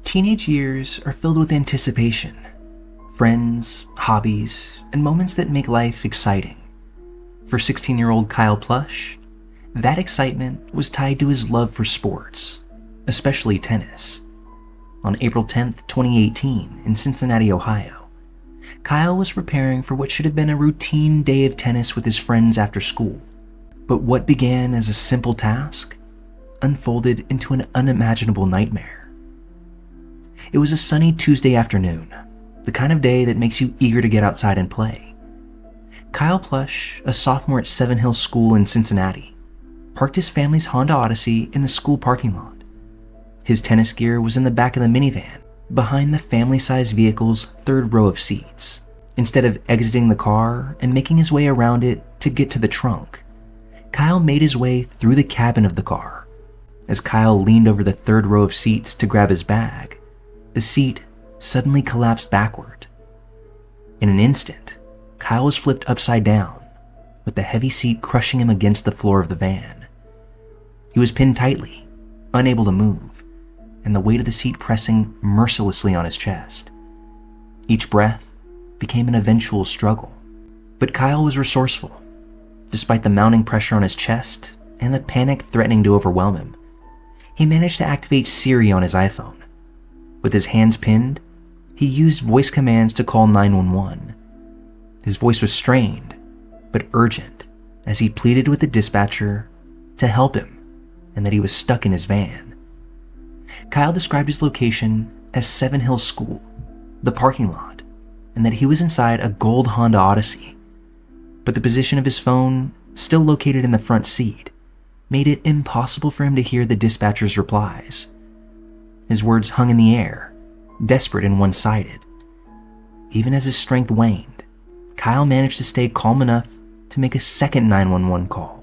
Teenage years are filled with anticipation, friends, hobbies, and moments that make life exciting. For 16-year-old Kyle Plush, that excitement was tied to his love for sports, especially tennis. On April 10th, 2018, in Cincinnati, Ohio, Kyle was preparing for what should have been a routine day of tennis with his friends after school. But what began as a simple task unfolded into an unimaginable nightmare. It was a sunny Tuesday afternoon, the kind of day that makes you eager to get outside and play. Kyle Plush, a sophomore at Seven Hills School in Cincinnati, parked his family's Honda Odyssey in the school parking lot. His tennis gear was in the back of the minivan, behind the family-sized vehicle's third row of seats. Instead of exiting the car and making his way around it to get to the trunk, Kyle made his way through the cabin of the car. As Kyle leaned over the third row of seats to grab his bag, the seat suddenly collapsed backward. In an instant, Kyle was flipped upside down, with the heavy seat crushing him against the floor of the van. He was pinned tightly, unable to move, and the weight of the seat pressing mercilessly on his chest. Each breath became an eventual struggle, but Kyle was resourceful. Despite the mounting pressure on his chest and the panic threatening to overwhelm him, he managed to activate Siri on his iPhone. With his hands pinned, he used voice commands to call 911. His voice was strained, but urgent, as he pleaded with the dispatcher to help him and that he was stuck in his van. Kyle described his location as Seven Hills School, the parking lot, and that he was inside a gold Honda Odyssey. But the position of his phone, still located in the front seat, made it impossible for him to hear the dispatcher's replies. His words hung in the air, desperate and one-sided. Even as his strength waned, Kyle managed to stay calm enough to make a second 911 call,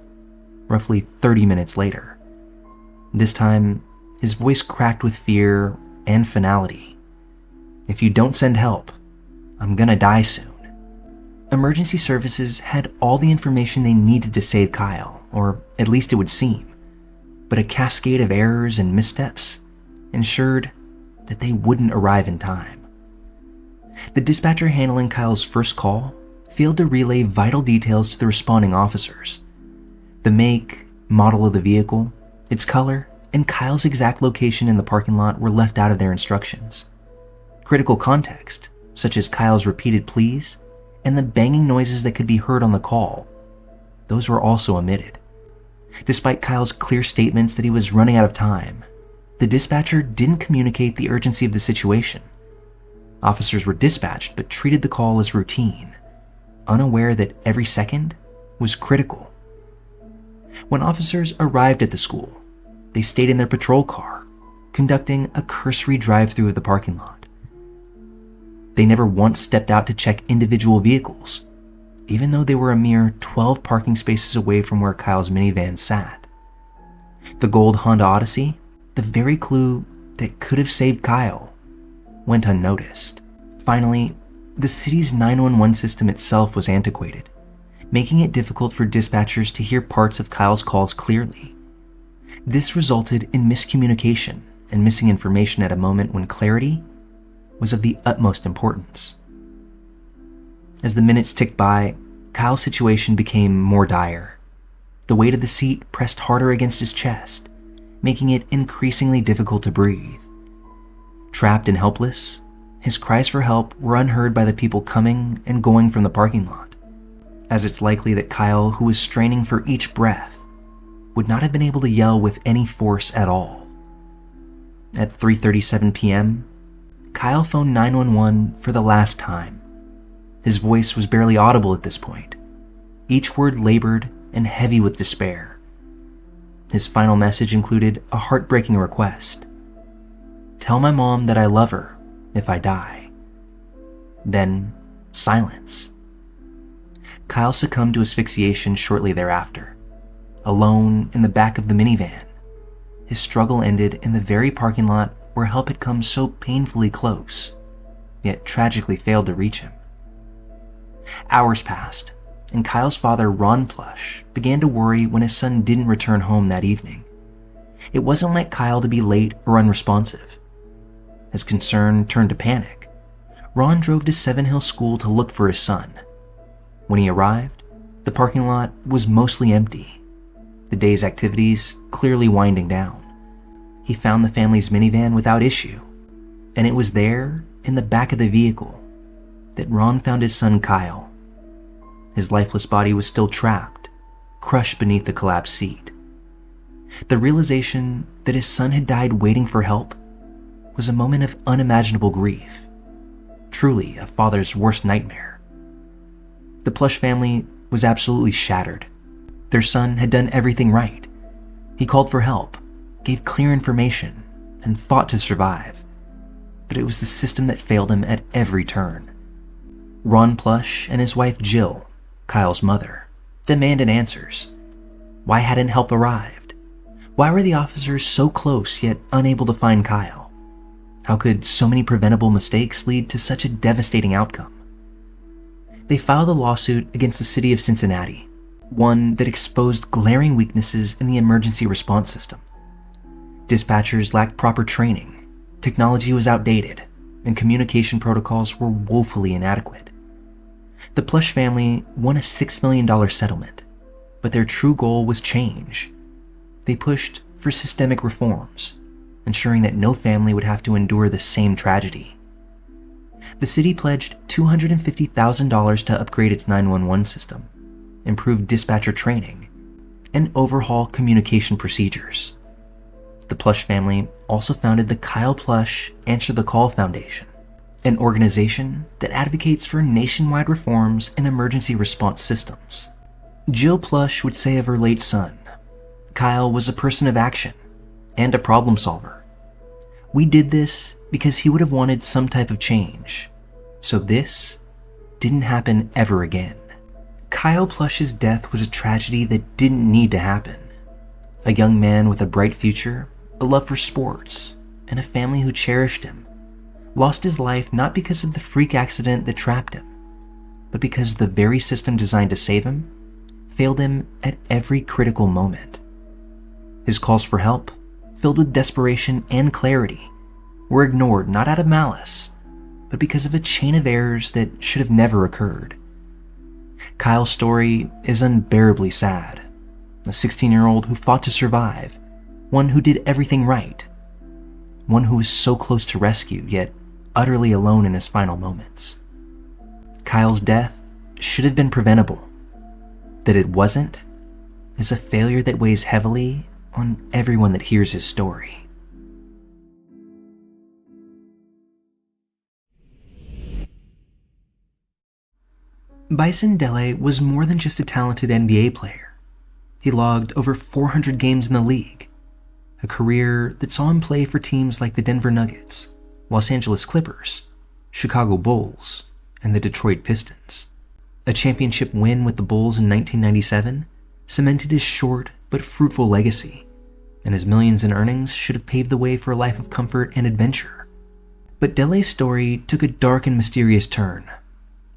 roughly 30 minutes later. This time, his voice cracked with fear and finality. "If you don't send help, I'm gonna die soon." Emergency services had all the information they needed to save Kyle, or at least it would seem, but a cascade of errors and missteps ensured that they wouldn't arrive in time. The dispatcher handling Kyle's first call failed to relay vital details to the responding officers. The make, model of the vehicle, its color, and Kyle's exact location in the parking lot were left out of their instructions. Critical context, such as Kyle's repeated pleas and the banging noises that could be heard on the call, those were also omitted. Despite Kyle's clear statements that he was running out of time, the dispatcher didn't communicate the urgency of the situation. Officers were dispatched but treated the call as routine, unaware that every second was critical. When officers arrived at the school, they stayed in their patrol car, conducting a cursory drive-through of the parking lot. They never once stepped out to check individual vehicles, even though they were a mere 12 parking spaces away from where Kyle's minivan sat. The gold Honda Odyssey, the very clue that could have saved Kyle, went unnoticed. Finally, the city's 911 system itself was antiquated, making it difficult for dispatchers to hear parts of Kyle's calls clearly. This resulted in miscommunication and missing information at a moment when clarity was of the utmost importance. As the minutes ticked by, Kyle's situation became more dire. The weight of the seat pressed harder against his chest, making it increasingly difficult to breathe. Trapped and helpless, his cries for help were unheard by the people coming and going from the parking lot, as it's likely that Kyle, who was straining for each breath, would not have been able to yell with any force at all. At 3:37 p.m., Kyle phoned 911 for the last time. His voice was barely audible at this point, each word labored and heavy with despair. His final message included a heartbreaking request: "Tell my mom that I love her if I die." Then, silence. Kyle succumbed to asphyxiation shortly thereafter, alone in the back of the minivan. His struggle ended in the very parking lot where help had come so painfully close, yet tragically failed to reach him. Hours passed, and Kyle's father, Ron Plush, began to worry when his son didn't return home that evening. It wasn't like Kyle to be late or unresponsive. As concern turned to panic, Ron drove to Seven Hill School to look for his son. When he arrived, the parking lot was mostly empty, the day's activities clearly winding down. He found the family's minivan without issue, and it was there, in the back of the vehicle, that Ron found his son Kyle. His lifeless body was still trapped, crushed beneath the collapsed seat. The realization that his son had died waiting for help was a moment of unimaginable grief, truly a father's worst nightmare. The Plush family was absolutely shattered. Their son had done everything right. He called for help, gave clear information, and fought to survive. But it was the system that failed him at every turn. Ron Plush and his wife Jill, Kyle's mother, demanded answers. Why hadn't help arrived? Why were the officers so close yet unable to find Kyle? How could so many preventable mistakes lead to such a devastating outcome? They filed a lawsuit against the city of Cincinnati, one that exposed glaring weaknesses in the emergency response system. Dispatchers lacked proper training, technology was outdated, and communication protocols were woefully inadequate. The Plush family won a $6 million settlement, but their true goal was change. They pushed for systemic reforms, ensuring that no family would have to endure the same tragedy. The city pledged $250,000 to upgrade its 911 system, improve dispatcher training, and overhaul communication procedures. The Plush family also founded the Kyle Plush Answer the Call Foundation, an organization that advocates for nationwide reforms in emergency response systems. Jill Plush would say of her late son, Kyle was a person of action and a problem solver. We did this because he would have wanted some type of change, so this didn't happen ever again. Kyle Plush's death was a tragedy that didn't need to happen. A young man with a bright future, a love for sports, and a family who cherished him, lost his life not because of the freak accident that trapped him, but because the very system designed to save him failed him at every critical moment. His calls for help, filled with desperation and clarity, were ignored not out of malice, but because of a chain of errors that should have never occurred. Kyle's story is unbearably sad. A 16-year-old who fought to survive, one who did everything right, one who was so close to rescue, yet utterly alone in his final moments. Kyle's death should have been preventable. That it wasn't is a failure that weighs heavily on everyone that hears his story. Bison Dele was more than just a talented NBA player. He logged over 400 games in the league, a career that saw him play for teams like the Denver Nuggets, Los Angeles Clippers, Chicago Bulls, and the Detroit Pistons. A championship win with the Bulls in 1997 cemented his short but fruitful legacy, and his millions in earnings should have paved the way for a life of comfort and adventure. But Dele's story took a dark and mysterious turn,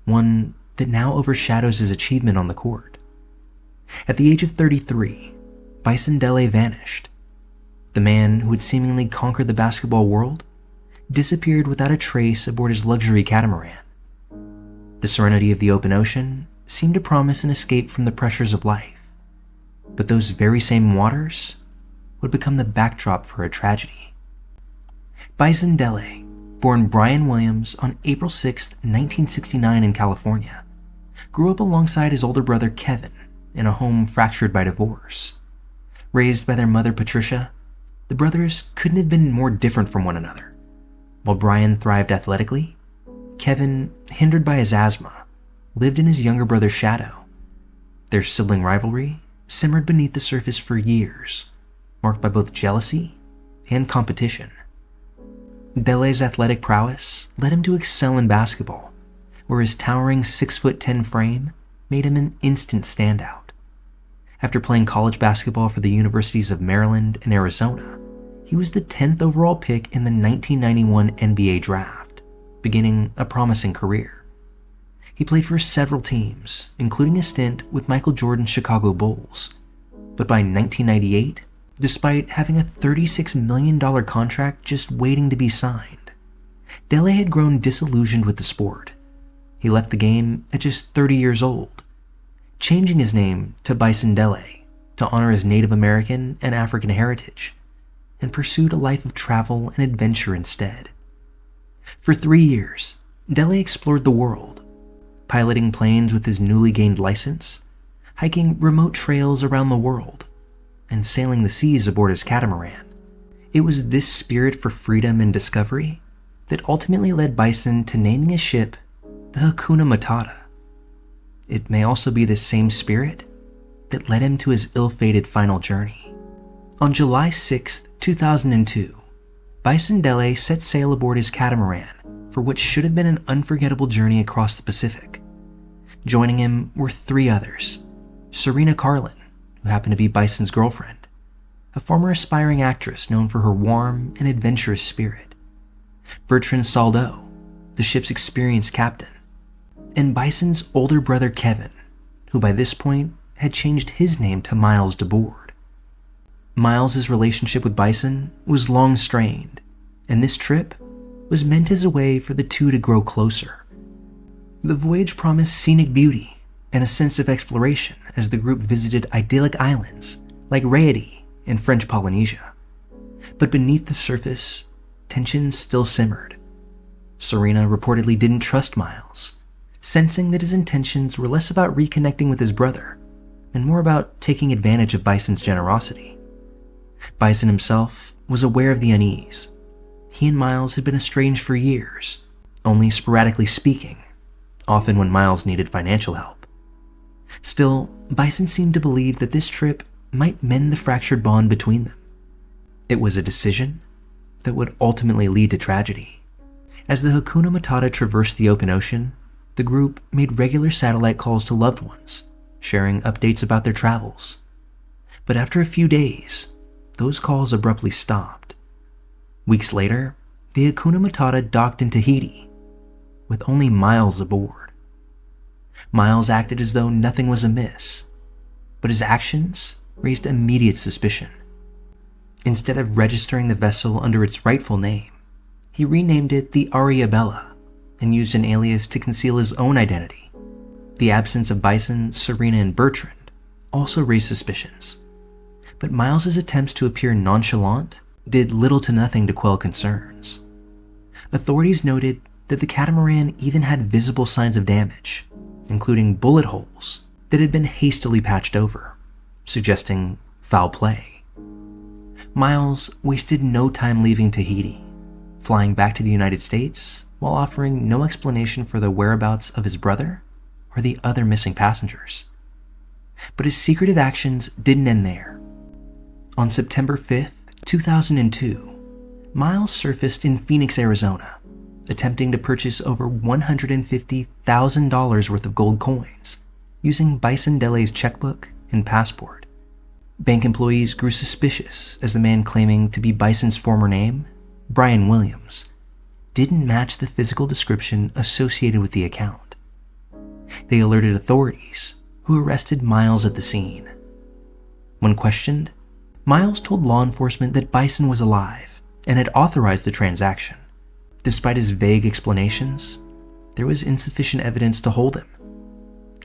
one that now overshadows his achievement on the court. At the age of 33, Bison Dele vanished. The man who had seemingly conquered the basketball world disappeared without a trace aboard his luxury catamaran. The serenity of the open ocean seemed to promise an escape from the pressures of life, but those very same waters would become the backdrop for a tragedy. Bison Dele, born Brian Williams on April 6, 1969 in California, grew up alongside his older brother Kevin in a home fractured by divorce. Raised by their mother Patricia, the brothers couldn't have been more different from one another. While Brian thrived athletically, Kevin, hindered by his asthma, lived in his younger brother's shadow. Their sibling rivalry simmered beneath the surface for years, marked by both jealousy and competition. Dele's athletic prowess led him to excel in basketball, where his towering 6'10" frame made him an instant standout. After playing college basketball for the universities of Maryland and Arizona, he was the 10th overall pick in the 1991 NBA draft, beginning a promising career. He played for several teams, including a stint with Michael Jordan's Chicago Bulls, but by 1998, despite having a $36 million contract just waiting to be signed, Dele had grown disillusioned with the sport. He left the game at just 30 years old, changing his name to Bison Dele to honor his Native American and African heritage, and pursued a life of travel and adventure instead. For 3 years, Dele explored the world, piloting planes with his newly gained license, hiking remote trails around the world, and sailing the seas aboard his catamaran. It was this spirit for freedom and discovery that ultimately led Bison to naming his ship the Hakuna Matata. It may also be this same spirit that led him to his ill-fated final journey. On July 6, 2002, Bison Dele set sail aboard his catamaran for what should have been an unforgettable journey across the Pacific. Joining him were 3 others: Serena Carlin, who happened to be Bison's girlfriend, a former aspiring actress known for her warm and adventurous spirit; Bertrand Saldo, the ship's experienced captain; and Bison's older brother Kevin, who by this point had changed his name to Miles DeBoard. Miles' relationship with Bison was long strained, and this trip was meant as a way for the two to grow closer. The voyage promised scenic beauty and a sense of exploration as the group visited idyllic islands like Raiti in French Polynesia. But beneath the surface, tensions still simmered. Serena reportedly didn't trust Miles, sensing that his intentions were less about reconnecting with his brother and more about taking advantage of Bison's generosity. Bison himself was aware of the unease. He and Miles had been estranged for years, only sporadically speaking, often when Miles needed financial help. Still, Bison seemed to believe that this trip might mend the fractured bond between them. It was a decision that would ultimately lead to tragedy. As the Hakuna Matata traversed the open ocean, the group made regular satellite calls to loved ones, sharing updates about their travels. But after a few days, those calls abruptly stopped. Weeks later, the Hakuna Matata docked in Tahiti, with only Miles aboard. Miles acted as though nothing was amiss, but his actions raised immediate suspicion. Instead of registering the vessel under its rightful name, he renamed it the Ariabella and used an alias to conceal his own identity. The absence of Bison, Serena, and Bertrand also raised suspicions, but Miles' attempts to appear nonchalant did little to nothing to quell concerns. Authorities noted that the catamaran even had visible signs of damage, including bullet holes that had been hastily patched over, suggesting foul play. Miles wasted no time leaving Tahiti, flying back to the United States while offering no explanation for the whereabouts of his brother or the other missing passengers. But his secretive actions didn't end there. On September 5th, 2002, Miles surfaced in Phoenix, Arizona, attempting to purchase over $150,000 worth of gold coins using Bison Dele's checkbook and passport. Bank employees grew suspicious as the man claiming to be Bison's former name, Brian Williams, didn't match the physical description associated with the account. They alerted authorities, who arrested Miles at the scene. When questioned, Miles told law enforcement that Bison was alive and had authorized the transaction. Despite his vague explanations, there was insufficient evidence to hold him.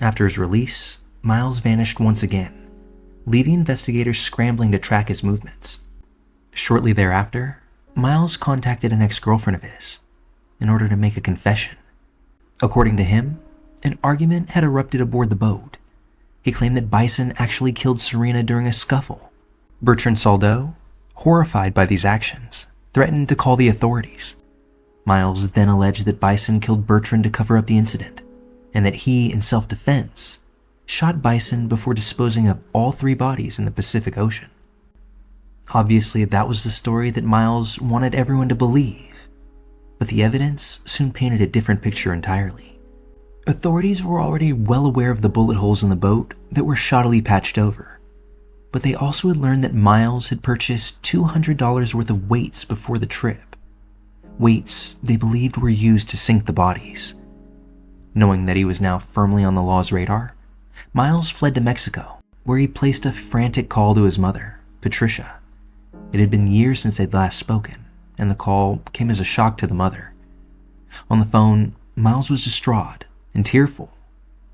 After his release, Miles vanished once again, leaving investigators scrambling to track his movements. Shortly thereafter, Miles contacted an ex-girlfriend of his in order to make a confession. According to him, an argument had erupted aboard the boat. He claimed that Bison actually killed Serena during a scuffle. Bertrand Saldo, horrified by these actions, threatened to call the authorities. Miles then alleged that Bison killed Bertrand to cover up the incident, and that he, in self-defense, shot Bison before disposing of all 3 bodies in the Pacific Ocean. Obviously, that was the story that Miles wanted everyone to believe, but the evidence soon painted a different picture entirely. Authorities were already well aware of the bullet holes in the boat that were shoddily patched over, but they also had learned that Miles had purchased $200 worth of weights before the trip. Weights they believed were used to sink the bodies. Knowing that he was now firmly on the law's radar, Miles fled to Mexico, where he placed a frantic call to his mother, Patricia. It had been years since they'd last spoken, and the call came as a shock to the mother. On the phone, Miles was distraught and tearful,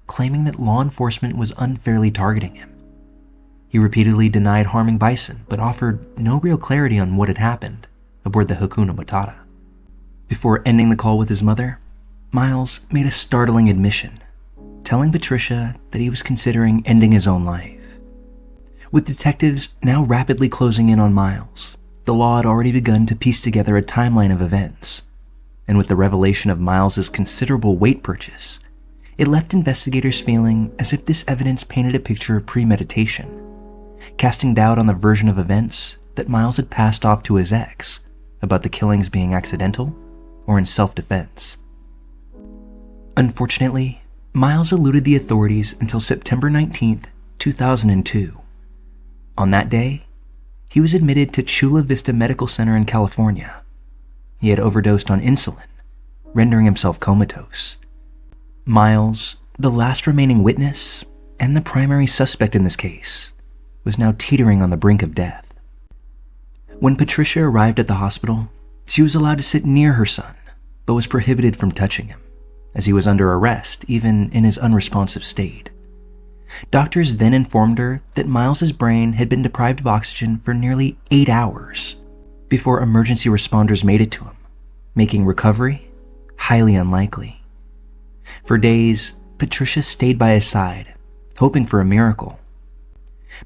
claiming that law enforcement was unfairly targeting him. He repeatedly denied harming Bison, but offered no real clarity on what had happened aboard the Hakuna Matata. Before ending the call with his mother, Miles made a startling admission, telling Patricia that he was considering ending his own life. With detectives now rapidly closing in on Miles, the law had already begun to piece together a timeline of events, and with the revelation of Miles's considerable weight purchase, it left investigators feeling as if this evidence painted a picture of premeditation, casting doubt on the version of events that Miles had passed off to his ex about the killings being accidental or in self-defense. Unfortunately, Miles eluded the authorities until September 19th, 2002. On that day, he was admitted to Chula Vista Medical Center in California. He had overdosed on insulin, rendering himself comatose. Miles, the last remaining witness and the primary suspect in this case, was now teetering on the brink of death. When Patricia arrived at the hospital, she was allowed to sit near her son, but was prohibited from touching him, as he was under arrest even in his unresponsive state. Doctors then informed her that Miles's brain had been deprived of oxygen for nearly 8 hours before emergency responders made it to him, making recovery highly unlikely. For days, Patricia stayed by his side, hoping for a miracle.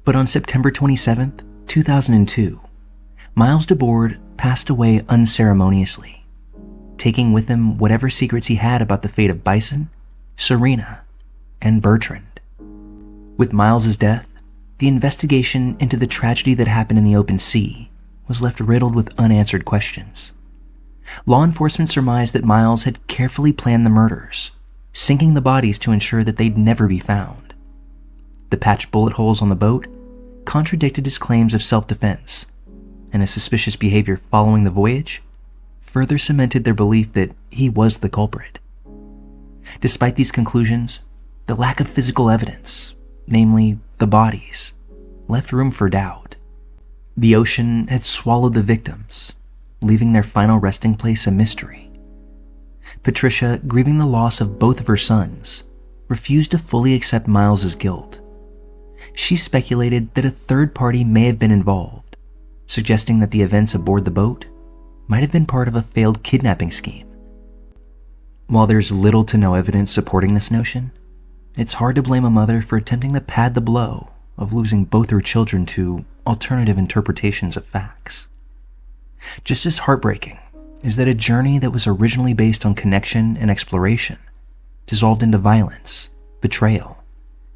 But on September 27th, 2002, Miles DeBoard passed away unceremoniously, taking with him whatever secrets he had about the fate of Bison, Serena, and Bertrand. With Miles's death, the investigation into the tragedy that happened in the open sea was left riddled with unanswered questions. Law enforcement surmised that Miles had carefully planned the murders, sinking the bodies to ensure that they'd never be found. The patched bullet holes on the boat contradicted his claims of self-defense, and his suspicious behavior following the voyage further cemented their belief that he was the culprit. Despite these conclusions, the lack of physical evidence, namely the bodies, left room for doubt. The ocean had swallowed the victims, leaving their final resting place a mystery. Patricia, grieving the loss of both of her sons, refused to fully accept Miles's guilt. She speculated that a third party may have been involved, suggesting that the events aboard the boat might have been part of a failed kidnapping scheme. While there's little to no evidence supporting this notion, it's hard to blame a mother for attempting to pad the blow of losing both her children to alternative interpretations of facts. Just as heartbreaking is that a journey that was originally based on connection and exploration dissolved into violence, betrayal,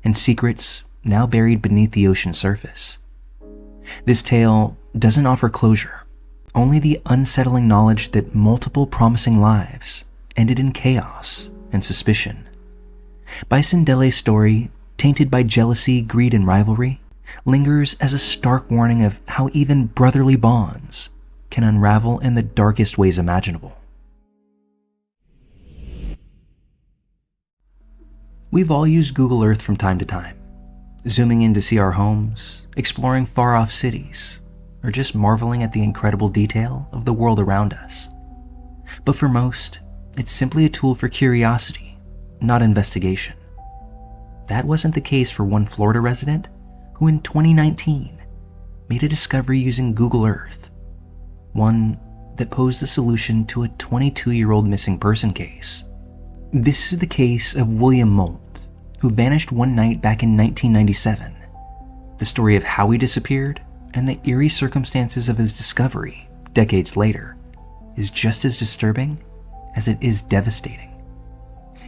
and secrets now buried beneath the ocean surface. This tale doesn't offer closure, only the unsettling knowledge that multiple promising lives ended in chaos and suspicion. Bison Dele's story, tainted by jealousy, greed, and rivalry, lingers as a stark warning of how even brotherly bonds can unravel in the darkest ways imaginable. We've all used Google Earth from time to time, zooming in to see our homes, exploring far-off cities, or just marveling at the incredible detail of the world around us. But for most, it's simply a tool for curiosity, not investigation. That wasn't the case for one Florida resident who in 2019 made a discovery using Google Earth, one that posed the solution to a 22-year-old missing person case. This is the case of William Moult, who vanished one night back in 1997. The story of how he disappeared and the eerie circumstances of his discovery decades later is just as disturbing as it is devastating.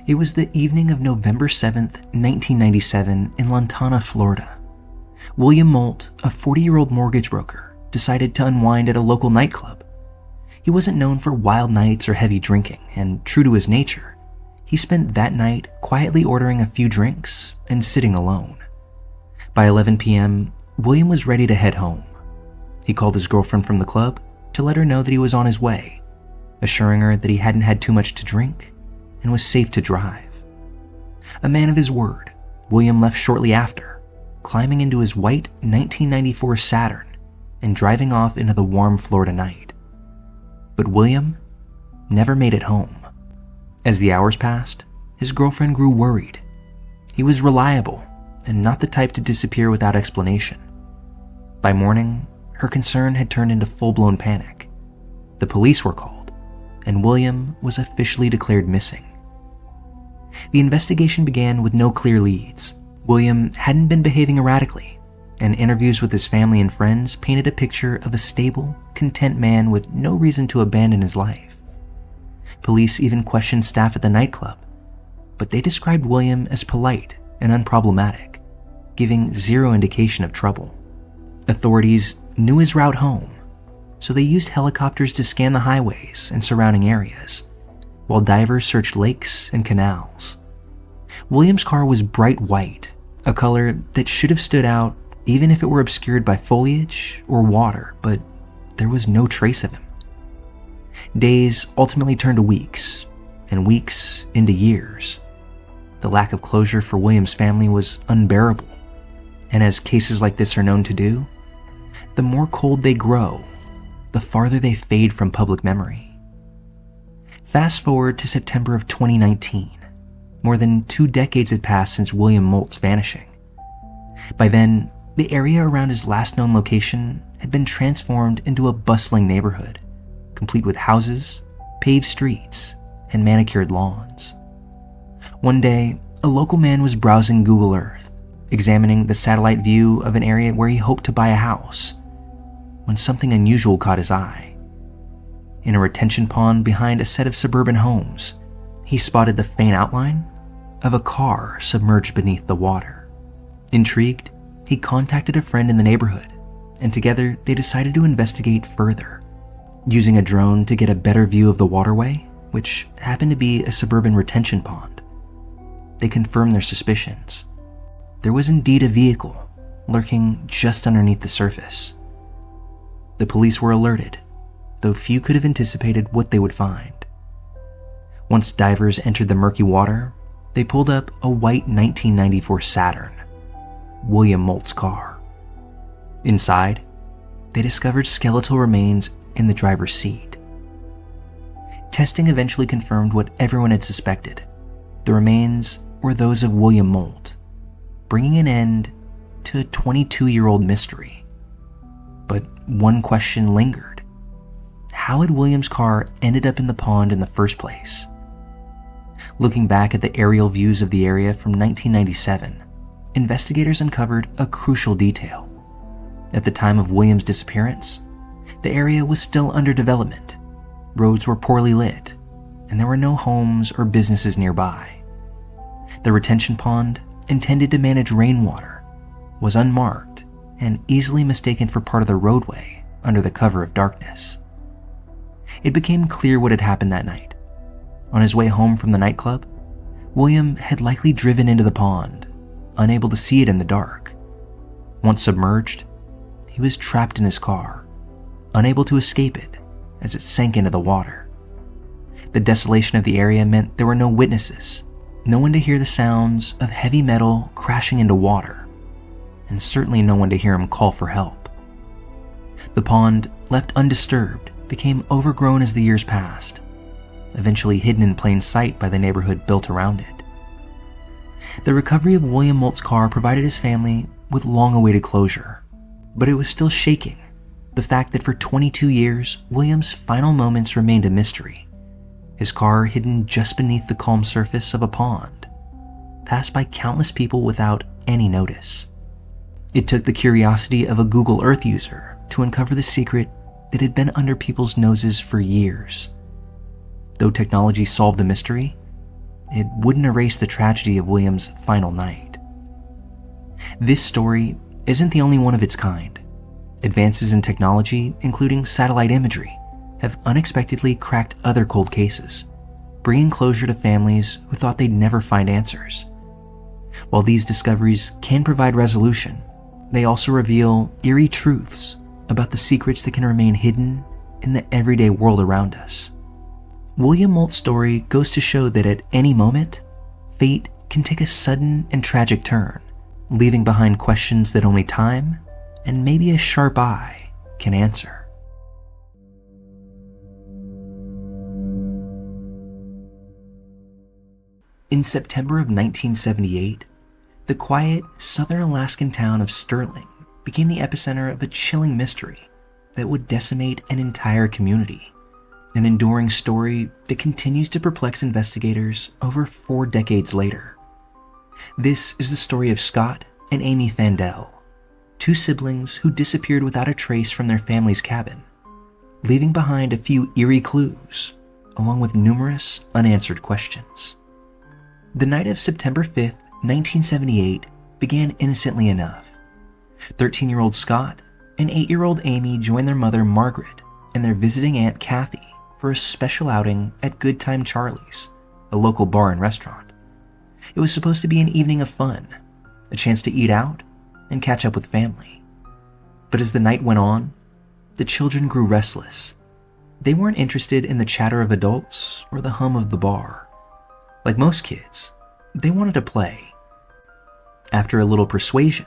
It was the evening of November 7th, 1997 in Lantana, Florida. William Moult, a 40-year-old mortgage broker, decided to unwind at a local nightclub. He wasn't known for wild nights or heavy drinking, and true to his nature, he spent that night quietly ordering a few drinks and sitting alone. By 11 p.m., William was ready to head home. He called his girlfriend from the club to let her know that he was on his way, assuring her that he hadn't had too much to drink and was safe to drive. A man of his word, William left shortly after, climbing into his white 1994 Saturn and driving off into the warm Florida night. But William never made it home. As the hours passed, his girlfriend grew worried. He was reliable and not the type to disappear without explanation. By morning, her concern had turned into full-blown panic. The police were called, and William was officially declared missing. The investigation began with no clear leads. William hadn't been behaving erratically, and interviews with his family and friends painted a picture of a stable, content man with no reason to abandon his life. Police even questioned staff at the nightclub, but they described William as polite and unproblematic, giving zero indication of trouble. Authorities knew his route home, so they used helicopters to scan the highways and surrounding areas, while divers searched lakes and canals. William's car was bright white, a color that should have stood out even if it were obscured by foliage or water, but there was no trace of him. Days ultimately turned to weeks, and weeks into years. The lack of closure for William's family was unbearable, and as cases like this are known to do, the more cold they grow, the farther they fade from public memory. Fast forward to September of 2019. More than 2 decades had passed since William Molt's vanishing. By then, the area around his last known location had been transformed into a bustling neighborhood, complete with houses, paved streets, and manicured lawns. One day, a local man was browsing Google Earth, examining the satellite view of an area where he hoped to buy a house, when something unusual caught his eye. In a retention pond behind a set of suburban homes, he spotted the faint outline of a car submerged beneath the water. Intrigued, he contacted a friend in the neighborhood, and together they decided to investigate further. Using a drone to get a better view of the waterway, which happened to be a suburban retention pond, they confirmed their suspicions. There was indeed a vehicle lurking just underneath the surface. The police were alerted, though few could have anticipated what they would find. Once divers entered the murky water, they pulled up a white 1994 Saturn, William Molt's car. Inside, they discovered skeletal remains in the driver's seat. Testing eventually confirmed what everyone had suspected. The remains were those of William Molt, bringing an end to a 22-year-old mystery. But one question lingered. How had William's car ended up in the pond in the first place? Looking back at the aerial views of the area from 1997, investigators uncovered a crucial detail. At the time of William's disappearance, the area was still under development. Roads were poorly lit, and there were no homes or businesses nearby. The retention pond, intended to manage rainwater, was unmarked and easily mistaken for part of the roadway under the cover of darkness. It became clear what had happened that night. On his way home from the nightclub, William had likely driven into the pond, unable to see it in the dark. Once submerged, he was trapped in his car, unable to escape it as it sank into the water. The desolation of the area meant there were no witnesses, no one to hear the sounds of heavy metal crashing into water, and certainly no one to hear him call for help. The pond, left undisturbed, became overgrown as the years passed, eventually hidden in plain sight by the neighborhood built around it. The recovery of William Molt's car provided his family with long-awaited closure, but it was still shaking. The fact that for 22 years, William's final moments remained a mystery. His car hidden just beneath the calm surface of a pond, passed by countless people without any notice. It took the curiosity of a Google Earth user to uncover the secret that had been under people's noses for years. Though technology solved the mystery, it wouldn't erase the tragedy of William's final night. This story isn't the only one of its kind. Advances in technology, including satellite imagery, have unexpectedly cracked other cold cases, bringing closure to families who thought they'd never find answers. While these discoveries can provide resolution, they also reveal eerie truths about the secrets that can remain hidden in the everyday world around us. William Molt's story goes to show that at any moment, fate can take a sudden and tragic turn, leaving behind questions that only time and maybe a sharp eye can answer. In September of 1978, the quiet southern Alaskan town of Sterling became the epicenter of a chilling mystery that would decimate an entire community, an enduring story that continues to perplex investigators over 4 decades later. This is the story of Scott and Amy Fandel, 2 siblings who disappeared without a trace from their family's cabin, leaving behind a few eerie clues, along with numerous unanswered questions. The night of September 5th, 1978 began innocently enough. 13-year-old Scott and 8-year-old Amy joined their mother Margaret and their visiting aunt Kathy for a special outing at Good Time Charlie's, a local bar and restaurant. It was supposed to be an evening of fun, a chance to eat out and catch up with family. But as the night went on, the children grew restless. They weren't interested in the chatter of adults or the hum of the bar. Like most kids, they wanted to play. After a little persuasion,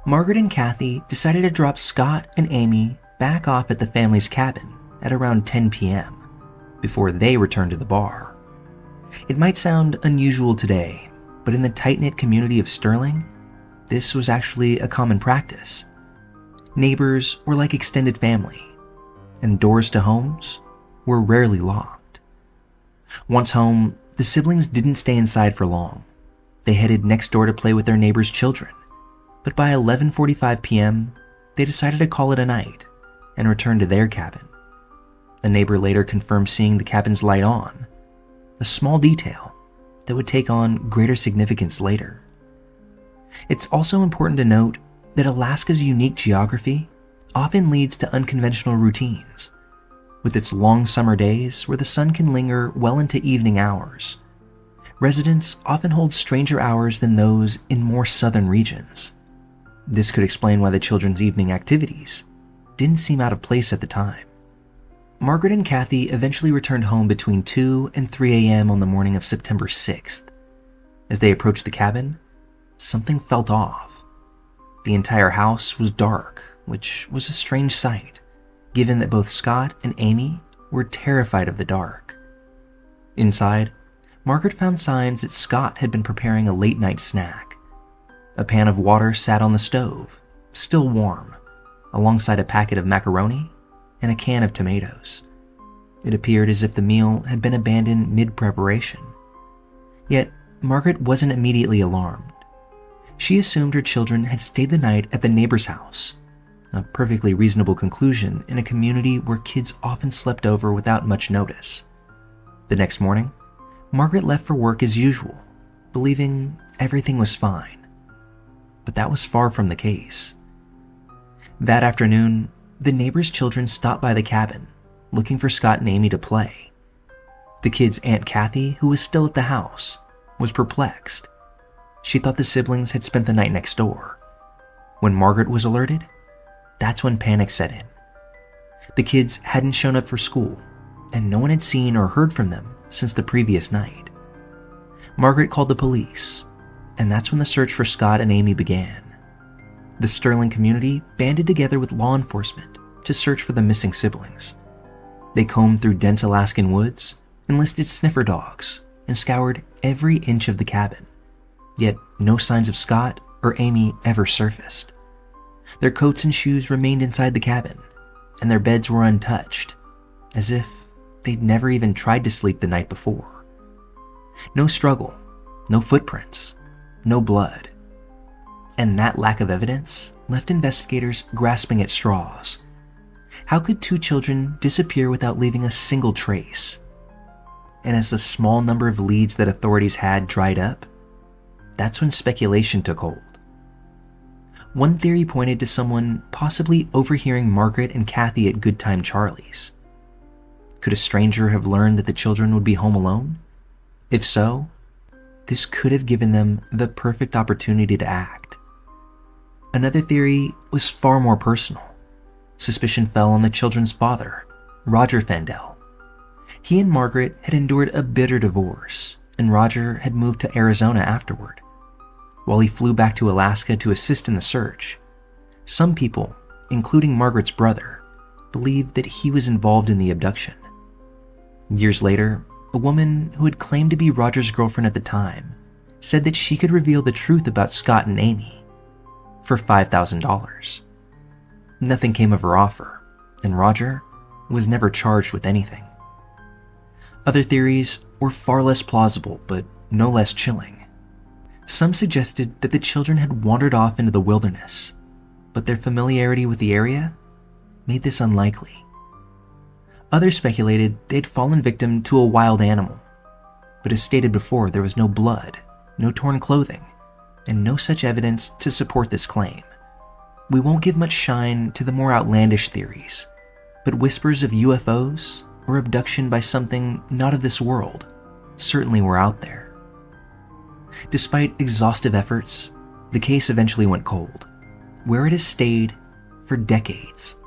Margaret and Kathy decided to drop Scott and Amy back off at the family's cabin at around 10 p.m. before they returned to the bar. It might sound unusual today, but in the tight-knit community of Sterling, this was actually a common practice. Neighbors were like extended family, and doors to homes were rarely locked. Once home, the siblings didn't stay inside for long. They headed next door to play with their neighbors' children, but by 11:45 p.m., they decided to call it a night and return to their cabin. A neighbor later confirmed seeing the cabin's light on, a small detail that would take on greater significance later. It's also important to note that Alaska's unique geography often leads to unconventional routines. With its long summer days where the sun can linger well into evening hours, residents often hold stranger hours than those in more southern regions. This could explain why the children's evening activities didn't seem out of place at the time. Margaret and Kathy eventually returned home between 2 and 3 a.m. on the morning of September 6th. As they approached the cabin, something felt off. The entire house was dark, which was a strange sight, given that both Scott and Amy were terrified of the dark. Inside, Margaret found signs that Scott had been preparing a late-night snack. A pan of water sat on the stove, still warm, alongside a packet of macaroni and a can of tomatoes. It appeared as if the meal had been abandoned mid-preparation. Yet, Margaret wasn't immediately alarmed. She assumed her children had stayed the night at the neighbor's house, a perfectly reasonable conclusion in a community where kids often slept over without much notice. The next morning, Margaret left for work as usual, believing everything was fine. But that was far from the case. That afternoon, the neighbor's children stopped by the cabin, looking for Scott and Amy to play. The kids' Aunt Kathy, who was still at the house, was perplexed. She thought the siblings had spent the night next door. When Margaret was alerted, that's when panic set in. The kids hadn't shown up for school, and no one had seen or heard from them since the previous night. Margaret called the police, and that's when the search for Scott and Amy began. The Sterling community banded together with law enforcement to search for the missing siblings. They combed through dense Alaskan woods, enlisted sniffer dogs, and scoured every inch of the cabin. Yet no signs of Scott or Amy ever surfaced. Their coats and shoes remained inside the cabin, and their beds were untouched, as if they'd never even tried to sleep the night before. No struggle, no footprints, no blood. And that lack of evidence left investigators grasping at straws. How could 2 children disappear without leaving a single trace? And as the small number of leads that authorities had dried up, that's when speculation took hold. One theory pointed to someone possibly overhearing Margaret and Kathy at Good Time Charlie's. Could a stranger have learned that the children would be home alone? If so, this could have given them the perfect opportunity to act. Another theory was far more personal. Suspicion fell on the children's father, Roger Fandel. He and Margaret had endured a bitter divorce, and Roger had moved to Arizona afterward. While he flew back to Alaska to assist in the search, some people, including Margaret's brother, believed that he was involved in the abduction. Years later, a woman who had claimed to be Roger's girlfriend at the time said that she could reveal the truth about Scott and Amy for $5,000. Nothing came of her offer, and Roger was never charged with anything. Other theories were far less plausible, but no less chilling. Some suggested that the children had wandered off into the wilderness, but their familiarity with the area made this unlikely. Others speculated they had fallen victim to a wild animal, but as stated before, there was no blood, no torn clothing, and no such evidence to support this claim. We won't give much shine to the more outlandish theories, but whispers of UFOs or abduction by something not of this world certainly were out there. Despite exhaustive efforts, the case eventually went cold, where it has stayed for decades.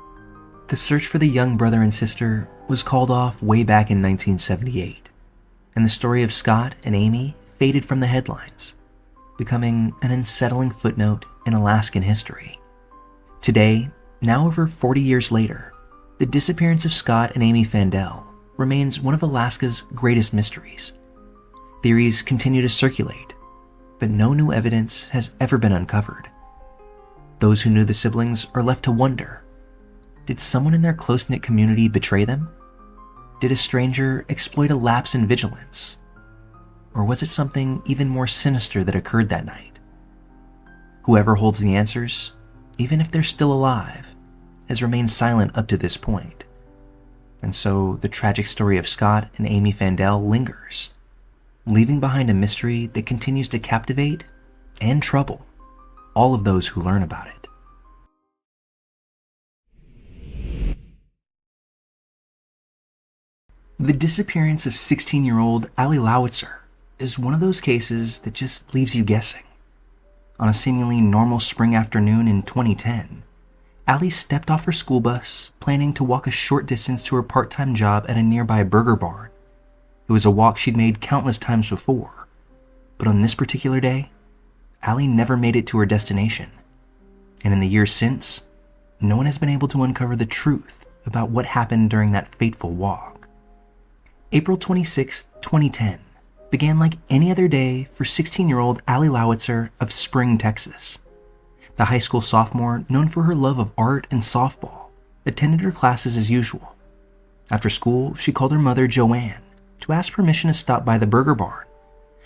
The search for the young brother and sister was called off way back in 1978, and the story of Scott and Amy faded from the headlines, becoming an unsettling footnote in Alaskan history. Today, now over 40 years later, the disappearance of Scott and Amy Fandel remains one of Alaska's greatest mysteries. Theories continue to circulate, but no new evidence has ever been uncovered. Those who knew the siblings are left to wonder, did someone in their close-knit community betray them? Did a stranger exploit a lapse in vigilance? Or was it something even more sinister that occurred that night? Whoever holds the answers, even if they're still alive, has remained silent up to this point. And so the tragic story of Scott and Amy Fandel lingers, leaving behind a mystery that continues to captivate and trouble all of those who learn about it. The disappearance of 16-year-old Allie Lowitzer is one of those cases that just leaves you guessing. On a seemingly normal spring afternoon in 2010, Allie stepped off her school bus, planning to walk a short distance to her part-time job at a nearby burger barn. It was a walk she'd made countless times before, but on this particular day, Allie never made it to her destination. And in the years since, no one has been able to uncover the truth about what happened during that fateful walk. April 26, 2010, began like any other day for 16-year-old Allie Lowitzer of Spring, Texas. The high school sophomore, known for her love of art and softball, attended her classes as usual. After school, she called her mother, Joanne, to ask permission to stop by the burger barn.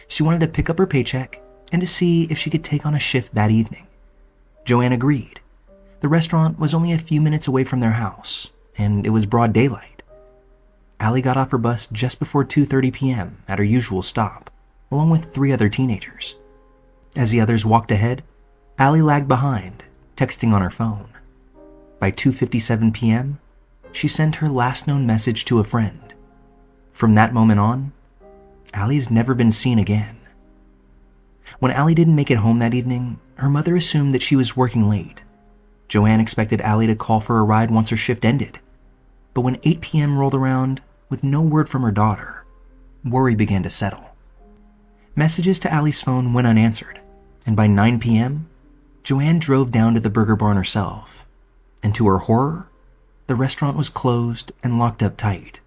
She wanted to pick up her paycheck and to see if she could take on a shift that evening. Joanne agreed. The restaurant was only a few minutes away from their house, and it was broad daylight. Allie got off her bus just before 2:30 p.m. at her usual stop, along with 3 other teenagers. As the others walked ahead, Allie lagged behind, texting on her phone. By 2:57 p.m., she sent her last known message to a friend. From that moment on, Allie's never been seen again. When Allie didn't make it home that evening, her mother assumed that she was working late. Joanne expected Allie to call for a ride once her shift ended. But when 8 p.m. rolled around, with no word from her daughter, worry began to settle. Messages to Allie's phone went unanswered, and by 9 p.m., Joanne drove down to the burger barn herself. And to her horror, the restaurant was closed and locked up tight.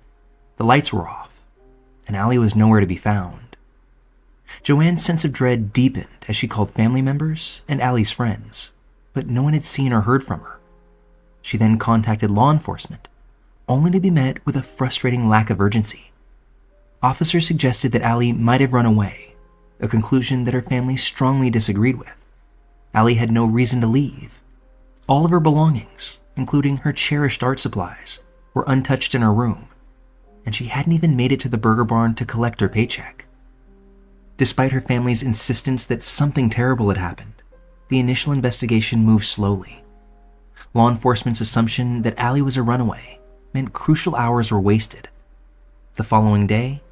The lights were off, and Allie was nowhere to be found. Joanne's sense of dread deepened as she called family members and Allie's friends, but no one had seen or heard from her. She then contacted law enforcement, only to be met with a frustrating lack of urgency. Officers suggested that Allie might have run away, a conclusion that her family strongly disagreed with. Allie had no reason to leave. All of her belongings, including her cherished art supplies, were untouched in her room, and she hadn't even made it to the burger barn to collect her paycheck. Despite her family's insistence that something terrible had happened, the initial investigation moved slowly. Law enforcement's assumption that Allie was a runaway meant crucial hours were wasted. The following day,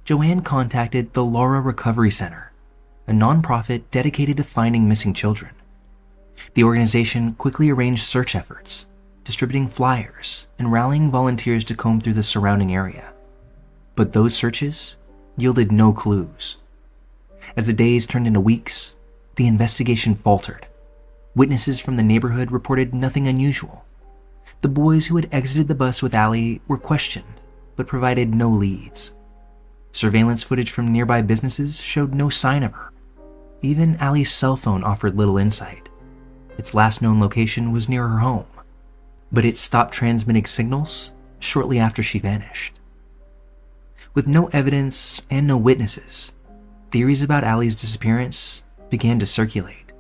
Joanne contacted the Laura Recovery Center, a nonprofit dedicated to finding missing children. The organization quickly arranged search efforts, distributing flyers and rallying volunteers to comb through the surrounding area. But those searches yielded no clues. As the days turned into weeks, the investigation faltered. Witnesses from the neighborhood reported nothing unusual. The boys who had exited the bus with Allie were questioned, but provided no leads. Surveillance footage from nearby businesses showed no sign of her. Even Allie's cell phone offered little insight. Its last known location was near her home, but it stopped transmitting signals shortly after she vanished. With no evidence and no witnesses, theories about Allie's disappearance began to circulate.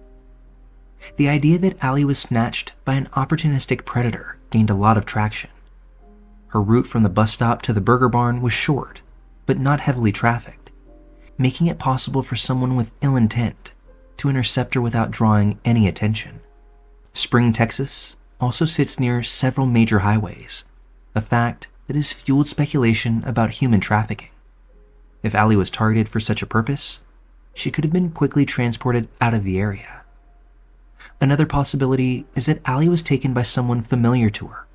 The idea that Allie was snatched by an opportunistic predator gained a lot of traction. Her route from the bus stop to the burger barn was short, but not heavily trafficked, making it possible for someone with ill intent to intercept her without drawing any attention. Spring, Texas also sits near several major highways, a fact that has fueled speculation about human trafficking. If Allie was targeted for such a purpose, she could have been quickly transported out of the area. Another possibility is that Allie was taken by someone familiar to her.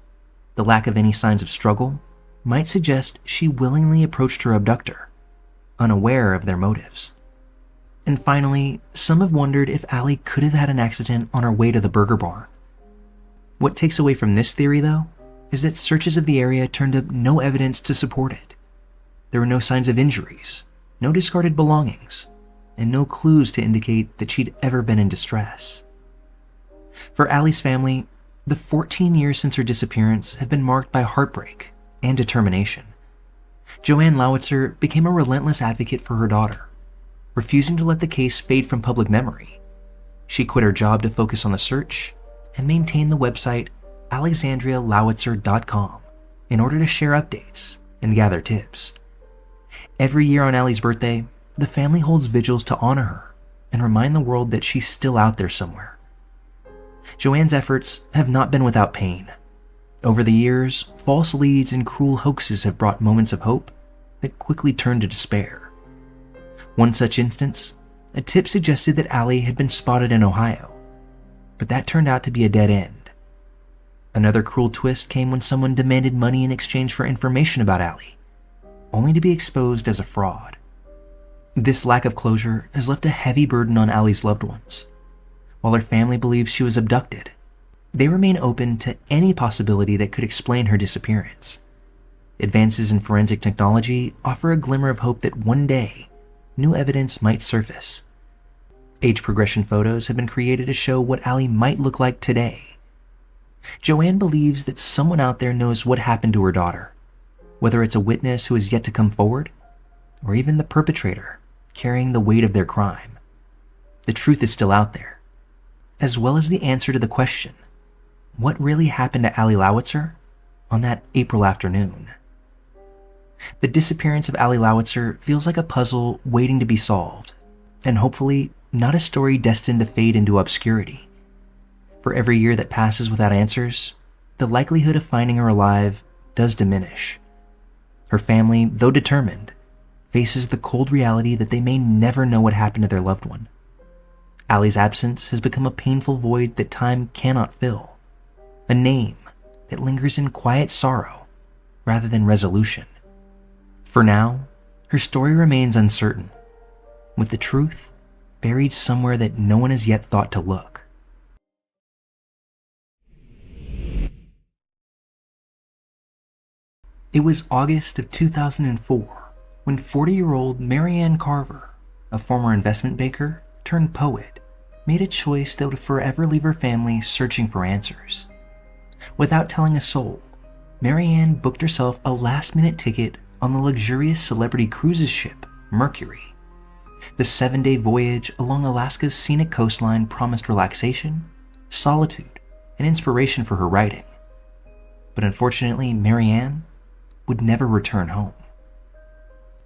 The lack of any signs of struggle might suggest she willingly approached her abductor, unaware of their motives. And finally, some have wondered if Allie could have had an accident on her way to the burger barn. What takes away from this theory, though, is that searches of the area turned up no evidence to support it. There were no signs of injuries, no discarded belongings, and no clues to indicate that she'd ever been in distress. For Allie's family, the 14 years since her disappearance have been marked by heartbreak and determination. Joanne Lowitzer became a relentless advocate for her daughter, refusing to let the case fade from public memory. She quit her job to focus on the search and maintain the website alexandrialowitzer.com in order to share updates and gather tips. Every year on Allie's birthday, the family holds vigils to honor her and remind the world that she's still out there somewhere. Joanne's efforts have not been without pain. Over the years, false leads and cruel hoaxes have brought moments of hope that quickly turned to despair. One such instance, a tip suggested that Allie had been spotted in Ohio, but that turned out to be a dead end. Another cruel twist came when someone demanded money in exchange for information about Allie, only to be exposed as a fraud. This lack of closure has left a heavy burden on Allie's loved ones. While her family believes she was abducted, they remain open to any possibility that could explain her disappearance. Advances in forensic technology offer a glimmer of hope that one day, new evidence might surface. Age progression photos have been created to show what Allie might look like today. Joanne believes that someone out there knows what happened to her daughter, whether it's a witness who has yet to come forward, or even the perpetrator carrying the weight of their crime. The truth is still out there, as well as the answer to the question, what really happened to Allie Lowitzer on that April afternoon? The disappearance of Allie Lowitzer feels like a puzzle waiting to be solved, and hopefully not a story destined to fade into obscurity. For every year that passes without answers, the likelihood of finding her alive does diminish. Her family, though determined, faces the cold reality that they may never know what happened to their loved one. Allie's absence has become a painful void that time cannot fill, a name that lingers in quiet sorrow rather than resolution. For now, her story remains uncertain, with the truth buried somewhere that no one has yet thought to look. It was August of 2004 when 40-year-old Marianne Carver, a former investment banker turned poet, made a choice that would forever leave her family searching for answers. Without telling a soul, Marianne booked herself a last-minute ticket on the luxurious celebrity cruises ship, Mercury. The 7-day voyage along Alaska's scenic coastline promised relaxation, solitude, and inspiration for her writing. But unfortunately, Marianne would never return home.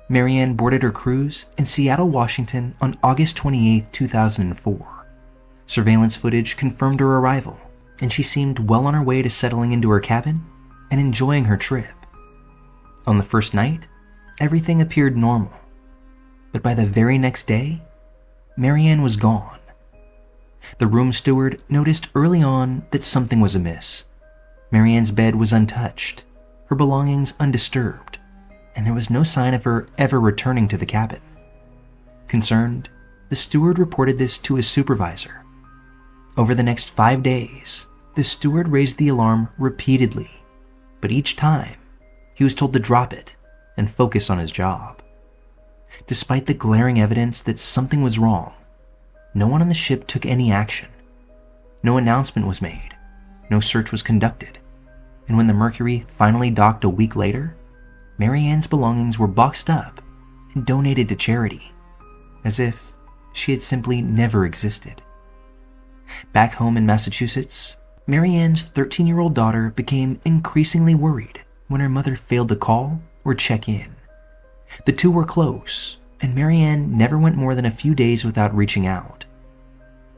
Marianne boarded her cruise in Seattle, Washington on August 28, 2004. Surveillance footage confirmed her arrival, and she seemed well on her way to settling into her cabin and enjoying her trip. On the first night, everything appeared normal, but by the very next day, Marianne was gone. The room steward noticed early on that something was amiss. Marianne's bed was untouched, her belongings undisturbed, and there was no sign of her ever returning to the cabin. Concerned, the steward reported this to his supervisor. Over the next 5 days, the steward raised the alarm repeatedly, but each time, he was told to drop it and focus on his job. Despite the glaring evidence that something was wrong, no one on the ship took any action. No announcement was made, no search was conducted, and when the Mercury finally docked a week later, Mary Ann's belongings were boxed up and donated to charity, as if she had simply never existed. Back home in Massachusetts, Mary Ann's 13-year-old daughter became increasingly worried when her mother failed to call or check in. The two were close, and Mary Ann never went more than a few days without reaching out.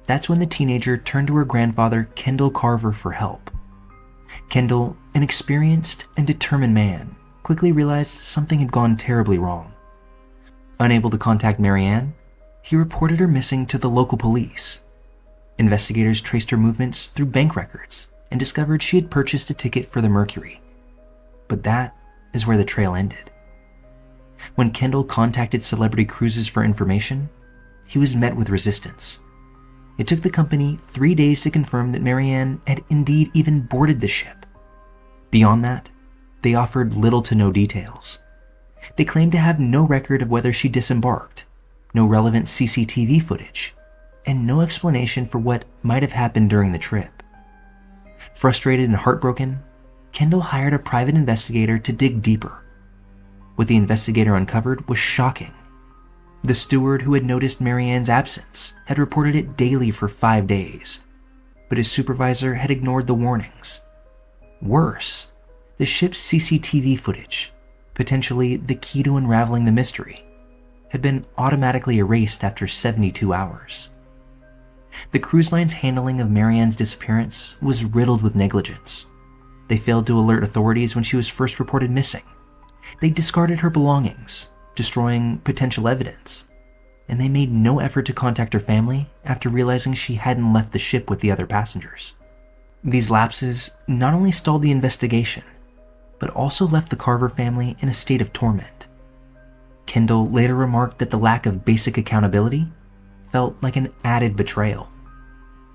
That's when the teenager turned to her grandfather, Kendall Carver, for help. Kendall, an experienced and determined man, quickly realized something had gone terribly wrong. Unable to contact Mary Ann, he reported her missing to the local police. Investigators traced her movements through bank records and discovered she had purchased a ticket for the Mercury. But that is where the trail ended. When Kendall contacted Celebrity Cruises for information, he was met with resistance. It took the company 3 days to confirm that Mary Ann had indeed even boarded the ship. Beyond that, they offered little to no details. They claimed to have no record of whether she disembarked, no relevant CCTV footage, and no explanation for what might have happened during the trip. Frustrated and heartbroken, Kendall hired a private investigator to dig deeper. What the investigator uncovered was shocking. The steward who had noticed Mary Ann's absence had reported it daily for 5 days, but his supervisor had ignored the warnings. Worse, the ship's CCTV footage, potentially the key to unraveling the mystery, had been automatically erased after 72 hours. The cruise line's handling of Mary Ann's disappearance was riddled with negligence. They failed to alert authorities when she was first reported missing. They discarded her belongings, destroying potential evidence, and they made no effort to contact her family after realizing she hadn't left the ship with the other passengers. These lapses not only stalled the investigation, but also left the Carver family in a state of torment. Kendall later remarked that the lack of basic accountability felt like an added betrayal.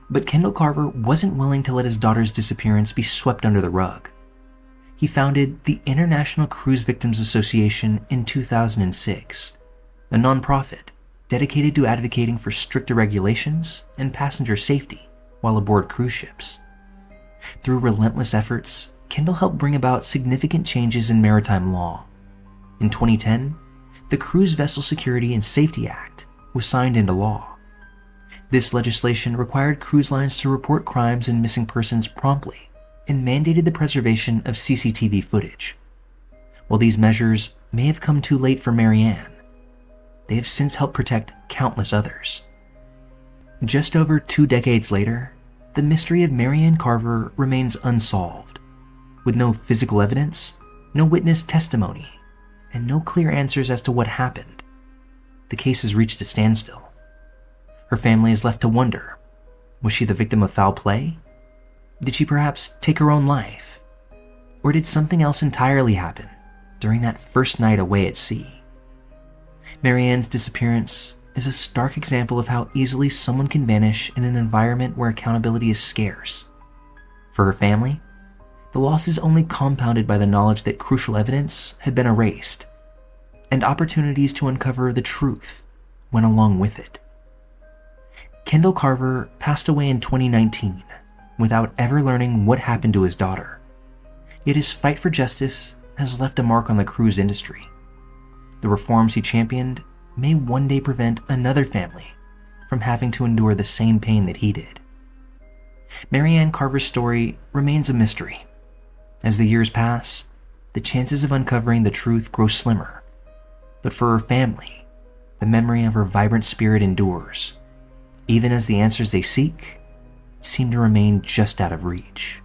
But Kendall Carver wasn't willing to let his daughter's disappearance be swept under the rug. He founded the International Cruise Victims Association in 2006, a nonprofit dedicated to advocating for stricter regulations and passenger safety while aboard cruise ships. Through relentless efforts, Kendall helped bring about significant changes in maritime law. In 2010, the Cruise Vessel Security and Safety Act was signed into law. This legislation required cruise lines to report crimes and missing persons promptly and mandated the preservation of CCTV footage. While these measures may have come too late for Mary Ann, they have since helped protect countless others. Just over 2 decades later, the mystery of Mary Ann Carver remains unsolved. With no physical evidence, no witness testimony, and no clear answers as to what happened, the case has reached a standstill. Her family is left to wonder, was she the victim of foul play? Did she perhaps take her own life? Or did something else entirely happen during that first night away at sea? Mary Ann's disappearance is a stark example of how easily someone can vanish in an environment where accountability is scarce. For her family, the loss is only compounded by the knowledge that crucial evidence had been erased, and opportunities to uncover the truth went along with it. Kendall Carver passed away in 2019 without ever learning what happened to his daughter. Yet his fight for justice has left a mark on the cruise industry. The reforms he championed may one day prevent another family from having to endure the same pain that he did. Mary Ann Carver's story remains a mystery. As the years pass, the chances of uncovering the truth grow slimmer. But for her family, the memory of her vibrant spirit endures, even as the answers they seek seem to remain just out of reach.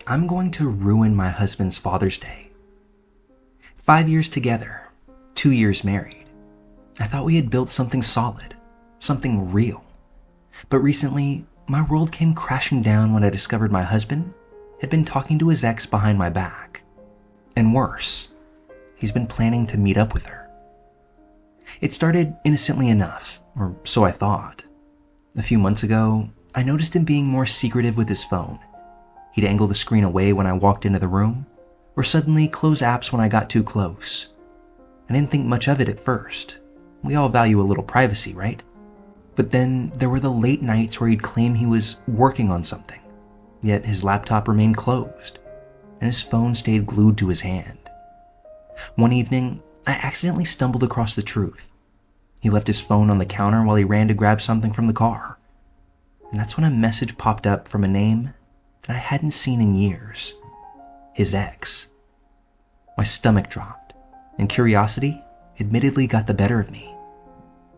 I'm going to ruin my husband's Father's Day. 5 years together, 2 years married. I thought we had built something solid, something real. But recently, my world came crashing down when I discovered my husband had been talking to his ex behind my back. And worse, he's been planning to meet up with her. It started innocently enough, or so I thought. A few months ago, I noticed him being more secretive with his phone. He'd angle the screen away when I walked into the room, or suddenly close apps when I got too close. I didn't think much of it at first. We all value a little privacy, right? But then there were the late nights where he'd claim he was working on something, yet his laptop remained closed, and his phone stayed glued to his hand. One evening, I accidentally stumbled across the truth. He left his phone on the counter while he ran to grab something from the car. And that's when a message popped up from a name that I hadn't seen in years. His ex. My stomach dropped, and curiosity admittedly got the better of me.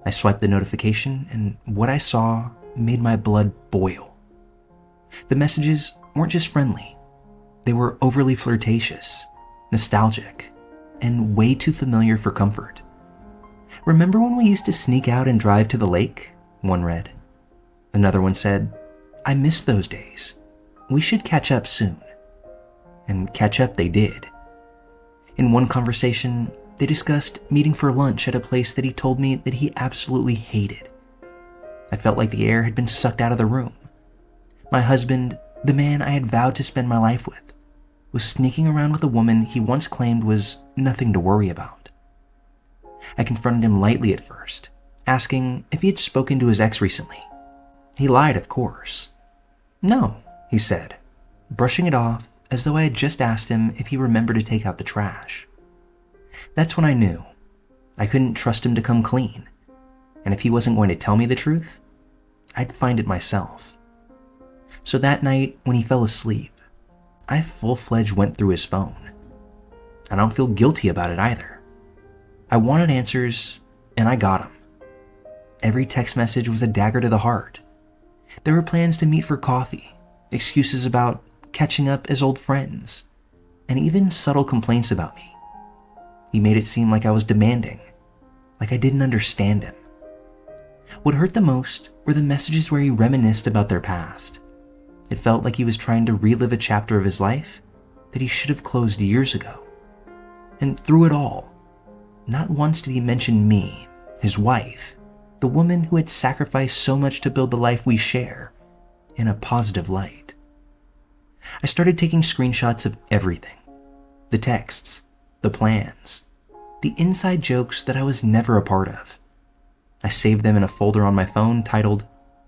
I swiped the notification, and what I saw made my blood boil. The messages weren't just friendly. They were overly flirtatious, nostalgic, and way too familiar for comfort. "Remember when we used to sneak out and drive to the lake?" one read. Another one said, "I miss those days. We should catch up soon." And catch up they did. In one conversation, they discussed meeting for lunch at a place that he told me that he absolutely hated. I felt like the air had been sucked out of the room. My husband, the man I had vowed to spend my life with, was sneaking around with a woman he once claimed was nothing to worry about. I confronted him lightly at first, asking if he had spoken to his ex recently. He lied, of course. "No," he said, brushing it off as though I had just asked him if he remembered to take out the trash. That's when I knew I couldn't trust him to come clean, and if he wasn't going to tell me the truth, I'd find it myself. So that night, when he fell asleep, I full-fledged went through his phone. I don't feel guilty about it either. I wanted answers, and I got them. Every text message was a dagger to the heart. There were plans to meet for coffee, excuses about catching up as old friends, and even subtle complaints about me. He made it seem like I was demanding, like I didn't understand him. What hurt the most were the messages where he reminisced about their past. It felt like he was trying to relive a chapter of his life that he should have closed years ago. And through it all, not once did he mention me, his wife, the woman who had sacrificed so much to build the life we share, in a positive light. I started taking screenshots of everything. The texts, the plans, the inside jokes that I was never a part of. I saved them in a folder on my phone titled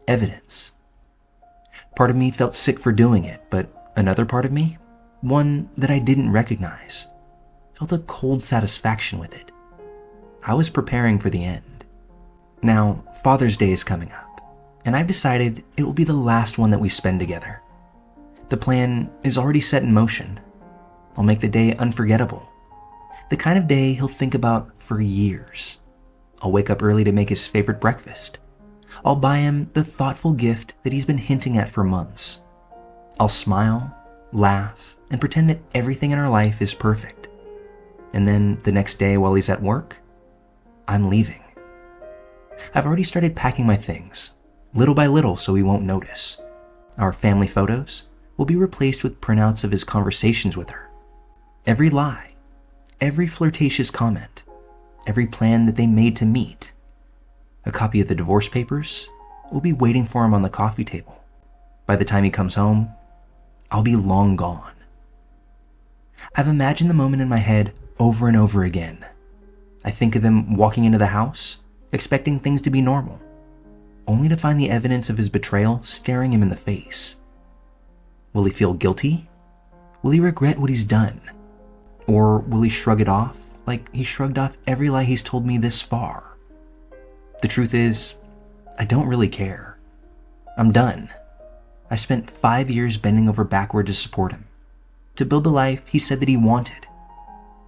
Evidence. Part of me felt sick for doing it, but another part of me, one that I didn't recognize, felt a cold satisfaction with it. I was preparing for the end. Now, Father's Day is coming up, and I've decided it will be the last one that we spend together. The plan is already set in motion. I'll make the day unforgettable. The kind of day he'll think about for years. I'll wake up early to make his favorite breakfast. I'll buy him the thoughtful gift that he's been hinting at for months. I'll smile, laugh, and pretend that everything in our life is perfect. And then the next day while he's at work, I'm leaving. I've already started packing my things, little by little so he won't notice. Our family photos will be replaced with printouts of his conversations with her. Every lie, every flirtatious comment, every plan that they made to meet. A copy of the divorce papers will be waiting for him on the coffee table. By the time he comes home, I'll be long gone. I've imagined the moment in my head over and over again. I think of him walking into the house, expecting things to be normal, only to find the evidence of his betrayal staring him in the face. Will he feel guilty? Will he regret what he's done? Or will he shrug it off like he shrugged off every lie he's told me this far? The truth is, I don't really care. I'm done. I spent 5 years bending over backward to support him, to build the life he said that he wanted.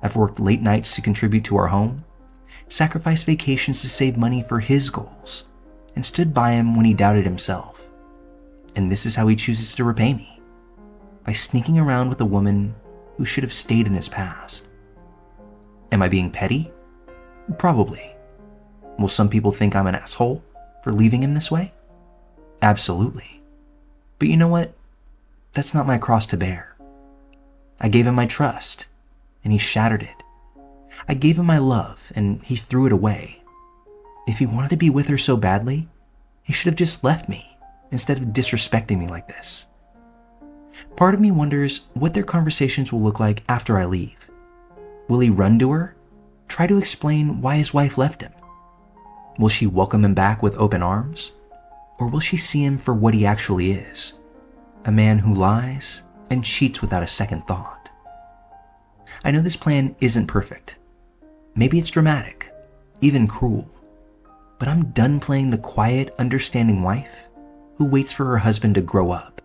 I've worked late nights to contribute to our home, sacrificed vacations to save money for his goals, and stood by him when he doubted himself. And this is how he chooses to repay me, by sneaking around with a woman who should have stayed in his past. Am I being petty? Probably. Will some people think I'm an asshole for leaving him this way? Absolutely. But you know what? That's not my cross to bear. I gave him my trust, and he shattered it. I gave him my love, and he threw it away. If he wanted to be with her so badly, he should have just left me instead of disrespecting me like this. Part of me wonders what their conversations will look like after I leave. Will he run to her? Try to explain why his wife left him? Will she welcome him back with open arms? Or will she see him for what he actually is? A man who lies and cheats without a second thought. I know this plan isn't perfect. Maybe it's dramatic, even cruel. But I'm done playing the quiet, understanding wife who waits for her husband to grow up.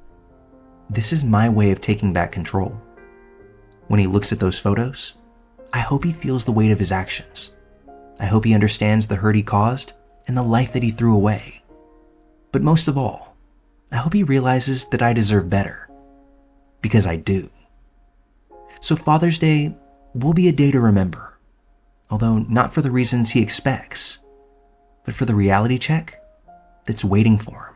This is my way of taking back control. When he looks at those photos, I hope he feels the weight of his actions. I hope he understands the hurt he caused and the life that he threw away. But most of all, I hope he realizes that I deserve better. Because I do. So Father's Day will be a day to remember. Although not for the reasons he expects, but for the reality check that's waiting for him.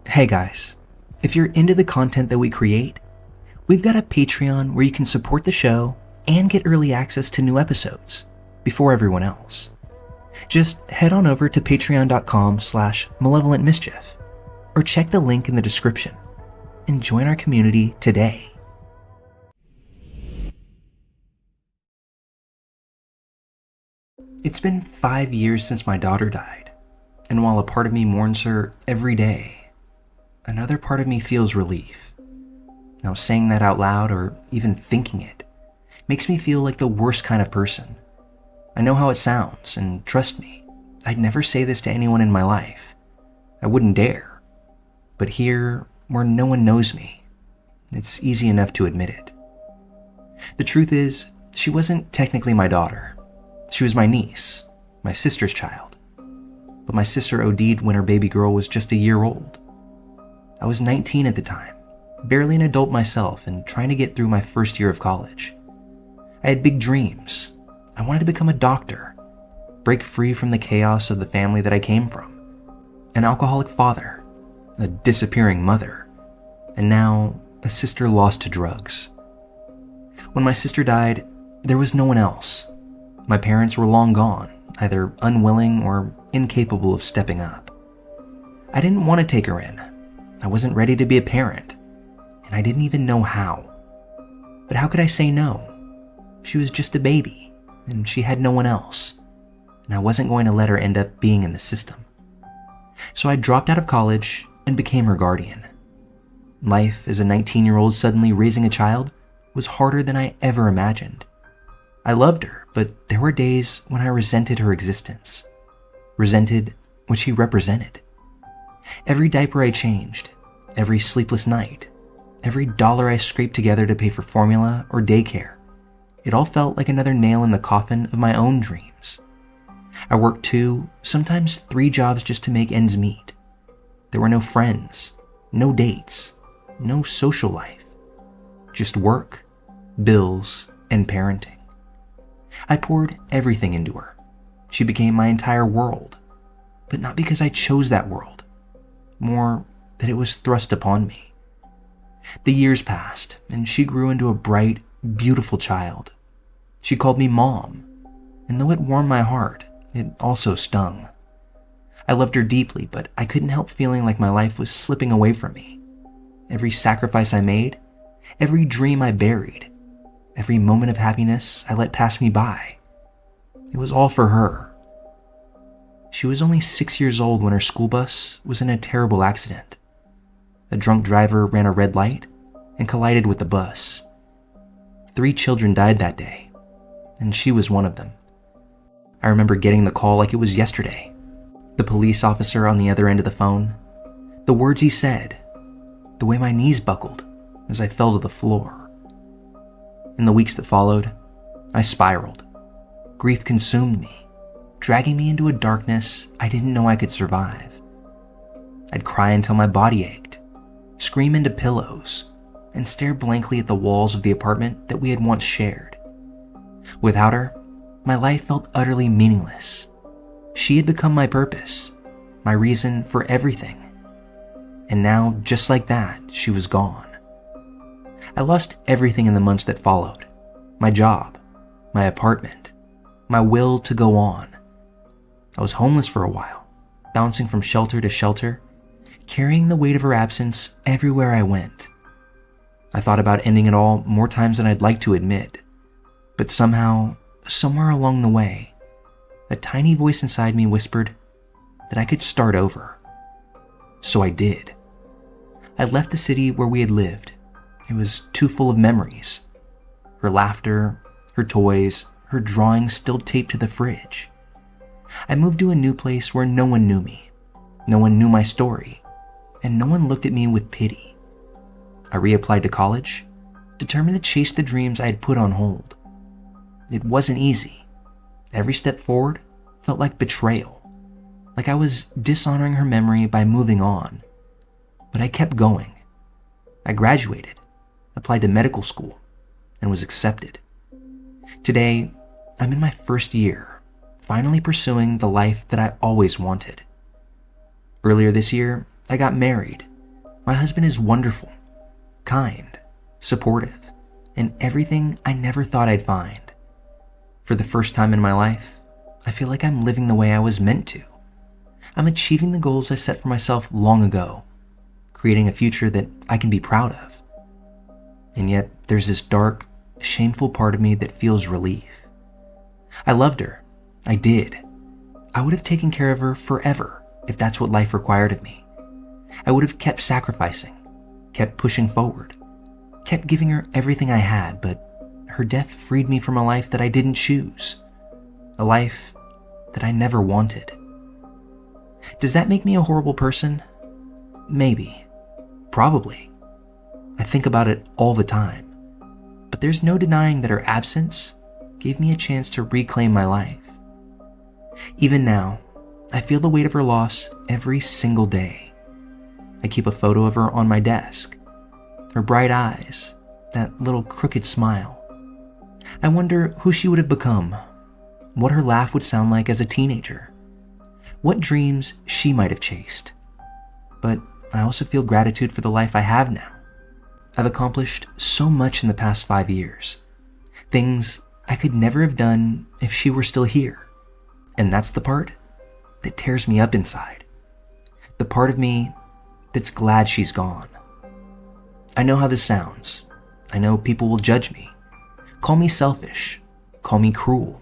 Hey guys, if you're into the content that we create, we've got a Patreon where you can support the show and get early access to new episodes before everyone else. Just head on over to patreon.com/Malevolent Mischief or check the link in the description and join our community today. It's been 5 years since my daughter died, and while a part of me mourns her every day, another part of me feels relief. Now, saying that out loud or even thinking it makes me feel like the worst kind of person. I know how it sounds, and trust me, I'd never say this to anyone in my life. I wouldn't dare. But here, where no one knows me, it's easy enough to admit it. The truth is, she wasn't technically my daughter. She was my niece, my sister's child. But my sister OD'd when her baby girl was just a year old. I was 19 at the time, barely an adult myself and trying to get through my first year of college. I had big dreams. I wanted to become a doctor, break free from the chaos of the family that I came from. An alcoholic father, a disappearing mother, and now a sister lost to drugs. When my sister died, there was no one else. My parents were long gone, either unwilling or incapable of stepping up. I didn't want to take her in. I wasn't ready to be a parent, and I didn't even know how. But how could I say no? She was just a baby, and she had no one else, and I wasn't going to let her end up being in the system. So I dropped out of college and became her guardian. Life as a 19-year-old suddenly raising a child was harder than I ever imagined. I loved her, but there were days when I resented her existence, resented what she represented. Every diaper I changed, every sleepless night, every dollar I scraped together to pay for formula or daycare, it all felt like another nail in the coffin of my own dreams. I worked 2, sometimes 3 jobs just to make ends meet. There were no friends, no dates, no social life, just work, bills, and parenting. I poured everything into her. She became my entire world, but not because I chose that world, more that it was thrust upon me. The years passed, and she grew into a bright, beautiful child. She called me Mom, and though it warmed my heart, it also stung. I loved her deeply, but I couldn't help feeling like my life was slipping away from me. Every sacrifice I made, every dream I buried, every moment of happiness I let pass me by. It was all for her. She was only 6 years old when her school bus was in a terrible accident. A drunk driver ran a red light and collided with the bus. 3 children died that day, and she was one of them. I remember getting the call like it was yesterday. The police officer on the other end of the phone, the words he said, the way my knees buckled as I fell to the floor. In the weeks that followed, I spiraled. Grief consumed me, dragging me into a darkness I didn't know I could survive. I'd cry until my body ached, scream into pillows, and stare blankly at the walls of the apartment that we had once shared. Without her, my life felt utterly meaningless. She had become my purpose, my reason for everything. And now, just like that, she was gone. I lost everything in the months that followed. My job, my apartment, my will to go on. I was homeless for a while, bouncing from shelter to shelter, carrying the weight of her absence everywhere I went. I thought about ending it all more times than I'd like to admit, but somehow, somewhere along the way, a tiny voice inside me whispered that I could start over. So I did. I left the city where we had lived. It was too full of memories. Her laughter, her toys, her drawings still taped to the fridge. I moved to a new place where no one knew me, no one knew my story, and no one looked at me with pity. I reapplied to college, determined to chase the dreams I had put on hold. It wasn't easy. Every step forward felt like betrayal, like I was dishonoring her memory by moving on. But I kept going. I graduated, applied to medical school, and was accepted. Today, I'm in my first year, finally pursuing the life that I always wanted. Earlier this year, I got married. My husband is wonderful, kind, supportive, and everything I never thought I'd find. For the first time in my life, I feel like I'm living the way I was meant to. I'm achieving the goals I set for myself long ago, creating a future that I can be proud of. And yet, there's this dark, shameful part of me that feels relief. I loved her. I did. I would have taken care of her forever if that's what life required of me. I would have kept sacrificing, kept pushing forward, kept giving her everything I had, but her death freed me from a life that I didn't choose, a life that I never wanted. Does that make me a horrible person? Maybe. Probably. I think about it all the time. But there's no denying that her absence gave me a chance to reclaim my life. Even now, I feel the weight of her loss every single day. I keep a photo of her on my desk. Her bright eyes, that little crooked smile. I wonder who she would have become, what her laugh would sound like as a teenager, what dreams she might have chased. But I also feel gratitude for the life I have now. I've accomplished so much in the past 5 years. Things I could never have done if she were still here. And that's the part that tears me up inside. The part of me that's glad she's gone. I know how this sounds. I know people will judge me, call me selfish, call me cruel,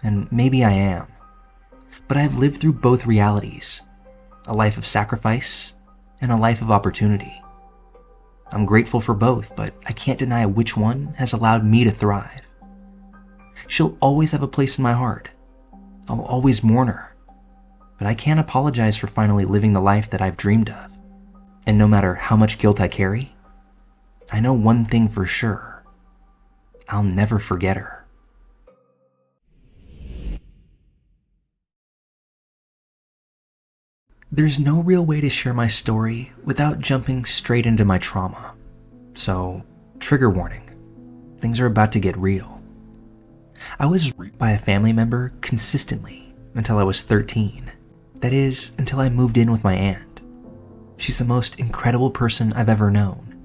and maybe I am. But I've lived through both realities, a life of sacrifice and a life of opportunity. I'm grateful for both, but I can't deny which one has allowed me to thrive. She'll always have a place in my heart. I'll always mourn her. But I can't apologize for finally living the life that I've dreamed of. And no matter how much guilt I carry, I know one thing for sure. I'll never forget her. There's no real way to share my story without jumping straight into my trauma. So, trigger warning. Things are about to get real. I was raped by a family member consistently until I was 13. That is, until I moved in with my aunt. She's the most incredible person I've ever known.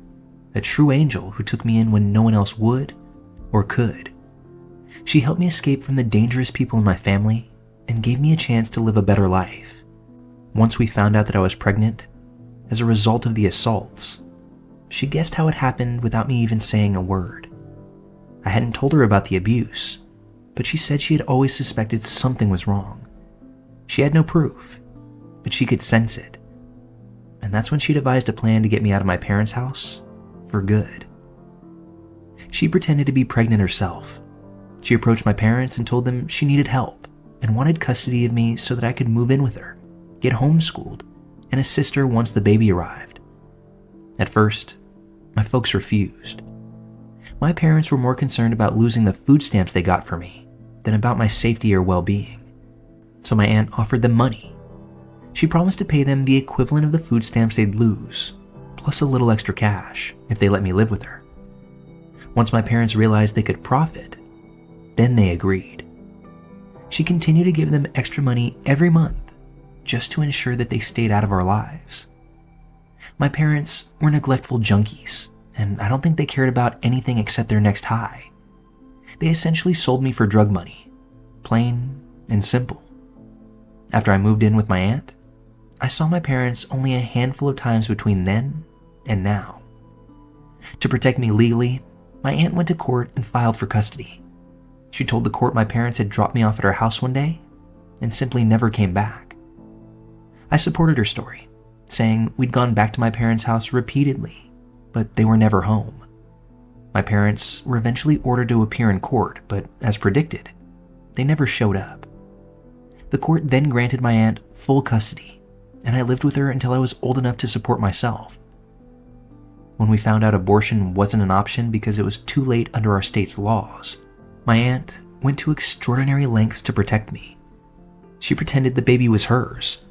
A true angel who took me in when no one else would or could. She helped me escape from the dangerous people in my family and gave me a chance to live a better life. Once we found out that I was pregnant, as a result of the assaults, she guessed how it happened without me even saying a word. I hadn't told her about the abuse, but she said she had always suspected something was wrong. She had no proof, but she could sense it. And that's when she devised a plan to get me out of my parents' house for good. She pretended to be pregnant herself. She approached my parents and told them she needed help and wanted custody of me so that I could move in with her, get homeschooled, and assist her once the baby arrived. At first, my folks refused. My parents were more concerned about losing the food stamps they got for me than about my safety or well-being. So my aunt offered them money. She promised to pay them the equivalent of the food stamps they'd lose, plus a little extra cash if they let me live with her. Once my parents realized they could profit, then they agreed. She continued to give them extra money every month just to ensure that they stayed out of our lives. My parents were neglectful junkies, and I don't think they cared about anything except their next high. They essentially sold me for drug money, plain and simple. After I moved in with my aunt, I saw my parents only a handful of times between then and now. To protect me legally, my aunt went to court and filed for custody. She told the court my parents had dropped me off at her house one day and simply never came back. I supported her story, saying we'd gone back to my parents' house repeatedly, but they were never home. My parents were eventually ordered to appear in court, but as predicted, they never showed up. The court then granted my aunt full custody, and I lived with her until I was old enough to support myself. When we found out abortion wasn't an option because it was too late under our state's laws, my aunt went to extraordinary lengths to protect me. She pretended the baby was hers.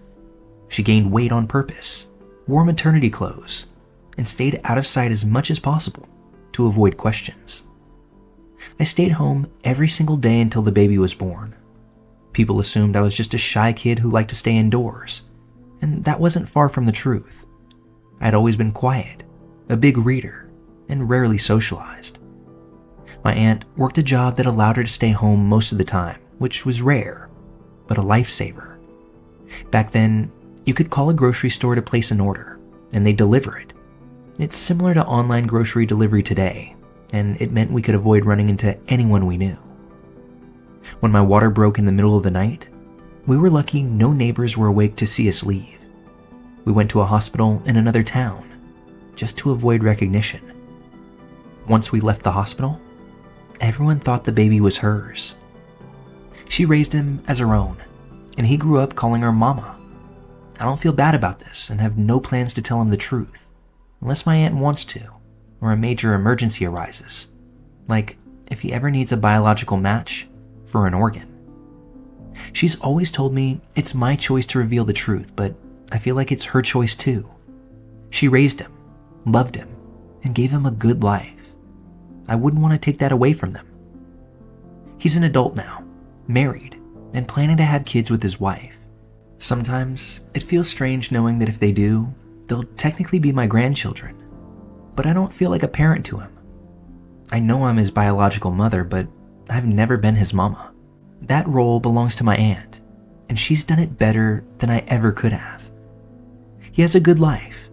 She gained weight on purpose, wore maternity clothes, and stayed out of sight as much as possible to avoid questions. I stayed home every single day until the baby was born. People assumed I was just a shy kid who liked to stay indoors, and that wasn't far from the truth. I had always been quiet, a big reader, and rarely socialized. My aunt worked a job that allowed her to stay home most of the time, which was rare, but a lifesaver. Back then, you could call a grocery store to place an order, and they'd deliver it. It's similar to online grocery delivery today, and it meant we could avoid running into anyone we knew. When my water broke in the middle of the night, we were lucky no neighbors were awake to see us leave. We went to a hospital in another town, just to avoid recognition. Once we left the hospital, everyone thought the baby was hers. She raised him as her own, and he grew up calling her Mama. I don't feel bad about this and have no plans to tell him the truth, unless my aunt wants to, or a major emergency arises, like if he ever needs a biological match for an organ. She's always told me it's my choice to reveal the truth, but I feel like it's her choice too. She raised him, loved him, and gave him a good life. I wouldn't want to take that away from them. He's an adult now, married, and planning to have kids with his wife. Sometimes it feels strange knowing that if they do, they'll technically be my grandchildren, but I don't feel like a parent to him. I know I'm his biological mother, but I've never been his mama. That role belongs to my aunt, and she's done it better than I ever could have. He has a good life,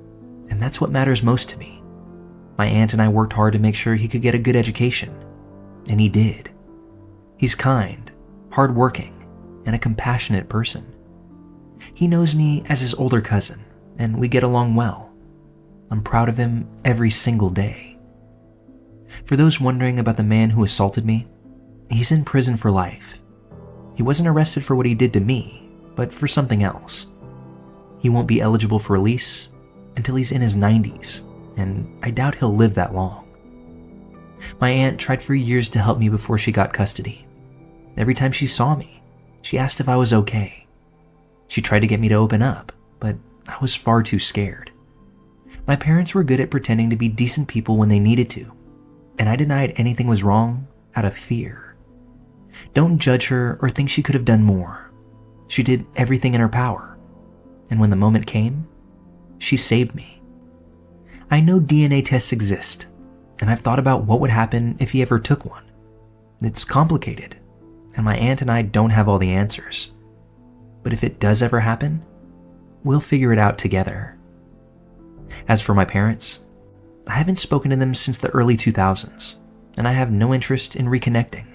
and that's what matters most to me. My aunt and I worked hard to make sure he could get a good education, and he did. He's kind, hardworking, and a compassionate person. He knows me as his older cousin, and we get along well. I'm proud of him every single day. For those wondering about the man who assaulted me, he's in prison for life. He wasn't arrested for what he did to me, but for something else. He won't be eligible for release until he's in his 90s, and I doubt he'll live that long. My aunt tried for years to help me before she got custody. Every time she saw me, she asked if I was okay. She tried to get me to open up, but I was far too scared. My parents were good at pretending to be decent people when they needed to, and I denied anything was wrong out of fear. Don't judge her or think she could have done more. She did everything in her power, and when the moment came, she saved me. I know DNA tests exist, and I've thought about what would happen if he ever took one. It's complicated, and my aunt and I don't have all the answers. But if it does ever happen, we'll figure it out together. As for my parents, I haven't spoken to them since the early 2000s, and I have no interest in reconnecting.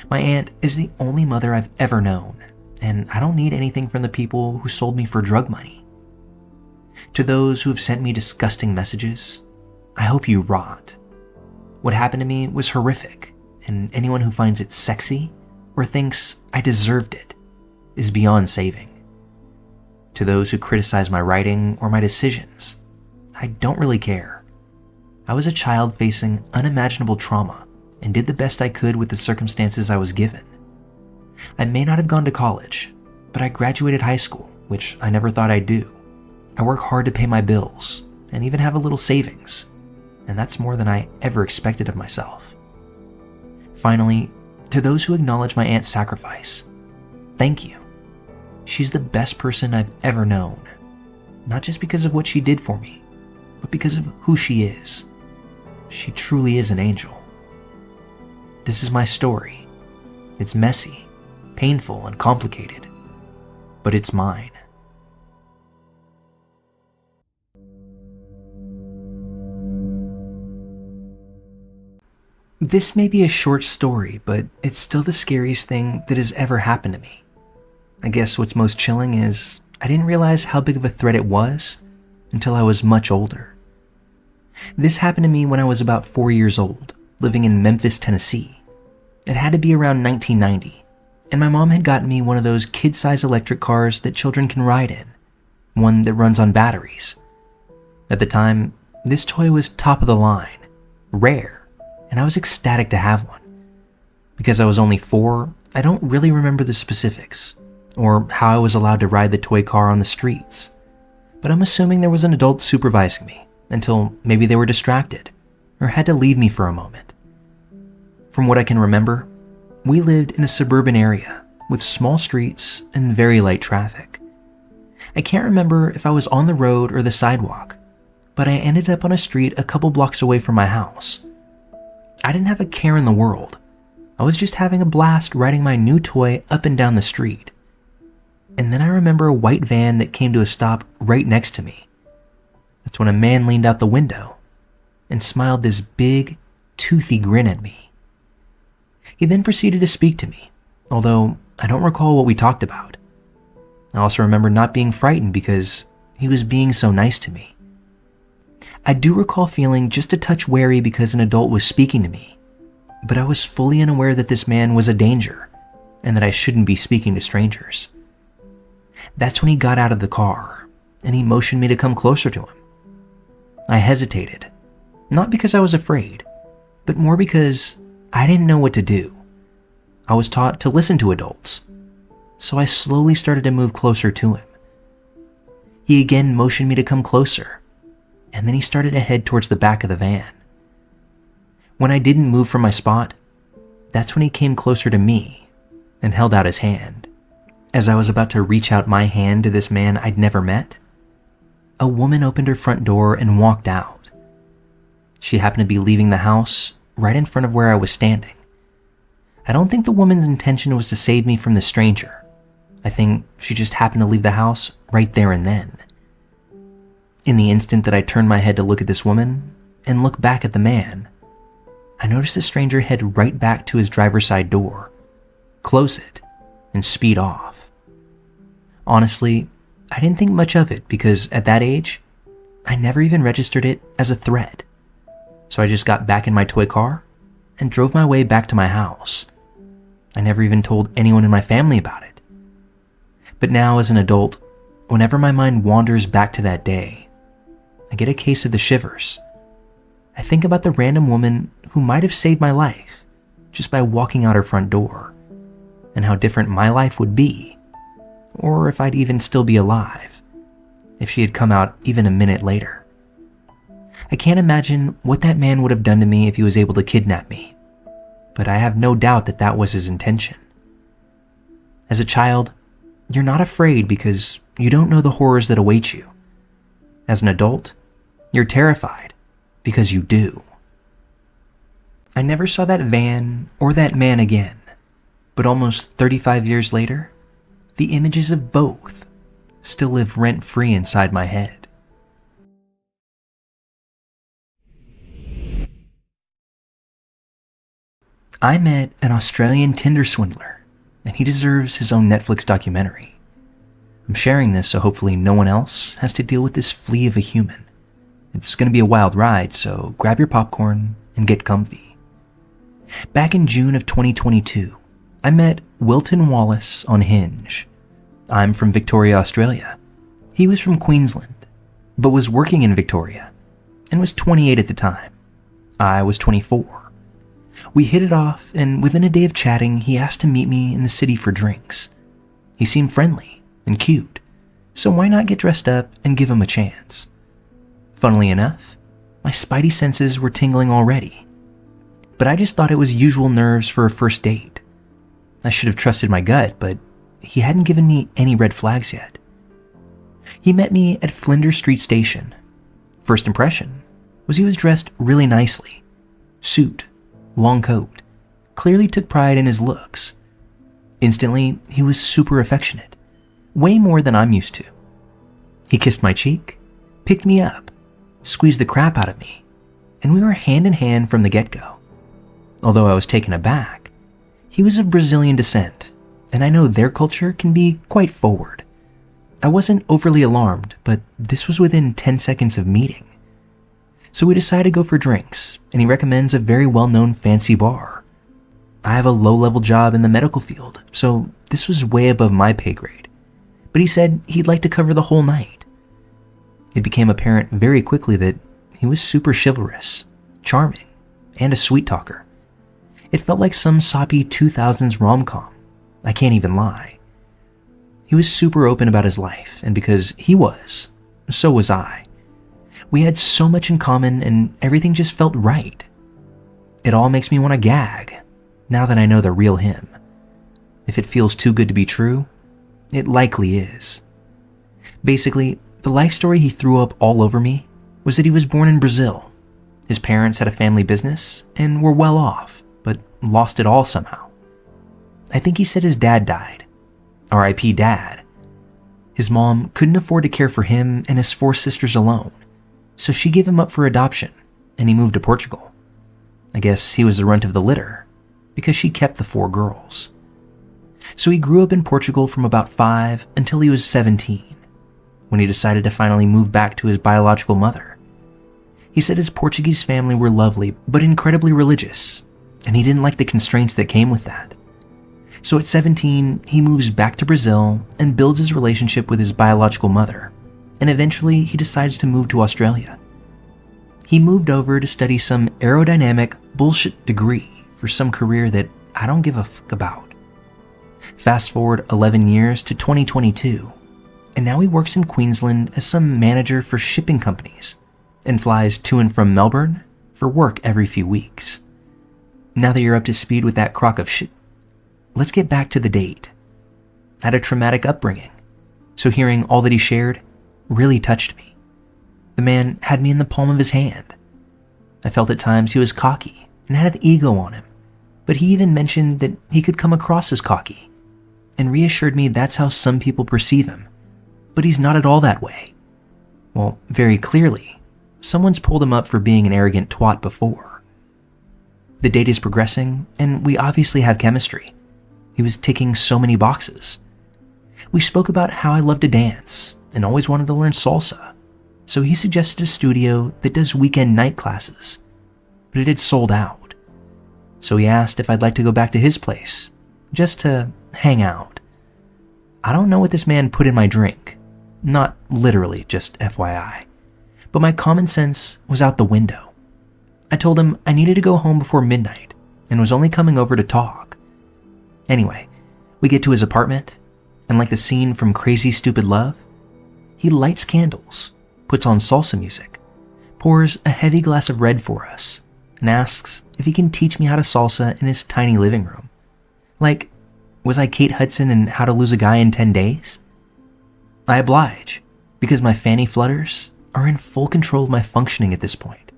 My aunt is the only mother I've ever known, and I don't need anything from the people who sold me for drug money. To those who have sent me disgusting messages, I hope you rot. What happened to me was horrific, and anyone who finds it sexy or thinks I deserved it is beyond saving. To those who criticize my writing or my decisions, I don't really care. I was a child facing unimaginable trauma and did the best I could with the circumstances I was given. I may not have gone to college, but I graduated high school, which I never thought I'd do. I work hard to pay my bills and even have a little savings, and that's more than I ever expected of myself. Finally, to those who acknowledge my aunt's sacrifice, thank you. She's the best person I've ever known, not just because of what she did for me, but because of who she is. She truly is an angel. This is my story. It's messy, painful, and complicated, but it's mine. This may be a short story, but it's still the scariest thing that has ever happened to me. I guess what's most chilling is I didn't realize how big of a threat it was until I was much older. This happened to me when I was about 4 years old, living in Memphis, Tennessee. It had to be around 1990, and my mom had gotten me one of those kid-size electric cars that children can ride in, one that runs on batteries. At the time, this toy was top of the line, rare, and I was ecstatic to have one. Because I was only 4, I don't really remember the specifics, or how I was allowed to ride the toy car on the streets. But I'm assuming there was an adult supervising me, until maybe they were distracted, or had to leave me for a moment. From what I can remember, we lived in a suburban area, with small streets and very light traffic. I can't remember if I was on the road or the sidewalk, but I ended up on a street a couple blocks away from my house. I didn't have a care in the world. I was just having a blast riding my new toy up and down the street. And then I remember a white van that came to a stop right next to me. That's when a man leaned out the window and smiled this big, toothy grin at me. He then proceeded to speak to me, although I don't recall what we talked about. I also remember not being frightened because he was being so nice to me. I do recall feeling just a touch wary because an adult was speaking to me, but I was fully unaware that this man was a danger and that I shouldn't be speaking to strangers. That's when he got out of the car and he motioned me to come closer to him. I hesitated, not because I was afraid, but more because I didn't know what to do. I was taught to listen to adults, so I slowly started to move closer to him. He again motioned me to come closer, and then he started to head towards the back of the van. When I didn't move from my spot, that's when he came closer to me and held out his hand. As I was about to reach out my hand to this man I'd never met, a woman opened her front door and walked out. She happened to be leaving the house right in front of where I was standing. I don't think the woman's intention was to save me from the stranger. I think she just happened to leave the house right there and then. In the instant that I turned my head to look at this woman and look back at the man, I noticed the stranger head right back to his driver's side door, close it, and speed off. Honestly, I didn't think much of it because at that age, I never even registered it as a threat. So I just got back in my toy car and drove my way back to my house. I never even told anyone in my family about it. But now as an adult, whenever my mind wanders back to that day, I get a case of the shivers. I think about the random woman who might have saved my life just by walking out her front door, and how different my life would be, or if I'd even still be alive, if she had come out even a minute later. I can't imagine what that man would have done to me if he was able to kidnap me, but I have no doubt that that was his intention. As a child, you're not afraid because you don't know the horrors that await you. As an adult, you're terrified because you do. I never saw that van or that man again, but almost 35 years later, the images of both still live rent-free inside my head. I met an Australian Tinder swindler, and he deserves his own Netflix documentary. I'm sharing this so hopefully no one else has to deal with this flea of a human. It's going to be a wild ride, so grab your popcorn and get comfy. Back in June of 2022, I met Wilton Wallace on Hinge. I'm from Victoria, Australia. He was from Queensland, but was working in Victoria, and was 28 at the time. I was 24. We hit it off, and within a day of chatting, he asked to meet me in the city for drinks. He seemed friendly and cute, so why not get dressed up and give him a chance? Funnily enough, my spidey senses were tingling already, but I just thought it was usual nerves for a first date. I should have trusted my gut, but he hadn't given me any red flags yet. He met me at Flinders Street Station. First impression was he was dressed really nicely. Suit, long coat, clearly took pride in his looks. Instantly, he was super affectionate, way more than I'm used to. He kissed my cheek, picked me up, squeezed the crap out of me, and we were hand in hand from the get-go. although I was taken aback. He was of Brazilian descent, and I know their culture can be quite forward. I wasn't overly alarmed, but this was within 10 seconds of meeting. So we decided to go for drinks, and he recommends a very well-known fancy bar. I have a low-level job in the medical field, so this was way above my pay grade. But he said he'd like to cover the whole night. It became apparent very quickly that he was super chivalrous, charming, and a sweet talker. It felt like some soppy 2000s rom-com. I can't even lie. He was super open about his life, and because he was, so was I. We had so much in common, and everything just felt right. It all makes me want to gag, now that I know the real him. If it feels too good to be true, it likely is. Basically, the life story he threw up all over me was that he was born in Brazil. His parents had a family business and were well off, but lost it all somehow. I think he said his dad died. R.I.P. Dad. His mom couldn't afford to care for him and his 4 sisters alone, so she gave him up for adoption, and he moved to Portugal. I guess he was the runt of the litter, because she kept the 4 girls. So he grew up in Portugal from about 5 until he was 17, when he decided to finally move back to his biological mother. He said his Portuguese family were lovely, but incredibly religious, and he didn't like the constraints that came with that. So at 17, he moves back to Brazil and builds his relationship with his biological mother, and eventually he decides to move to Australia. He moved over to study some aerodynamic bullshit degree for some career that I don't give a fuck about. Fast forward 11 years to 2022, and now he works in Queensland as some manager for shipping companies and flies to and from Melbourne for work every few weeks. Now that you're up to speed with that crock of shit, let's get back to the date. I had a traumatic upbringing, so hearing all that he shared really touched me. The man had me in the palm of his hand. I felt at times he was cocky and had an ego on him, but he even mentioned that he could come across as cocky and reassured me that's how some people perceive him, but he's not at all that way. Well, very clearly, someone's pulled him up for being an arrogant twat before. The date is progressing, and we obviously have chemistry. He was ticking so many boxes. We spoke about how I love to dance and always wanted to learn salsa, so he suggested a studio that does weekend night classes, but it had sold out. So he asked if I'd like to go back to his place, just to hang out. I don't know what this man put in my drink, not literally, just FYI, but my common sense was out the window. I told him I needed to go home before midnight and was only coming over to talk. Anyway, we get to his apartment, and like the scene from Crazy Stupid Love, he lights candles, puts on salsa music, pours a heavy glass of red for us, and asks if he can teach me how to salsa in his tiny living room. Like, was I Kate Hudson in How to Lose a Guy in 10 Days? I oblige, because my fanny flutters are in full control of my functioning at this point.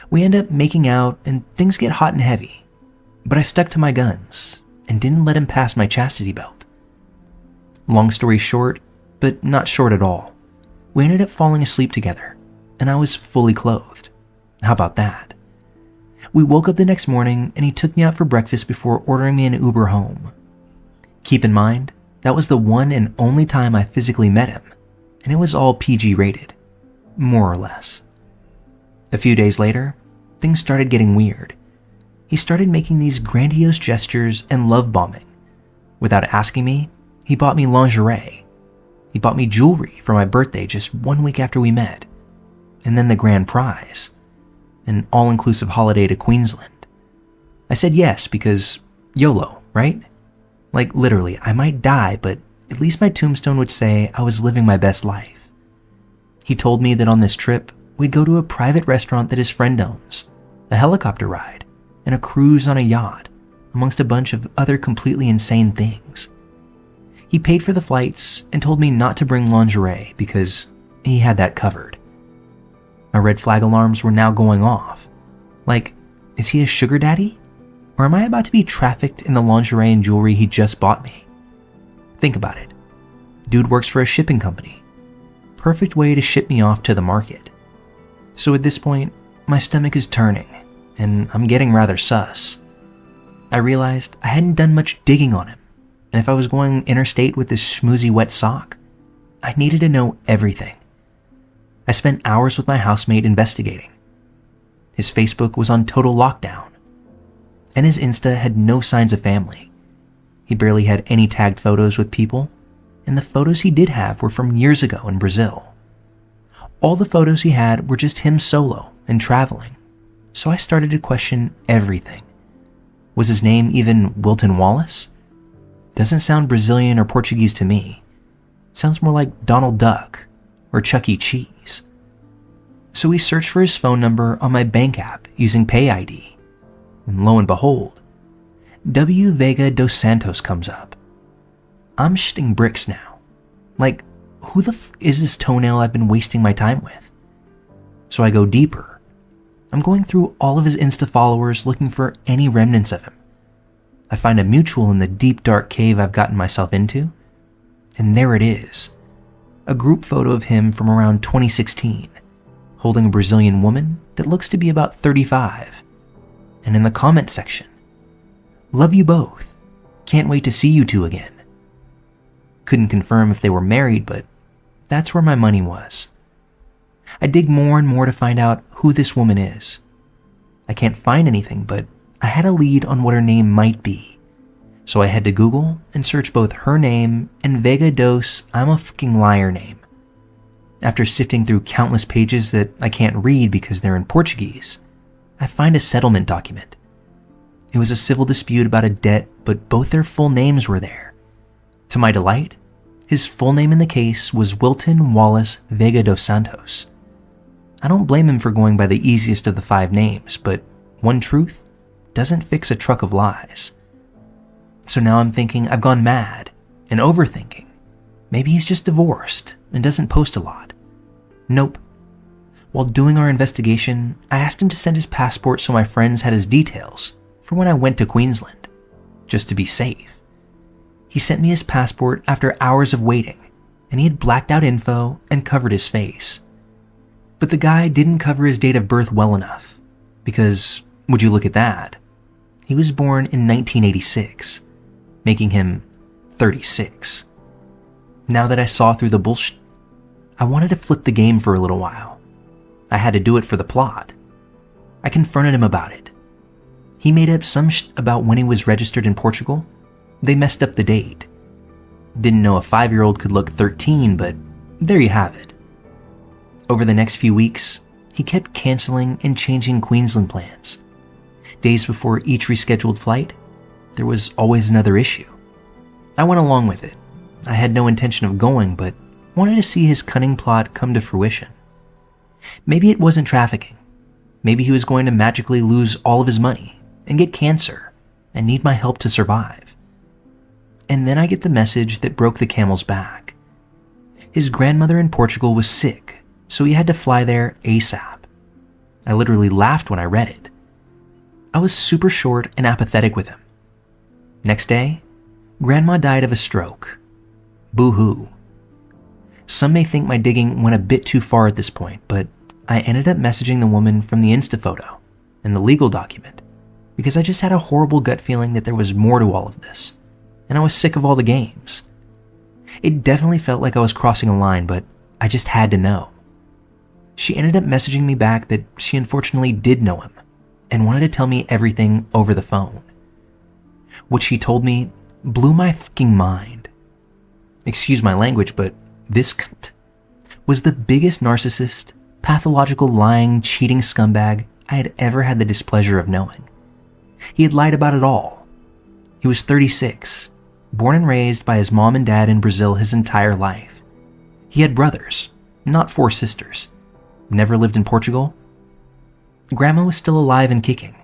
We end up making out, and things get hot and heavy, but I stuck to my guns and didn't let him pass my chastity belt. Long story short, but not short at all, we ended up falling asleep together, and I was fully clothed. How about that? We woke up the next morning, and he took me out for breakfast before ordering me an Uber home. Keep in mind, that was the one and only time I physically met him, and it was all PG rated, more or less. A few days later, things started getting weird. He started making these grandiose gestures and love bombing. Without asking me, he bought me lingerie. He bought me jewelry for my birthday just 1 week after we met. And then the grand prize, an all-inclusive holiday to Queensland. I said yes because YOLO, right? Like literally, I might die, but at least my tombstone would say I was living my best life. He told me that on this trip, we'd go to a private restaurant that his friend owns, a helicopter ride, and a cruise on a yacht, amongst a bunch of other completely insane things. He paid for the flights and told me not to bring lingerie because he had that covered. My red flag alarms were now going off. Like, is he a sugar daddy? Or am I about to be trafficked in the lingerie and jewelry he just bought me? Think about it. Dude works for a shipping company. Perfect way to ship me off to the market. So at this point, my stomach is turning, and I'm getting rather sus. I realized I hadn't done much digging on him, and if I was going interstate with this schmoozy wet sock, I needed to know everything. I spent hours with my housemate investigating. His Facebook was on total lockdown, and his Insta had no signs of family. He barely had any tagged photos with people, and the photos he did have were from years ago in Brazil. All the photos he had were just him solo and traveling, so I started to question everything. Was his name even Wilton Wallace? Doesn't sound Brazilian or Portuguese to me. Sounds more like Donald Duck or Chuck E. Cheese. So we searched for his phone number on my bank app using PayID, and lo and behold, W. Vega dos Santos comes up. I'm shitting bricks now. Like, who the is this toenail I've been wasting my time with? So I go deeper. I'm going through all of his Insta followers looking for any remnants of him. I find a mutual in the deep dark cave I've gotten myself into, and there it is. A group photo of him from around 2016, holding a Brazilian woman that looks to be about 35. And in the comment section, "Love you both. Can't wait to see you two again." Couldn't confirm if they were married, but that's where my money was. I dig more and more to find out who this woman is. I can't find anything, but I had a lead on what her name might be. So I head to Google and search both her name and Vega dos I'm a fucking liar name. After sifting through countless pages that I can't read because they're in Portuguese, I find a settlement document. It was a civil dispute about a debt, but both their full names were there. To my delight, his full name in the case was Wilton Wallace Vega dos Santos. I don't blame him for going by the easiest of the 5 names, but one truth doesn't fix a truck of lies. So now I'm thinking I've gone mad and overthinking. Maybe he's just divorced and doesn't post a lot. Nope. While doing our investigation, I asked him to send his passport so my friends had his details for when I went to Queensland, just to be safe. He sent me his passport after hours of waiting, and he had blacked out info and covered his face. But the guy didn't cover his date of birth well enough, because, would you look at that, he was born in 1986, making him 36. Now that I saw through the bullshit, I wanted to flip the game for a little while. I had to do it for the plot. I confronted him about it. He made up some about when he was registered in Portugal. They messed up the date. Didn't know a 5-year-old could look 13, but there you have it. Over the next few weeks, he kept canceling and changing Queensland plans. Days before each rescheduled flight, there was always another issue. I went along with it. I had no intention of going, but wanted to see his cunning plot come to fruition. Maybe it wasn't trafficking. Maybe he was going to magically lose all of his money and get cancer and need my help to survive. And then I get the message that broke the camel's back. His grandmother in Portugal was sick, so he had to fly there ASAP. I literally laughed when I read it. I was super short and apathetic with him. Next day, Grandma died of a stroke. Boo-hoo. Some may think my digging went a bit too far at this point, but I ended up messaging the woman from the Insta photo and the legal document because I just had a horrible gut feeling that there was more to all of this, and I was sick of all the games. It definitely felt like I was crossing a line, but I just had to know. She ended up messaging me back that she unfortunately did know him and wanted to tell me everything over the phone. What she told me blew my fucking mind. Excuse my language, but this cunt was the biggest narcissist, pathological lying, cheating scumbag I had ever had the displeasure of knowing. He had lied about it all. He was 36, born and raised by his mom and dad in Brazil his entire life. He had brothers, not 4 sisters. Never lived in Portugal. Grandma was still alive and kicking.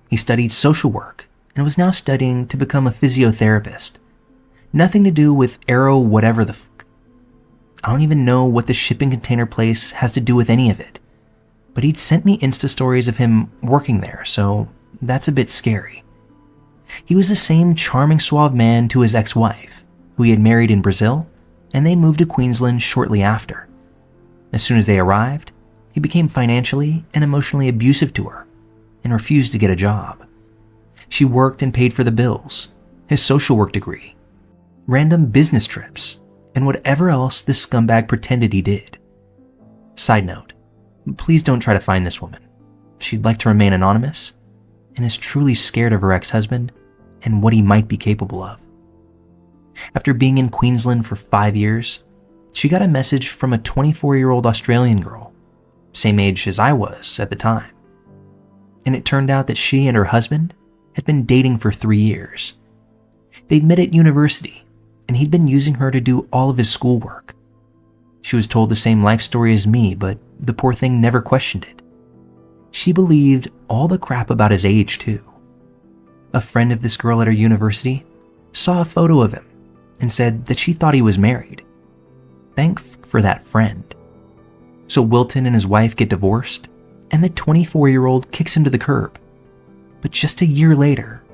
He studied social work and was now studying to become a physiotherapist. Nothing to do with Aero whatever the fuck. I don't even know what the shipping container place has to do with any of it. But he'd sent me Insta stories of him working there, so that's a bit scary. He was the same charming, suave man to his ex-wife, who he had married in Brazil, and they moved to Queensland shortly after. As soon as they arrived, he became financially and emotionally abusive to her, and refused to get a job. She worked and paid for the bills, his social work degree, random business trips, and whatever else this scumbag pretended he did. Side note, please don't try to find this woman. She'd like to remain anonymous and is truly scared of her ex-husband and what he might be capable of. After being in Queensland for 5 years, she got a message from a 24-year-old Australian girl, same age as I was at the time. And it turned out that she and her husband had been dating for 3 years. They'd met at university, and he'd been using her to do all of his schoolwork. She was told the same life story as me, but the poor thing never questioned it. She believed all the crap about his age, too. A friend of this girl at her university saw a photo of him and said that she thought he was married. Thank for that friend. So Wilton and his wife get divorced, and the 24-year-old kicks him to the curb. But just a year later,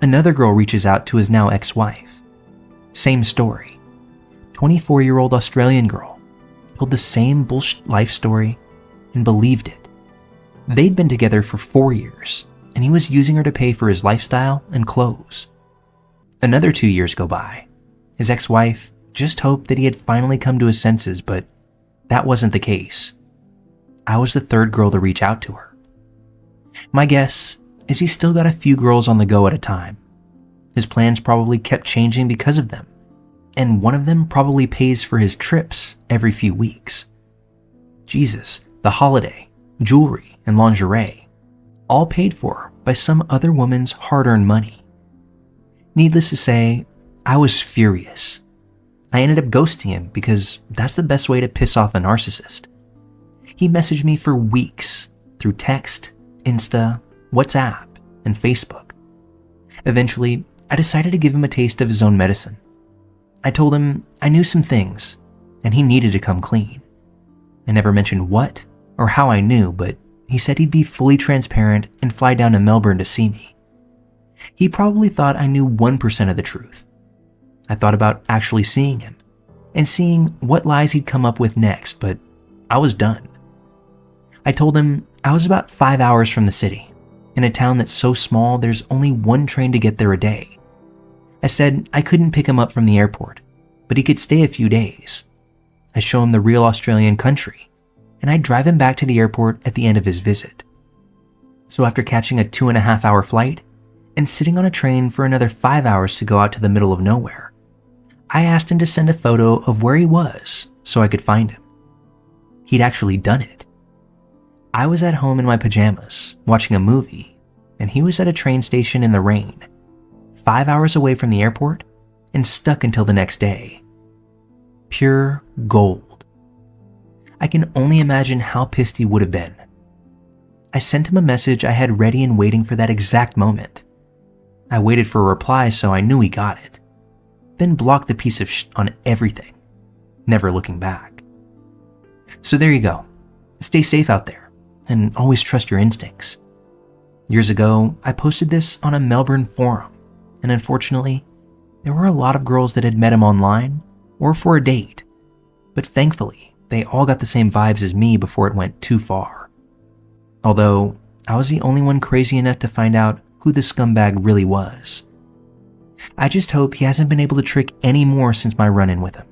another girl reaches out to his now ex-wife. Same story. 24-year-old Australian girl told the same bullshit life story and believed it. They'd been together for 4 years, and he was using her to pay for his lifestyle and clothes. Another 2 years go by. His ex-wife just hoped that he had finally come to his senses, but that wasn't the case. I was the third girl to reach out to her. My guess is he still got a few girls on the go at a time. His plans probably kept changing because of them, and one of them probably pays for his trips every few weeks. Jesus, the holiday, jewelry, and lingerie, all paid for by some other woman's hard-earned money. Needless to say, I was furious. I ended up ghosting him because that's the best way to piss off a narcissist. He messaged me for weeks through text, Insta, WhatsApp, and Facebook. Eventually, I decided to give him a taste of his own medicine. I told him I knew some things, and he needed to come clean. I never mentioned what or how I knew, but he said he'd be fully transparent and fly down to Melbourne to see me. He probably thought I knew 1% of the truth. I thought about actually seeing him and seeing what lies he'd come up with next, but I was done. I told him I was about 5 hours from the city, in a town that's so small there's only one train to get there a day. I said I couldn't pick him up from the airport, but he could stay a few days. I'd show him the real Australian country, and I'd drive him back to the airport at the end of his visit. So after catching a 2.5-hour flight and sitting on a train for another 5 hours to go out to the middle of nowhere, I asked him to send a photo of where he was so I could find him. He'd actually done it. I was at home in my pajamas, watching a movie, and he was at a train station in the rain, 5 hours away from the airport, and stuck until the next day. Pure gold. I can only imagine how pissed he would have been. I sent him a message I had ready and waiting for that exact moment. I waited for a reply so I knew he got it, then blocked the piece of shit on everything, never looking back. So there you go. Stay safe out there, and always trust your instincts. Years ago, I posted this on a Melbourne forum, and unfortunately, there were a lot of girls that had met him online or for a date, but thankfully, they all got the same vibes as me before it went too far. Although, I was the only one crazy enough to find out who the scumbag really was. I just hope he hasn't been able to trick any more since my run-in with him.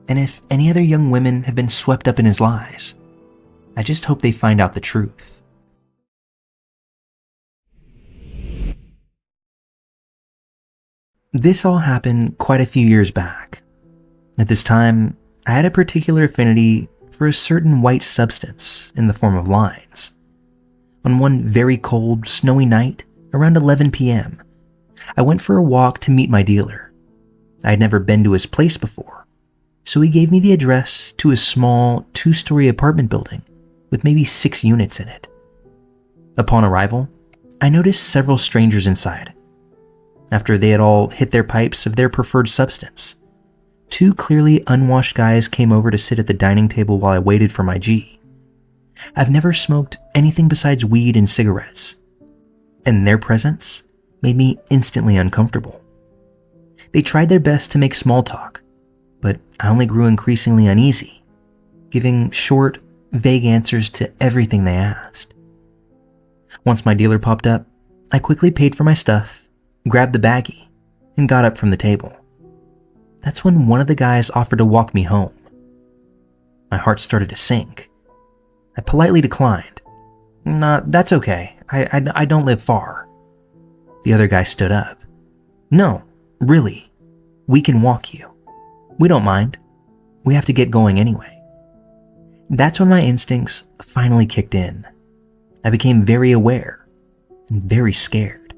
And if any other young women have been swept up in his lies, I just hope they find out the truth. This all happened quite a few years back. At this time, I had a particular affinity for a certain white substance in the form of lines. On one very cold, snowy night, around 11 p.m., I went for a walk to meet my dealer. I had never been to his place before, so he gave me the address to a small 2-story apartment building with maybe 6 units in it. Upon arrival, I noticed several strangers inside. After they had all hit their pipes of their preferred substance, 2 clearly unwashed guys came over to sit at the dining table while I waited for my G. I've never smoked anything besides weed and cigarettes, and their presence made me instantly uncomfortable. They tried their best to make small talk, but I only grew increasingly uneasy, giving short, vague answers to everything they asked. Once my dealer popped up, I quickly paid for my stuff, grabbed the baggie, and got up from the table. That's when one of the guys offered to walk me home. My heart started to sink. I politely declined. "Nah, that's okay. I don't live far." The other guy stood up. "No, really, we can walk you. We don't mind. We have to get going anyway." That's when my instincts finally kicked in. I became very aware and very scared.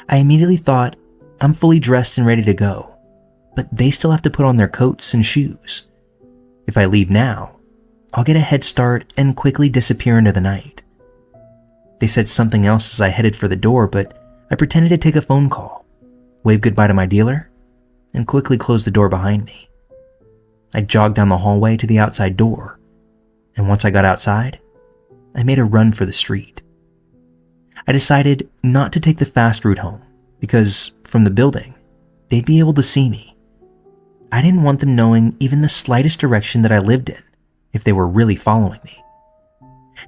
I immediately thought, I'm fully dressed and ready to go, but they still have to put on their coats and shoes. If I leave now, I'll get a head start and quickly disappear into the night. They said something else as I headed for the door, but I pretended to take a phone call, waved goodbye to my dealer, and quickly closed the door behind me. I jogged down the hallway to the outside door, and once I got outside, I made a run for the street. I decided not to take the fast route home because, from the building, they'd be able to see me. I didn't want them knowing even the slightest direction that I lived in if they were really following me.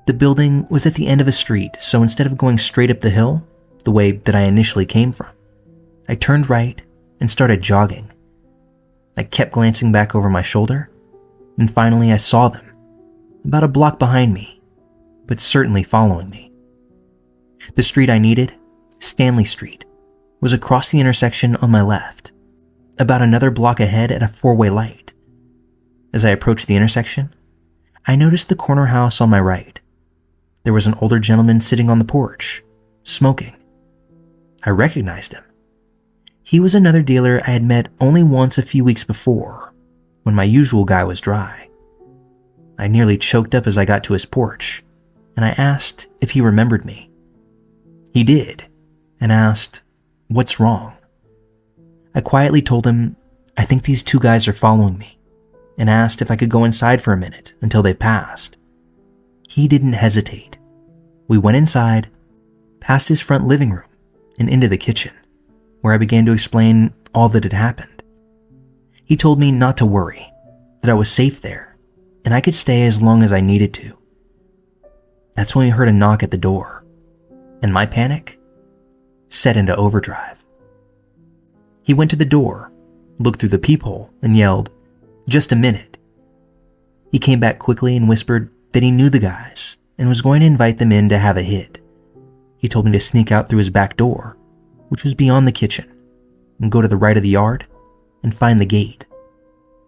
The building was at the end of a street, so instead of going straight up the hill, the way that I initially came from, I turned right and started jogging. I kept glancing back over my shoulder, and finally I saw them, about a block behind me, but certainly following me. The street I needed, Stanley Street, was across the intersection on my left, about another block ahead at a four-way light. As I approached the intersection, I noticed the corner house on my right. There was an older gentleman sitting on the porch, smoking. I recognized him. He was another dealer I had met only once a few weeks before, when my usual guy was dry. I nearly choked up as I got to his porch, and I asked if he remembered me. He did, and asked, "What's wrong?" I quietly told him, "I think these two guys are following me," and asked if I could go inside for a minute until they passed. He didn't hesitate. We went inside, past his front living room, and into the kitchen, where I began to explain all that had happened. He told me not to worry, that I was safe there, and I could stay as long as I needed to. That's when we heard a knock at the door, and my panic set into overdrive. He went to the door, looked through the peephole, and yelled, "Just a minute." He came back quickly and whispered that he knew the guys and was going to invite them in to have a hit. He told me to sneak out through his back door, which was beyond the kitchen, and go to the right of the yard and find the gate.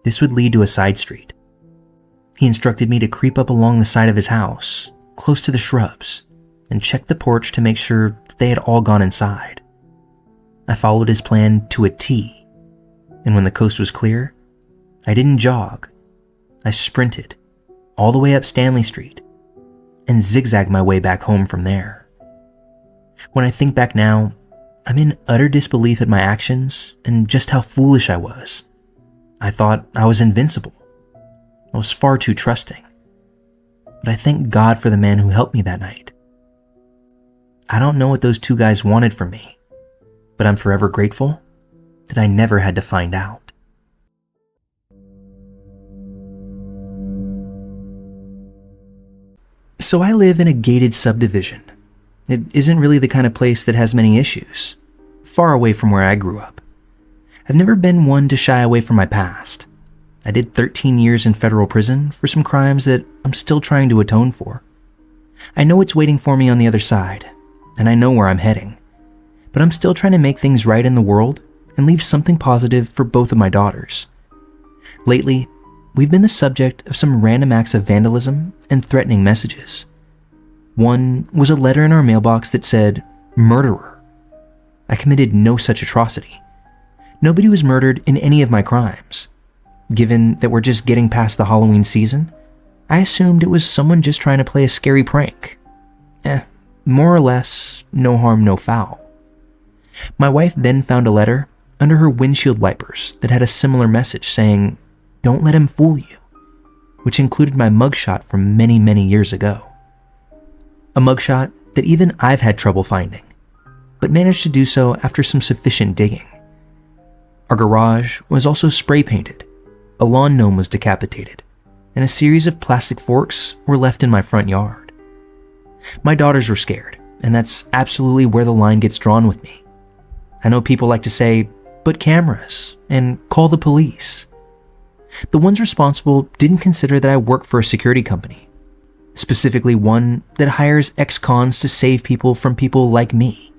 This would lead to a side street. He instructed me to creep up along the side of his house, close to the shrubs, and check the porch to make sure that they had all gone inside. I followed his plan to a T, and when the coast was clear, I didn't jog. I sprinted all the way up Stanley Street and zigzagged my way back home from there. When I think back now, I'm in utter disbelief at my actions and just how foolish I was. I thought I was invincible. I was far too trusting. But I thank God for the man who helped me that night. I don't know what those two guys wanted from me, but I'm forever grateful that I never had to find out. So I live in a gated subdivision. It isn't really the kind of place that has many issues, far away from where I grew up. I've never been one to shy away from my past. I did 13 years in federal prison for some crimes that I'm still trying to atone for. I know what's waiting for me on the other side, and I know where I'm heading. But I'm still trying to make things right in the world and leave something positive for both of my daughters. Lately, we've been the subject of some random acts of vandalism and threatening messages. One was a letter in our mailbox that said, "Murderer." I committed no such atrocity. Nobody was murdered in any of my crimes. Given that we're just getting past the Halloween season, I assumed it was someone just trying to play a scary prank. More or less, no harm, no foul. My wife then found a letter under her windshield wipers that had a similar message saying, "Don't let him fool you," which included my mugshot from many, many years ago. A mugshot that even I've had trouble finding, but managed to do so after some sufficient digging. Our garage was also spray painted, a lawn gnome was decapitated, and a series of plastic forks were left in my front yard. My daughters were scared, and that's absolutely where the line gets drawn with me. I know people like to say, "But cameras," and "call the police." The ones responsible didn't consider that I work for a security company, specifically one that hires ex-cons to save people from people like me.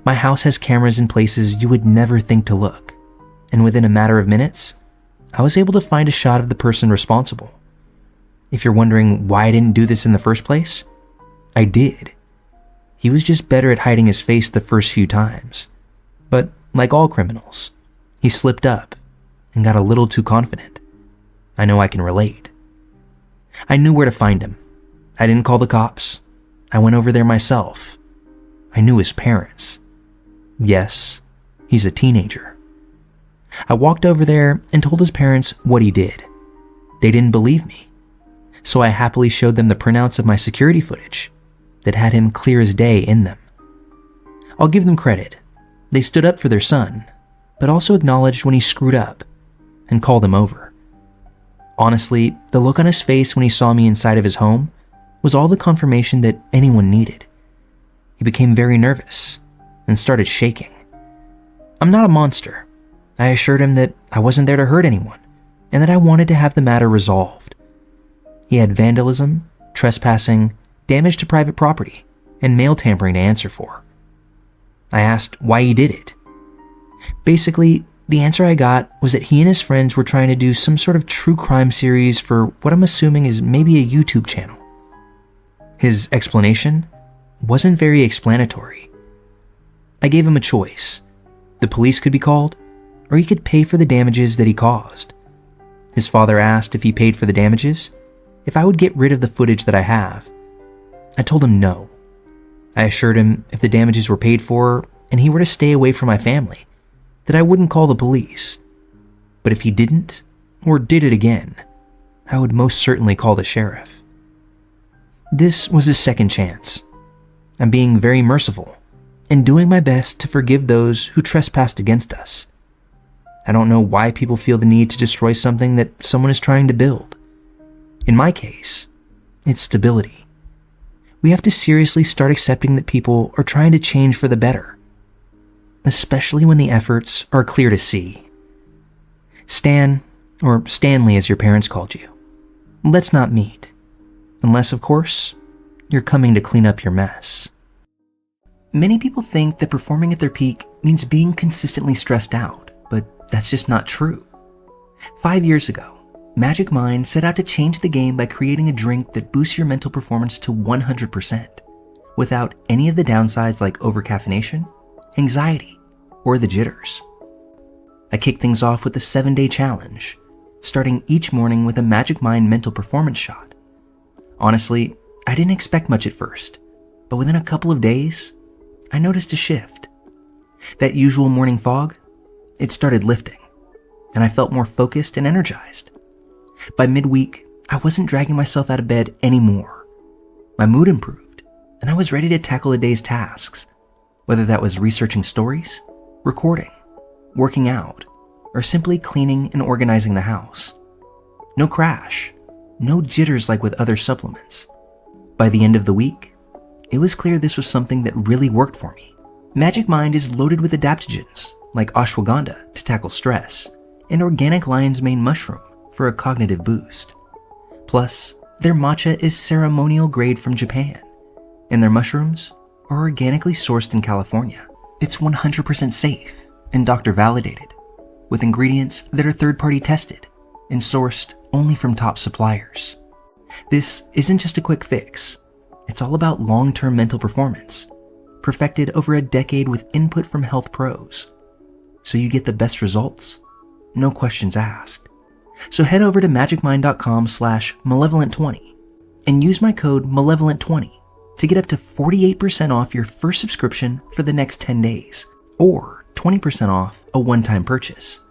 My house has cameras in places you would never think to look, and within a matter of minutes, I was able to find a shot of the person responsible. If you're wondering why I didn't do this in the first place, I did. He was just better at hiding his face the first few times. But like all criminals, he slipped up and got a little too confident. I know I can relate. I knew where to find him. I didn't call the cops. I went over there myself. I knew his parents. Yes, he's a teenager. I walked over there and told his parents what he did. They didn't believe me, so I happily showed them the printouts of my security footage that had him clear as day in them. I'll give them credit. They stood up for their son, but also acknowledged when he screwed up and called him over. Honestly, the look on his face when he saw me inside of his home was all the confirmation that anyone needed. He became very nervous and started shaking. I'm not a monster. I assured him that I wasn't there to hurt anyone and that I wanted to have the matter resolved. He had vandalism, trespassing, damage to private property, and mail tampering to answer for. I asked why he did it. Basically, the answer I got was that he and his friends were trying to do some sort of true crime series for what I'm assuming is maybe a YouTube channel. His explanation wasn't very explanatory. I gave him a choice. The police could be called, or he could pay for the damages that he caused. His father asked if he paid for the damages, if I would get rid of the footage that I have. I told him no. I assured him if the damages were paid for and he were to stay away from my family, that I wouldn't call the police. But if he didn't, or did it again, I would most certainly call the sheriff. This was his second chance. I'm being very merciful and doing my best to forgive those who trespassed against us. I don't know why people feel the need to destroy something that someone is trying to build. In my case, it's stability. We have to seriously start accepting that people are trying to change for the better, especially when the efforts are clear to see. Stan, or Stanley as your parents called you, let's not meet. Unless, of course, you're coming to clean up your mess. Many people think that performing at their peak means being consistently stressed out, but that's just not true. 5 years ago, Magic Mind set out to change the game by creating a drink that boosts your mental performance to 100%, without any of the downsides like overcaffeination, anxiety, or the jitters. I kicked things off with the 7-day challenge, starting each morning with a Magic Mind mental performance shot. Honestly, I didn't expect much at first, but within a couple of days, I noticed a shift. That usual morning fog, it started lifting, and I felt more focused and energized. By midweek, I wasn't dragging myself out of bed anymore. My mood improved, and I was ready to tackle the day's tasks, whether that was researching stories, recording, working out, or simply cleaning and organizing the house. No crash, no jitters like with other supplements. By the end of the week, it was clear this was something that really worked for me. Magic Mind is loaded with adaptogens like ashwagandha to tackle stress, and organic lion's mane mushroom for a cognitive boost. Plus, their matcha is ceremonial grade from Japan, and their mushrooms are organically sourced in California. It's 100% safe and doctor validated, with ingredients that are third-party tested and sourced only from top suppliers. This isn't just a quick fix. It's all about long-term mental performance, perfected over a decade with input from health pros. So you get the best results, no questions asked. So head over to magicmind.com/malevolent20 and use my code malevolent20 to get up to 48% off your first subscription for the next 10 days, or 20% off a one-time purchase.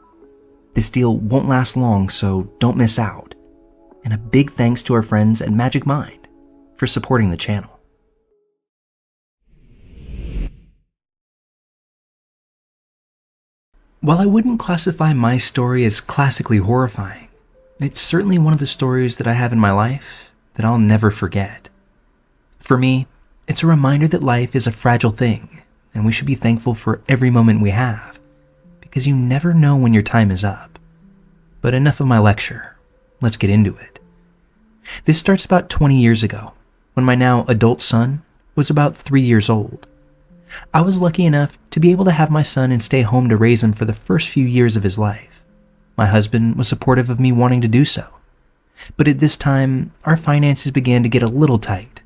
This deal won't last long, so don't miss out. And a big thanks to our friends at Magic Mind for supporting the channel. While I wouldn't classify my story as classically horrifying, it's certainly one of the stories that I have in my life that I'll never forget. For me, It's a reminder that life is a fragile thing, and we should be thankful for every moment we have, because you never know when your time is up. But enough of my lecture. Let's get into it. This starts about 20 years ago, when my now adult son was about 3 years old. I was lucky enough to be able to have my son and stay home to raise him for the first few years of his life. My husband was supportive of me wanting to do so. But at this time, our finances began to get a little tight.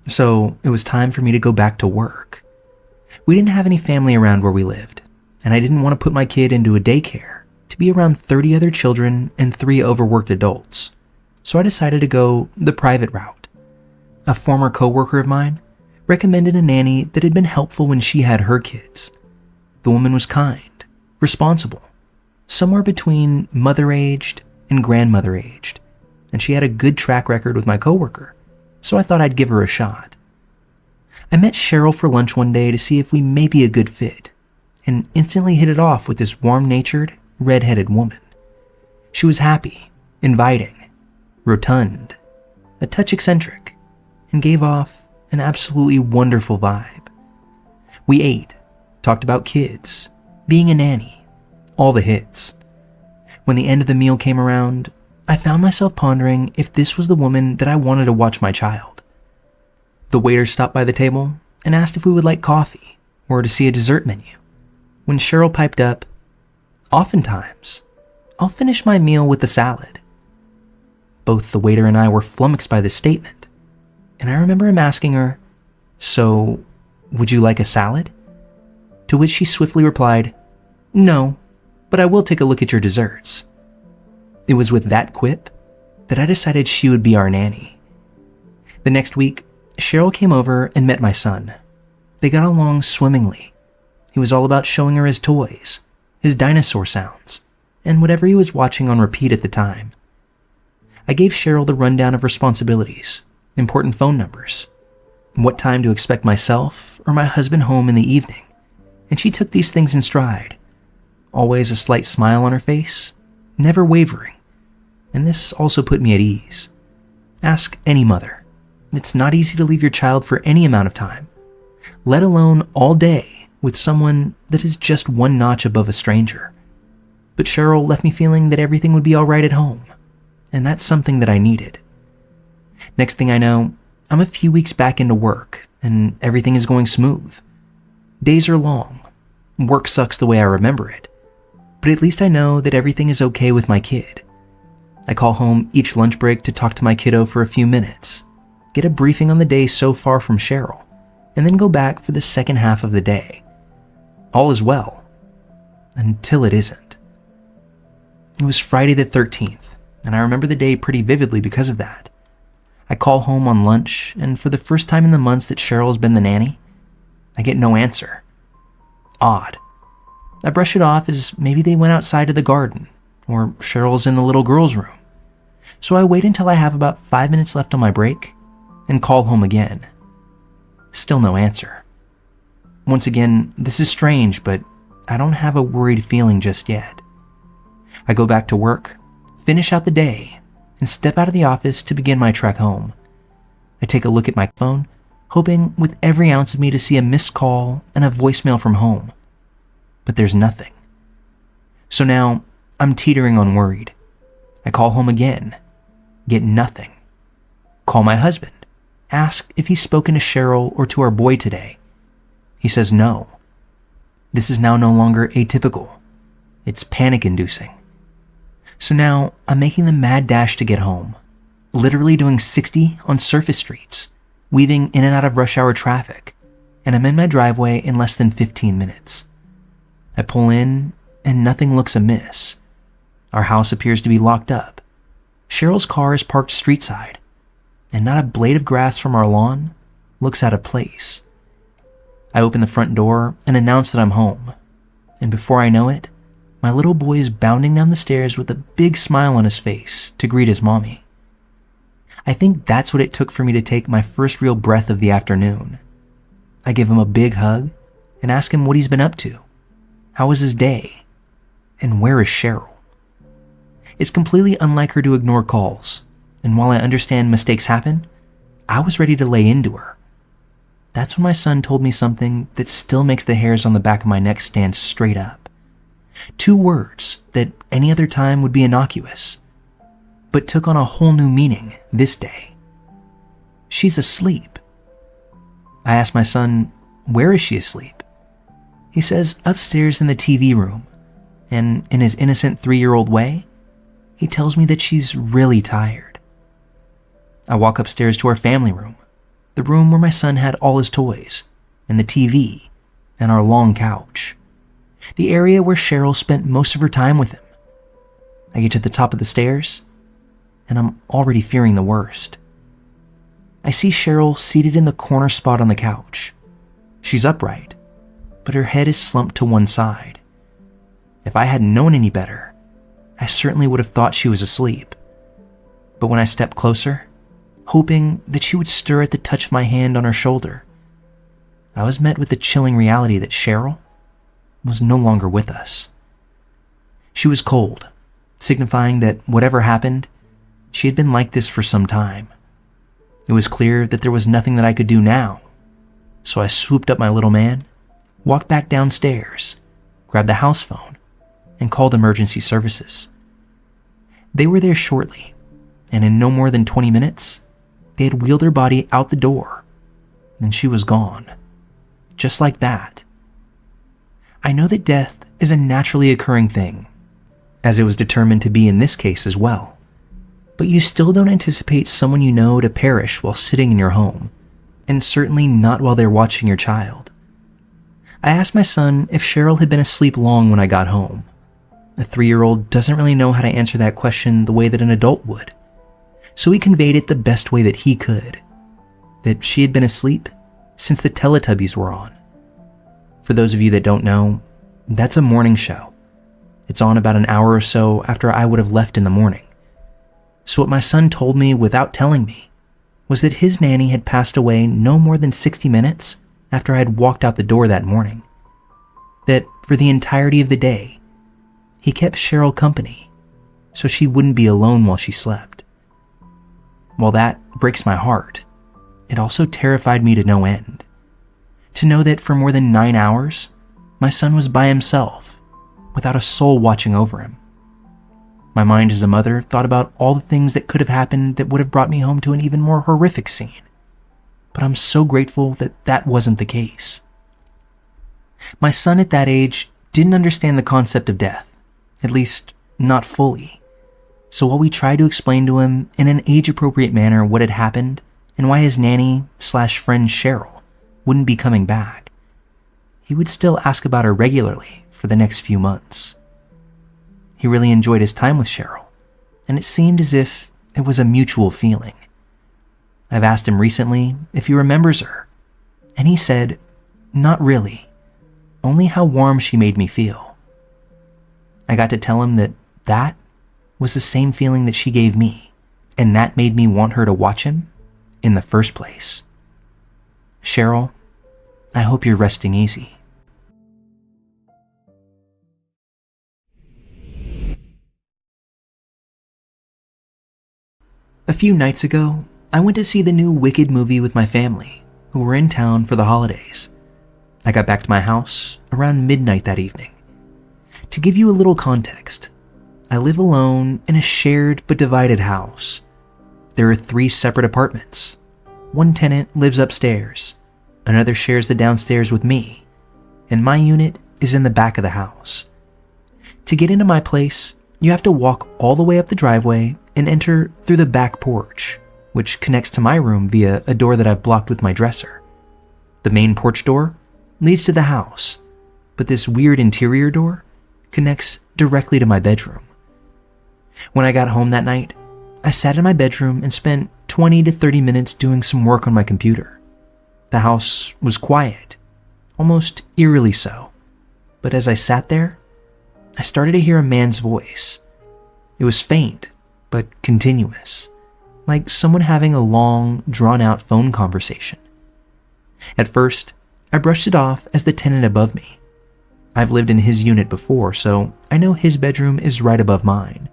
So it was time for me to go back to work. We didn't have any family around where we lived, and I didn't want to put my kid into a daycare to be around 30 other children and 3 overworked adults. So I decided to go the private route. A former coworker of mine recommended a nanny that had been helpful when she had her kids. The woman was kind, responsible, somewhere between mother-aged and grandmother-aged, and she had a good track record with my coworker, so I thought I'd give her a shot. I met Cheryl for lunch one day to see if we may be a good fit, and instantly hit it off with this warm-natured, red-headed woman. She was happy, inviting, rotund, a touch eccentric, and gave off an absolutely wonderful vibe. We ate, talked about kids, being a nanny, all the hits. When the end of the meal came around, I found myself pondering if this was the woman that I wanted to watch my child. The waiter stopped by the table and asked if we would like coffee or to see a dessert menu. When Cheryl piped up, "Oftentimes, I'll finish my meal with the salad." Both the waiter and I were flummoxed by this statement, and I remember him asking her, "So, would you like a salad?" To which she swiftly replied, "No, but I will take a look at your desserts." It was with that quip that I decided she would be our nanny. The next week, Cheryl came over and met my son. They got along swimmingly. He was all about showing her his toys, his dinosaur sounds, and whatever he was watching on repeat at the time. I gave Cheryl the rundown of responsibilities, important phone numbers, what time to expect myself or my husband home in the evening, and she took these things in stride. Always a slight smile on her face, never wavering, and this also put me at ease. Ask any mother. It's not easy to leave your child for any amount of time, let alone all day with someone that is just one notch above a stranger. But Cheryl left me feeling that everything would be all right at home, and that's something that I needed. Next thing I know, I'm a few weeks back into work, and everything is going smooth. Days are long. Work sucks the way I remember it, but at least I know that everything is okay with my kid. I call home each lunch break to talk to my kiddo for a few minutes, get a briefing on the day so far from Cheryl, and then go back for the second half of the day. All is well, until it isn't. It was Friday the 13th, and I remember the day pretty vividly because of that. I call home on lunch, and for the first time in the months that Cheryl has been the nanny, I get no answer. Odd. I brush it off as maybe they went outside to the garden, or Cheryl's in the little girl's room. So I wait until I have about 5 minutes left on my break, and call home again. Still no answer. Once again, this is strange, but I don't have a worried feeling just yet. I go back to work, finish out the day, and step out of the office to begin my trek home. I take a look at my phone, hoping with every ounce of me to see a missed call and a voicemail from home. But there's nothing. So now, I'm teetering on worried. I call home again, get nothing. Call my husband, ask if he's spoken to Cheryl or to our boy today. He says no. This is now no longer atypical. It's panic-inducing. So now, I'm making the mad dash to get home, literally doing 60 on surface streets, weaving in and out of rush hour traffic, and I'm in my driveway in less than 15 minutes. I pull in, and nothing looks amiss. Our house appears to be locked up. Cheryl's car is parked street side, and not a blade of grass from our lawn looks out of place. I open the front door and announce that I'm home, and before I know it, my little boy is bounding down the stairs with a big smile on his face to greet his mommy. I think that's what it took for me to take my first real breath of the afternoon. I give him a big hug and ask him what he's been up to. How was his day? And where is Cheryl? It's completely unlike her to ignore calls, and while I understand mistakes happen, I was ready to lay into her. That's when my son told me something that still makes the hairs on the back of my neck stand straight up. 2 words that any other time would be innocuous, but took on a whole new meaning this day. She's asleep. I asked my son, where is she asleep? He says upstairs in the TV room, and in his innocent 3-year-old way, he tells me that she's really tired. I walk upstairs to our family room, the room where my son had all his toys, and the TV, and our long couch, the area where Cheryl spent most of her time with him. I get to the top of the stairs, and I'm already fearing the worst. I see Cheryl seated in the corner spot on the couch. She's upright, but her head is slumped to one side. If I hadn't known any better, I certainly would have thought she was asleep. But when I stepped closer, hoping that she would stir at the touch of my hand on her shoulder, I was met with the chilling reality that Cheryl was no longer with us. She was cold, signifying that whatever happened, she had been like this for some time. It was clear that there was nothing that I could do now, so I swooped up my little man, walked back downstairs, grabbed the house phone, and called emergency services. They were there shortly, and in no more than 20 minutes, they had wheeled her body out the door, and she was gone. Just like that. I know that death is a naturally occurring thing, as it was determined to be in this case as well. But you still don't anticipate someone you know to perish while sitting in your home, and certainly not while they're watching your child. I asked my son if Cheryl had been asleep long when I got home. A 3-year-old doesn't really know how to answer that question the way that an adult would, so he conveyed it the best way that he could, that she had been asleep since the Teletubbies were on. For those of you that don't know, that's a morning show. It's on about an hour or so after I would have left in the morning. So what my son told me without telling me was that his nanny had passed away no more than 60 minutes after I had walked out the door that morning. That for the entirety of the day, he kept Cheryl company so she wouldn't be alone while she slept. While that breaks my heart, it also terrified me to no end. To know that for more than 9 hours, my son was by himself, without a soul watching over him. My mind as a mother thought about all the things that could have happened that would have brought me home to an even more horrific scene. But I'm so grateful that that wasn't the case. My son at that age didn't understand the concept of death, at least not fully. So while we tried to explain to him in an age-appropriate manner what had happened and why his nanny/friend Cheryl wouldn't be coming back, he would still ask about her regularly for the next few months. He really enjoyed his time with Cheryl, and it seemed as if it was a mutual feeling. I've asked him recently if he remembers her, and he said, not really, only how warm she made me feel. I got to tell him that that was the same feeling that she gave me, and that made me want her to watch him in the first place. Cheryl, I hope you're resting easy. A few nights ago, I went to see the new Wicked movie with my family, who were in town for the holidays. I got back to my house around midnight that evening. To give you a little context, I live alone in a shared but divided house. There are 3 separate apartments. One tenant lives upstairs, another shares the downstairs with me, and my unit is in the back of the house. To get into my place, you have to walk all the way up the driveway and enter through the back porch, which connects to my room via a door that I've blocked with my dresser. The main porch door leads to the house, but this weird interior door connects directly to my bedroom. When I got home that night, I sat in my bedroom and spent 20 to 30 minutes doing some work on my computer. The house was quiet, almost eerily so, but as I sat there, I started to hear a man's voice. It was faint, but continuous, like someone having a long, drawn-out phone conversation. At first, I brushed it off as the tenant above me. I've lived in his unit before, so I know his bedroom is right above mine.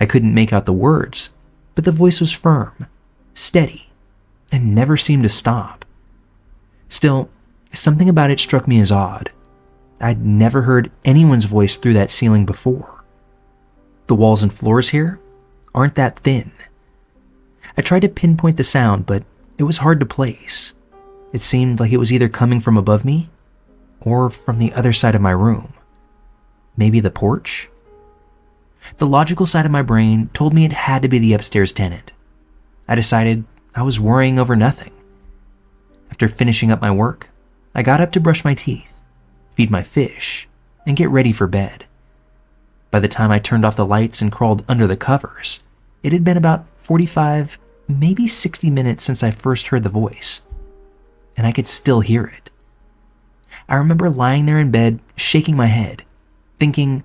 I couldn't make out the words, but the voice was firm, steady, and never seemed to stop. Still, something about it struck me as odd. I'd never heard anyone's voice through that ceiling before. The walls and floors here aren't that thin. I tried to pinpoint the sound, but it was hard to place. It seemed like it was either coming from above me or from the other side of my room. Maybe the porch? The logical side of my brain told me it had to be the upstairs tenant. I decided I was worrying over nothing. After finishing up my work, I got up to brush my teeth, feed my fish, and get ready for bed. By the time I turned off the lights and crawled under the covers, it had been about 45, maybe 60 minutes since I first heard the voice, and I could still hear it. I remember lying there in bed, shaking my head, thinking,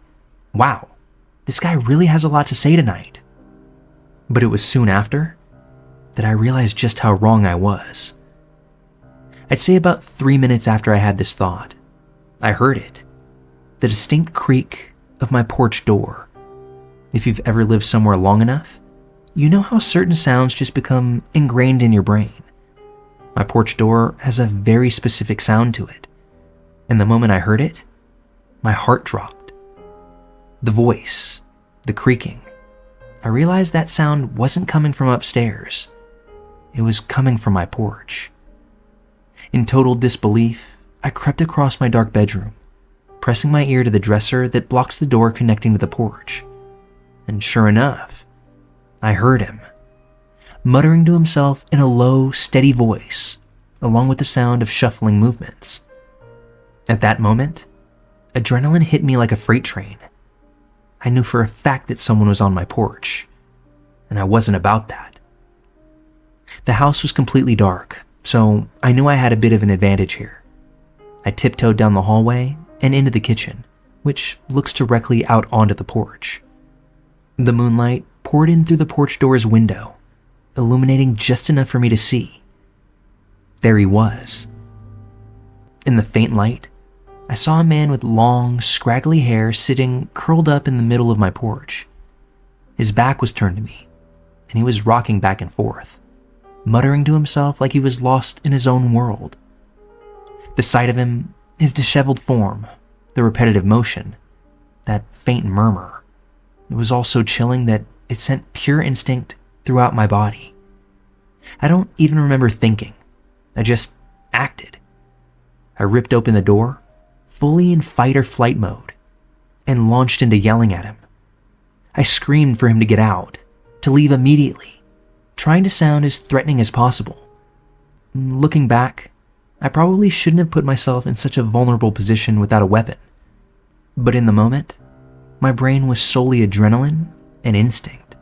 wow, this guy really has a lot to say tonight. But it was soon after that I realized just how wrong I was. I'd say about 3 minutes after I had this thought, I heard it, the distinct creak of my porch door. If you've ever lived somewhere long enough, you know how certain sounds just become ingrained in your brain. My porch door has a very specific sound to it, and the moment I heard it, my heart dropped. The voice, the creaking, I realized that sound wasn't coming from upstairs. It was coming from my porch. In total disbelief, I crept across my dark bedroom, pressing my ear to the dresser that blocks the door connecting to the porch. And sure enough, I heard him, muttering to himself in a low, steady voice, along with the sound of shuffling movements. At that moment, adrenaline hit me like a freight train. I knew for a fact that someone was on my porch, and I wasn't about that. The house was completely dark, so I knew I had a bit of an advantage here. I tiptoed down the hallway and into the kitchen, which looks directly out onto the porch. The moonlight poured in through the porch door's window, illuminating just enough for me to see. There he was. In the faint light, I saw a man with long, scraggly hair sitting curled up in the middle of my porch. His back was turned to me, and he was rocking back and forth, muttering to himself like he was lost in his own world. The sight of him, his disheveled form, the repetitive motion, that faint murmur, it was all so chilling that it sent pure instinct throughout my body. I don't even remember thinking. I just acted. I ripped open the door, fully in fight or flight mode, and launched into yelling at him. I screamed for him to get out, to leave immediately, trying to sound as threatening as possible. Looking back, I probably shouldn't have put myself in such a vulnerable position without a weapon. But in the moment, my brain was solely adrenaline and instinct.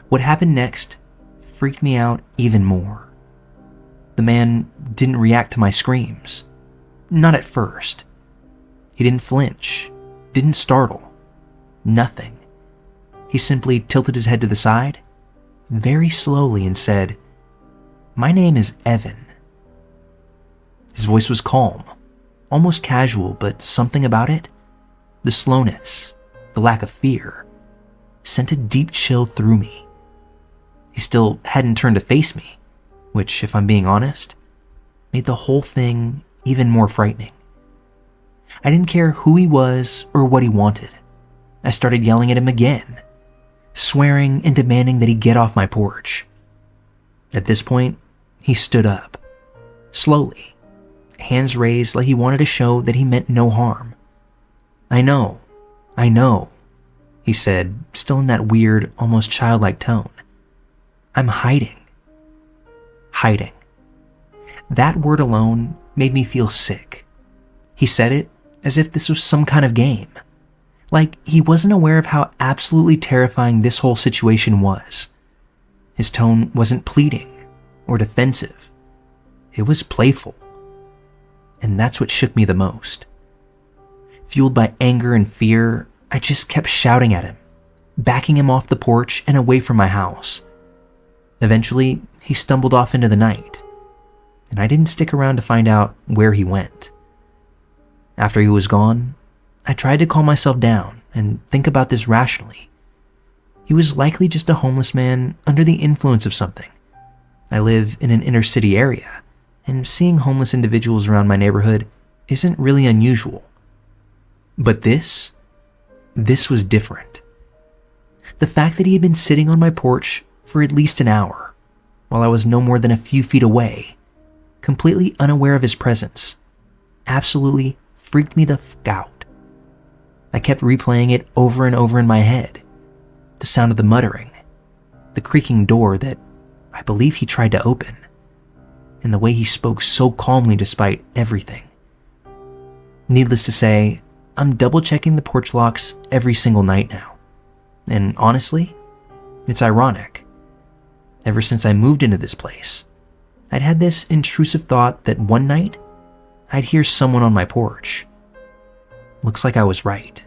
What happened next freaked me out even more. The man didn't react to my screams. Not at first. He didn't flinch, didn't startle, nothing. He simply tilted his head to the side, very slowly, and said, "My name is Evan." His voice was calm, almost casual, but something about it, the slowness, the lack of fear, sent a deep chill through me. He still hadn't turned to face me, which, if I'm being honest, made the whole thing even more frightening. I didn't care who he was or what he wanted. I started yelling at him again, swearing and demanding that he get off my porch. At this point, he stood up, slowly, hands raised like he wanted to show that he meant no harm. I know, he said, still in that weird, almost childlike tone. "I'm hiding." Hiding. That word alone made me feel sick. He said it as if this was some kind of game. Like he wasn't aware of how absolutely terrifying this whole situation was. His tone wasn't pleading or defensive. It was playful. And that's what shook me the most. Fueled by anger and fear, I just kept shouting at him, backing him off the porch and away from my house. Eventually, he stumbled off into the night, and I didn't stick around to find out where he went. After he was gone, I tried to calm myself down and think about this rationally. He was likely just a homeless man under the influence of something. I live in an inner city area, and seeing homeless individuals around my neighborhood isn't really unusual. But this was different. The fact that he had been sitting on my porch for at least an hour, while I was no more than a few feet away, completely unaware of his presence, absolutely freaked me the f*** out. I kept replaying it over and over in my head. The sound of the muttering, the creaking door that I believe he tried to open, and the way he spoke so calmly despite everything. Needless to say, I'm double-checking the porch locks every single night now. And honestly, it's ironic. Ever since I moved into this place, I'd had this intrusive thought that one night, I'd hear someone on my porch. Looks like I was right.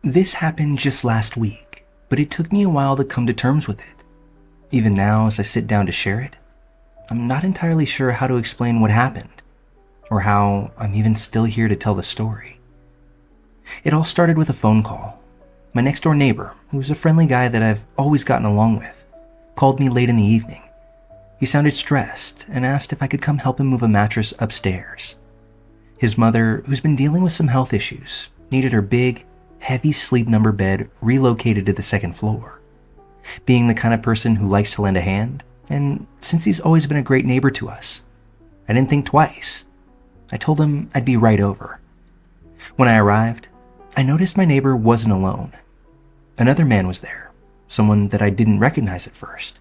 This happened just last week, but it took me a while to come to terms with it. Even now, as I sit down to share it, I'm not entirely sure how to explain what happened, or how I'm even still here to tell the story. It all started with a phone call. My next-door neighbor, who was a friendly guy that I've always gotten along with, called me late in the evening. He sounded stressed and asked if I could come help him move a mattress upstairs. His mother, who's been dealing with some health issues, needed her big, heavy sleep number bed relocated to the second floor. Being the kind of person who likes to lend a hand, and since he's always been a great neighbor to us, I didn't think twice. I told him I'd be right over. When I arrived, I noticed my neighbor wasn't alone. Another man was there, someone that I didn't recognize at first.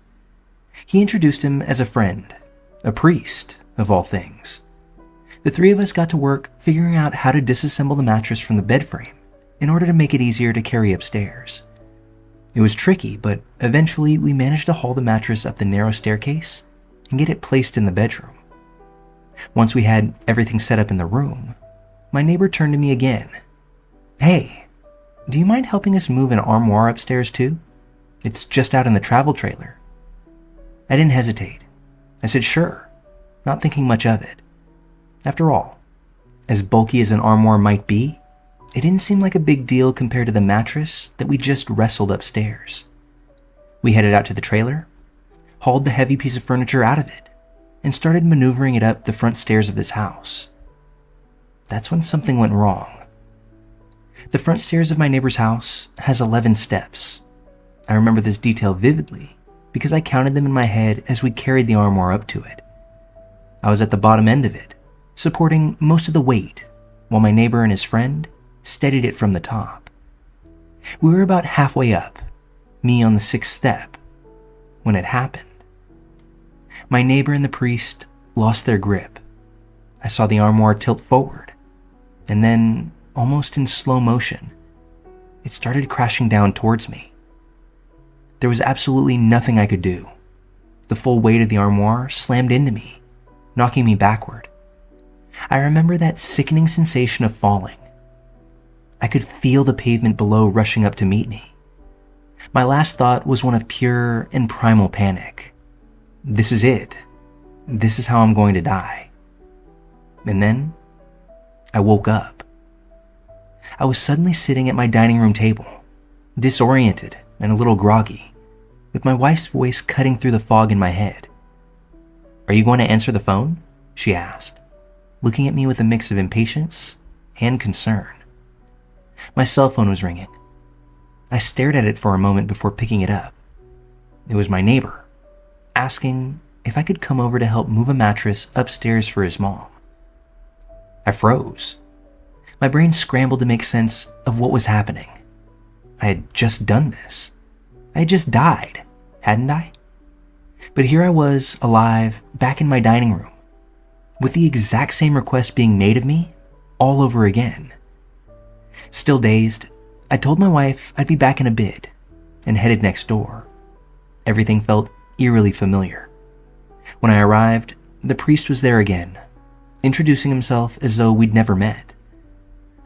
He introduced him as a friend, a priest, of all things. The three of us got to work figuring out how to disassemble the mattress from the bed frame in order to make it easier to carry upstairs. It was tricky, but eventually we managed to haul the mattress up the narrow staircase and get it placed in the bedroom. Once we had everything set up in the room, my neighbor turned to me again. "Hey, do you mind helping us move an armoire upstairs too? It's just out in the travel trailer." I didn't hesitate. I said sure, not thinking much of it. After all, as bulky as an armoire might be, it didn't seem like a big deal compared to the mattress that we just wrestled upstairs. We headed out to the trailer, hauled the heavy piece of furniture out of it, and started maneuvering it up the front stairs of this house. That's when something went wrong. The front stairs of my neighbor's house has 11 steps. I remember this detail vividly because I counted them in my head as we carried the armoire up to it. I was at the bottom end of it, supporting most of the weight, while my neighbor and his friend steadied it from the top. We were about halfway up, me on the 6th step, when it happened. My neighbor and the priest lost their grip. I saw the armoire tilt forward, and then, almost in slow motion, it started crashing down towards me. There was absolutely nothing I could do. The full weight of the armoire slammed into me, knocking me backward. I remember that sickening sensation of falling. I could feel the pavement below rushing up to meet me. My last thought was one of pure and primal panic. This is it. This is how I'm going to die. And then, I woke up. I was suddenly sitting at my dining room table, disoriented and a little groggy, with my wife's voice cutting through the fog in my head. "Are you going to answer the phone?" she asked, looking at me with a mix of impatience and concern. My cell phone was ringing. I stared at it for a moment before picking it up. It was my neighbor, asking if I could come over to help move a mattress upstairs for his mom. I froze. My brain scrambled to make sense of what was happening. I had just done this. I had just died, hadn't I? But here I was, alive, back in my dining room, with the exact same request being made of me all over again. Still dazed, I told my wife I'd be back in a bit and headed next door. Everything felt eerily familiar. When I arrived, the priest was there again, introducing himself as though we'd never met.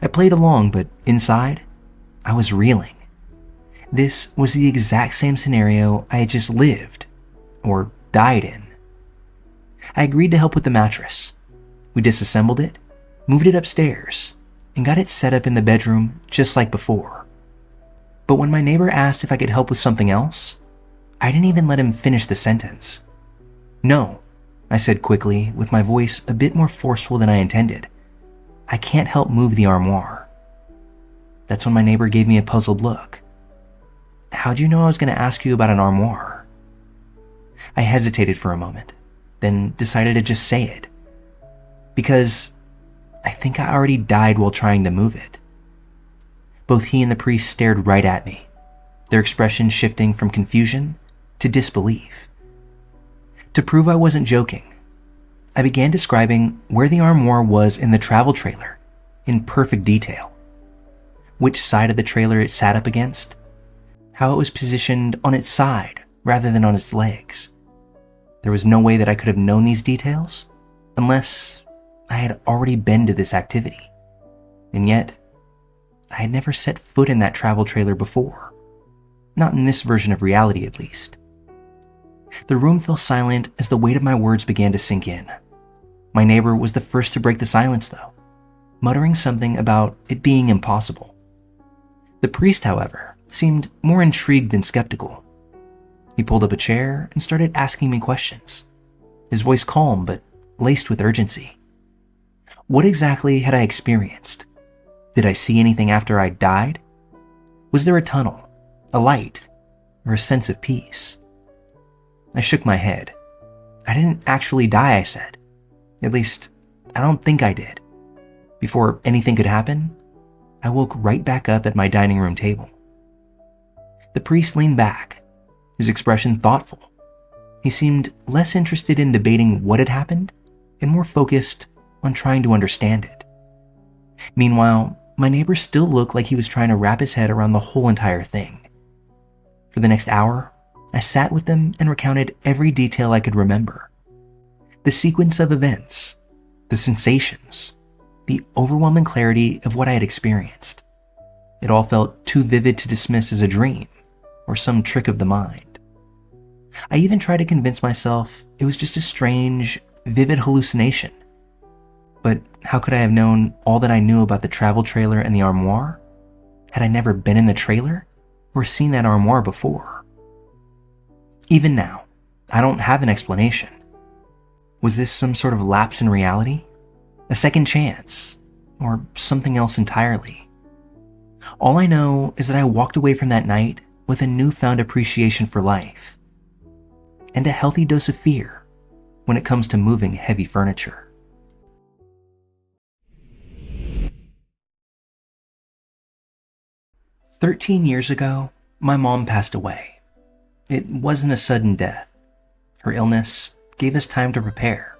I played along, but inside, I was reeling. This was the exact same scenario I had just lived, or died in. I agreed to help with the mattress. We disassembled it, moved it upstairs, and got it set up in the bedroom just like before. But when my neighbor asked if I could help with something else, I didn't even let him finish the sentence. "No," I said quickly, with my voice a bit more forceful than I intended. "I can't help move the armoire." That's when my neighbor gave me a puzzled look. "How'd you know I was going to ask you about an armoire?" I hesitated for a moment, then decided to just say it. Because I think I already died while trying to move it. Both he and the priest stared right at me, their expression shifting from confusion to disbelief. To prove I wasn't joking, I began describing where the armoire was in the travel trailer in perfect detail. Which side of the trailer it sat up against, how it was positioned on its side rather than on its legs. There was no way that I could have known these details unless I had already been to this activity. And yet, I had never set foot in that travel trailer before. Not in this version of reality, at least. The room fell silent as the weight of my words began to sink in. My neighbor was the first to break the silence, though, muttering something about it being impossible. The priest, however, seemed more intrigued than skeptical. He pulled up a chair and started asking me questions, his voice calm but laced with urgency. What exactly had I experienced? Did I see anything after I died? Was there a tunnel, a light, or a sense of peace? I shook my head. I didn't actually die, I said. At least, I don't think I did. Before anything could happen, I woke right back up at my dining room table. The priest leaned back, his expression thoughtful. He seemed less interested in debating what had happened and more focused on trying to understand it. Meanwhile, my neighbor still looked like he was trying to wrap his head around the whole entire thing. For the next hour, I sat with them and recounted every detail I could remember. The sequence of events, the sensations, the overwhelming clarity of what I had experienced. It all felt too vivid to dismiss as a dream or some trick of the mind. I even tried to convince myself it was just a strange, vivid hallucination. But how could I have known all that I knew about the travel trailer and the armoire? Had I never been in the trailer or seen that armoire before? Even now, I don't have an explanation. Was this some sort of lapse in reality? A second chance? Or something else entirely? All I know is that I walked away from that night with a newfound appreciation for life and a healthy dose of fear when it comes to moving heavy furniture. 13 years ago, my mom passed away. It wasn't a sudden death. Her illness gave us time to prepare.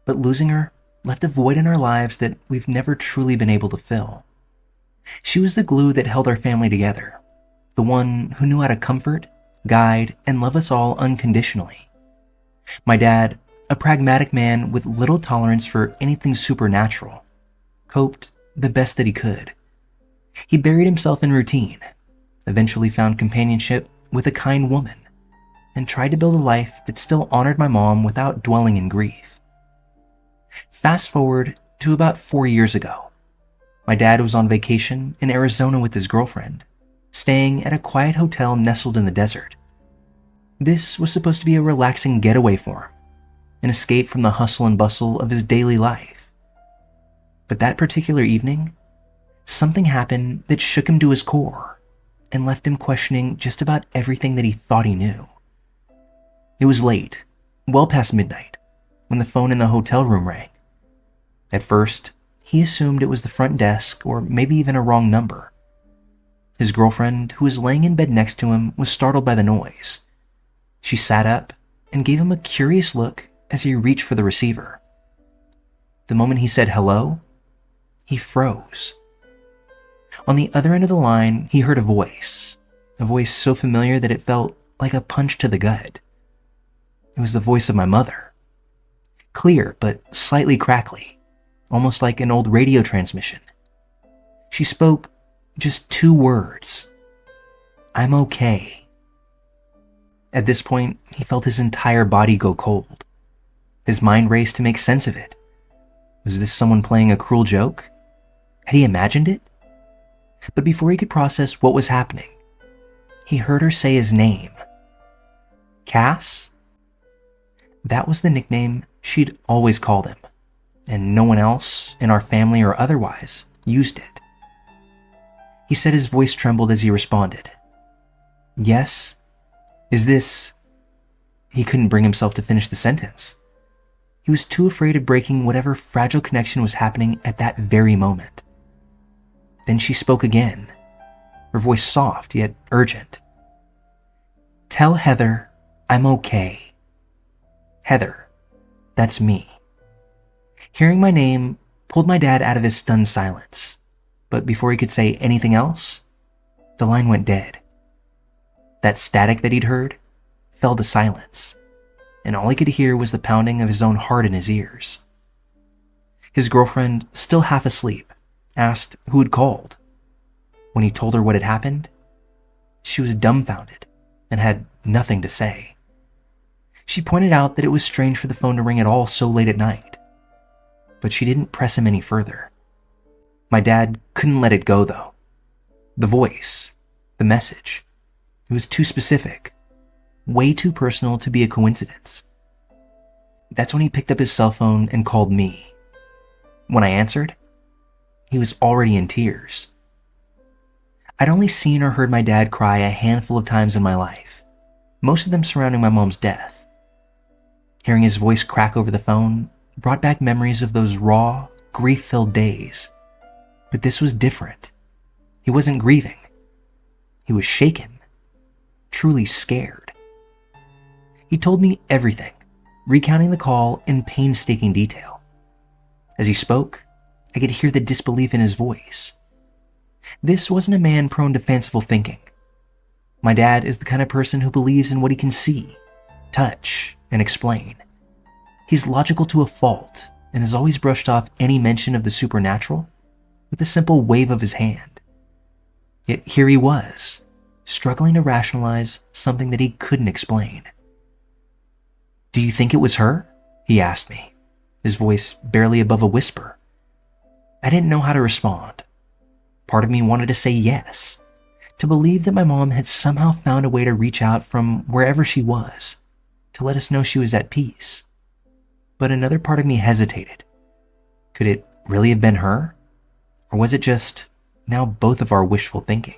But losing her left a void in our lives that we've never truly been able to fill. She was the glue that held our family together, the one who knew how to comfort, guide, and love us all unconditionally. My dad, a pragmatic man with little tolerance for anything supernatural, coped the best that he could. He buried himself in routine, eventually found companionship with a kind woman, and tried to build a life that still honored my mom without dwelling in grief. Fast forward to about 4 years ago. My dad was on vacation in Arizona with his girlfriend, staying at a quiet hotel nestled in the desert. This was supposed to be a relaxing getaway for him, an escape from the hustle and bustle of his daily life. But that particular evening, something happened that shook him to his core and left him questioning just about everything that he thought he knew. It was late, well past midnight, when the phone in the hotel room rang. At first, he assumed it was the front desk or maybe even a wrong number. His girlfriend, who was laying in bed next to him, was startled by the noise. She sat up and gave him a curious look as he reached for the receiver. The moment he said hello, he froze. On the other end of the line, he heard a voice so familiar that it felt like a punch to the gut. It was the voice of my mother. Clear, but slightly crackly, almost like an old radio transmission. She spoke just 2 words. "I'm okay." At this point, he felt his entire body go cold. His mind raced to make sense of it. Was this someone playing a cruel joke? Had he imagined it? But before he could process what was happening, he heard her say his name. Cass? That was the nickname she'd always called him, and no one else, in our family or otherwise, used it. He said his voice trembled as he responded. Yes? Is this... He couldn't bring himself to finish the sentence. He was too afraid of breaking whatever fragile connection was happening at that very moment. Then she spoke again, her voice soft yet urgent. Tell Heather I'm okay. Heather, that's me. Hearing my name pulled my dad out of his stunned silence, but before he could say anything else, the line went dead. That static that he'd heard fell to silence, and all he could hear was the pounding of his own heart in his ears. His girlfriend, still half asleep, asked who had called. When he told her what had happened, she was dumbfounded and had nothing to say. She pointed out that it was strange for the phone to ring at all so late at night, but she didn't press him any further. My dad couldn't let it go, though. The voice, the message, it was too specific, way too personal to be a coincidence. That's when he picked up his cell phone and called me. When I answered, he was already in tears. I'd only seen or heard my dad cry a handful of times in my life, most of them surrounding my mom's death. Hearing his voice crack over the phone brought back memories of those raw, grief-filled days. But this was different. He wasn't grieving. He was shaken, truly scared. He told me everything, recounting the call in painstaking detail. As he spoke, I could hear the disbelief in his voice. This wasn't a man prone to fanciful thinking. My dad is the kind of person who believes in what he can see, touch, and explain. He's logical to a fault and has always brushed off any mention of the supernatural with a simple wave of his hand. Yet here he was, struggling to rationalize something that he couldn't explain. Do you think it was her? He asked me, his voice barely above a whisper. I didn't know how to respond. Part of me wanted to say yes, to believe that my mom had somehow found a way to reach out from wherever she was, to let us know she was at peace. But another part of me hesitated. Could it really have been her? Or was it just now both of our wishful thinking?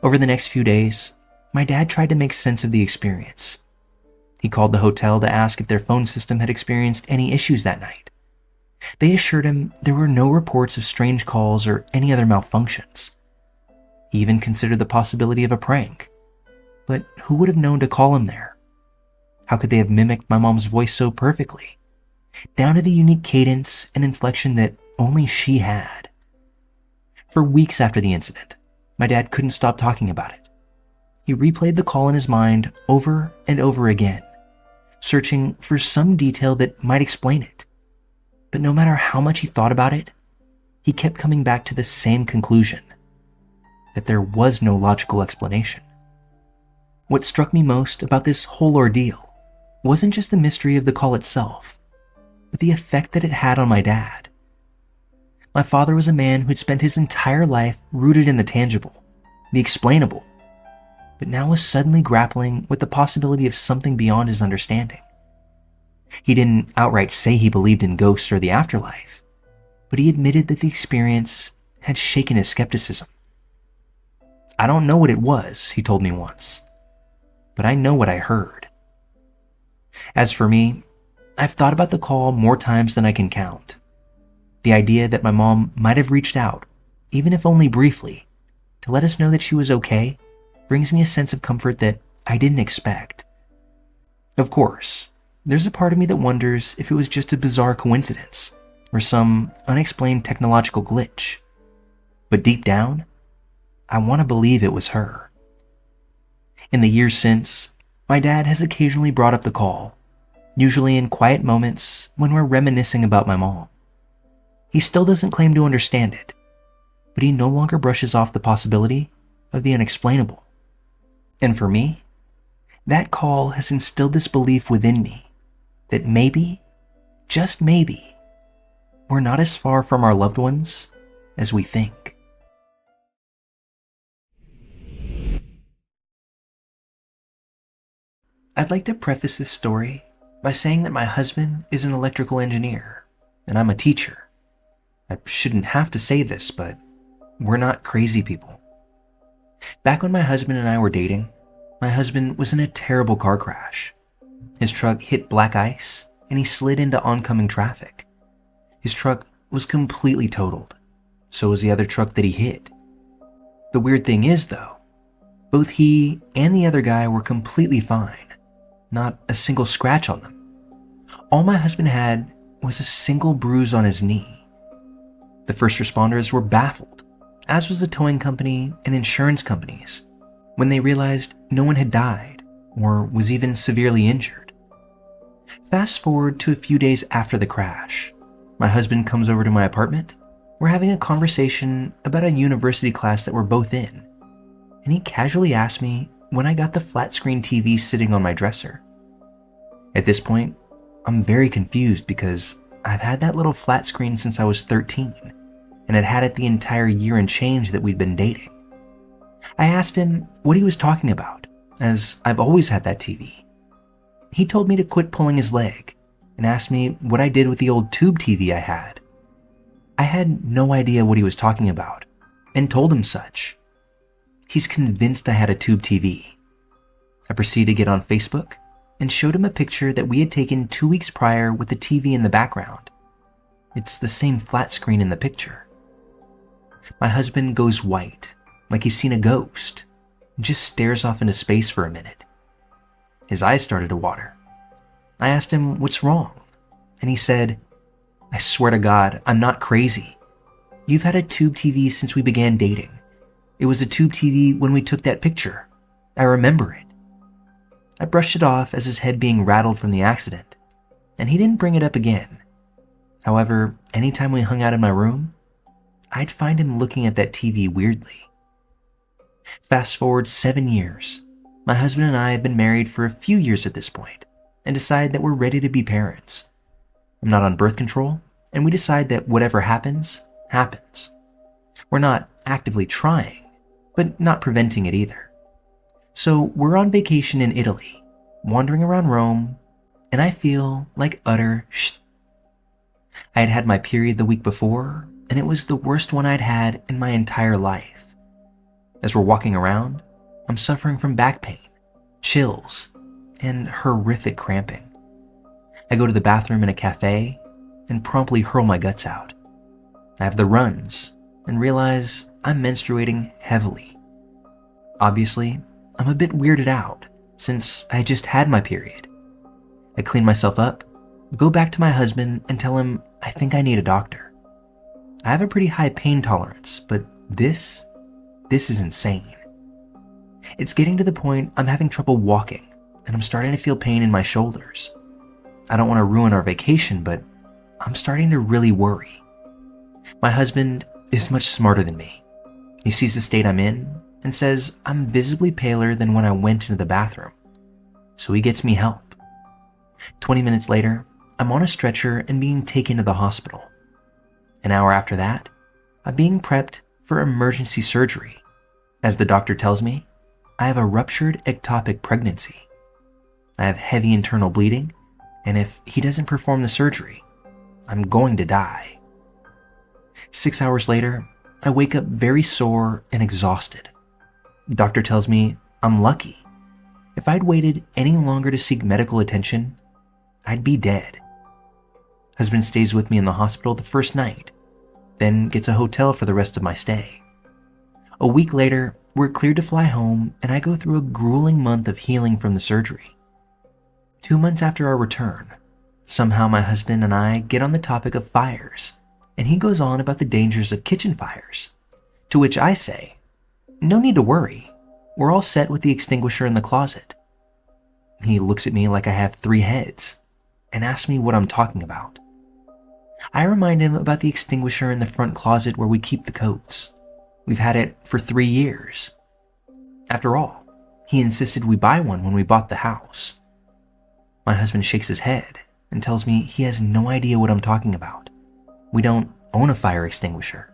Over the next few days, my dad tried to make sense of the experience. He called the hotel to ask if their phone system had experienced any issues that night. They assured him there were no reports of strange calls or any other malfunctions. He even considered the possibility of a prank. But who would have known to call him there? How could they have mimicked my mom's voice so perfectly, down to the unique cadence and inflection that only she had? For weeks after the incident, my dad couldn't stop talking about it. He replayed the call in his mind over and over again, searching for some detail that might explain it. But no matter how much he thought about it, he kept coming back to the same conclusion, that there was no logical explanation. What struck me most about this whole ordeal wasn't just the mystery of the call itself, but the effect that it had on my dad. My father was a man who'd spent his entire life rooted in the tangible, the explainable, but now was suddenly grappling with the possibility of something beyond his understanding. He didn't outright say he believed in ghosts or the afterlife, but he admitted that the experience had shaken his skepticism. I don't know what it was, he told me once, but I know what I heard. As for me, I've thought about the call more times than I can count. The idea that my mom might have reached out, even if only briefly, to let us know that she was okay brings me a sense of comfort that I didn't expect. Of course, there's a part of me that wonders if it was just a bizarre coincidence or some unexplained technological glitch. But deep down, I want to believe it was her. In the years since, my dad has occasionally brought up the call, usually in quiet moments when we're reminiscing about my mom. He still doesn't claim to understand it, but he no longer brushes off the possibility of the unexplainable. And for me, that call has instilled this belief within me that maybe, just maybe, we're not as far from our loved ones as we think. I'd like to preface this story by saying that my husband is an electrical engineer, and I'm a teacher. I shouldn't have to say this, but we're not crazy people. Back when my husband and I were dating, my husband was in a terrible car crash. His truck hit black ice, and he slid into oncoming traffic. His truck was completely totaled. So was the other truck that he hit. The weird thing is, though, both he and the other guy were completely fine. Not a single scratch on them. All my husband had was a single bruise on his knee. The first responders were baffled, as was the towing company and insurance companies, when they realized no one had died or was even severely injured. Fast forward to a few days after the crash. My husband comes over to my apartment. We're having a conversation about a university class that we're both in, and he casually asked me when I got the flat screen TV sitting on my dresser. At this point, I'm very confused because I've had that little flat screen since I was 13 and had had it the entire year and change that we'd been dating. I asked him what he was talking about, as I've always had that TV. He told me to quit pulling his leg and asked me what I did with the old tube TV I had. I had no idea what he was talking about and told him such. He's convinced I had a tube TV. I proceeded to get on Facebook and showed him a picture that we had taken 2 weeks prior with the TV in the background. It's the same flat screen in the picture. My husband goes white, like he's seen a ghost, and just stares off into space for a minute. His eyes started to water. I asked him what's wrong, and he said, "I swear to God, I'm not crazy. You've had a tube TV since we began dating. It was a tube TV when we took that picture. I remember it." I brushed it off as his head being rattled from the accident, and he didn't bring it up again. However, anytime we hung out in my room, I'd find him looking at that TV weirdly. Fast forward 7 years. My husband and I have been married for a few years at this point and decide that we're ready to be parents. I'm not on birth control, and we decide that whatever happens, happens. We're not actively trying, but not preventing it either. So we're on vacation in Italy, wandering around Rome, and I feel like utter I had had my period the week before, and it was the worst one I'd had in my entire life. As we're walking around, I'm suffering from back pain, chills, and horrific cramping. I go to the bathroom in a cafe and promptly hurl my guts out. I have the runs and realize I'm menstruating heavily. Obviously, I'm a bit weirded out since I just had my period. I clean myself up, go back to my husband and tell him I think I need a doctor. I have a pretty high pain tolerance, but this is insane. It's getting to the point I'm having trouble walking, and I'm starting to feel pain in my shoulders. I don't want to ruin our vacation, but I'm starting to really worry. My husband is much smarter than me. He sees the state I'm in and says I'm visibly paler than when I went into the bathroom, so he gets me help. 20 minutes later, I'm on a stretcher and being taken to the hospital. An hour after that, I'm being prepped for emergency surgery. As the doctor tells me, I have a ruptured ectopic pregnancy. I have heavy internal bleeding, and if he doesn't perform the surgery, I'm going to die. 6 hours later, I wake up very sore and exhausted. The doctor tells me I'm lucky. If I'd waited any longer to seek medical attention, I'd be dead. Husband stays with me in the hospital the first night, then gets a hotel for the rest of my stay. A week later, we're cleared to fly home, and I go through a grueling month of healing from the surgery. 2 months after our return, somehow my husband and I get on the topic of fires, and he goes on about the dangers of kitchen fires, to which I say, "No need to worry, we're all set with the extinguisher in the closet." He looks at me like I have 3 heads, and asks me what I'm talking about. I remind him about the extinguisher in the front closet where we keep the coats. We've had it for 3 years. After all, he insisted we buy one when we bought the house. My husband shakes his head and tells me he has no idea what I'm talking about. We don't own a fire extinguisher.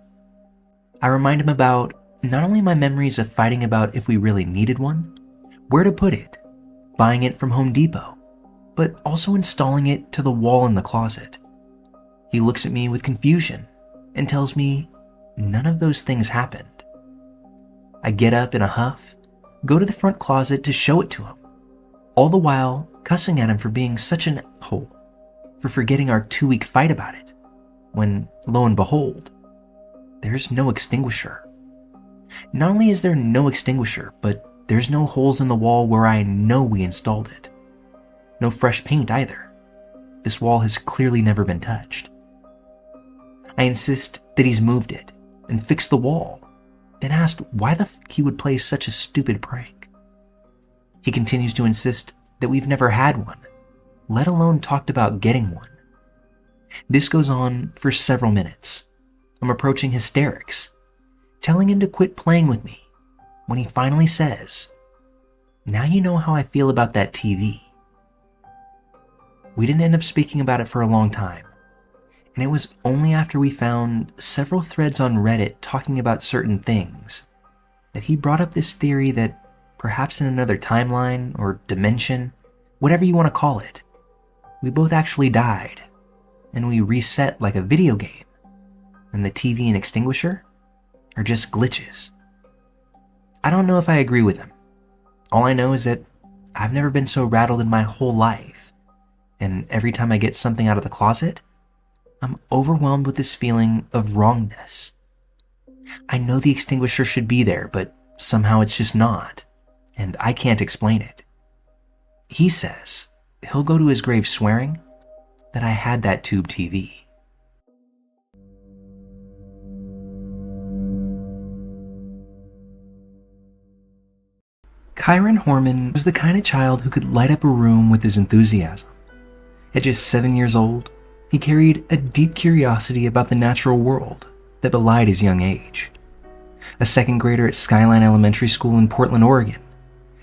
I remind him about not only my memories of fighting about if we really needed one, where to put it, buying it from Home Depot, but also installing it to the wall in the closet. He looks at me with confusion and tells me none of those things happened. I get up in a huff, go to the front closet to show it to him, all the while cussing at him for being such an asshole, for forgetting our 2-week fight about it, when, lo and behold, there's no extinguisher. Not only is there no extinguisher, but there's no holes in the wall where I know we installed it. No fresh paint either. This wall has clearly never been touched. I insist that he's moved it and fixed the wall, then asked why the he would play such a stupid prank. He continues to insist that we've never had one, let alone talked about getting one. This goes on for several minutes. I'm approaching hysterics, telling him to quit playing with me, when he finally says, "Now you know how I feel about that TV." We didn't end up speaking about it for a long time, and it was only after we found several threads on Reddit talking about certain things that he brought up this theory that perhaps in another timeline or dimension, whatever you want to call it, we both actually died, and we reset like a video game, and the TV and extinguisher are just glitches. I don't know if I agree with him. All I know is that I've never been so rattled in my whole life, and every time I get something out of the closet, I'm overwhelmed with this feeling of wrongness. I know the extinguisher should be there, but somehow it's just not, and I can't explain it. He says he'll go to his grave swearing that I had that tube TV. Kyron Horman was the kind of child who could light up a room with his enthusiasm. At just 7 years old, he carried a deep curiosity about the natural world that belied his young age. A second grader at Skyline Elementary School in Portland, Oregon,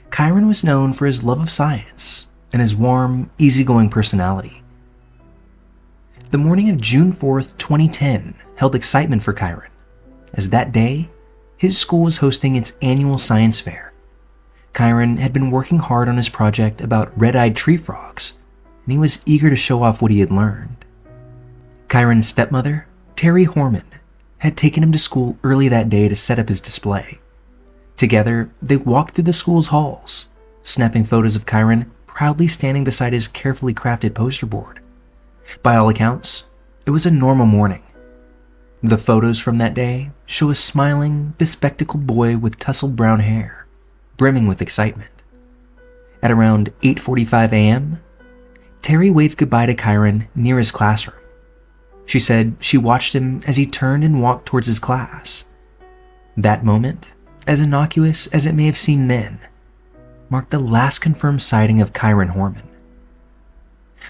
Kyron was known for his love of science and his warm, easygoing personality. The morning of June 4th, 2010 held excitement for Kyron, as that day, his school was hosting its annual science fair. Kyron had been working hard on his project about red-eyed tree frogs, and he was eager to show off what he had learned. Kyron's stepmother, Terry Horman, had taken him to school early that day to set up his display. Together, they walked through the school's halls, snapping photos of Kyron proudly standing beside his carefully crafted poster board. By all accounts, it was a normal morning. The photos from that day show a smiling, bespectacled boy with tousled brown hair, brimming with excitement. At around 8:45 a.m., Terry waved goodbye to Kyron near his classroom. She said she watched him as he turned and walked towards his class. That moment, as innocuous as it may have seemed then, marked the last confirmed sighting of Kyron Horman.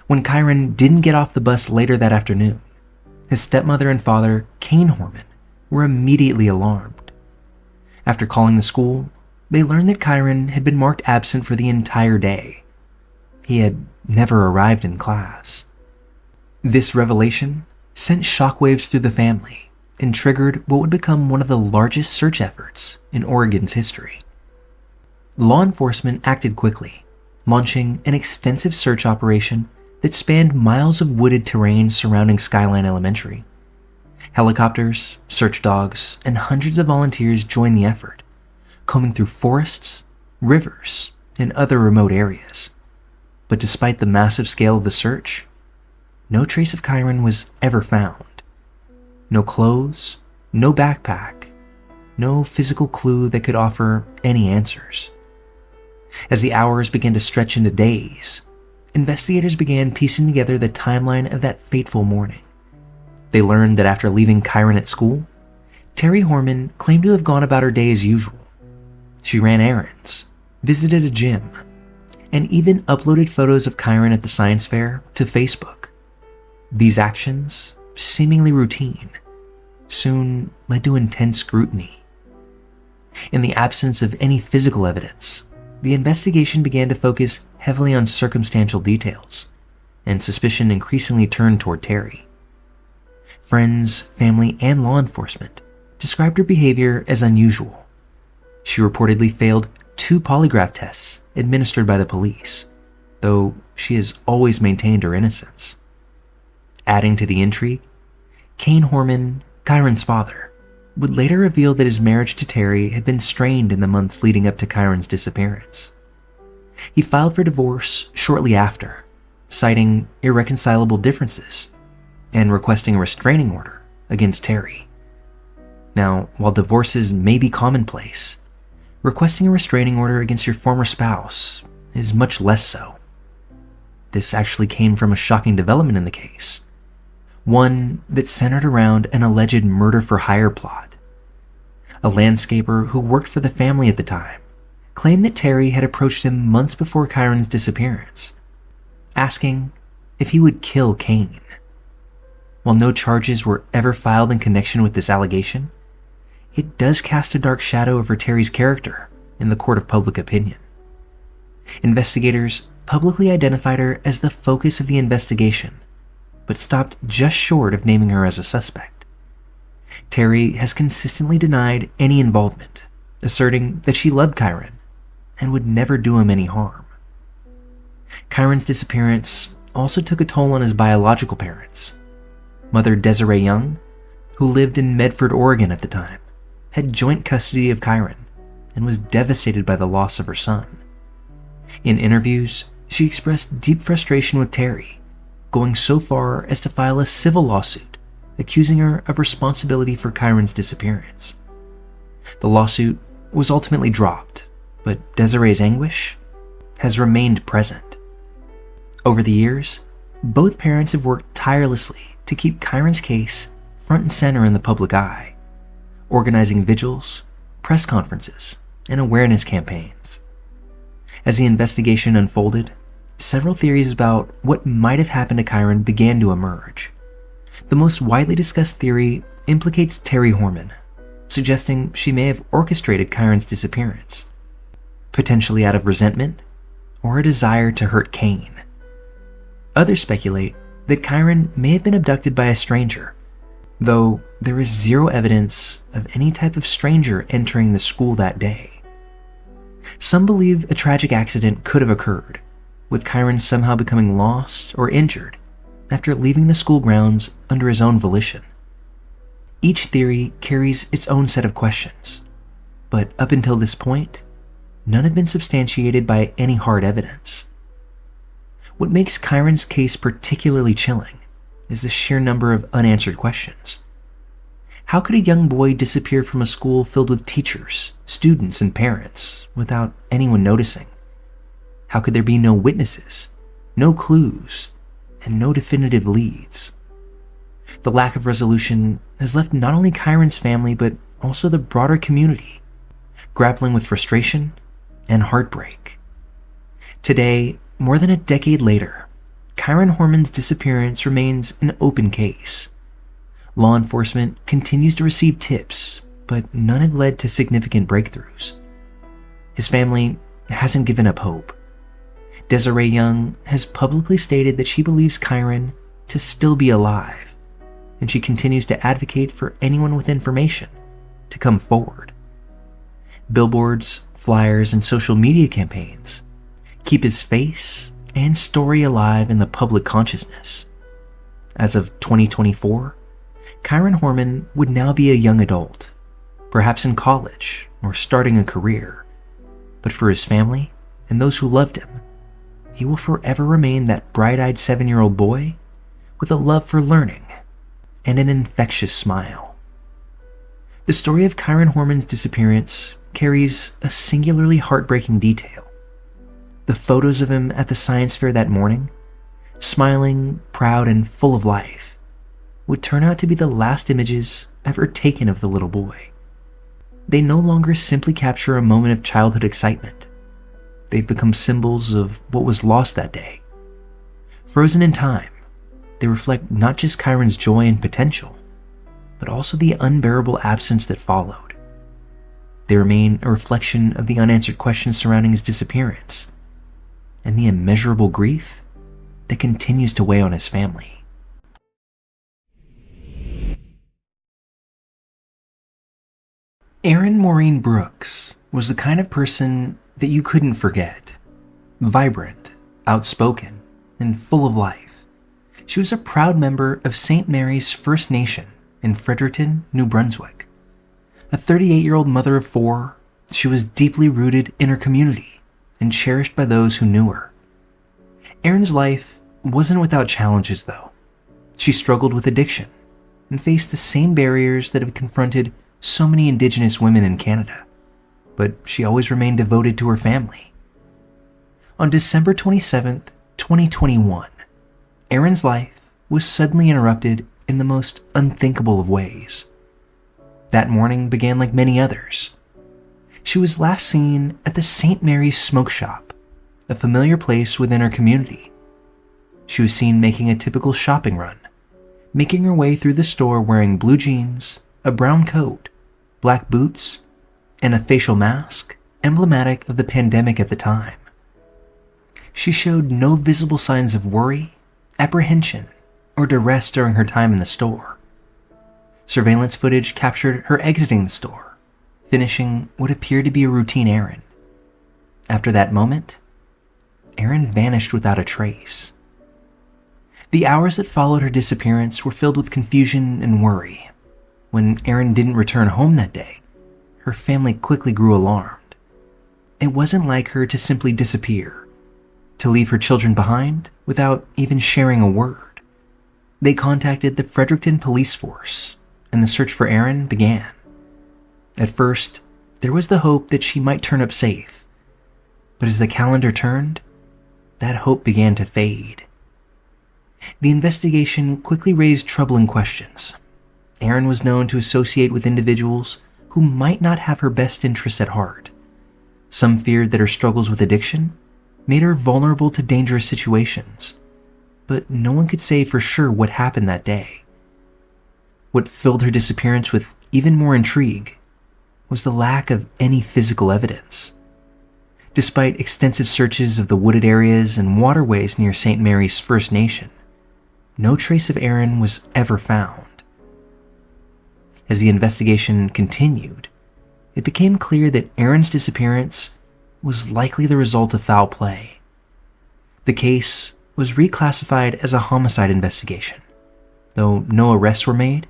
When Kyron didn't get off the bus later that afternoon, his stepmother and father, Kane Horman, were immediately alarmed. After calling the school, they learned that Kyron had been marked absent for the entire day. He had never arrived in class. This revelation sent shockwaves through the family and triggered what would become one of the largest search efforts in Oregon's history. Law enforcement acted quickly, launching an extensive search operation that spanned miles of wooded terrain surrounding Skyline Elementary. Helicopters, search dogs, and hundreds of volunteers joined the effort, combing through forests, rivers, and other remote areas. But despite the massive scale of the search, no trace of Kyron was ever found. No clothes, no backpack, no physical clue that could offer any answers. As the hours began to stretch into days, investigators began piecing together the timeline of that fateful morning. They learned that after leaving Kyron at school, Terry Horman claimed to have gone about her day as usual. She ran errands, visited a gym, and even uploaded photos of Kyron at the science fair to Facebook. These actions, seemingly routine, soon led to intense scrutiny. In the absence of any physical evidence, the investigation began to focus heavily on circumstantial details, and suspicion increasingly turned toward Terry. Friends, family, and law enforcement described her behavior as unusual. She reportedly failed 2 polygraph tests administered by the police, though she has always maintained her innocence. Adding to the intrigue, Kane Horman, Kyron's father, would later reveal that his marriage to Terry had been strained in the months leading up to Kyron's disappearance. He filed for divorce shortly after, citing irreconcilable differences and requesting a restraining order against Terry. Now, while divorces may be commonplace, requesting a restraining order against your former spouse is much less so. This actually came from a shocking development in the case, one that centered around an alleged murder-for-hire plot. A landscaper who worked for the family at the time claimed that Terry had approached him months before Kyron's disappearance, asking if he would kill Kane. While no charges were ever filed in connection with this allegation, it does cast a dark shadow over Terry's character in the court of public opinion. Investigators publicly identified her as the focus of the investigation, but stopped just short of naming her as a suspect. Terry has consistently denied any involvement, asserting that she loved Kyron and would never do him any harm. Kyron's disappearance also took a toll on his biological parents. Mother Desiree Young, who lived in Medford, Oregon at the time, had joint custody of Kyron and was devastated by the loss of her son. In interviews, she expressed deep frustration with Terry, going so far as to file a civil lawsuit accusing her of responsibility for Kyron's disappearance. The lawsuit was ultimately dropped, but Desiree's anguish has remained present. Over the years, both parents have worked tirelessly to keep Kyron's case front and center in the public eye, organizing vigils, press conferences, and awareness campaigns. As the investigation unfolded, several theories about what might have happened to Kyron began to emerge. The most widely discussed theory implicates Terry Horman, suggesting she may have orchestrated Kyron's disappearance, potentially out of resentment or a desire to hurt Kane. Others speculate that Kyron may have been abducted by a stranger, though there is zero evidence of any type of stranger entering the school that day. Some believe a tragic accident could have occurred, with Kyron somehow becoming lost or injured after leaving the school grounds under his own volition. Each theory carries its own set of questions, but up until this point, none have been substantiated by any hard evidence. What makes Kyron's case particularly chilling is the sheer number of unanswered questions. How could a young boy disappear from a school filled with teachers, students, and parents without anyone noticing? How could there be no witnesses, no clues, and no definitive leads? The lack of resolution has left not only Kyron's family but also the broader community grappling with frustration and heartbreak. Today, more than a decade later, Kyron Horman's disappearance remains an open case. Law enforcement continues to receive tips, but none have led to significant breakthroughs. His family hasn't given up hope. Desiree Young has publicly stated that she believes Kyron to still be alive, and she continues to advocate for anyone with information to come forward. Billboards, flyers, and social media campaigns keep his face and story alive in the public consciousness. As of 2024, Kyron Horman would now be a young adult, perhaps in college or starting a career. But for his family and those who loved him, he will forever remain that bright-eyed 7-year-old boy with a love for learning and an infectious smile. The story of Kyron Horman's disappearance carries a singularly heartbreaking detail. The photos of him at the science fair that morning, smiling, proud, and full of life, would turn out to be the last images ever taken of the little boy. They no longer simply capture a moment of childhood excitement. They've become symbols of what was lost that day. Frozen in time, they reflect not just Kyron's joy and potential, but also the unbearable absence that followed. They remain a reflection of the unanswered questions surrounding his disappearance and the immeasurable grief that continues to weigh on his family. Erin Maureen Brooks was the kind of person that you couldn't forget. Vibrant, outspoken, and full of life, she was a proud member of St. Mary's First Nation in Fredericton, New Brunswick. A 38-year-old mother of 4, she was deeply rooted in her community and cherished by those who knew her. Erin's life wasn't without challenges, though. She struggled with addiction and faced the same barriers that have confronted so many Indigenous women in Canada, but she always remained devoted to her family. On December 27, 2021, Erin's life was suddenly interrupted in the most unthinkable of ways. That morning began like many others. She was last seen at the St. Mary's Smoke Shop, a familiar place within her community. She was seen making a typical shopping run, making her way through the store wearing blue jeans, a brown coat, black boots, and a facial mask emblematic of the pandemic at the time. She showed no visible signs of worry, apprehension, or duress during her time in the store. Surveillance footage captured her exiting the store, finishing what appeared to be a routine errand. After that moment, Erin vanished without a trace. The hours that followed her disappearance were filled with confusion and worry. When Erin didn't return home that day, her family quickly grew alarmed. It wasn't like her to simply disappear, to leave her children behind without even sharing a word. They contacted the Fredericton police force, and the search for Erin began. At first, there was the hope that she might turn up safe, but as the calendar turned, that hope began to fade. The investigation quickly raised troubling questions. Erin was known to associate with individuals who might not have her best interests at heart. Some feared that her struggles with addiction made her vulnerable to dangerous situations, but no one could say for sure what happened that day. What filled her disappearance with even more intrigue was the lack of any physical evidence. Despite extensive searches of the wooded areas and waterways near St. Mary's First Nation, no trace of Erin was ever found. As the investigation continued, it became clear that Erin's disappearance was likely the result of foul play. The case was reclassified as a homicide investigation, though no arrests were made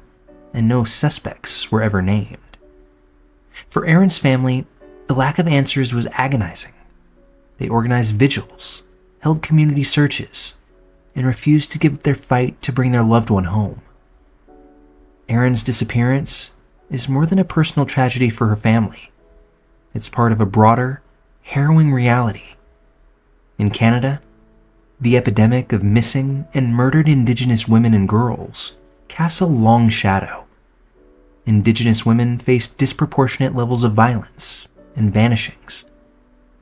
and no suspects were ever named. For Erin's family, the lack of answers was agonizing. They organized vigils, held community searches, and refused to give up their fight to bring their loved one home. Erin's disappearance is more than a personal tragedy for her family. It's part of a broader, harrowing reality. In Canada, the epidemic of missing and murdered Indigenous women and girls casts a long shadow. Indigenous women face disproportionate levels of violence and vanishings,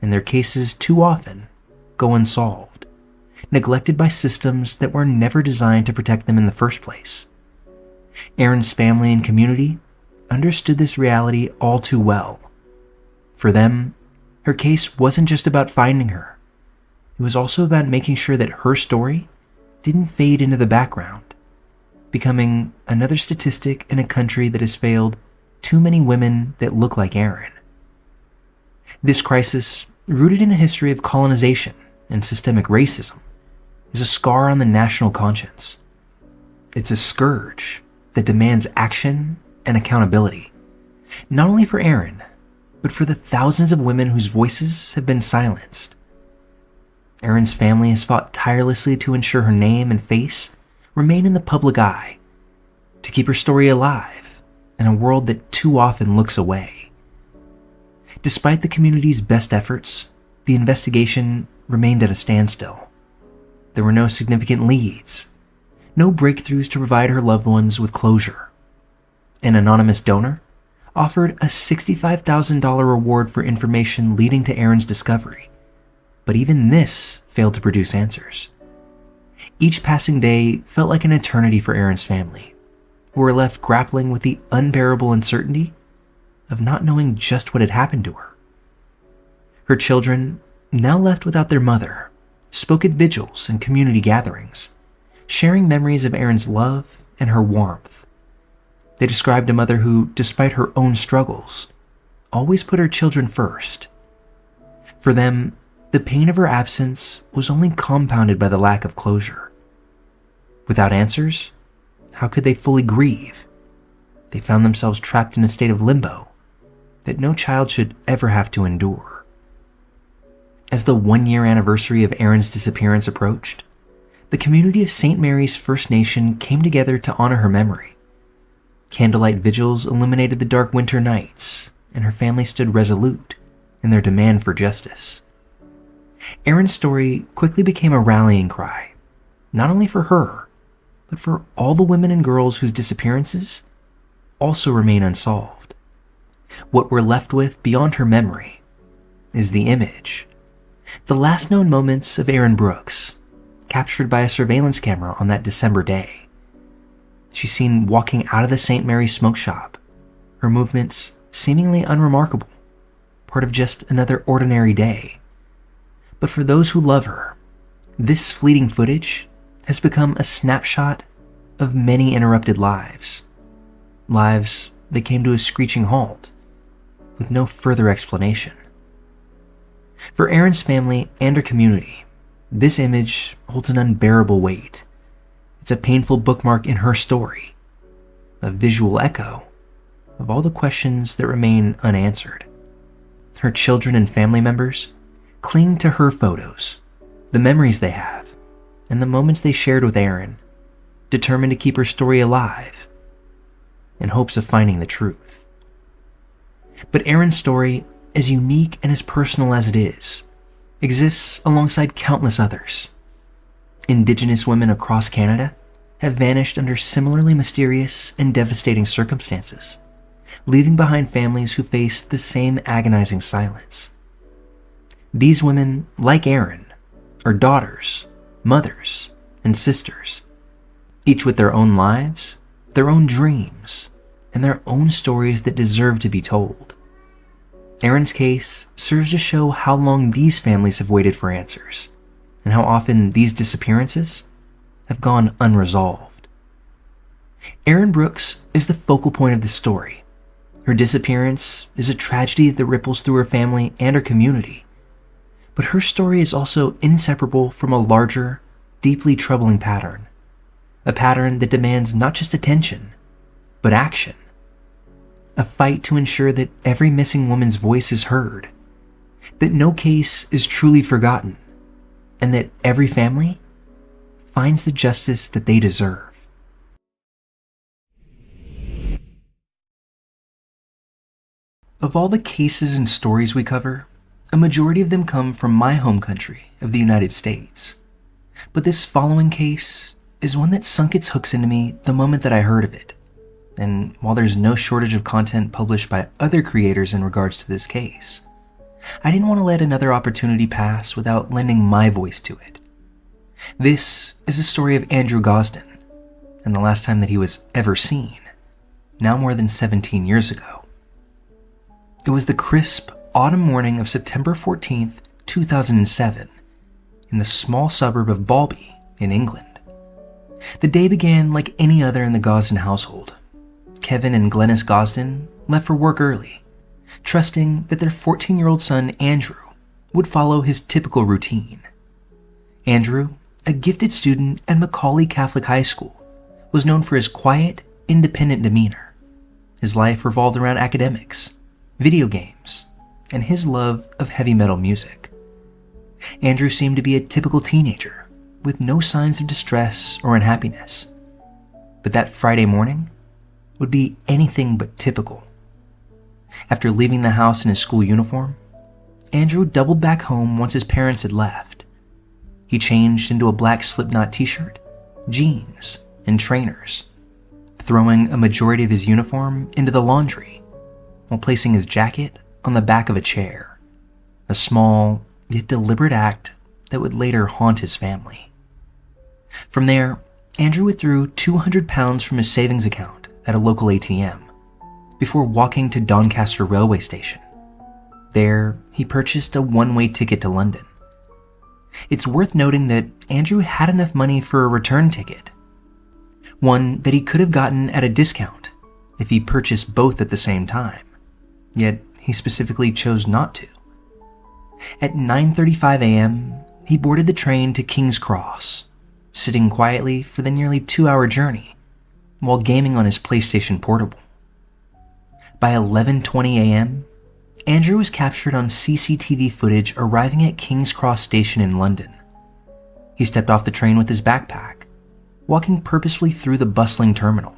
and their cases too often go unsolved, neglected by systems that were never designed to protect them in the first place. Erin's family and community understood this reality all too well. For them, her case wasn't just about finding her. It was also about making sure that her story didn't fade into the background, becoming another statistic in a country that has failed too many women that look like Erin. This crisis, rooted in a history of colonization and systemic racism, is a scar on the national conscience. It's a scourge that demands action and accountability, not only for Erin, but for the thousands of women whose voices have been silenced. Erin's family has fought tirelessly to ensure her name and face remain in the public eye, to keep her story alive in a world that too often looks away. Despite the community's best efforts, the investigation remained at a standstill. There were no significant leads, no breakthroughs to provide her loved ones with closure. An anonymous donor offered a $65,000 reward for information leading to Erin's discovery, but even this failed to produce answers. Each passing day felt like an eternity for Erin's family, who were left grappling with the unbearable uncertainty of not knowing just what had happened to her. Her children, now left without their mother, spoke at vigils and community gatherings, sharing memories of Erin's love and her warmth. They described a mother who, despite her own struggles, always put her children first. For them, the pain of her absence was only compounded by the lack of closure. Without answers, how could they fully grieve? They found themselves trapped in a state of limbo that no child should ever have to endure. As the 1-year anniversary of Erin's disappearance approached, the community of St. Mary's First Nation came together to honor her memory. Candlelight vigils illuminated the dark winter nights, and her family stood resolute in their demand for justice. Erin's story quickly became a rallying cry, not only for her, but for all the women and girls whose disappearances also remain unsolved. What we're left with beyond her memory is the image, the last known moments of Erin Brooks, captured by a surveillance camera on that December day. She's seen walking out of the St. Mary's smoke shop, her movements seemingly unremarkable, part of just another ordinary day. But for those who love her, this fleeting footage has become a snapshot of many interrupted lives. Lives that came to a screeching halt, with no further explanation. For Erin's family and her community, this image holds an unbearable weight. It's a painful bookmark in her story, a visual echo of all the questions that remain unanswered. Her children and family members cling to her photos, the memories they have, and the moments they shared with Erin, determined to keep her story alive in hopes of finding the truth. But Erin's story, as unique and as personal as it is, exists alongside countless others. Indigenous women across Canada have vanished under similarly mysterious and devastating circumstances, leaving behind families who face the same agonizing silence. These women, like Erin, are daughters, mothers, and sisters, each with their own lives, their own dreams, and their own stories that deserve to be told. Erin's case serves to show how long these families have waited for answers, and how often these disappearances have gone unresolved. Erin Brooks is the focal point of this story. Her disappearance is a tragedy that ripples through her family and her community, but her story is also inseparable from a larger, deeply troubling pattern, a pattern that demands not just attention, but action. A fight to ensure that every missing woman's voice is heard, that no case is truly forgotten, and that every family finds the justice that they deserve. Of all the cases and stories we cover, a majority of them come from my home country of the United States. But this following case is one that sunk its hooks into me the moment that I heard of it. And while there's no shortage of content published by other creators in regards to this case, I didn't want to let another opportunity pass without lending my voice to it. This is the story of Andrew Gosden, and the last time that he was ever seen, now more than 17 years ago. It was the crisp autumn morning of September 14th, 2007, in the small suburb of Balby in England. The day began like any other in the Gosden household. Kevin and Glennis Gosden left for work early, trusting that their 14-year-old son Andrew would follow his typical routine. Andrew, a gifted student at Macaulay Catholic High School, was known for his quiet, independent demeanor. His life revolved around academics, video games, and his love of heavy metal music. Andrew seemed to be a typical teenager, with no signs of distress or unhappiness. But that Friday morning would be anything but typical. After leaving the house in his school uniform, Andrew doubled back home once his parents had left. He changed into a black Slipknot t-shirt, jeans, and trainers, throwing a majority of his uniform into the laundry while placing his jacket on the back of a chair, a small yet deliberate act that would later haunt his family. From there, Andrew withdrew 200 pounds from his savings account at a local ATM before walking to Doncaster railway station. There, he purchased a one-way ticket to London. It's worth noting that Andrew had enough money for a return ticket, one that he could have gotten at a discount if he purchased both at the same time, yet he specifically chose not to. At 9:35 a.m., he boarded the train to King's Cross, sitting quietly for the nearly 2-hour journey while gaming on his PlayStation Portable. By 11:20 a.m., Andrew was captured on CCTV footage arriving at King's Cross Station in London. He stepped off the train with his backpack, walking purposefully through the bustling terminal.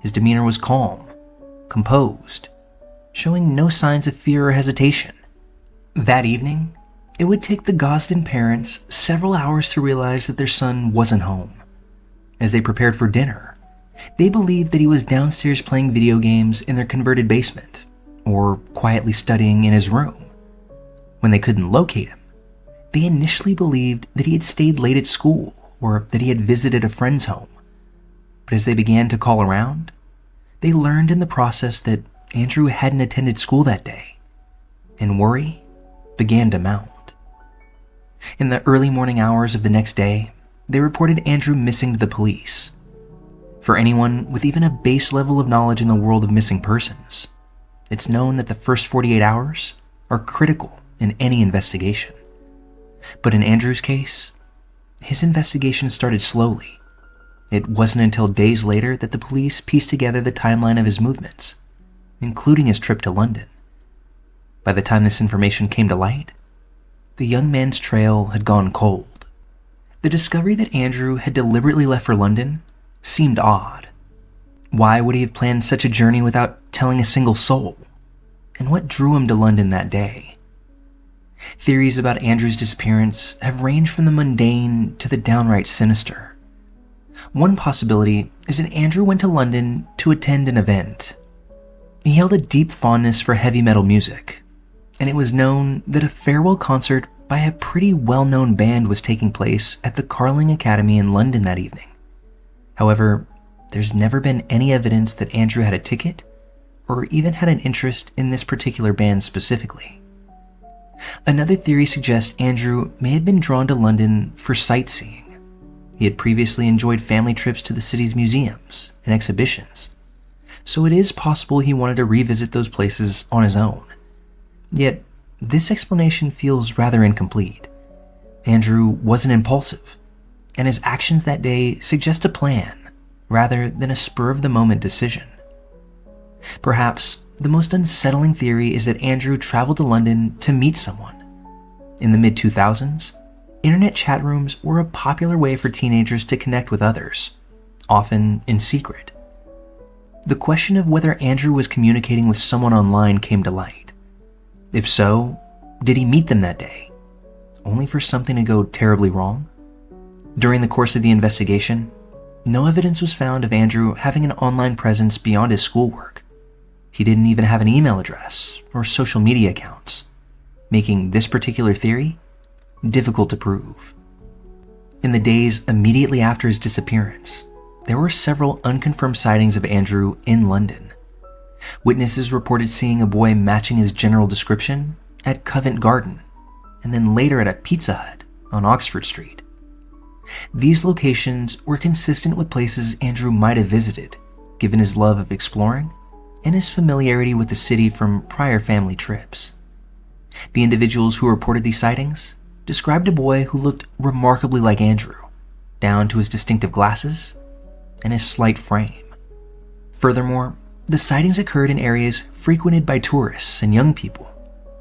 His demeanor was calm, composed, showing no signs of fear or hesitation. That evening, it would take the Gosden parents several hours to realize that their son wasn't home. As they prepared for dinner, they believed that he was downstairs playing video games in their converted basement, or quietly studying in his room. When they couldn't locate him, they initially believed that he had stayed late at school or that he had visited a friend's home. But as they began to call around, they learned in the process that Andrew hadn't attended school that day, and worry began to mount. In the early morning hours of the next day, they reported Andrew missing to the police. For anyone with even a base level of knowledge in the world of missing persons, it's known that the first 48 hours are critical in any investigation. But in Andrew's case, his investigation started slowly. It wasn't until days later that the police pieced together the timeline of his movements, including his trip to London. By the time this information came to light, the young man's trail had gone cold. The discovery that Andrew had deliberately left for London seemed odd. Why would he have planned such a journey without telling a single soul? And what drew him to London that day? Theories about Andrew's disappearance have ranged from the mundane to the downright sinister. One possibility is that Andrew went to London to attend an event. He held a deep fondness for heavy metal music, and it was known that a farewell concert by a pretty well-known band was taking place at the Carling Academy in London that evening. However, there's never been any evidence that Andrew had a ticket or even had an interest in this particular band specifically. Another theory suggests Andrew may have been drawn to London for sightseeing. He had previously enjoyed family trips to the city's museums and exhibitions, so it is possible he wanted to revisit those places on his own. Yet, this explanation feels rather incomplete. Andrew wasn't impulsive, and his actions that day suggest a plan rather than a spur-of-the-moment decision. Perhaps the most unsettling theory is that Andrew traveled to London to meet someone. In the mid-2000s, internet chat rooms were a popular way for teenagers to connect with others, often in secret. The question of whether Andrew was communicating with someone online came to light. If so, did he meet them that day, only for something to go terribly wrong? During the course of the investigation, no evidence was found of Andrew having an online presence beyond his schoolwork. He didn't even have an email address or social media accounts, making this particular theory difficult to prove. In the days immediately after his disappearance, there were several unconfirmed sightings of Andrew in London. Witnesses reported seeing a boy matching his general description at Covent Garden, and then later at a Pizza Hut on Oxford Street. These locations were consistent with places Andrew might have visited, given his love of exploring and his familiarity with the city from prior family trips. The individuals who reported these sightings described a boy who looked remarkably like Andrew, down to his distinctive glasses and his slight frame. Furthermore, the sightings occurred in areas frequented by tourists and young people,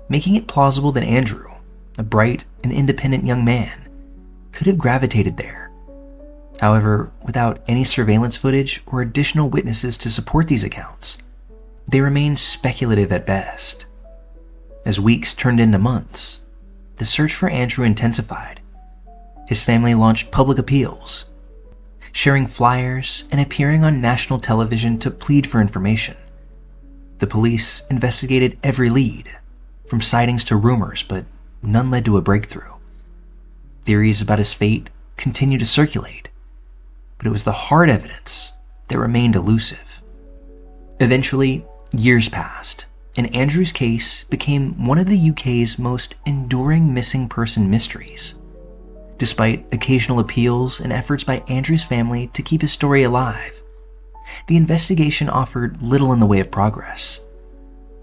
making it plausible that Andrew, a bright and independent young man, could have gravitated there. However, without any surveillance footage or additional witnesses to support these accounts, they remain speculative at best. As weeks turned into months, the search for Andrew intensified. His family launched public appeals, sharing flyers and appearing on national television to plead for information. The police investigated every lead, from sightings to rumors, but none led to a breakthrough. Theories about his fate continued to circulate, but it was the hard evidence that remained elusive. Eventually, years passed, and Andrew's case became one of the UK's most enduring missing person mysteries. Despite occasional appeals and efforts by Andrew's family to keep his story alive, the investigation offered little in the way of progress.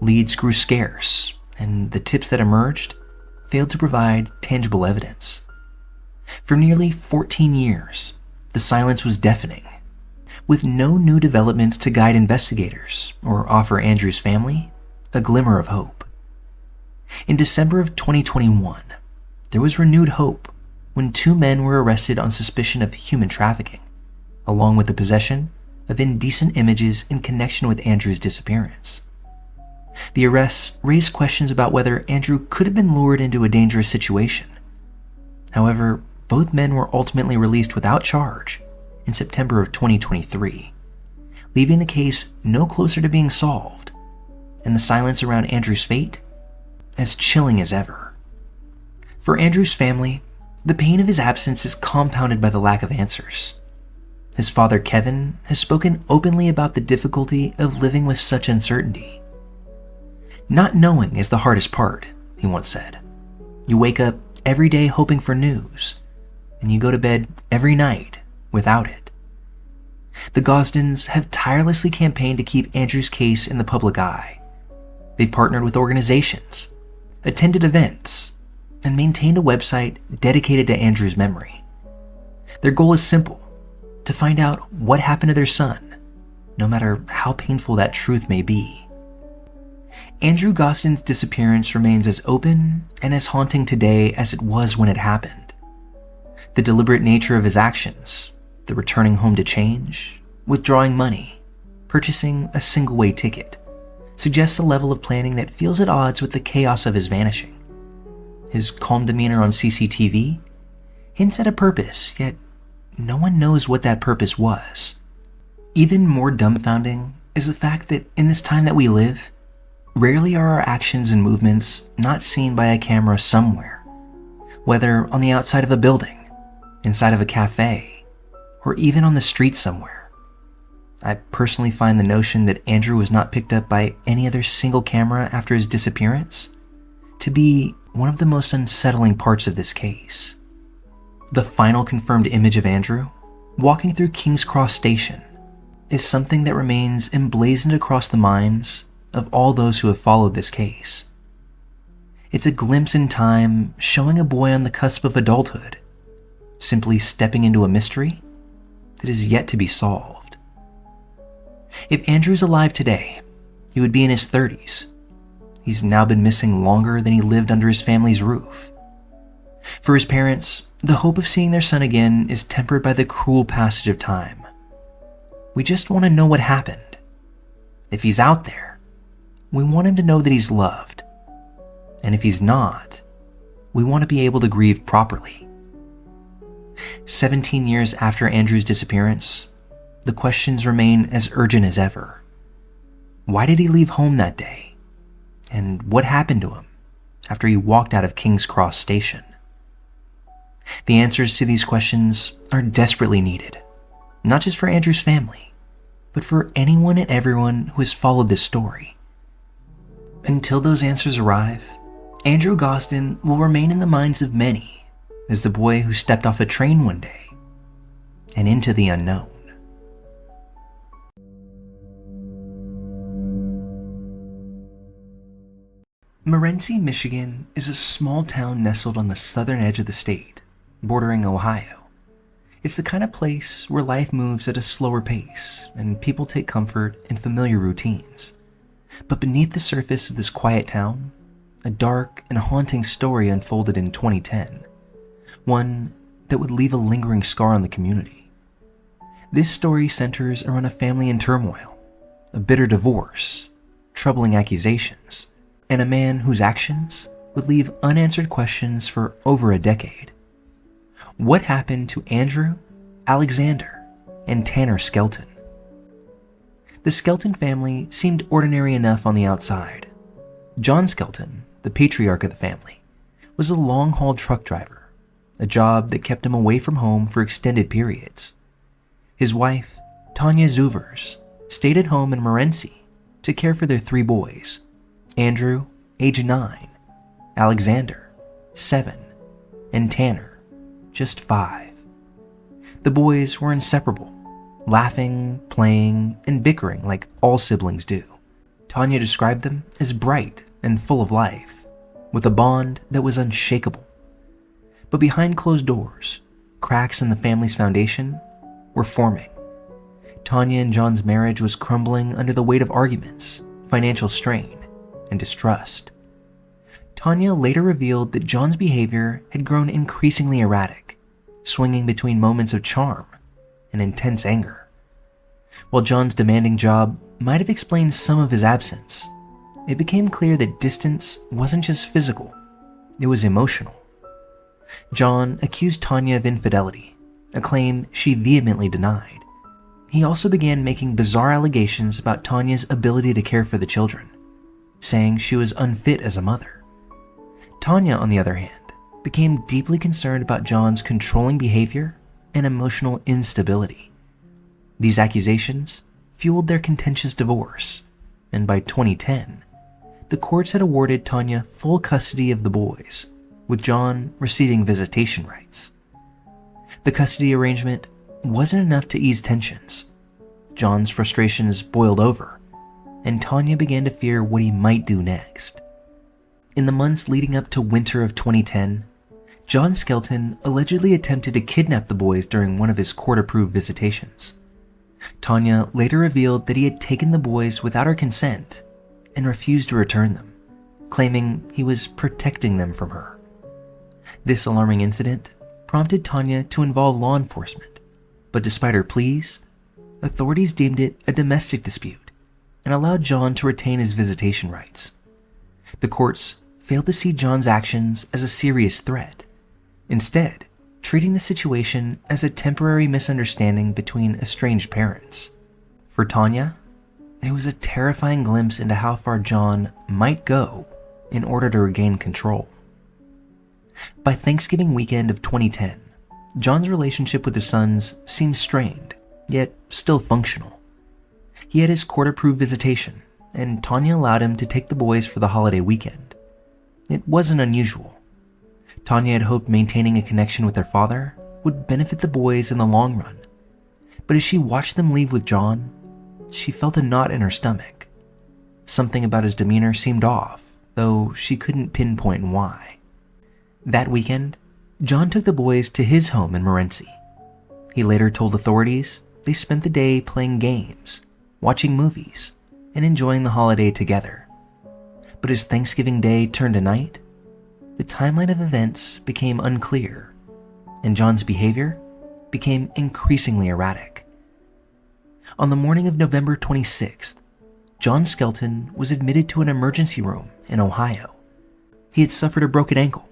Leads grew scarce, and the tips that emerged failed to provide tangible evidence. For nearly 14 years, the silence was deafening, with no new developments to guide investigators or offer Andrew's family a glimmer of hope. In December of 2021, there was renewed hope when two men were arrested on suspicion of human trafficking, along with the possession of indecent images in connection with Andrew's disappearance. The arrests raised questions about whether Andrew could have been lured into a dangerous situation. However, both men were ultimately released without charge in September of 2023, leaving the case no closer to being solved, and the silence around Andrew's fate as chilling as ever. For Andrew's family, the pain of his absence is compounded by the lack of answers. His father, Kevin, has spoken openly about the difficulty of living with such uncertainty. "Not knowing is the hardest part," he once said. "You wake up every day hoping for news, and you go to bed every night without it." The Gosdens have tirelessly campaigned to keep Andrew's case in the public eye. They've partnered with organizations, attended events, and maintained a website dedicated to Andrew's memory. Their goal is simple: to find out what happened to their son, no matter how painful that truth may be. Andrew Gosden's disappearance remains as open and as haunting today as it was when it happened. The deliberate nature of his actions, the returning home to change, withdrawing money, purchasing a single-way ticket, suggests a level of planning that feels at odds with the chaos of his vanishing. His calm demeanor on CCTV hints at a purpose, yet no one knows what that purpose was. Even more dumbfounding is the fact that in this time that we live, rarely are our actions and movements not seen by a camera somewhere, whether on the outside of a building, inside of a cafe, or even on the street somewhere. I personally find the notion that Andrew was not picked up by any other single camera after his disappearance to be one of the most unsettling parts of this case. The final confirmed image of Andrew, walking through King's Cross Station, is something that remains emblazoned across the minds of all those who have followed this case. It's a glimpse in time showing a boy on the cusp of adulthood, simply stepping into a mystery that is yet to be solved. If Andrew's alive today, he would be in his 30s. He's now been missing longer than he lived under his family's roof. For his parents, the hope of seeing their son again is tempered by the cruel passage of time. We just want to know what happened. If he's out there, we want him to know that he's loved. And if he's not, we want to be able to grieve properly. 17 years after Andrew's disappearance, the questions remain as urgent as ever. Why did he leave home that day? And what happened to him after he walked out of King's Cross Station? The answers to these questions are desperately needed, not just for Andrew's family, but for anyone and everyone who has followed this story. Until those answers arrive, Andrew Gosden will remain in the minds of many as the boy who stepped off a train one day and into the unknown. Morenci, Michigan is a small town nestled on the southern edge of the state, bordering Ohio. It's the kind of place where life moves at a slower pace and people take comfort in familiar routines. But beneath the surface of this quiet town, a dark and haunting story unfolded in 2010, one that would leave a lingering scar on the community. This story centers around a family in turmoil, a bitter divorce, troubling accusations, and a man whose actions would leave unanswered questions for over a decade. What happened to Andrew, Alexander, and Tanner Skelton? The Skelton family seemed ordinary enough on the outside. John Skelton, the patriarch of the family, was a long-haul truck driver, a job that kept him away from home for extended periods. His wife, Tanya Zuvers, stayed at home in Morenci to care for their 3 boys, Andrew, age 9, Alexander, 7, and Tanner, just 5. The boys were inseparable, laughing, playing, and bickering like all siblings do. Tanya described them as bright and full of life, with a bond that was unshakable. But behind closed doors, cracks in the family's foundation were forming. Tanya and John's marriage was crumbling under the weight of arguments, financial strain, and distrust. Tanya later revealed that John's behavior had grown increasingly erratic, swinging between moments of charm and intense anger. While John's demanding job might have explained some of his absence, it became clear that distance wasn't just physical, it was emotional. John accused Tanya of infidelity, a claim she vehemently denied. He also began making bizarre allegations about Tanya's ability to care for the children, saying she was unfit as a mother. Tanya, on the other hand, became deeply concerned about John's controlling behavior and emotional instability. These accusations fueled their contentious divorce, and by 2010, the courts had awarded Tanya full custody of the boys, with John receiving visitation rights. The custody arrangement wasn't enough to ease tensions. John's frustrations boiled over, and Tanya began to fear what he might do next. In the months leading up to winter of 2010, John Skelton allegedly attempted to kidnap the boys during one of his court-approved visitations. Tanya later revealed that he had taken the boys without her consent and refused to return them, claiming he was protecting them from her. This alarming incident prompted Tanya to involve law enforcement, but despite her pleas, authorities deemed it a domestic dispute and allowed John to retain his visitation rights. The courts failed to see John's actions as a serious threat, instead treating the situation as a temporary misunderstanding between estranged parents. For Tanya, it was a terrifying glimpse into how far John might go in order to regain control. By Thanksgiving weekend of 2010, John's relationship with his sons seemed strained, yet still functional. He had his court-approved visitation, and Tanya allowed him to take the boys for the holiday weekend. It wasn't unusual. Tanya had hoped maintaining a connection with their father would benefit the boys in the long run, but as she watched them leave with John, she felt a knot in her stomach. Something about his demeanor seemed off, though she couldn't pinpoint why. That weekend, John took the boys to his home in Morenci. He later told authorities they spent the day playing games, watching movies, and enjoying the holiday together. But as Thanksgiving Day turned to night, the timeline of events became unclear, and John's behavior became increasingly erratic. On the morning of November 26th, John Skelton was admitted to an emergency room in Ohio. He had suffered a broken ankle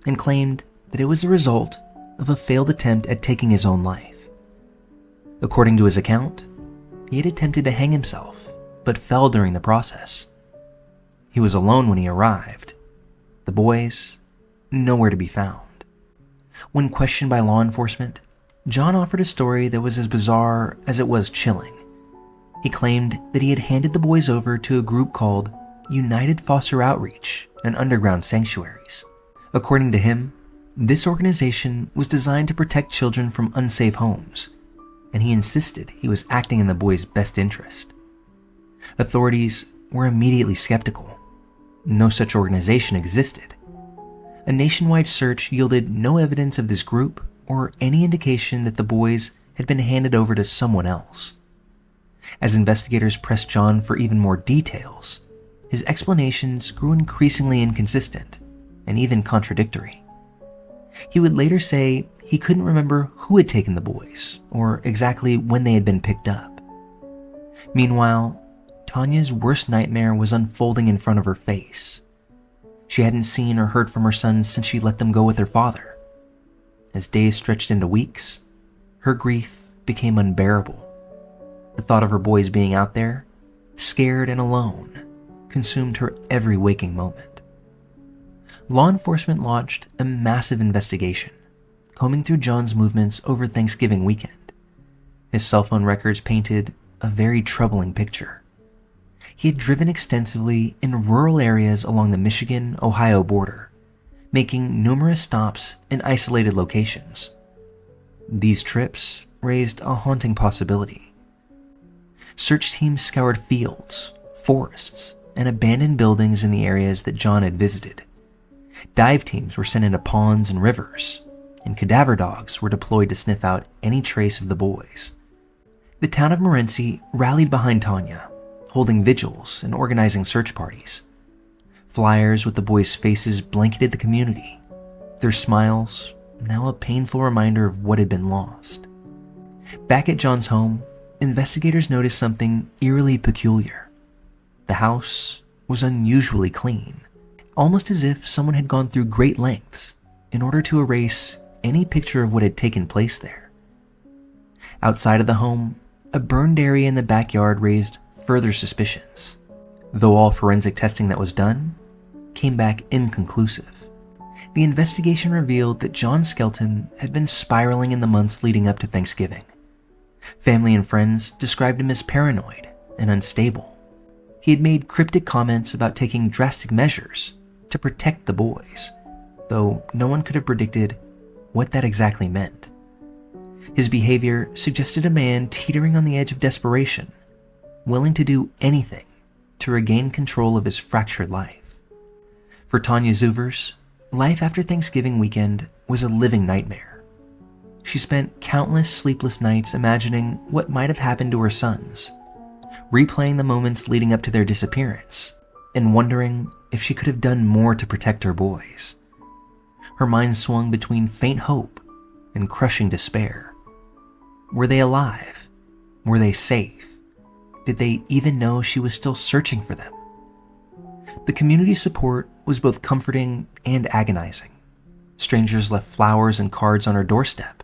and claimed that it was the result of a failed attempt at taking his own life. According to his account, he had attempted to hang himself, but fell during the process. He was alone when he arrived. The boys, nowhere to be found. When questioned by law enforcement, John offered a story that was as bizarre as it was chilling. He claimed that he had handed the boys over to a group called United Foster Outreach and Underground Sanctuaries. According to him, this organization was designed to protect children from unsafe homes, and he insisted he was acting in the boys' best interest. Authorities were immediately skeptical. No such organization existed. A nationwide search yielded no evidence of this group or any indication that the boys had been handed over to someone else. As investigators pressed John for even more details, his explanations grew increasingly inconsistent and even contradictory. He would later say he couldn't remember who had taken the boys or exactly when they had been picked up. Meanwhile, Tanya's worst nightmare was unfolding in front of her face. She hadn't seen or heard from her sons since she let them go with her father. As days stretched into weeks, her grief became unbearable. The thought of her boys being out there, scared and alone, consumed her every waking moment. Law enforcement launched a massive investigation, combing through John's movements over Thanksgiving weekend. His cell phone records painted a very troubling picture. He had driven extensively in rural areas along the Michigan-Ohio border, making numerous stops in isolated locations. These trips raised a haunting possibility. Search teams scoured fields, forests, and abandoned buildings in the areas that John had visited, Dive teams were sent into ponds and rivers, and cadaver dogs were deployed to sniff out any trace of the boys. The town of Morenci rallied behind Tanya, holding vigils and organizing search parties. Flyers with the boys' faces blanketed the community, their smiles now a painful reminder of what had been lost. Back at John's home, investigators noticed something eerily peculiar. The house was unusually clean, almost as if someone had gone through great lengths in order to erase any picture of what had taken place there. Outside of the home, a burned area in the backyard raised further suspicions, though all forensic testing that was done came back inconclusive. The investigation revealed that John Skelton had been spiraling in the months leading up to Thanksgiving. Family and friends described him as paranoid and unstable. He had made cryptic comments about taking drastic measures to protect the boys, though no one could have predicted what that exactly meant. His behavior suggested a man teetering on the edge of desperation, willing to do anything to regain control of his fractured life. For Tanya Zuvers, life after Thanksgiving weekend was a living nightmare. She spent countless sleepless nights imagining what might have happened to her sons, replaying the moments leading up to their disappearance, and wondering if she could have done more to protect her boys. Her mind swung between faint hope and crushing despair. Were they alive? Were they safe? Did they even know she was still searching for them? The community's support was both comforting and agonizing. Strangers left flowers and cards on her doorstep,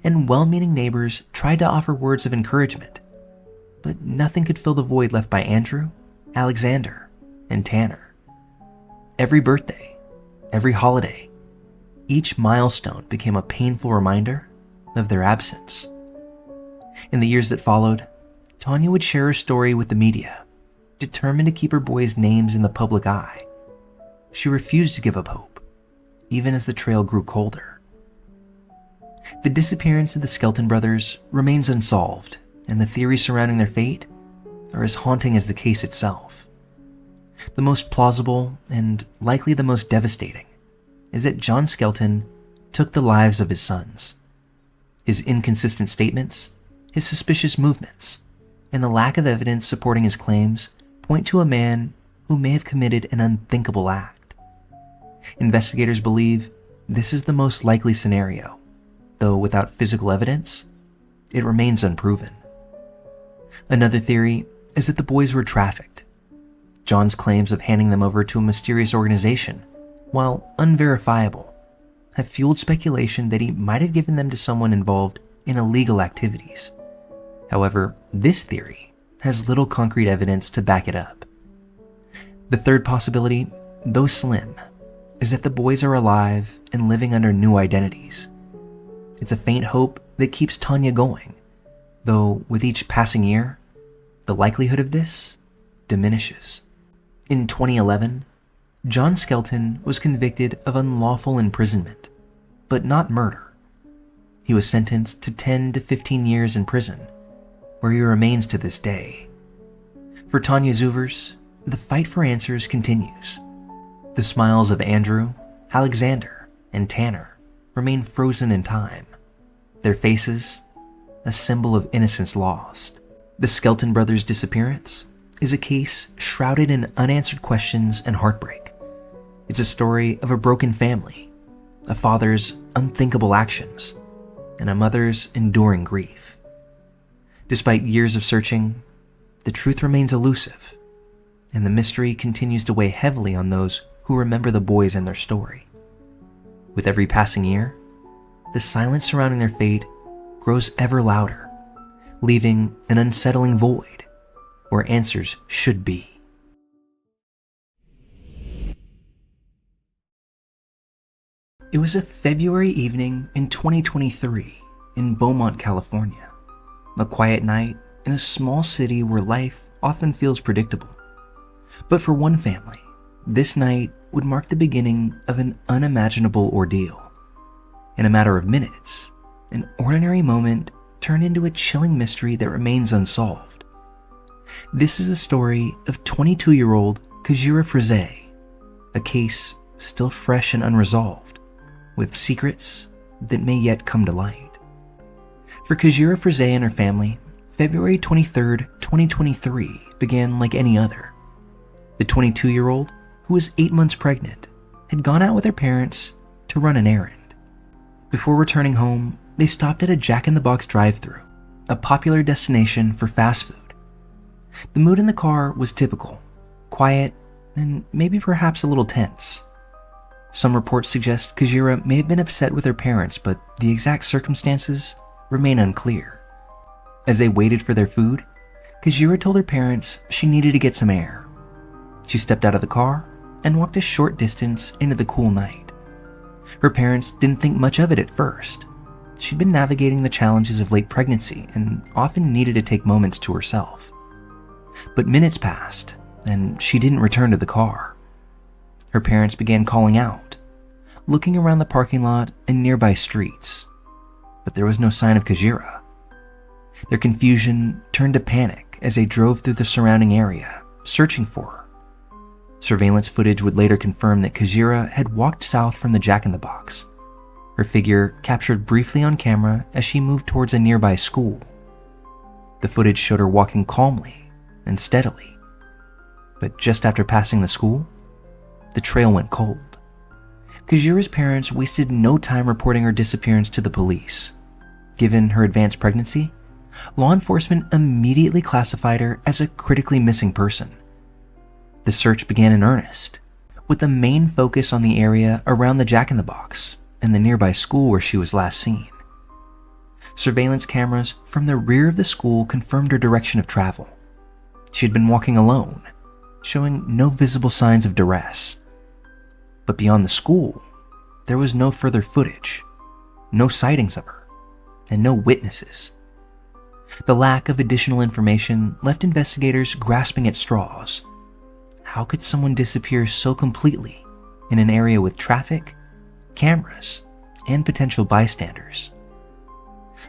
and well-meaning neighbors tried to offer words of encouragement, but nothing could fill the void left by Andrew, Alexander, and Tanner. Every birthday, every holiday, each milestone became a painful reminder of their absence. In the years that followed, Tanya would share her story with the media, determined to keep her boys' names in the public eye. She refused to give up hope, even as the trail grew colder. The disappearance of the Skelton brothers remains unsolved, and the theories surrounding their fate are as haunting as the case itself. The most plausible, and likely the most devastating, is that John Skelton took the lives of his sons. His inconsistent statements, his suspicious movements, and the lack of evidence supporting his claims point to a man who may have committed an unthinkable act. Investigators believe this is the most likely scenario, though without physical evidence, it remains unproven. Another theory is that the boys were trafficked. John's claims of handing them over to a mysterious organization, while unverifiable, have fueled speculation that he might have given them to someone involved in illegal activities. However, this theory has little concrete evidence to back it up. The third possibility, though slim, is that the boys are alive and living under new identities. It's a faint hope that keeps Tanya going, though with each passing year, the likelihood of this diminishes. In 2011, John Skelton was convicted of unlawful imprisonment, but not murder. He was sentenced to 10 to 15 years in prison, where he remains to this day. For Tanya Zuvers, the fight for answers continues. The smiles of Andrew, Alexander, and Tanner remain frozen in time, their faces a symbol of innocence lost. The Skelton brothers' disappearance is a case shrouded in unanswered questions and heartbreak. It's a story of a broken family, a father's unthinkable actions, and a mother's enduring grief. Despite years of searching, the truth remains elusive, and the mystery continues to weigh heavily on those who remember the boys and their story. With every passing year, the silence surrounding their fate grows ever louder, leaving an unsettling void where answers should be. It was a February evening in 2023 in Beaumont, California, a quiet night in a small city where life often feels predictable. But for one family, this night would mark the beginning of an unimaginable ordeal. In a matter of minutes, an ordinary moment turned into a chilling mystery that remains unsolved. This is the story of 22-year-old Kajira Frise, a case still fresh and unresolved, with secrets that may yet come to light. For Kajira Frise and her family, February 23, 2023 began like any other. The 22-year-old, who was 8 months pregnant, had gone out with her parents to run an errand. Before returning home, they stopped at a Jack in the Box drive-thru, a popular destination for fast food. The mood in the car was typical, quiet, and maybe perhaps a little tense. Some reports suggest Kajira may have been upset with her parents, but the exact circumstances remain unclear. As they waited for their food, Kajira told her parents she needed to get some air. She stepped out of the car and walked a short distance into the cool night. Her parents didn't think much of it at first. She'd been navigating the challenges of late pregnancy and often needed to take moments to herself. But minutes passed, and she didn't return to the car. Her parents began calling out, looking around the parking lot and nearby streets, but there was no sign of Kajira. Their confusion turned to panic as they drove through the surrounding area, searching for her. Surveillance footage would later confirm that Kajira had walked south from the Jack in the Box, her figure captured briefly on camera as she moved towards a nearby school. The footage showed her walking calmly and steadily, but just after passing the school, the trail went cold. Kajira's parents wasted no time reporting her disappearance to the police. Given her advanced pregnancy, law enforcement immediately classified her as a critically missing person. The search began in earnest, with the main focus on the area around the Jack in the Box and the nearby school where she was last seen. Surveillance cameras from the rear of the school confirmed her direction of travel. She had been walking alone, showing no visible signs of duress. But beyond the school, there was no further footage, no sightings of her, and no witnesses. The lack of additional information left investigators grasping at straws. How could someone disappear so completely in an area with traffic, cameras, and potential bystanders?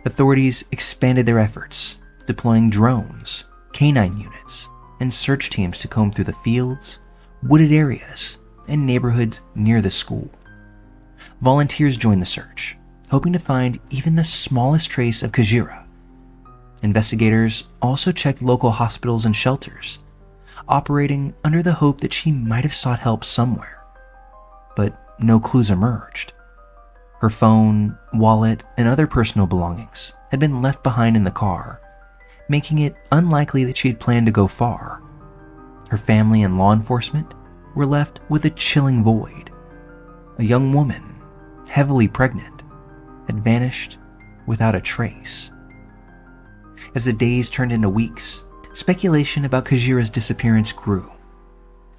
Authorities expanded their efforts, deploying drones, canine units, and search teams to comb through the fields, wooded areas, and neighborhoods near the school. Volunteers joined the search, hoping to find even the smallest trace of Kajira. Investigators also checked local hospitals and shelters, operating under the hope that she might have sought help somewhere. But no clues emerged. Her phone, wallet, and other personal belongings had been left behind in the car, making it unlikely that she had planned to go far. Her family and law enforcement were left with a chilling void. A young woman, heavily pregnant, had vanished without a trace. As the days turned into weeks, speculation about Kajira's disappearance grew.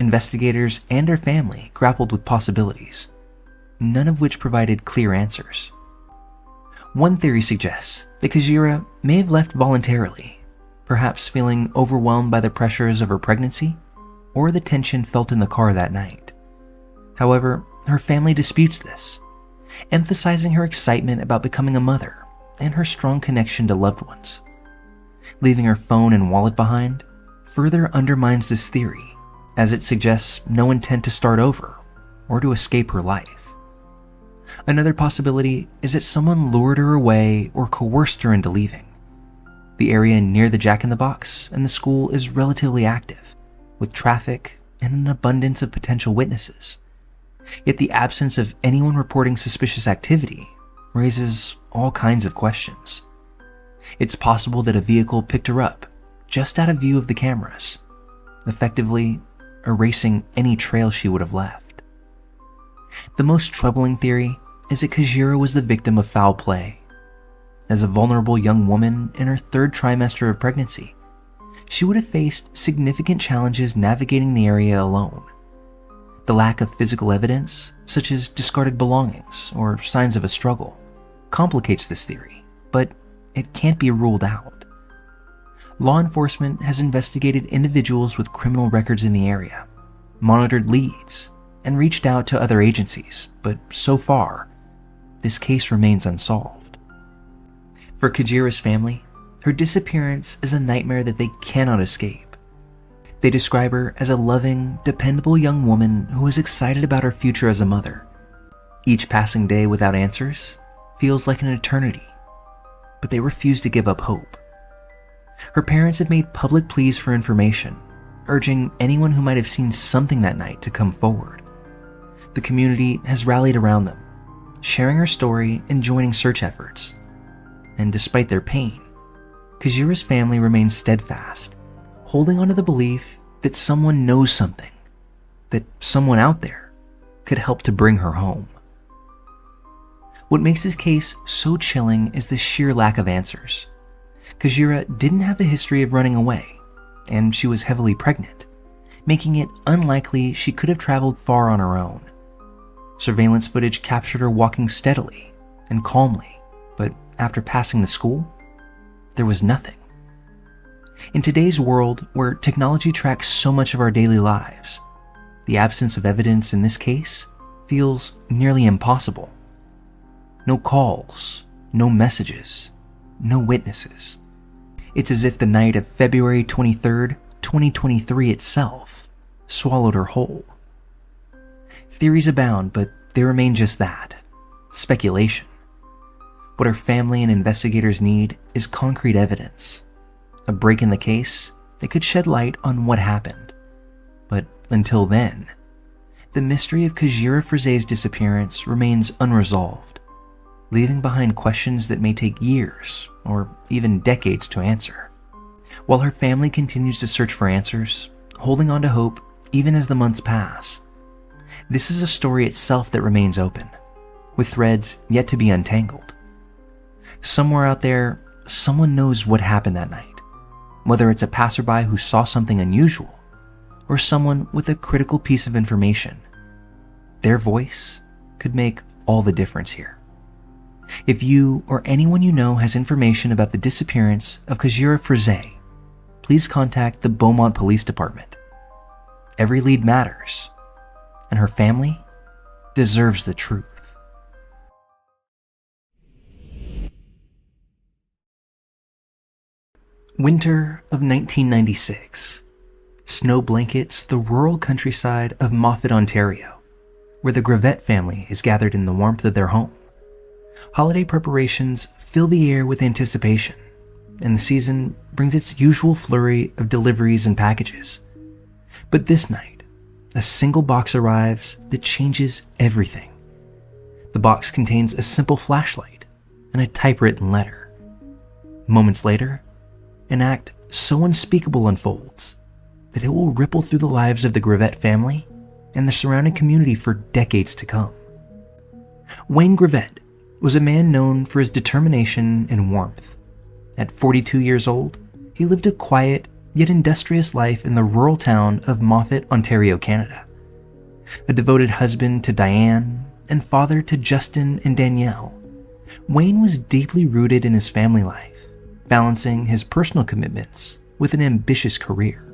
Investigators and her family grappled with possibilities, none of which provided clear answers. One theory suggests that Kajira may have left voluntarily, perhaps feeling overwhelmed by the pressures of her pregnancy or the tension felt in the car that night. However, her family disputes this, emphasizing her excitement about becoming a mother and her strong connection to loved ones. Leaving her phone and wallet behind further undermines this theory, as it suggests no intent to start over or to escape her life. Another possibility is that someone lured her away or coerced her into leaving. The area near the Jack in the Box and the school is relatively active, with traffic and an abundance of potential witnesses. Yet the absence of anyone reporting suspicious activity raises all kinds of questions. It's possible that a vehicle picked her up just out of view of the cameras, effectively erasing any trail she would have left. The most troubling theory is that Kajira was the victim of foul play. As a vulnerable young woman in her third trimester of pregnancy, she would have faced significant challenges navigating the area alone. The lack of physical evidence, such as discarded belongings or signs of a struggle, complicates this theory, but it can't be ruled out. Law enforcement has investigated individuals with criminal records in the area, monitored leads, and reached out to other agencies, but so far, this case remains unsolved. For Kajira's family, her disappearance is a nightmare that they cannot escape. They describe her as a loving, dependable young woman who is excited about her future as a mother. Each passing day without answers feels like an eternity, but they refuse to give up hope. Her parents have made public pleas for information, urging anyone who might have seen something that night to come forward. The community has rallied around them, sharing her story and joining search efforts. And despite their pain, Kajira's family remains steadfast, holding on to the belief that someone knows something, that someone out there could help to bring her home. What makes this case so chilling is the sheer lack of answers. Kajira didn't have a history of running away, and she was heavily pregnant, making it unlikely she could have traveled far on her own. Surveillance footage captured her walking steadily and calmly, but after passing the school, there was nothing. In today's world, where technology tracks so much of our daily lives, the absence of evidence in this case feels nearly impossible. No calls, no messages, no witnesses. It's as if the night of February 23rd, 2023 itself swallowed her whole. Theories abound, but they remain just that, speculation. What our family and investigators need is concrete evidence, a break in the case that could shed light on what happened. But until then, the mystery of Kajira Frize's disappearance remains unresolved, leaving behind questions that may take years or even decades to answer. While her family continues to search for answers, holding on to hope even as the months pass, this is a story itself that remains open, with threads yet to be untangled. Somewhere out there, someone knows what happened that night, whether it's a passerby who saw something unusual or someone with a critical piece of information. Their voice could make all the difference here. If you or anyone you know has information about the disappearance of Kajira Frize, please contact the Beaumont Police Department. Every lead matters, and her family deserves the truth. Winter of 1996. Snow blankets the rural countryside of Moffat, Ontario, where the Gravett family is gathered in the warmth of their home. Holiday preparations fill the air with anticipation, and the season brings its usual flurry of deliveries and packages. But this night, a single box arrives that changes everything. The box contains a simple flashlight and a typewritten letter. Moments later, an act so unspeakable unfolds that it will ripple through the lives of the Gravett family and the surrounding community for decades to come. Wayne Gravett was a man known for his determination and warmth. At 42 years old, he lived a quiet yet industrious life in the rural town of Moffat, Ontario, Canada. A devoted husband to Diane and father to Justin and Danielle, Wayne was deeply rooted in his family life, balancing his personal commitments with an ambitious career.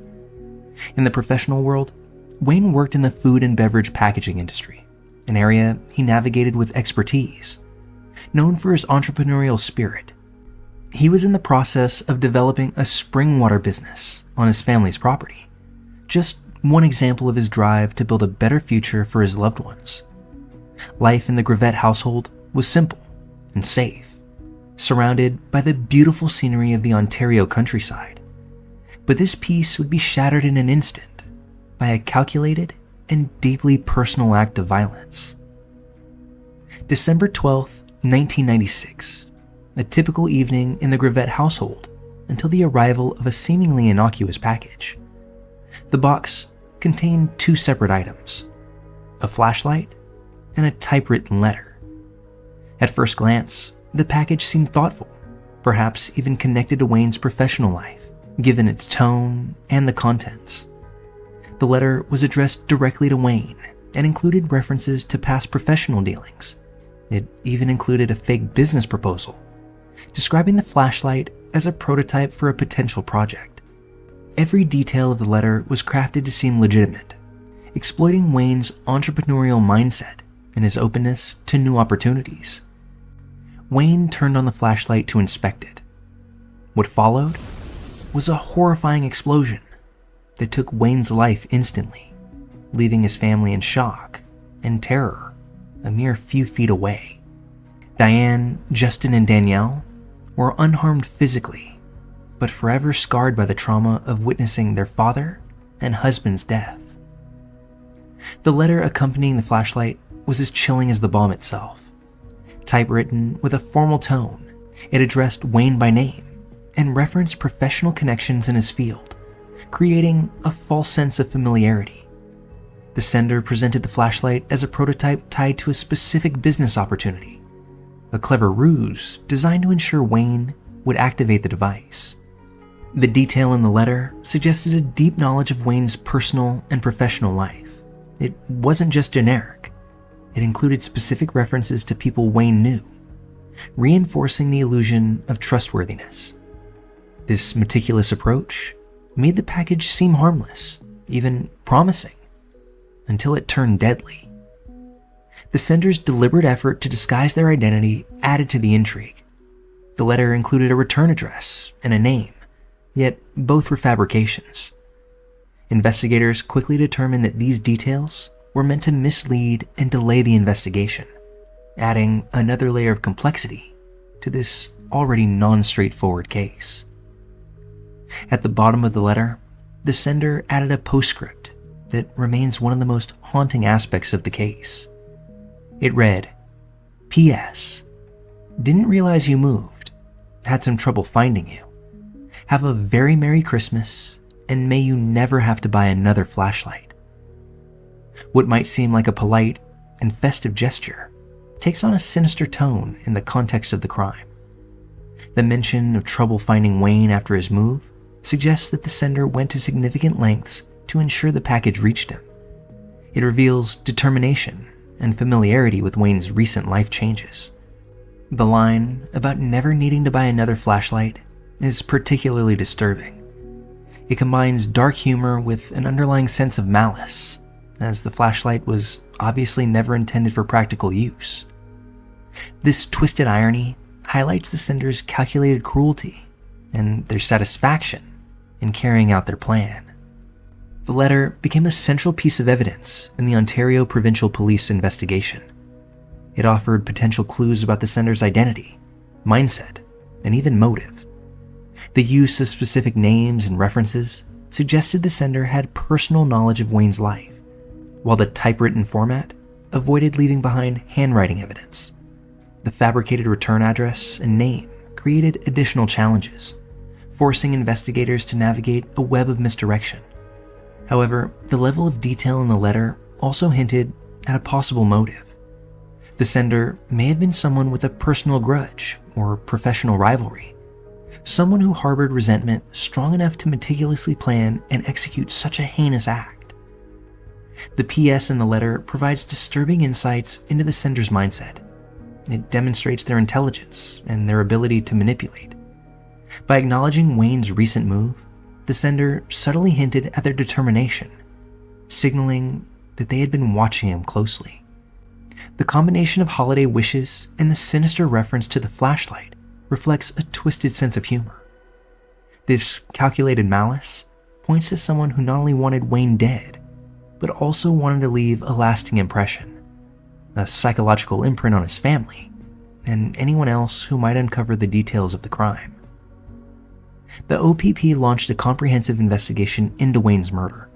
In the professional world, Wayne worked in the food and beverage packaging industry, an area he navigated with expertise. Known for his entrepreneurial spirit, he was in the process of developing a spring water business on his family's property, just one example of his drive to build a better future for his loved ones. Life in the Gravett household was simple and safe, surrounded by the beautiful scenery of the Ontario countryside. But this peace would be shattered in an instant by a calculated and deeply personal act of violence. December 12th, 1996, a typical evening in the Gravett household until the arrival of a seemingly innocuous package. The box contained two separate items, a flashlight and a typewritten letter. At first glance, the package seemed thoughtful, perhaps even connected to Wayne's professional life, given its tone and the contents. The letter was addressed directly to Wayne and included references to past professional dealings. It even included a fake business proposal, describing the flashlight as a prototype for a potential project. Every detail of the letter was crafted to seem legitimate, exploiting Wayne's entrepreneurial mindset and his openness to new opportunities. Wayne turned on the flashlight to inspect it. What followed was a horrifying explosion. that took Wayne's life instantly, leaving his family in shock and terror a mere few feet away. Diane, Justin, and Danielle were unharmed physically, but forever scarred by the trauma of witnessing their father and husband's death. The letter accompanying the flashlight was as chilling as the bomb itself. Typewritten with a formal tone, it addressed Wayne by name and referenced professional connections in his field, creating a false sense of familiarity. The sender presented the flashlight as a prototype tied to a specific business opportunity, a clever ruse designed to ensure Wayne would activate the device. The detail in the letter suggested a deep knowledge of Wayne's personal and professional life. It wasn't just generic. It included specific references to people Wayne knew, reinforcing the illusion of trustworthiness. This meticulous approach made the package seem harmless, even promising, until it turned deadly. The sender's deliberate effort to disguise their identity added to the intrigue. The letter included a return address and a name, yet both were fabrications. Investigators quickly determined that these details were meant to mislead and delay the investigation, adding another layer of complexity to this already non-straightforward case. At the bottom of the letter, the sender added a postscript that remains one of the most haunting aspects of the case. It read, "P.S. Didn't realize you moved. Had some trouble finding you. Have a very Merry Christmas, and may you never have to buy another flashlight." What might seem like a polite and festive gesture takes on a sinister tone in the context of the crime. The mention of trouble finding Wayne after his move suggests that the sender went to significant lengths to ensure the package reached him. It reveals determination and familiarity with Wayne's recent life changes. The line about never needing to buy another flashlight is particularly disturbing. It combines dark humor with an underlying sense of malice, as the flashlight was obviously never intended for practical use. This twisted irony highlights the sender's calculated cruelty and their satisfaction in carrying out their plan. The letter became a central piece of evidence in the Ontario Provincial Police investigation. It offered potential clues about the sender's identity, mindset, and even motive. The use of specific names and references suggested the sender had personal knowledge of Wayne's life, while the typewritten format avoided leaving behind handwriting evidence. The fabricated return address and name created additional challenges, forcing investigators to navigate a web of misdirection. However, the level of detail in the letter also hinted at a possible motive. The sender may have been someone with a personal grudge or professional rivalry, someone who harbored resentment strong enough to meticulously plan and execute such a heinous act. The PS in the letter provides disturbing insights into the sender's mindset. It demonstrates their intelligence and their ability to manipulate. By acknowledging Wayne's recent move, the sender subtly hinted at their determination, signaling that they had been watching him closely. The combination of holiday wishes and the sinister reference to the flashlight reflects a twisted sense of humor. This calculated malice points to someone who not only wanted Wayne dead, but also wanted to leave a lasting impression, a psychological imprint on his family, and anyone else who might uncover the details of the crime. The OPP launched a comprehensive investigation into Wayne's murder,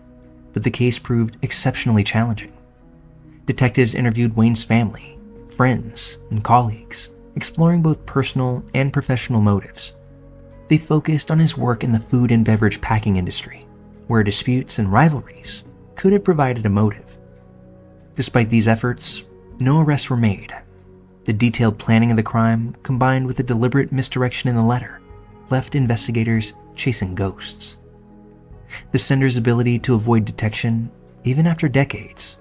but the case proved exceptionally challenging. Detectives interviewed Wayne's family, friends, and colleagues, exploring both personal and professional motives. They focused on his work in the food and beverage packing industry, where disputes and rivalries could have provided a motive. Despite these efforts, no arrests were made. The detailed planning of the crime, combined with the deliberate misdirection in the letter, left investigators chasing ghosts. The sender's ability to avoid detection, even after decades,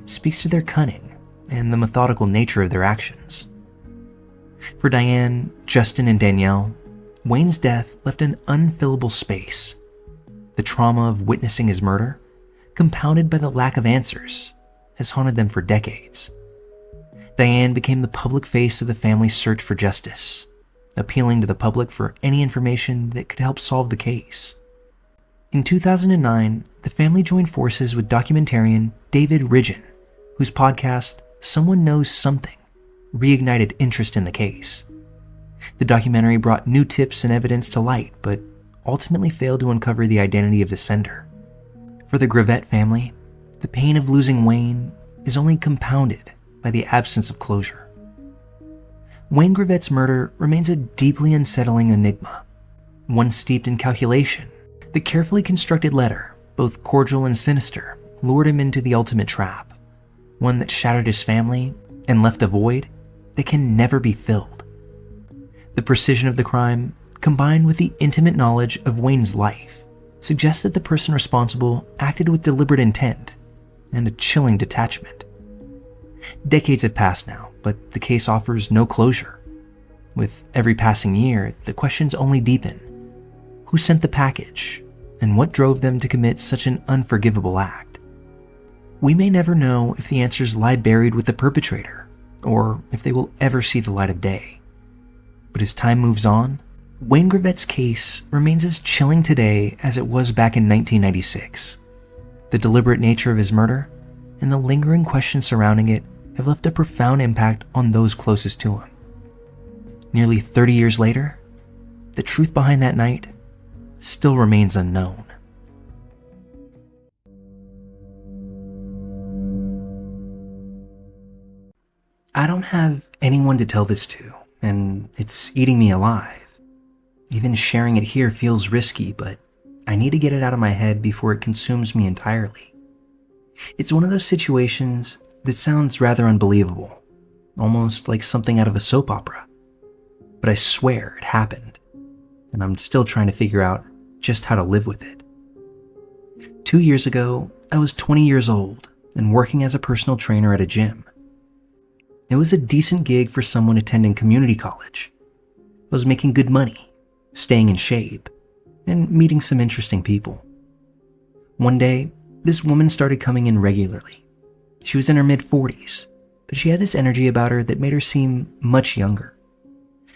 speaks to their cunning and the methodical nature of their actions. For Diane, Justin, and Danielle, Wayne's death left an unfillable space. The trauma of witnessing his murder, compounded by the lack of answers, has haunted them for decades. Diane became the public face of the family's search for justice, appealing to the public for any information that could help solve the case. In 2009, the family joined forces with documentarian David Ridgen, whose podcast, Someone Knows Something, reignited interest in the case. The documentary brought new tips and evidence to light, but ultimately failed to uncover the identity of the sender. For the Gravett family, the pain of losing Wayne is only compounded by the absence of closure. Wayne Gravett's murder remains a deeply unsettling enigma, one steeped in calculation. The carefully constructed letter, both cordial and sinister, lured him into the ultimate trap, one that shattered his family and left a void that can never be filled. The precision of the crime, combined with the intimate knowledge of Wayne's life, suggests that the person responsible acted with deliberate intent and a chilling detachment. Decades have passed now, but the case offers no closure. With every passing year, the questions only deepen. Who sent the package, and what drove them to commit such an unforgivable act? We may never know if the answers lie buried with the perpetrator, or if they will ever see the light of day. But as time moves on, Wayne Gravett's case remains as chilling today as it was back in 1996. The deliberate nature of his murder and the lingering questions surrounding it have left a profound impact on those closest to him. Nearly 30 years later, the truth behind that night still remains unknown. I don't have anyone to tell this to, and it's eating me alive. Even sharing it here feels risky, but I need to get it out of my head before it consumes me entirely. It's one of those situations that sounds rather unbelievable, almost like something out of a soap opera. But I swear it happened, and I'm still trying to figure out just how to live with it. 2 years ago, I was 20 years old and working as a personal trainer at a gym. It was a decent gig for someone attending community college. I was making good money, staying in shape, and meeting some interesting people. One day, this woman started coming in regularly. She was in her mid-40s, but she had this energy about her that made her seem much younger.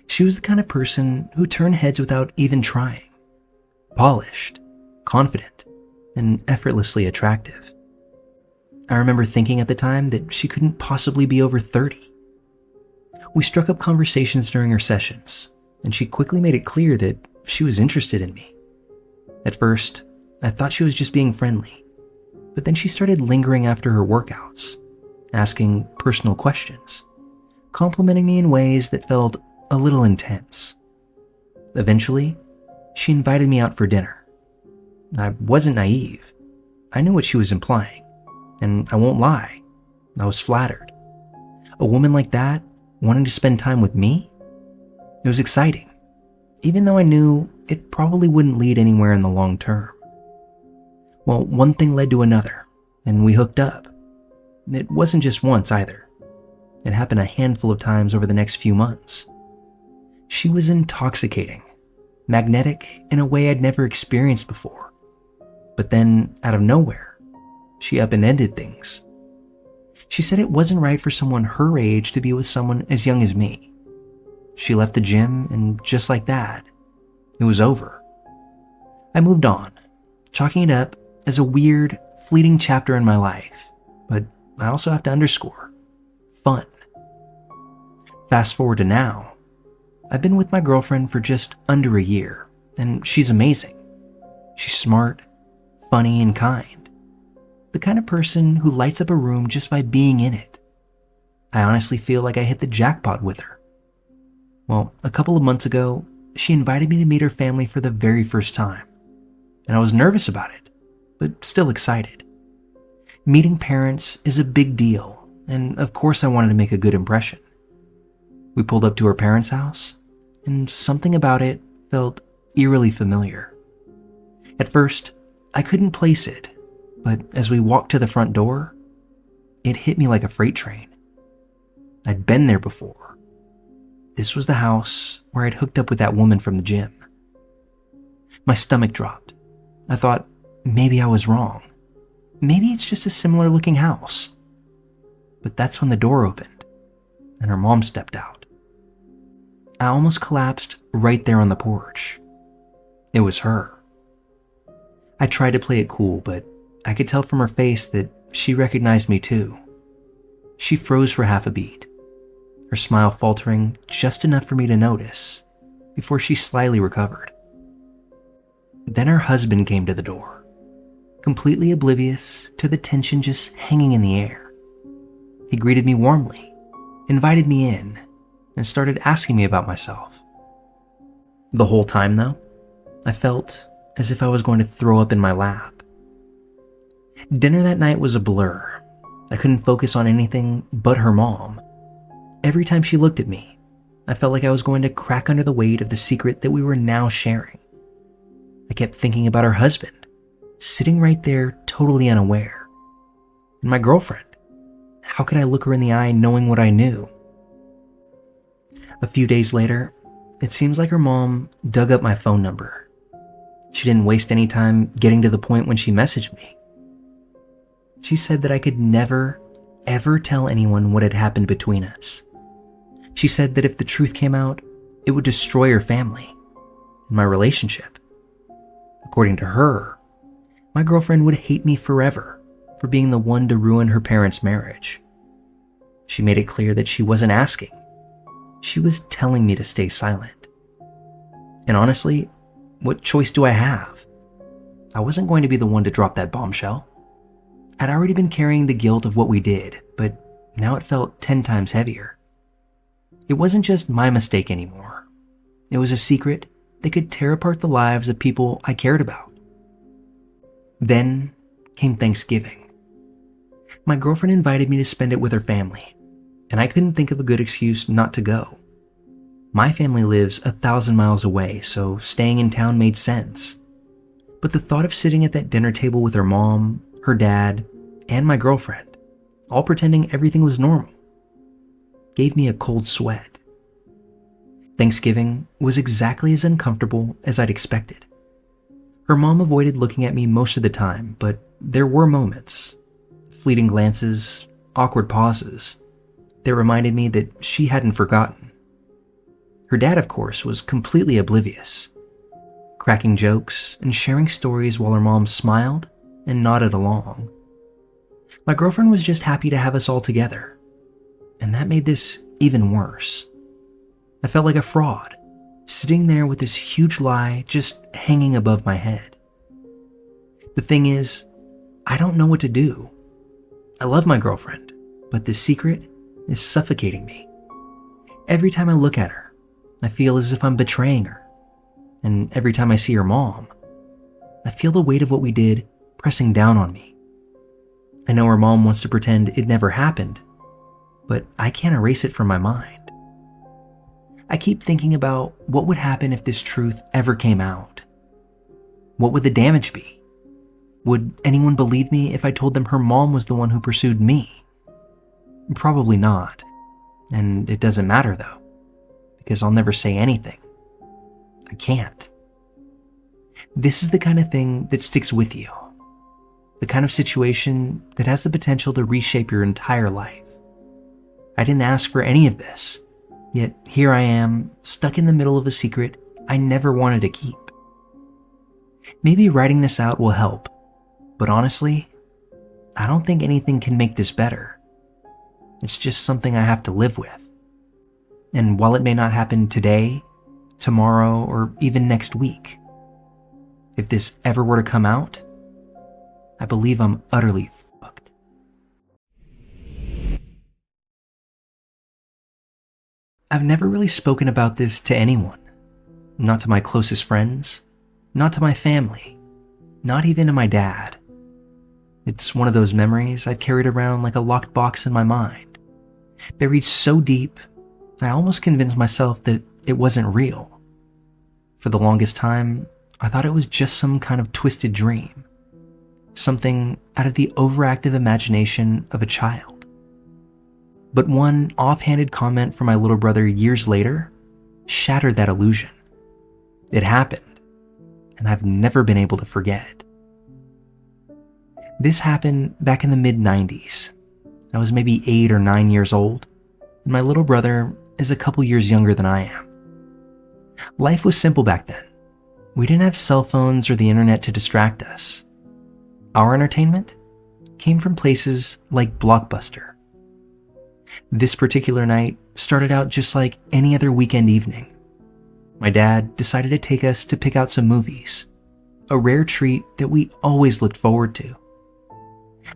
She was the kind of person who turned heads without even trying. Polished, confident, and effortlessly attractive. I remember thinking at the time that she couldn't possibly be over 30. We struck up conversations during her sessions, and she quickly made it clear that she was interested in me. At first, I thought she was just being friendly, but then she started lingering after her workouts, asking personal questions, complimenting me in ways that felt a little intense. Eventually, she invited me out for dinner. I wasn't naive. I knew what she was implying, and I won't lie, I was flattered. A woman like that wanting to spend time with me? It was exciting, even though I knew it probably wouldn't lead anywhere in the long term. Well, one thing led to another, and we hooked up. It wasn't just once either. It happened a handful of times over the next few months. She was intoxicating, magnetic in a way I'd never experienced before. But then, out of nowhere, she up and ended things. She said it wasn't right for someone her age to be with someone as young as me. She left the gym, and just like that, it was over. I moved on, chalking it up as a weird, fleeting chapter in my life, but I also have to underscore, fun. Fast forward to now, I've been with my girlfriend for just under a year, and she's amazing. She's smart, funny, and kind. The kind of person who lights up a room just by being in it. I honestly feel like I hit the jackpot with her. Well, a couple of months ago, she invited me to meet her family for the very first time, and I was nervous about it, but still excited. Meeting parents is a big deal, and of course I wanted to make a good impression. We pulled up to her parents' house, and something about it felt eerily familiar. At first, I couldn't place it, but as we walked to the front door, it hit me like a freight train. I'd been there before. This was the house where I'd hooked up with that woman from the gym. My stomach dropped. I thought maybe I was wrong. Maybe it's just a similar looking house. But that's when the door opened, and her mom stepped out. I almost collapsed right there on the porch. It was her. I tried to play it cool, but I could tell from her face that she recognized me too. She froze for half a beat, her smile faltering just enough for me to notice before she slyly recovered. Then her husband came to the door, completely oblivious to the tension just hanging in the air. He greeted me warmly, invited me in, and started asking me about myself. The whole time, though, I felt as if I was going to throw up in my lap. Dinner that night was a blur. I couldn't focus on anything but her mom. Every time she looked at me, I felt like I was going to crack under the weight of the secret that we were now sharing. I kept thinking about her husband, sitting right there totally unaware. And my girlfriend. How could I look her in the eye knowing what I knew? A few days later, it seems like her mom dug up my phone number. She didn't waste any time getting to the point when she messaged me. She said that I could never, ever tell anyone what had happened between us. She said that if the truth came out, it would destroy her family and my relationship. According to her, my girlfriend would hate me forever for being the one to ruin her parents' marriage. She made it clear that she wasn't asking. She was telling me to stay silent. And honestly, what choice do I have? I wasn't going to be the one to drop that bombshell. I'd already been carrying the guilt of what we did, but now it felt 10 times heavier. It wasn't just my mistake anymore. It was a secret that could tear apart the lives of people I cared about. Then came Thanksgiving. My girlfriend invited me to spend it with her family, and I couldn't think of a good excuse not to go. My family lives 1,000 miles away, so staying in town made sense. But the thought of sitting at that dinner table with her mom, her dad, and my girlfriend, all pretending everything was normal, gave me a cold sweat. Thanksgiving was exactly as uncomfortable as I'd expected. Her mom avoided looking at me most of the time, but there were moments, fleeting glances, awkward pauses, that reminded me that she hadn't forgotten. Her dad, of course, was completely oblivious, cracking jokes and sharing stories while her mom smiled and nodded along. My girlfriend was just happy to have us all together, and that made this even worse. I felt like a fraud, sitting there with this huge lie just hanging above my head. The thing is, I don't know what to do. I love my girlfriend, but this secret is suffocating me. Every time I look at her, I feel as if I'm betraying her. And every time I see her mom, I feel the weight of what we did pressing down on me. I know her mom wants to pretend it never happened, but I can't erase it from my mind. I keep thinking about what would happen if this truth ever came out. What would the damage be? Would anyone believe me if I told them her mom was the one who pursued me? Probably not. And it doesn't matter though, because I'll never say anything. I can't. This is the kind of thing that sticks with you. The kind of situation that has the potential to reshape your entire life. I didn't ask for any of this, yet here I am, stuck in the middle of a secret I never wanted to keep. Maybe writing this out will help, but honestly, I don't think anything can make this better. It's just something I have to live with. And while it may not happen today, tomorrow, or even next week, if this ever were to come out, I believe I'm utterly fucked. I've never really spoken about this to anyone. Not to my closest friends, not to my family, not even to my dad. It's one of those memories I've carried around like a locked box in my mind, buried so deep, I almost convinced myself that it wasn't real. For the longest time, I thought it was just some kind of twisted dream, something out of the overactive imagination of a child. But one offhanded comment from my little brother years later shattered that illusion. It happened, and I've never been able to forget. This happened back in the mid-90s. I was maybe 8 or 9 years old, and my little brother is a couple years younger than I am. Life was simple back then. We didn't have cell phones or the internet to distract us. Our entertainment came from places like Blockbuster. This particular night started out just like any other weekend evening. My dad decided to take us to pick out some movies, a rare treat that we always looked forward to.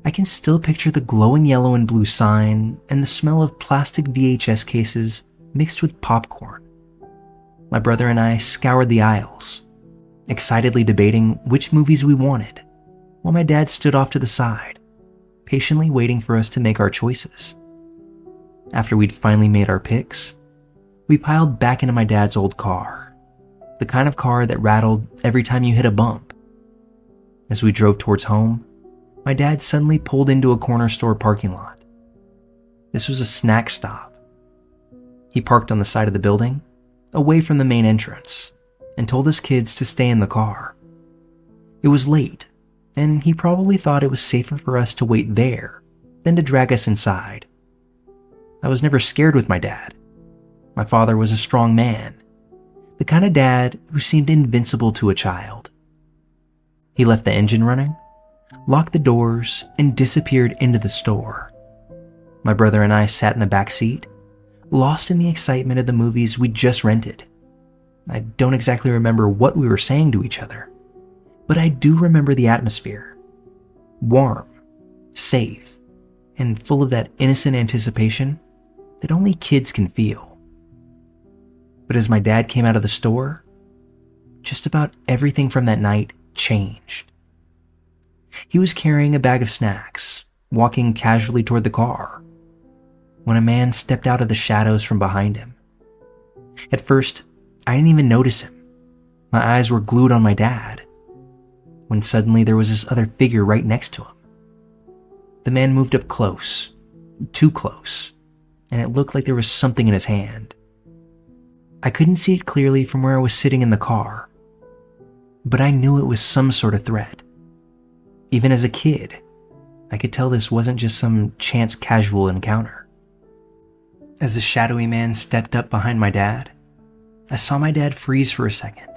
I can still picture the glowing yellow and blue sign and the smell of plastic VHS cases mixed with popcorn. My brother and I scoured the aisles, excitedly debating which movies we wanted, while my dad stood off to the side, patiently waiting for us to make our choices. After we'd finally made our picks, we piled back into my dad's old car, the kind of car that rattled every time you hit a bump. As we drove towards home, my dad suddenly pulled into a corner store parking lot. This was a snack stop. He parked on the side of the building, away from the main entrance, and told us kids to stay in the car. It was late, and he probably thought it was safer for us to wait there than to drag us inside. I was never scared with my dad. My father was a strong man, the kind of dad who seemed invincible to a child. He left the engine running, locked the doors, and disappeared into the store. My brother and I sat in the back seat, lost in the excitement of the movies we'd just rented. I don't exactly remember what we were saying to each other, but I do remember the atmosphere. Warm, safe, and full of that innocent anticipation that only kids can feel. But as my dad came out of the store, just about everything from that night changed. He was carrying a bag of snacks, walking casually toward the car, when a man stepped out of the shadows from behind him. At first, I didn't even notice him. My eyes were glued on my dad, when suddenly there was this other figure right next to him. The man moved up close, too close, and it looked like there was something in his hand. I couldn't see it clearly from where I was sitting in the car, but I knew it was some sort of threat. Even as a kid, I could tell this wasn't just some chance casual encounter. As the shadowy man stepped up behind my dad, I saw my dad freeze for a second.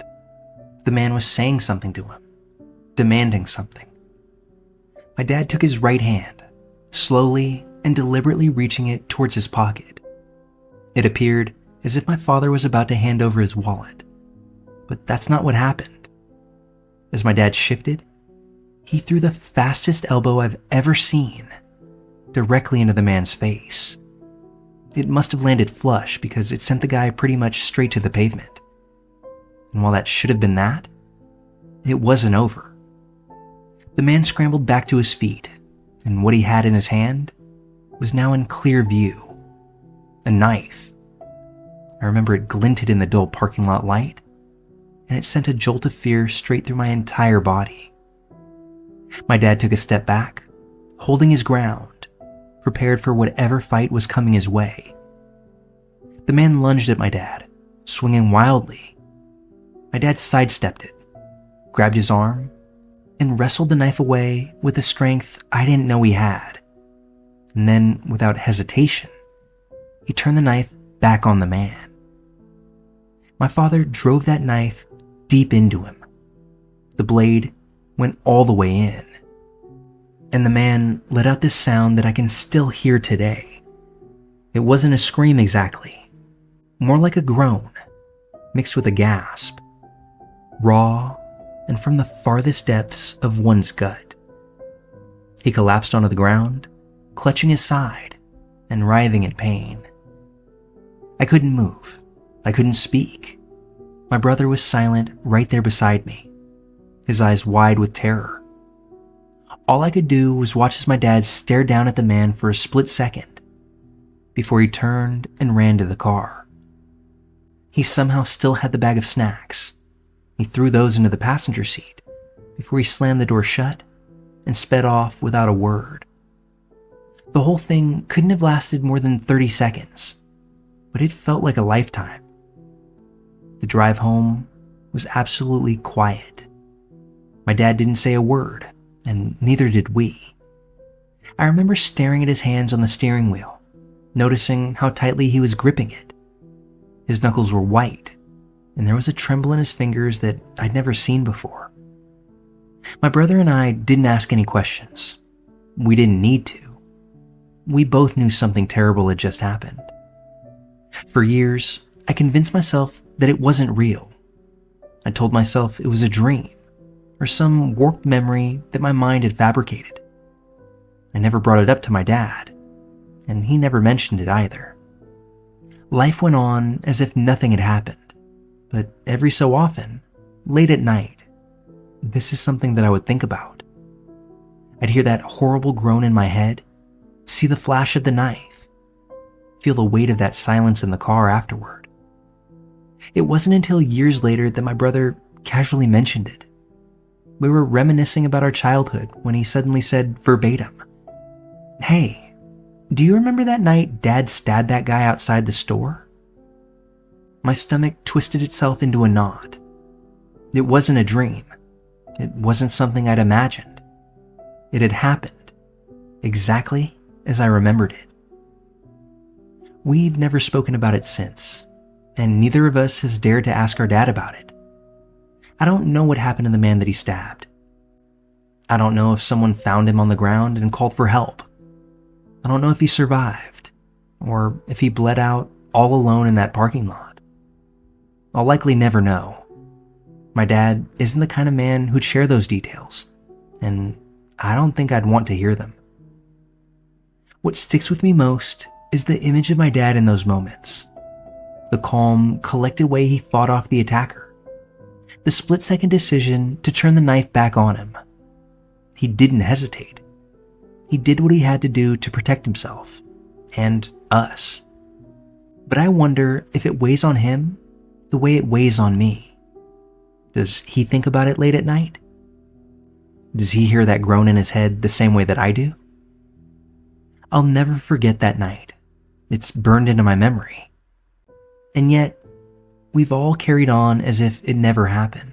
The man was saying something to him, demanding something. My dad took his right hand, slowly and deliberately reaching it towards his pocket. It appeared as if my father was about to hand over his wallet, but that's not what happened. As my dad shifted, he threw the fastest elbow I've ever seen directly into the man's face. It must have landed flush because it sent the guy pretty much straight to the pavement. And while that should have been that, it wasn't over. The man scrambled back to his feet, and what he had in his hand was now in clear view. A knife. I remember it glinted in the dull parking lot light, and it sent a jolt of fear straight through my entire body. My dad took a step back, holding his ground, prepared for whatever fight was coming his way. The man lunged at my dad, swinging wildly. My dad sidestepped it, grabbed his arm, and wrestled the knife away with a strength I didn't know he had. And then, without hesitation, he turned the knife back on the man. My father drove that knife deep into him. The blade went all the way in, and the man let out this sound that I can still hear today. It wasn't a scream exactly, more like a groan, mixed with a gasp, raw and from the farthest depths of one's gut. He collapsed onto the ground, clutching his side and writhing in pain. I couldn't move. I couldn't speak. My brother was silent right there beside me, his eyes wide with terror. All I could do was watch as my dad stared down at the man for a split second before he turned and ran to the car. He somehow still had the bag of snacks. He threw those into the passenger seat before he slammed the door shut and sped off without a word. The whole thing couldn't have lasted more than 30 seconds, but it felt like a lifetime. The drive home was absolutely quiet. My dad didn't say a word, and neither did we. I remember staring at his hands on the steering wheel, noticing how tightly he was gripping it. His knuckles were white, and there was a tremble in his fingers that I'd never seen before. My brother and I didn't ask any questions. We didn't need to. We both knew something terrible had just happened. For years, I convinced myself that it wasn't real. I told myself it was a dream, or some warped memory that my mind had fabricated. I never brought it up to my dad, and he never mentioned it either. Life went on as if nothing had happened, but every so often, late at night, this is something that I would think about. I'd hear that horrible groan in my head, see the flash of the knife, feel the weight of that silence in the car afterward. It wasn't until years later that my brother casually mentioned it. We were reminiscing about our childhood when he suddenly said verbatim, "Hey, do you remember that night Dad stabbed that guy outside the store?" My stomach twisted itself into a knot. It wasn't a dream. It wasn't something I'd imagined. It had happened, exactly as I remembered it. We've never spoken about it since, and neither of us has dared to ask our dad about it. I don't know what happened to the man that he stabbed. I don't know if someone found him on the ground and called for help. I don't know if he survived, or if he bled out all alone in that parking lot. I'll likely never know. My dad isn't the kind of man who'd share those details, and I don't think I'd want to hear them. What sticks with me most is the image of my dad in those moments. The calm, collected way he fought off the attacker. The split-second decision to turn the knife back on him. He didn't hesitate. He did what he had to do to protect himself, and us. But I wonder if it weighs on him the way it weighs on me. Does he think about it late at night? Does he hear that groan in his head the same way that I do? I'll never forget that night. It's burned into my memory. And yet, we've all carried on as if it never happened.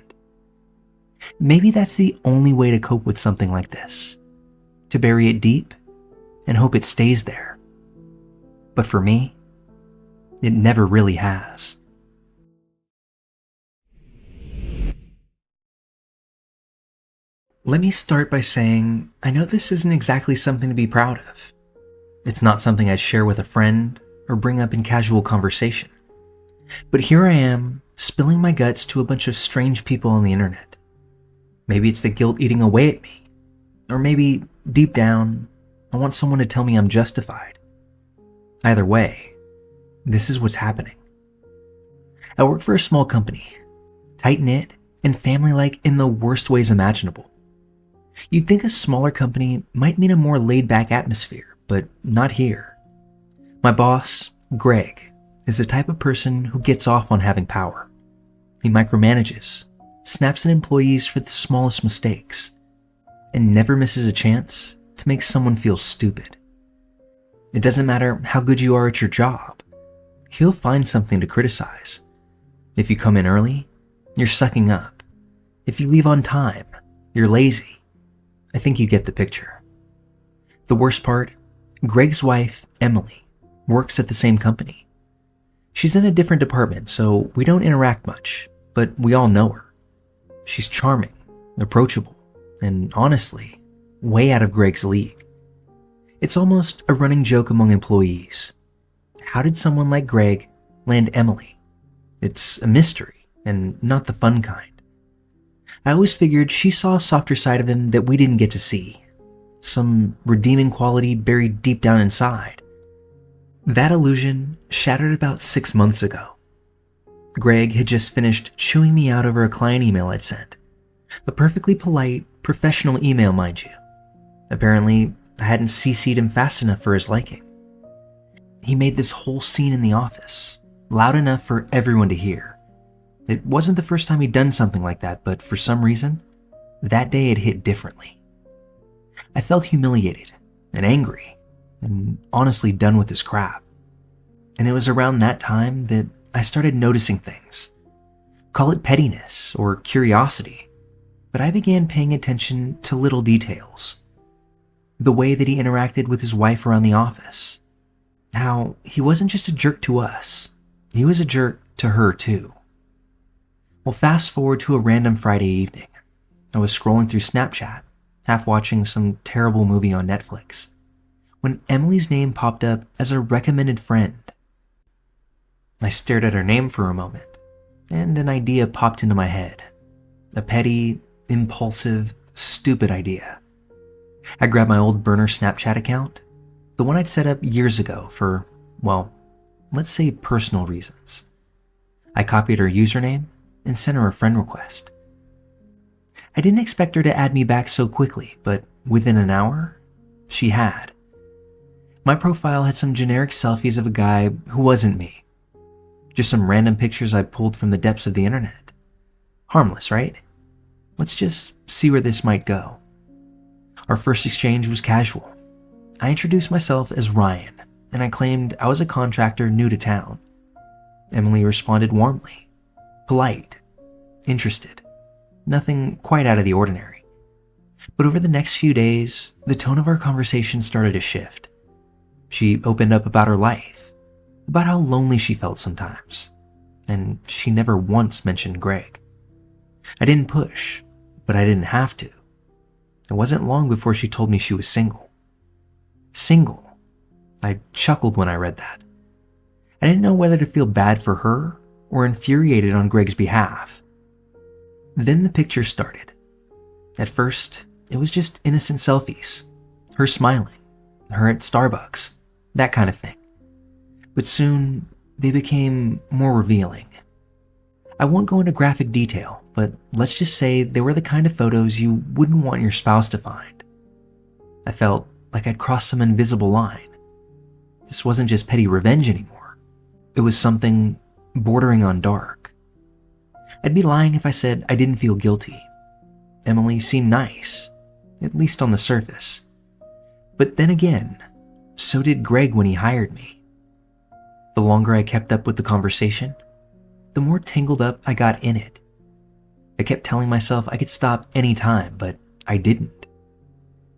Maybe that's the only way to cope with something like this. To bury it deep and hope it stays there. But for me, it never really has. Let me start by saying I know this isn't exactly something to be proud of. It's not something I'd share with a friend or bring up in casual conversation. But here I am, spilling my guts to a bunch of strange people on the internet. Maybe it's the guilt eating away at me. Or maybe, deep down, I want someone to tell me I'm justified. Either way, this is what's happening. I work for a small company, tight-knit and family-like in the worst ways imaginable. You'd think a smaller company might mean a more laid-back atmosphere, but not here. My boss, Greg, is the type of person who gets off on having power. He micromanages, snaps at employees for the smallest mistakes, and never misses a chance to make someone feel stupid. It doesn't matter how good you are at your job, he'll find something to criticize. If you come in early, you're sucking up. If you leave on time, you're lazy. I think you get the picture. The worst part, Greg's wife, Emily, works at the same company. She's in a different department, so we don't interact much, but we all know her. She's charming, approachable, and honestly, way out of Greg's league. It's almost a running joke among employees. How did someone like Greg land Emily? It's a mystery, and not the fun kind. I always figured she saw a softer side of him that we didn't get to see. Some redeeming quality buried deep down inside. That illusion shattered about 6 months ago. Greg had just finished chewing me out over a client email I'd sent. A perfectly polite, professional email, mind you. Apparently, I hadn't CC'd him fast enough for his liking. He made this whole scene in the office, loud enough for everyone to hear. It wasn't the first time he'd done something like that, but for some reason, that day it hit differently. I felt humiliated and angry and honestly done with this crap. And it was around that time that I started noticing things. Call it pettiness or curiosity, but I began paying attention to little details. The way that he interacted with his wife around the office. How he wasn't just a jerk to us, he was a jerk to her too. Well, fast forward to a random Friday evening. I was scrolling through Snapchat, half watching some terrible movie on Netflix, when Emily's name popped up as a recommended friend. I stared at her name for a moment, and an idea popped into my head. A petty, impulsive, stupid idea. I grabbed my old burner Snapchat account, the one I'd set up years ago for, well, let's say personal reasons. I copied her username and sent her a friend request. I didn't expect her to add me back so quickly, but within an hour, she had. My profile had some generic selfies of a guy who wasn't me. Just some random pictures I pulled from the depths of the internet. Harmless, right? Let's just see where this might go. Our first exchange was casual. I introduced myself as Ryan, and I claimed I was a contractor new to town. Emily responded warmly, polite, interested. Nothing quite out of the ordinary. But over the next few days, the tone of our conversation started to shift. She opened up about her life, about how lonely she felt sometimes, and she never once mentioned Greg. I didn't push, but I didn't have to. It wasn't long before she told me she was single. Single. I chuckled when I read that. I didn't know whether to feel bad for her or infuriated on Greg's behalf. Then the picture started. At first, it was just innocent selfies. Her smiling, her at Starbucks, that kind of thing. But soon, they became more revealing. I won't go into graphic detail, but let's just say they were the kind of photos you wouldn't want your spouse to find. I felt like I'd crossed some invisible line. This wasn't just petty revenge anymore. It was something bordering on dark. I'd be lying if I said I didn't feel guilty. Emily seemed nice, at least on the surface. But then again, so did Greg when he hired me. The longer I kept up with the conversation, the more tangled up I got in it. I kept telling myself I could stop any time, but I didn't.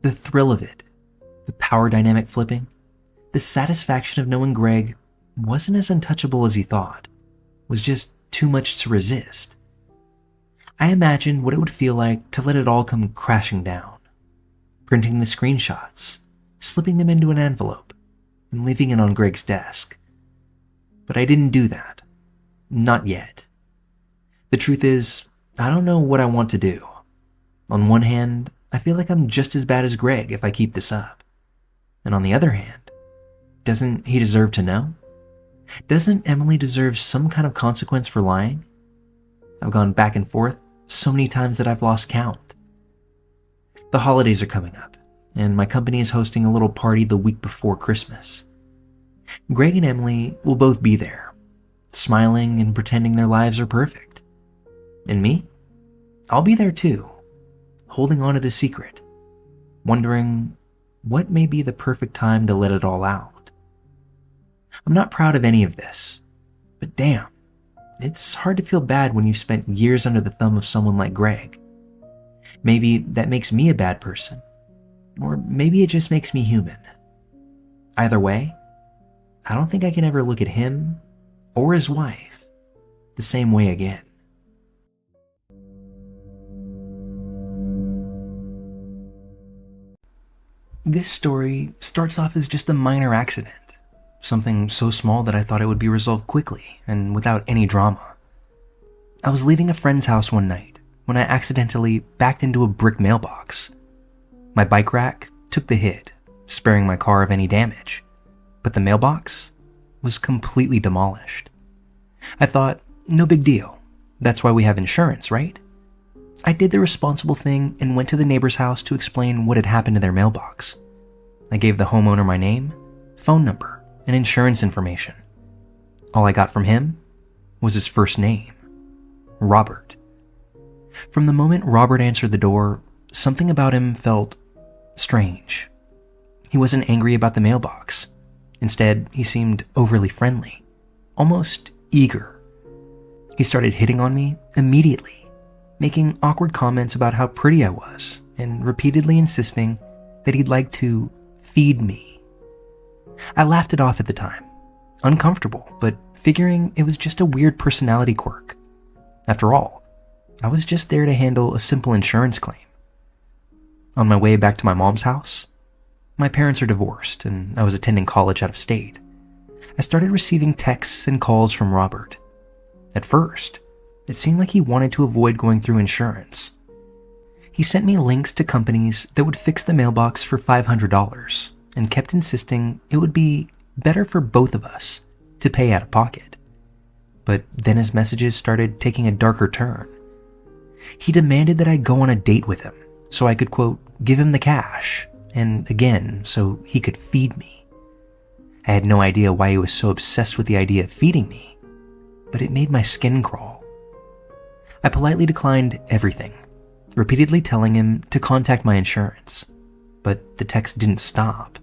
The thrill of it, the power dynamic flipping, the satisfaction of knowing Greg wasn't as untouchable as he thought, was just too much to resist. I imagined what it would feel like to let it all come crashing down, printing the screenshots, slipping them into an envelope, and leaving it on Greg's desk. But I didn't do that. Not yet. The truth is, I don't know what I want to do. On one hand, I feel like I'm just as bad as Greg if I keep this up. And on the other hand, doesn't he deserve to know? Doesn't Emily deserve some kind of consequence for lying? I've gone back and forth so many times that I've lost count. The holidays are coming up, and my company is hosting a little party the week before Christmas. Greg and Emily will both be there, smiling and pretending their lives are perfect. And me? I'll be there too, holding on to the secret, wondering what may be the perfect time to let it all out. I'm not proud of any of this, but damn, it's hard to feel bad when you've spent years under the thumb of someone like Greg. Maybe that makes me a bad person, or maybe it just makes me human. Either way, I don't think I can ever look at him or his wife the same way again. This story starts off as just a minor accident, something so small that I thought it would be resolved quickly and without any drama. I was leaving a friend's house one night when I accidentally backed into a brick mailbox. My bike rack took the hit, sparing my car of any damage, but the mailbox was completely demolished. I thought, no big deal. That's why we have insurance, right? I did the responsible thing and went to the neighbor's house to explain what had happened to their mailbox. I gave the homeowner my name, phone number, and insurance information. All I got from him was his first name, Robert. From the moment Robert answered the door, something about him felt strange. He wasn't angry about the mailbox. Instead, he seemed overly friendly, almost eager. He started hitting on me immediately, making awkward comments about how pretty I was, and repeatedly insisting that he'd like to feed me. I laughed it off at the time, uncomfortable, but figuring it was just a weird personality quirk. After all, I was just there to handle a simple insurance claim. On my way back to my mom's house, my parents are divorced and I was attending college out of state. I started receiving texts and calls from Robert. At first, it seemed like he wanted to avoid going through insurance. He sent me links to companies that would fix the mailbox for $500 and kept insisting it would be better for both of us to pay out of pocket. But then his messages started taking a darker turn. He demanded that I go on a date with him so I could, quote, give him the cash, and again, so he could feed me. I had no idea why he was so obsessed with the idea of feeding me, but it made my skin crawl. I politely declined everything, repeatedly telling him to contact my insurance, but the text didn't stop.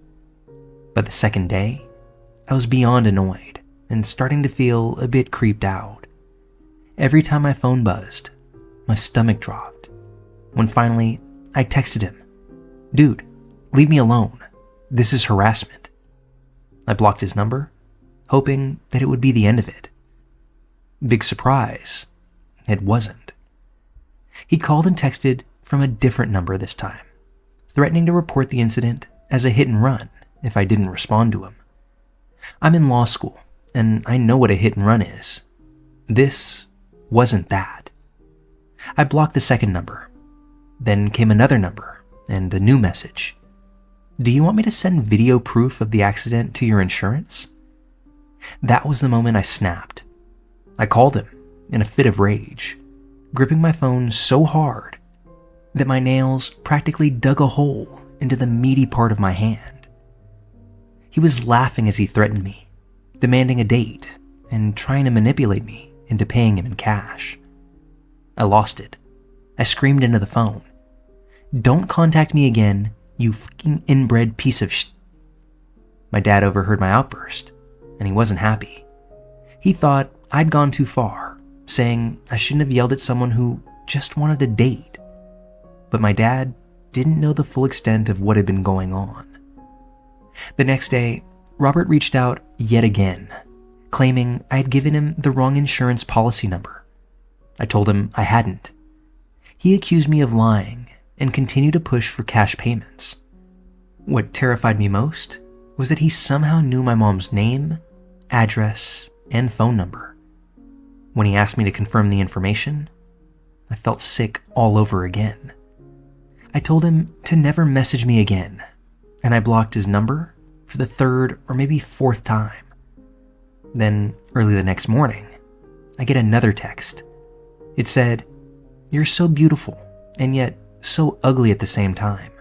By the second day, I was beyond annoyed and starting to feel a bit creeped out. Every time my phone buzzed, my stomach dropped. When finally, I texted him, "Dude, leave me alone. This is harassment." I blocked his number, hoping that it would be the end of it. Big surprise, it wasn't. He called and texted from a different number this time, threatening to report the incident as a hit and run if I didn't respond to him. I'm in law school, and I know what a hit and run is. This wasn't that. I blocked the second number. Then came another number and a new message. "Do you want me to send video proof of the accident to your insurance?" That was the moment I snapped. I called him in a fit of rage, gripping my phone so hard that my nails practically dug a hole into the meaty part of my hand. He was laughing as he threatened me, demanding a date and trying to manipulate me into paying him in cash. I lost it. I screamed into the phone, "Don't contact me again, you fucking inbred piece of sh..." My dad overheard my outburst, and he wasn't happy. He thought I'd gone too far, saying I shouldn't have yelled at someone who just wanted a date. But my dad didn't know the full extent of what had been going on. The next day, Robert reached out yet again, claiming I had given him the wrong insurance policy number. I told him I hadn't. He accused me of lying and continued to push for cash payments. What terrified me most was that he somehow knew my mom's name, address, and phone number. When he asked me to confirm the information, I felt sick all over again. I told him to never message me again, and I blocked his number for the third or maybe fourth time. Then, early the next morning, I get another text. It said, "You're so beautiful, and yet so ugly at the same time.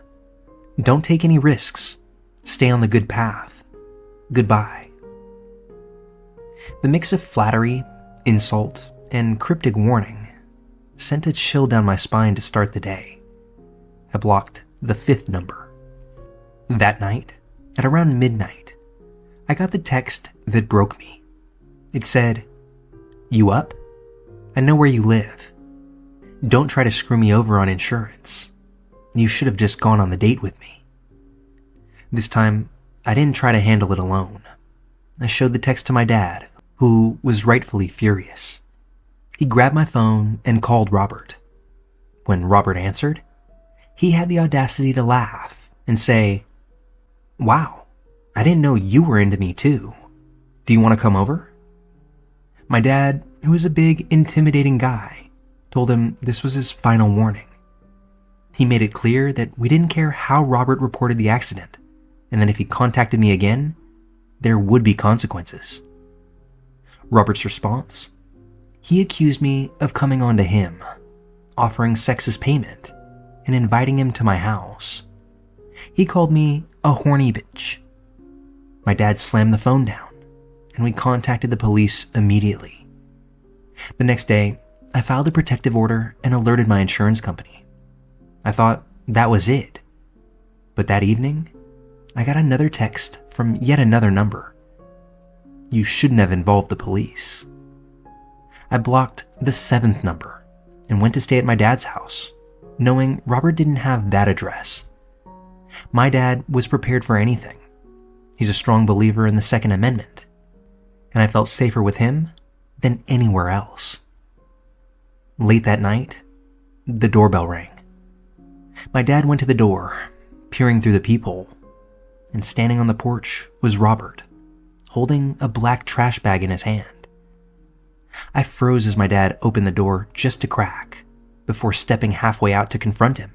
Don't take any risks. Stay on the good path. Goodbye." The mix of flattery, insult, and cryptic warning sent a chill down my spine to start the day. I blocked the fifth number. That night, at around midnight, I got the text that broke me. It said, "You up? I know where you live. Don't try to screw me over on insurance. You should have just gone on the date with me." This time, I didn't try to handle it alone. I showed the text to my dad, who was rightfully furious. He grabbed my phone and called Robert. When Robert answered, he had the audacity to laugh and say, "Wow, I didn't know you were into me too. Do you want to come over?" My dad, who was a big, intimidating guy, told him this was his final warning. He made it clear that we didn't care how Robert reported the accident, and that if he contacted me again, there would be consequences. Robert's response? He accused me of coming on to him, offering sex as payment, and inviting him to my house. He called me a horny bitch. My dad slammed the phone down, and we contacted the police immediately. The next day, I filed a protective order and alerted my insurance company. I thought that was it. But that evening, I got another text from yet another number. "You shouldn't have involved the police." I blocked the seventh number and went to stay at my dad's house, knowing Robert didn't have that address. My dad was prepared for anything. He's a strong believer in the Second Amendment, and I felt safer with him than anywhere else. Late that night, the doorbell rang. My dad went to the door, peering through the peephole, and standing on the porch was Robert, holding a black trash bag in his hand. I froze as my dad opened the door just a crack before stepping halfway out to confront him.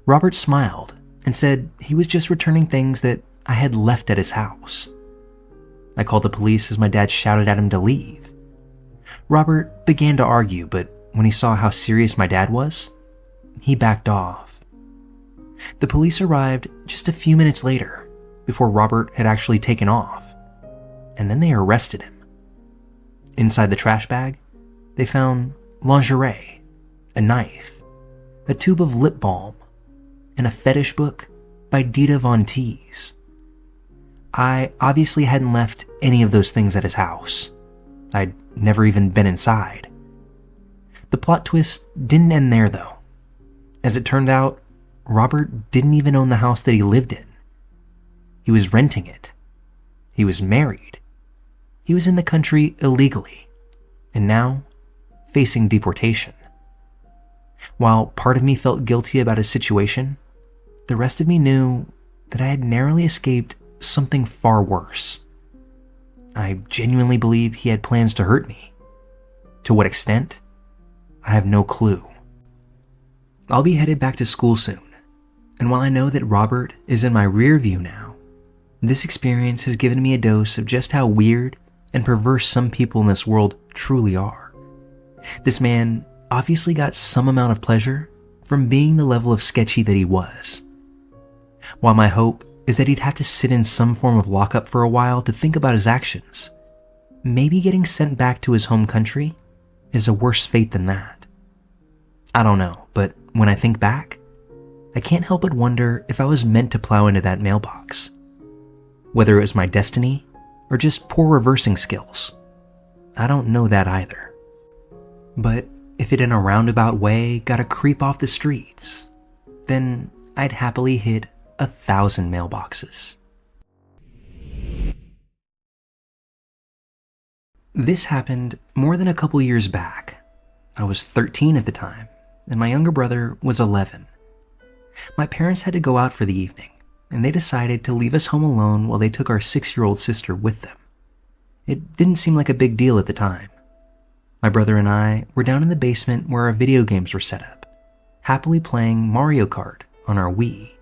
Robert smiled and said he was just returning things that I had left at his house. I called the police as my dad shouted at him to leave. Robert began to argue, but when he saw how serious my dad was, he backed off. The police arrived just a few minutes later, before Robert had actually taken off, and then they arrested him. Inside the trash bag, they found lingerie, a knife, a tube of lip balm, and a fetish book by Dita Von Teese. I obviously hadn't left any of those things at his house. I'd never even been inside. The plot twist didn't end there, though. As it turned out, Robert didn't even own the house that he lived in. He was renting it. He was married. He was in the country illegally, and now facing deportation. While part of me felt guilty about his situation, the rest of me knew that I had narrowly escaped something far worse. I genuinely believe he had plans to hurt me. To what extent? I have no clue. I'll be headed back to school soon, and while I know that Robert is in my rear view now, this experience has given me a dose of just how weird and perverse some people in this world truly are. This man obviously got some amount of pleasure from being the level of sketchy that he was. While my hope is that he'd have to sit in some form of lockup for a while to think about his actions, maybe getting sent back to his home country is a worse fate than that. I don't know, but when I think back, I can't help but wonder if I was meant to plow into that mailbox. Whether it was my destiny or just poor reversing skills, I don't know that either. But if it in a roundabout way got a creep off the streets, then I'd happily hit 1,000 mailboxes. This happened more than a couple years back. I was 13 at the time, and my younger brother was 11. My parents had to go out for the evening, and they decided to leave us home alone while they took our 6-year-old sister with them. It didn't seem like a big deal at the time. My brother and I were down in the basement where our video games were set up, happily playing Mario Kart on our Wii.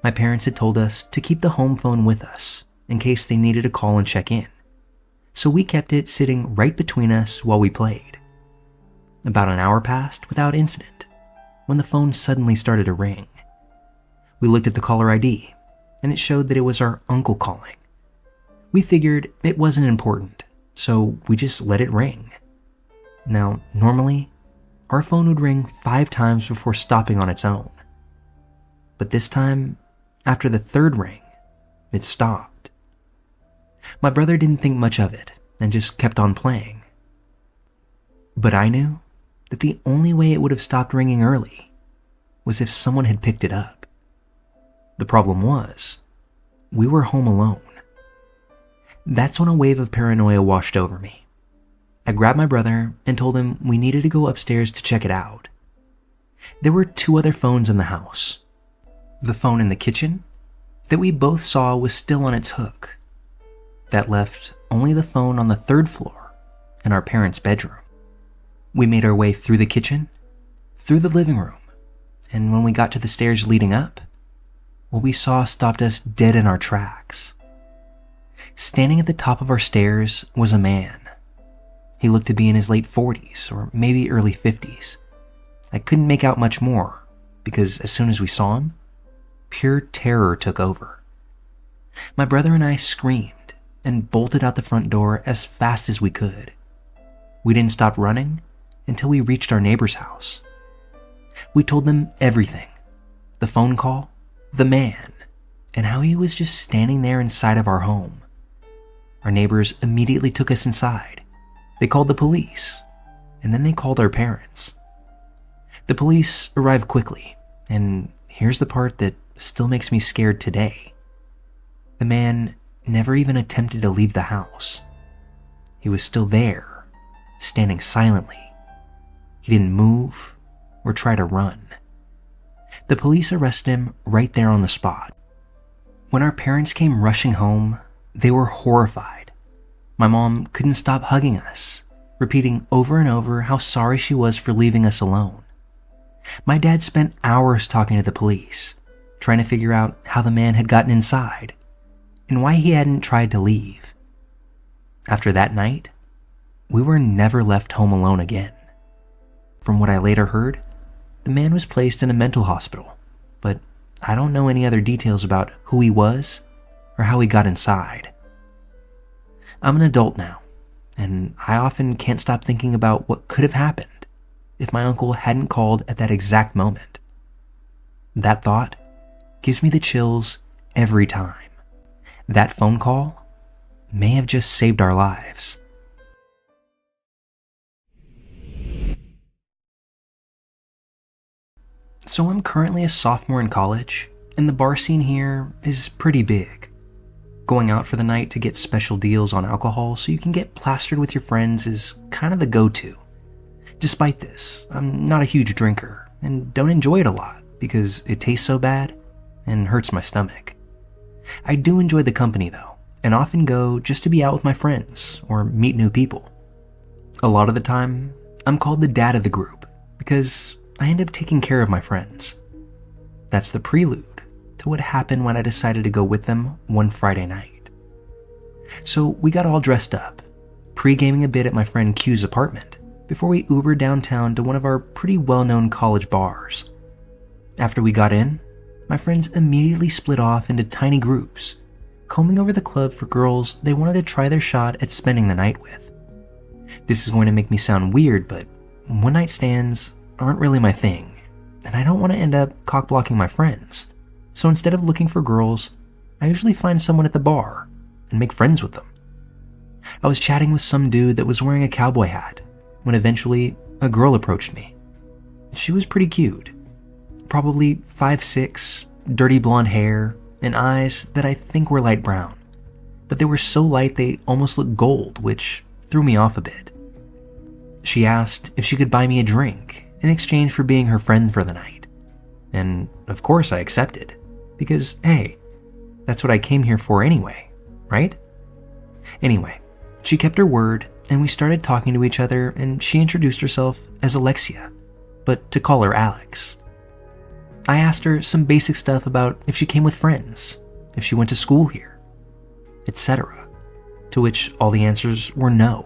My parents had told us to keep the home phone with us in case they needed to call and check in, so we kept it sitting right between us while we played. About an hour passed without incident when the phone suddenly started to ring. We looked at the caller ID, and it showed that it was our uncle calling. We figured it wasn't important, so we just let it ring. Now, normally, our phone would ring 5 times before stopping on its own. But this time, after the 3rd ring, it stopped. My brother didn't think much of it and just kept on playing. But I knew that the only way it would have stopped ringing early was if someone had picked it up. The problem was, we were home alone. That's when a wave of paranoia washed over me. I grabbed my brother and told him we needed to go upstairs to check it out. There were 2 other phones in the house. The phone in the kitchen that we both saw was still on its hook. That left only the phone on the 3rd floor in our parents' bedroom. We made our way through the kitchen, through the living room, and when we got to the stairs leading up, what we saw stopped us dead in our tracks. Standing at the top of our stairs was a man. He looked to be in his late 40s or maybe early 50s. I couldn't make out much more because as soon as we saw him, pure terror took over. My brother and I screamed and bolted out the front door as fast as we could. We didn't stop running until we reached our neighbor's house. We told them everything, the phone call, the man, and how he was just standing there inside of our home. Our neighbors immediately took us inside. They called the police, and then they called our parents. The police arrived quickly, and here's the part that still makes me scared today. The man never even attempted to leave the house. He was still there, standing silently, He didn't move or try to run. The police arrested him right there on the spot. When our parents came rushing home, they were horrified. My mom couldn't stop hugging us, repeating over and over how sorry she was for leaving us alone. My dad spent hours talking to the police, trying to figure out how the man had gotten inside and why he hadn't tried to leave. After that night, we were never left home alone again. From what I later heard, the man was placed in a mental hospital, but I don't know any other details about who he was or how he got inside. I'm an adult now, and I often can't stop thinking about what could have happened if my uncle hadn't called at that exact moment. That thought gives me the chills every time. That phone call may have just saved our lives. So I'm currently a sophomore in college, and the bar scene here is pretty big. Going out for the night to get special deals on alcohol so you can get plastered with your friends is kind of the go-to. Despite this, I'm not a huge drinker and don't enjoy it a lot because it tastes so bad and hurts my stomach. I do enjoy the company though, and often go just to be out with my friends or meet new people. A lot of the time, I'm called the dad of the group because I end up taking care of my friends. That's the prelude to what happened when I decided to go with them one Friday night. So we got all dressed up, pre-gaming a bit at my friend Q's apartment before we Ubered downtown to one of our pretty well-known college bars. After we got in, my friends immediately split off into tiny groups, combing over the club for girls they wanted to try their shot at spending the night with. This is going to make me sound weird, but one-night stands aren't really my thing, and I don't want to end up cock-blocking my friends. So instead of looking for girls, I usually find someone at the bar and make friends with them. I was chatting with some dude that was wearing a cowboy hat when eventually a girl approached me. She was pretty cute. Probably 5'6", dirty blonde hair, and eyes that I think were light brown. But they were so light they almost looked gold, which threw me off a bit. She asked if she could buy me a drink in exchange for being her friend for the night. And of course I accepted, because hey, that's what I came here for anyway, right? Anyway, she kept her word and we started talking to each other, and she introduced herself as Alexia, but to call her Alex. I asked her some basic stuff about if she came with friends, if she went to school here, etc., to which all the answers were no.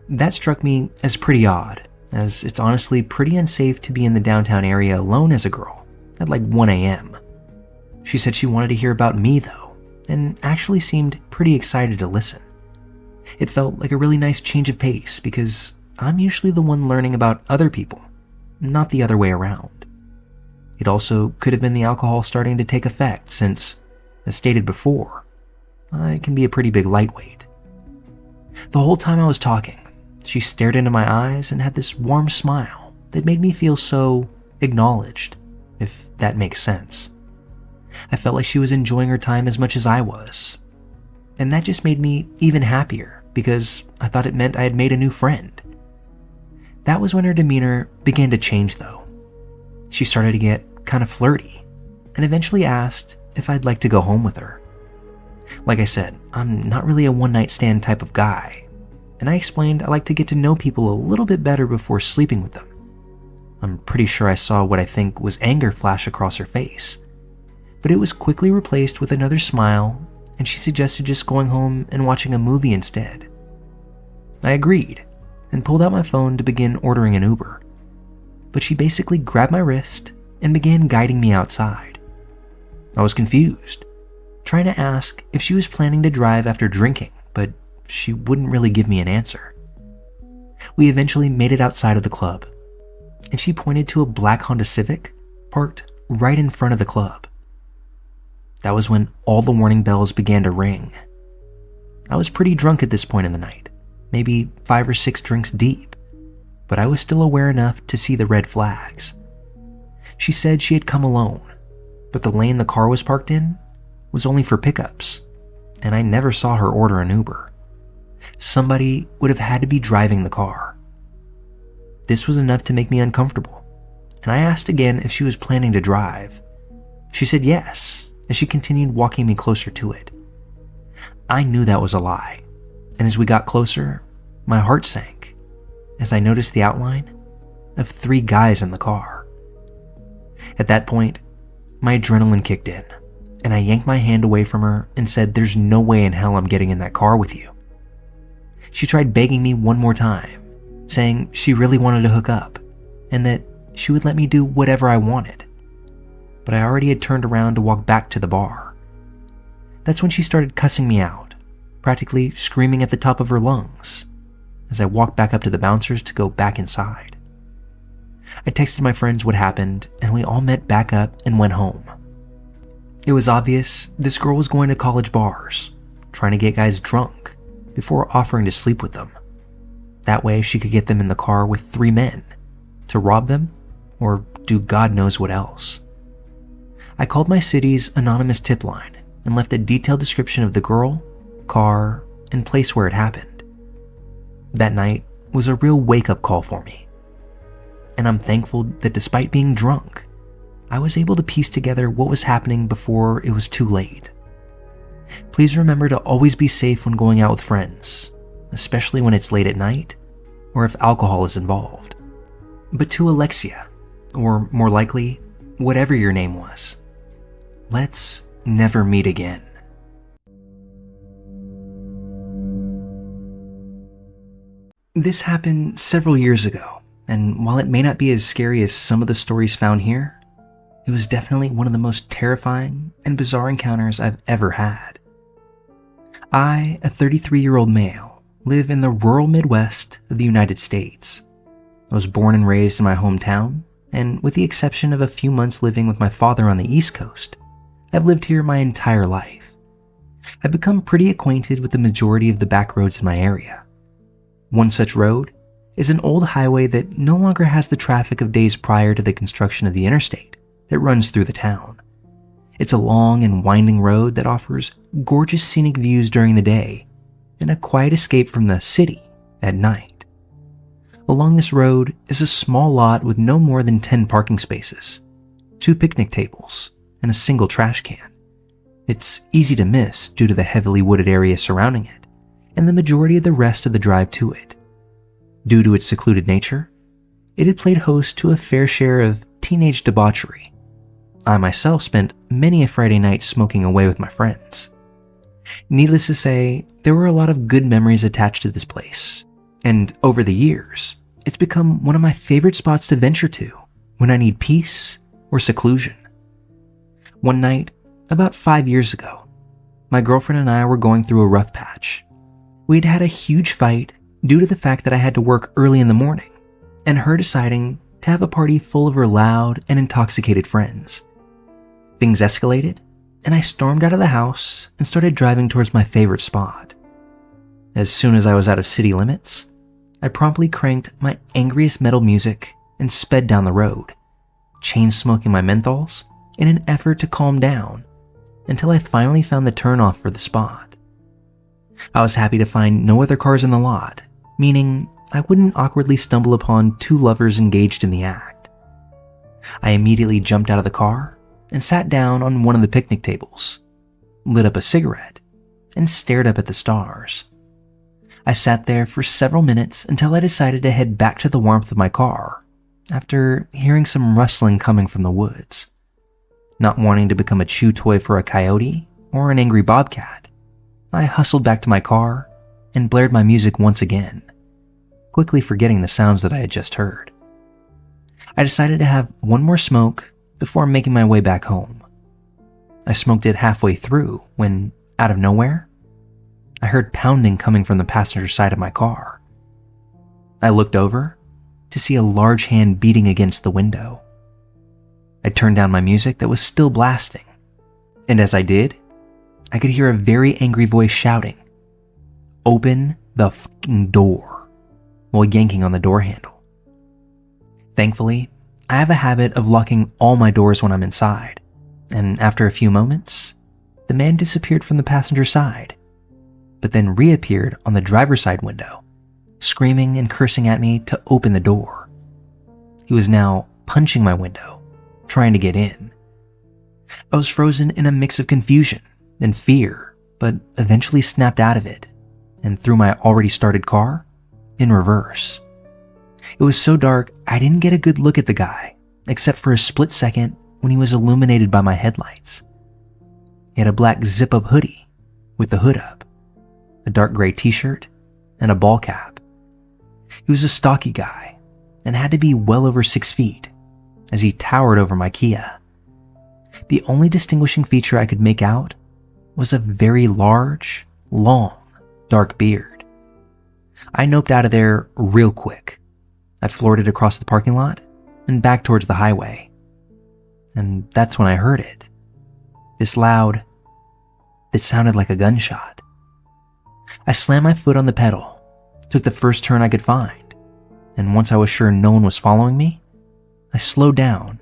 That struck me as pretty odd, as it's honestly pretty unsafe to be in the downtown area alone as a girl at like 1 a.m. She said she wanted to hear about me though, and actually seemed pretty excited to listen. It felt like a really nice change of pace because I'm usually the one learning about other people, not the other way around. It also could have been the alcohol starting to take effect since, as stated before, I can be a pretty big lightweight. The whole time I was talking, she stared into my eyes and had this warm smile that made me feel so acknowledged, if that makes sense. I felt like she was enjoying her time as much as I was. And that just made me even happier because I thought it meant I had made a new friend. That was when her demeanor began to change though. She started to get kind of flirty and eventually asked if I'd like to go home with her. Like I said, I'm not really a one-night stand type of guy, and I explained I like to get to know people a little bit better before sleeping with them. I'm pretty sure I saw what I think was anger flash across her face, but it was quickly replaced with another smile, and she suggested just going home and watching a movie instead. I agreed and pulled out my phone to begin ordering an Uber, but she basically grabbed my wrist and began guiding me outside. I was confused, trying to ask if she was planning to drive after drinking, but she wouldn't really give me an answer. We eventually made it outside of the club, and she pointed to a black Honda Civic parked right in front of the club. That was when all the warning bells began to ring. I was pretty drunk at this point in the night, maybe 5 or 6 drinks deep, but I was still aware enough to see the red flags. She said she had come alone, but the lane the car was parked in was only for pickups, and I never saw her order an Uber. Somebody would have had to be driving the car. This was enough to make me uncomfortable, and I asked again if she was planning to drive. She said yes, as she continued walking me closer to it. I knew that was a lie, and as we got closer, my heart sank as I noticed the outline of 3 guys in the car. At that point, my adrenaline kicked in, and I yanked my hand away from her and said, "There's no way in hell I'm getting in that car with you." She tried begging me one more time, saying she really wanted to hook up and that she would let me do whatever I wanted. But I already had turned around to walk back to the bar. That's when she started cussing me out, practically screaming at the top of her lungs, as I walked back up to the bouncers to go back inside. I texted my friends what happened, and we all met back up and went home. It was obvious this girl was going to college bars, trying to get guys drunk before offering to sleep with them. That way she could get them in the car with 3 men to rob them or do God knows what else. I called my city's anonymous tip line and left a detailed description of the girl, car, and place where it happened. That night was a real wake-up call for me, and I'm thankful that despite being drunk, I was able to piece together what was happening before it was too late. Please remember to always be safe when going out with friends, especially when it's late at night or if alcohol is involved. But to Alexia, or more likely, whatever your name was, let's never meet again. This happened several years ago, and while it may not be as scary as some of the stories found here, it was definitely one of the most terrifying and bizarre encounters I've ever had. I, a 33-year-old male, live in the rural Midwest of the United States. I was born and raised in my hometown, and with the exception of a few months living with my father on the East Coast, I've lived here my entire life. I've become pretty acquainted with the majority of the back roads in my area. One such road is an old highway that no longer has the traffic of days prior to the construction of the interstate that runs through the town. It's a long and winding road that offers gorgeous scenic views during the day and a quiet escape from the city at night. Along this road is a small lot with no more than 10 parking spaces, 2 picnic tables, and a single trash can. It's easy to miss due to the heavily wooded area surrounding it and the majority of the rest of the drive to it. Due to its secluded nature, it had played host to a fair share of teenage debauchery. I myself spent many a Friday night smoking away with my friends. Needless to say, there were a lot of good memories attached to this place, and over the years, it's become one of my favorite spots to venture to when I need peace or seclusion. One night, about 5 years ago, my girlfriend and I were going through a rough patch. We'd had a huge fight due to the fact that I had to work early in the morning, and her deciding to have a party full of her loud and intoxicated friends. Things escalated, and I stormed out of the house and started driving towards my favorite spot. As soon as I was out of city limits, I promptly cranked my angriest metal music and sped down the road, chain-smoking my menthols in an effort to calm down until I finally found the turnoff for the spot. I was happy to find no other cars in the lot, meaning I wouldn't awkwardly stumble upon 2 lovers engaged in the act. I immediately jumped out of the car and sat down on one of the picnic tables, lit up a cigarette, and stared up at the stars. I sat there for several minutes until I decided to head back to the warmth of my car after hearing some rustling coming from the woods. Not wanting to become a chew toy for a coyote or an angry bobcat, I hustled back to my car and blared my music once again, quickly forgetting the sounds that I had just heard. I decided to have one more smoke before making my way back home. I smoked it halfway through when, out of nowhere, I heard pounding coming from the passenger side of my car. I looked over to see a large hand beating against the window. I turned down my music that was still blasting, and as I did, I could hear a very angry voice shouting, "Open the fucking door," while yanking on the door handle. Thankfully, I have a habit of locking all my doors when I'm inside, and after a few moments, the man disappeared from the passenger side, but then reappeared on the driver's side window, screaming and cursing at me to open the door. He was now punching my window, trying to get in. I was frozen in a mix of confusion and fear, but eventually snapped out of it and threw my already started car in reverse. It was so dark I didn't get a good look at the guy, except for a split second when he was illuminated by my headlights. He had a black zip-up hoodie with the hood up, a dark gray t-shirt, and a ball cap. He was a stocky guy and had to be well over 6 feet as he towered over my Kia. The only distinguishing feature I could make out was a very large, long, dark beard. I noped out of there real quick. I floored it across the parking lot and back towards the highway. And that's when I heard it. This loud, it sounded like a gunshot. I slammed my foot on the pedal, took the first turn I could find, and once I was sure no one was following me, I slowed down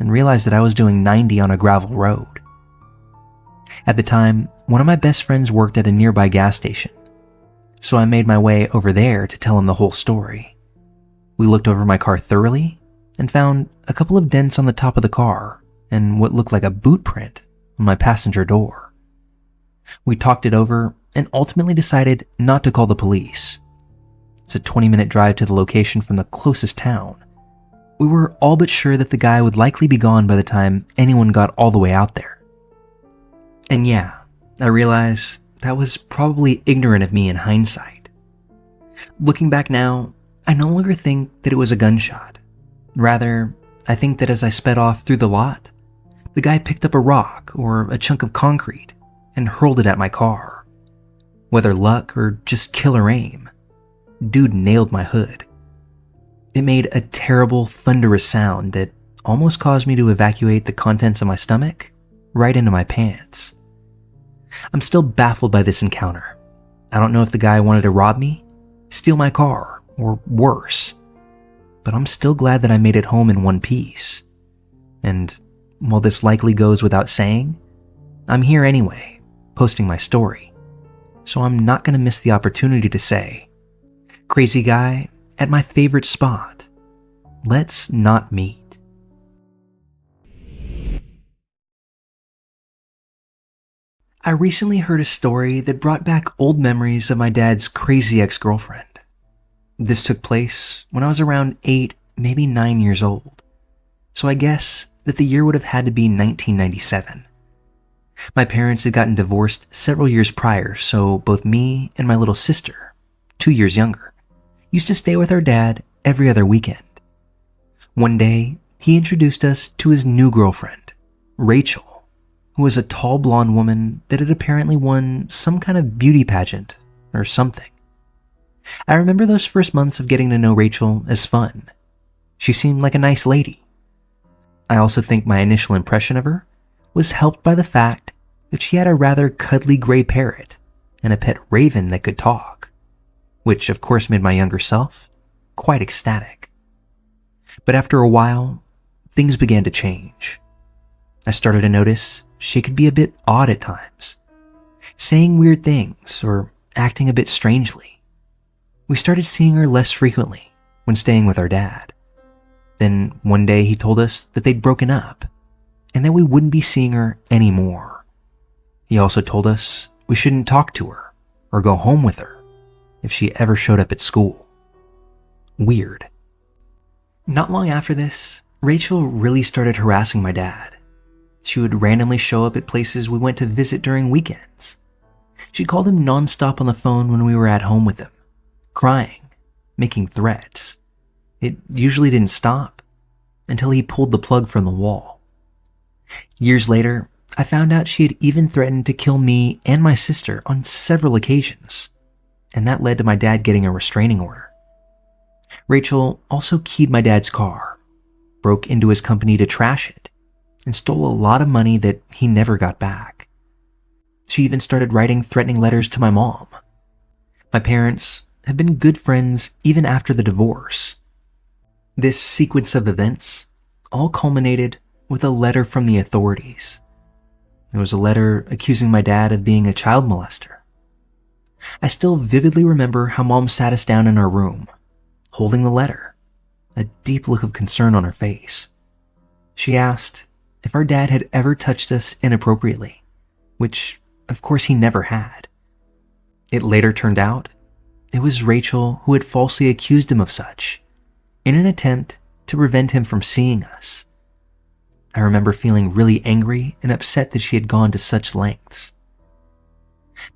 and realized that I was doing 90 on a gravel road. At the time, one of my best friends worked at a nearby gas station, so I made my way over there to tell him the whole story. We looked over my car thoroughly and found a couple of dents on the top of the car and what looked like a boot print on my passenger door. We talked it over and ultimately decided not to call the police. It's a 20-minute drive to the location from the closest town. We were all but sure that the guy would likely be gone by the time anyone got all the way out there. And yeah, I realize that was probably ignorant of me in hindsight. Looking back now, I no longer think that it was a gunshot. Rather, I think that as I sped off through the lot, the guy picked up a rock or a chunk of concrete and hurled it at my car. Whether luck or just killer aim, dude nailed my hood. It made a terrible, thunderous sound that almost caused me to evacuate the contents of my stomach right into my pants. I'm still baffled by this encounter. I don't know if the guy wanted to rob me, steal my car, or worse. But I'm still glad that I made it home in one piece. And while this likely goes without saying, I'm here anyway, posting my story. So I'm not going to miss the opportunity to say, crazy guy at my favorite spot, let's not meet. I recently heard a story that brought back old memories of my dad's crazy ex-girlfriend. This took place when I was around 8, maybe 9 years old. So I guess that the year would have had to be 1997. My parents had gotten divorced several years prior, so both me and my little sister, 2 years younger, used to stay with our dad every other weekend. One day, he introduced us to his new girlfriend, Rachel, who was a tall blonde woman that had apparently won some kind of beauty pageant or something. I remember those first months of getting to know Rachel as fun. She seemed like a nice lady. I also think my initial impression of her was helped by the fact that she had a rather cuddly gray parrot and a pet raven that could talk, which of course made my younger self quite ecstatic. But after a while, things began to change. I started to notice she could be a bit odd at times, saying weird things or acting a bit strangely. We started seeing her less frequently when staying with our dad. Then one day he told us that they'd broken up and that we wouldn't be seeing her anymore. He also told us we shouldn't talk to her or go home with her if she ever showed up at school. Weird. Not long after this, Rachel really started harassing my dad. She would randomly show up at places we went to visit during weekends. She called him nonstop on the phone when we were at home with him, crying, making threats. It usually didn't stop until he pulled the plug from the wall. Years later, I found out she had even threatened to kill me and my sister on several occasions, and that led to my dad getting a restraining order. Rachel also keyed my dad's car, broke into his company to trash it, and stole a lot of money that he never got back. She even started writing threatening letters to my mom. My parents have been good friends even after the divorce. This sequence of events all culminated with a letter from the authorities. It was a letter accusing my dad of being a child molester. I still vividly remember how Mom sat us down in our room, holding the letter, a deep look of concern on her face. She asked if our dad had ever touched us inappropriately, which of course he never had. It later turned out it was Rachel who had falsely accused him of such, in an attempt to prevent him from seeing us. I remember feeling really angry and upset that she had gone to such lengths.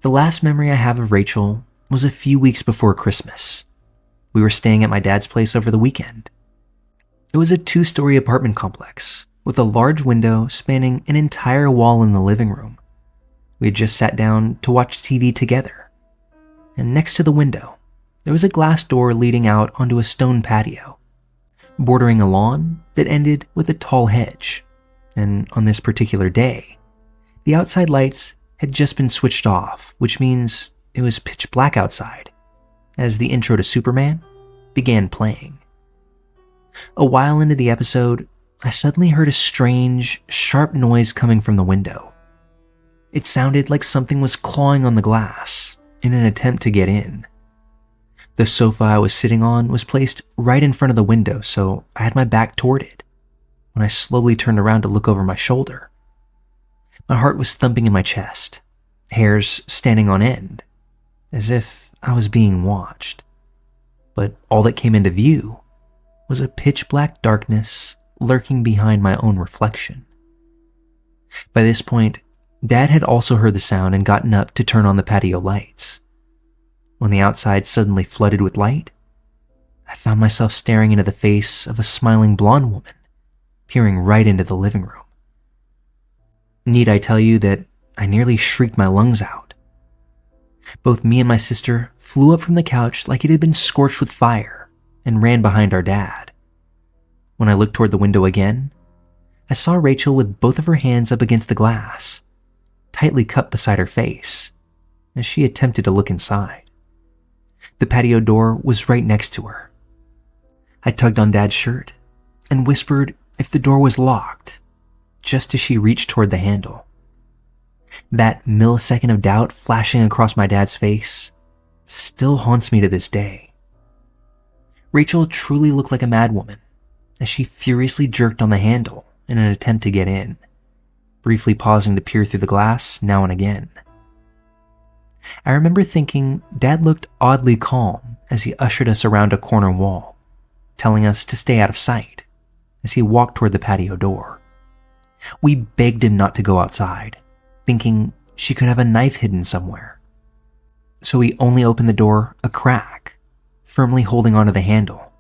The last memory I have of Rachel was a few weeks before Christmas. We were staying at my dad's place over the weekend. It was a 2-story apartment complex with a large window spanning an entire wall in the living room. We had just sat down to watch TV together, and next to the window, there was a glass door leading out onto a stone patio, bordering a lawn that ended with a tall hedge. And on this particular day, the outside lights had just been switched off, which means it was pitch black outside, as the intro to Superman began playing. A while into the episode, I suddenly heard a strange, sharp noise coming from the window. It sounded like something was clawing on the glass in an attempt to get in. The sofa I was sitting on was placed right in front of the window, so I had my back toward it. When I slowly turned around to look over my shoulder, my heart was thumping in my chest, hairs standing on end, as if I was being watched. But all that came into view was a pitch black darkness lurking behind my own reflection. By this point, Dad had also heard the sound and gotten up to turn on the patio lights. When the outside suddenly flooded with light, I found myself staring into the face of a smiling blonde woman, peering right into the living room. Need I tell you that I nearly shrieked my lungs out? Both me and my sister flew up from the couch like it had been scorched with fire and ran behind our dad. When I looked toward the window again, I saw Rachel with both of her hands up against the glass, tightly cupped beside her face, as she attempted to look inside. The patio door was right next to her. I tugged on Dad's shirt and whispered if the door was locked, just as she reached toward the handle. That millisecond of doubt flashing across my dad's face still haunts me to this day. Rachel truly looked like a madwoman as she furiously jerked on the handle in an attempt to get in, briefly pausing to peer through the glass now and again. I remember thinking Dad looked oddly calm as he ushered us around a corner wall, telling us to stay out of sight as he walked toward the patio door. We begged him not to go outside, thinking she could have a knife hidden somewhere. So he only opened the door a crack, firmly holding onto the handle,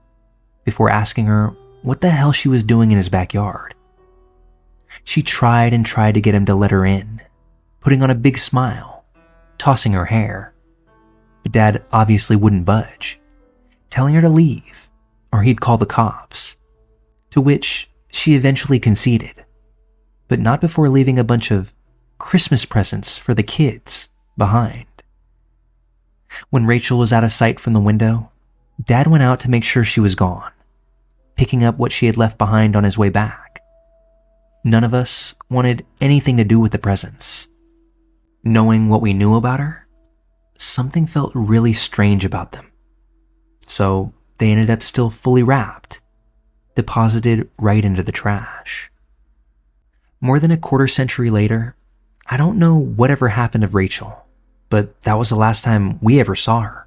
before asking her what the hell she was doing in his backyard. She tried and tried to get him to let her in, putting on a big smile, tossing her hair. But Dad obviously wouldn't budge, telling her to leave or he'd call the cops, to which she eventually conceded, but not before leaving a bunch of Christmas presents for the kids behind. When Rachel was out of sight from the window, Dad went out to make sure she was gone, picking up what she had left behind on his way back. None of us wanted anything to do with the presents. Knowing what we knew about her, something felt really strange about them. So they ended up still fully wrapped, deposited right into the trash. More than a quarter century later, I don't know whatever happened of Rachel, but that was the last time we ever saw her,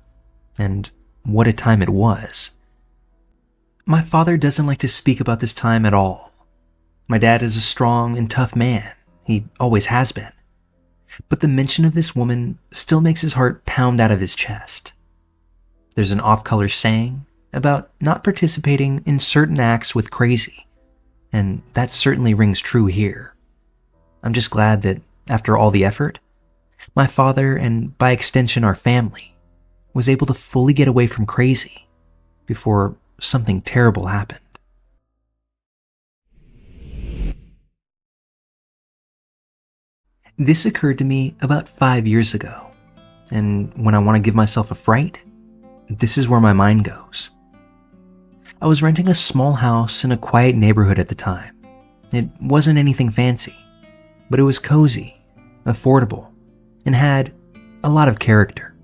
and what a time it was. My father doesn't like to speak about this time at all. My dad is a strong and tough man, he always has been, but the mention of this woman still makes his heart pound out of his chest. There's an off-color saying about not participating in certain acts with crazy, and that certainly rings true here. I'm just glad that, after all the effort, my father, and by extension our family, was able to fully get away from crazy before something terrible happened. This occurred to me about 5 years ago, and when I want to give myself a fright, this is where my mind goes. I was renting a small house in a quiet neighborhood at the time. It wasn't anything fancy, but it was cozy, affordable, and had a lot of character.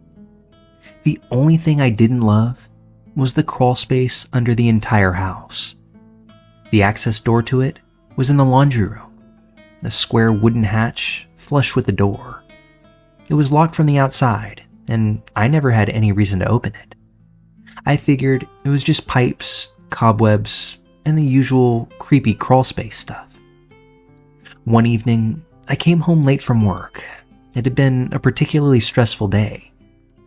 The only thing I didn't love was the crawl space under the entire house. The access door to it was in the laundry room, a square wooden hatch flush with the door. It was locked from the outside, and I never had any reason to open it. I figured it was just pipes, cobwebs, and the usual creepy crawl space stuff. One evening, I came home late from work. It had been a particularly stressful day,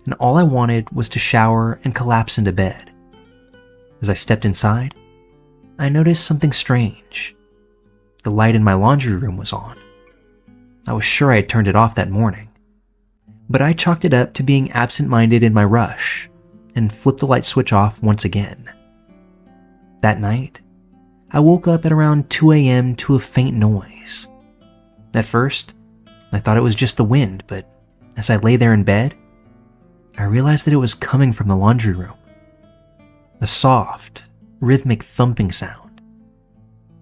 and all I wanted was to shower and collapse into bed. As I stepped inside, I noticed something strange. The light in my laundry room was on. I was sure I had turned it off that morning, but I chalked it up to being absent-minded in my rush and flipped the light switch off once again. That night, I woke up at around 2 a.m. to a faint noise. At first, I thought it was just the wind, but as I lay there in bed, I realized that it was coming from the laundry room. A soft, rhythmic thumping sound.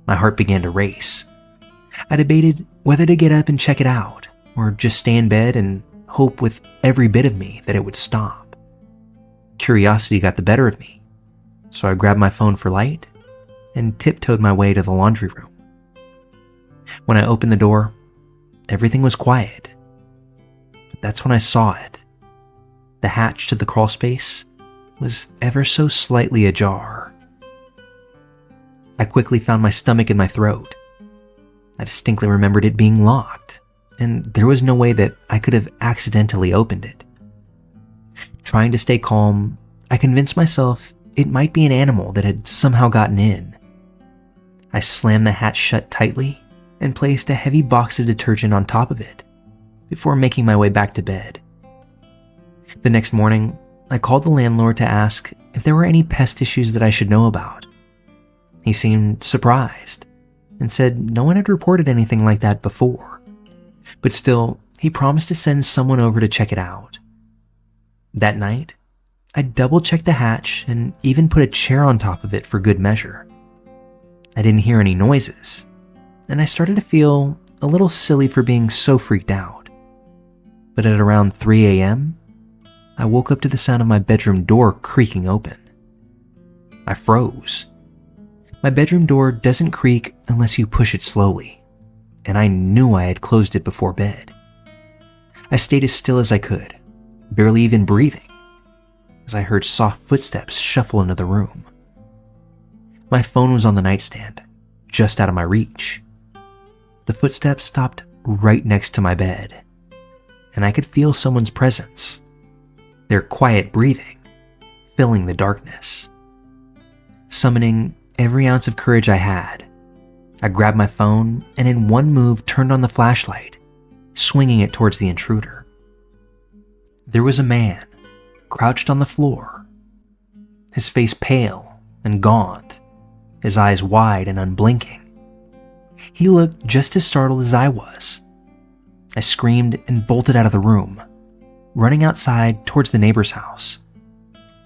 My heart began to race. I debated whether to get up and check it out, or just stay in bed and hope with every bit of me that it would stop. Curiosity got the better of me, so I grabbed my phone for light and tiptoed my way to the laundry room. When I opened the door, everything was quiet. But that's when I saw it. The hatch to the crawl space was ever so slightly ajar. I quickly found my stomach in my throat. I distinctly remembered it being locked, and there was no way that I could have accidentally opened it. Trying to stay calm, I convinced myself it might be an animal that had somehow gotten in. I slammed the hatch shut tightly and placed a heavy box of detergent on top of it before making my way back to bed. The next morning, I called the landlord to ask if there were any pest issues that I should know about. He seemed surprised and said no one had reported anything like that before, but still, he promised to send someone over to check it out. That night, I double-checked the hatch and even put a chair on top of it for good measure. I didn't hear any noises, and I started to feel a little silly for being so freaked out. But at around 3 a.m., I woke up to the sound of my bedroom door creaking open. I froze. My bedroom door doesn't creak unless you push it slowly, and I knew I had closed it before bed. I stayed as still as I could, barely even breathing, as I heard soft footsteps shuffle into the room. My phone was on the nightstand, just out of my reach. The footsteps stopped right next to my bed, and I could feel someone's presence, their quiet breathing filling the darkness. Summoning every ounce of courage I had, I grabbed my phone and in one move turned on the flashlight, swinging it towards the intruder. There was a man, crouched on the floor, his face pale and gaunt, his eyes wide and unblinking. He looked just as startled as I was. I screamed and bolted out of the room, running outside towards the neighbor's house.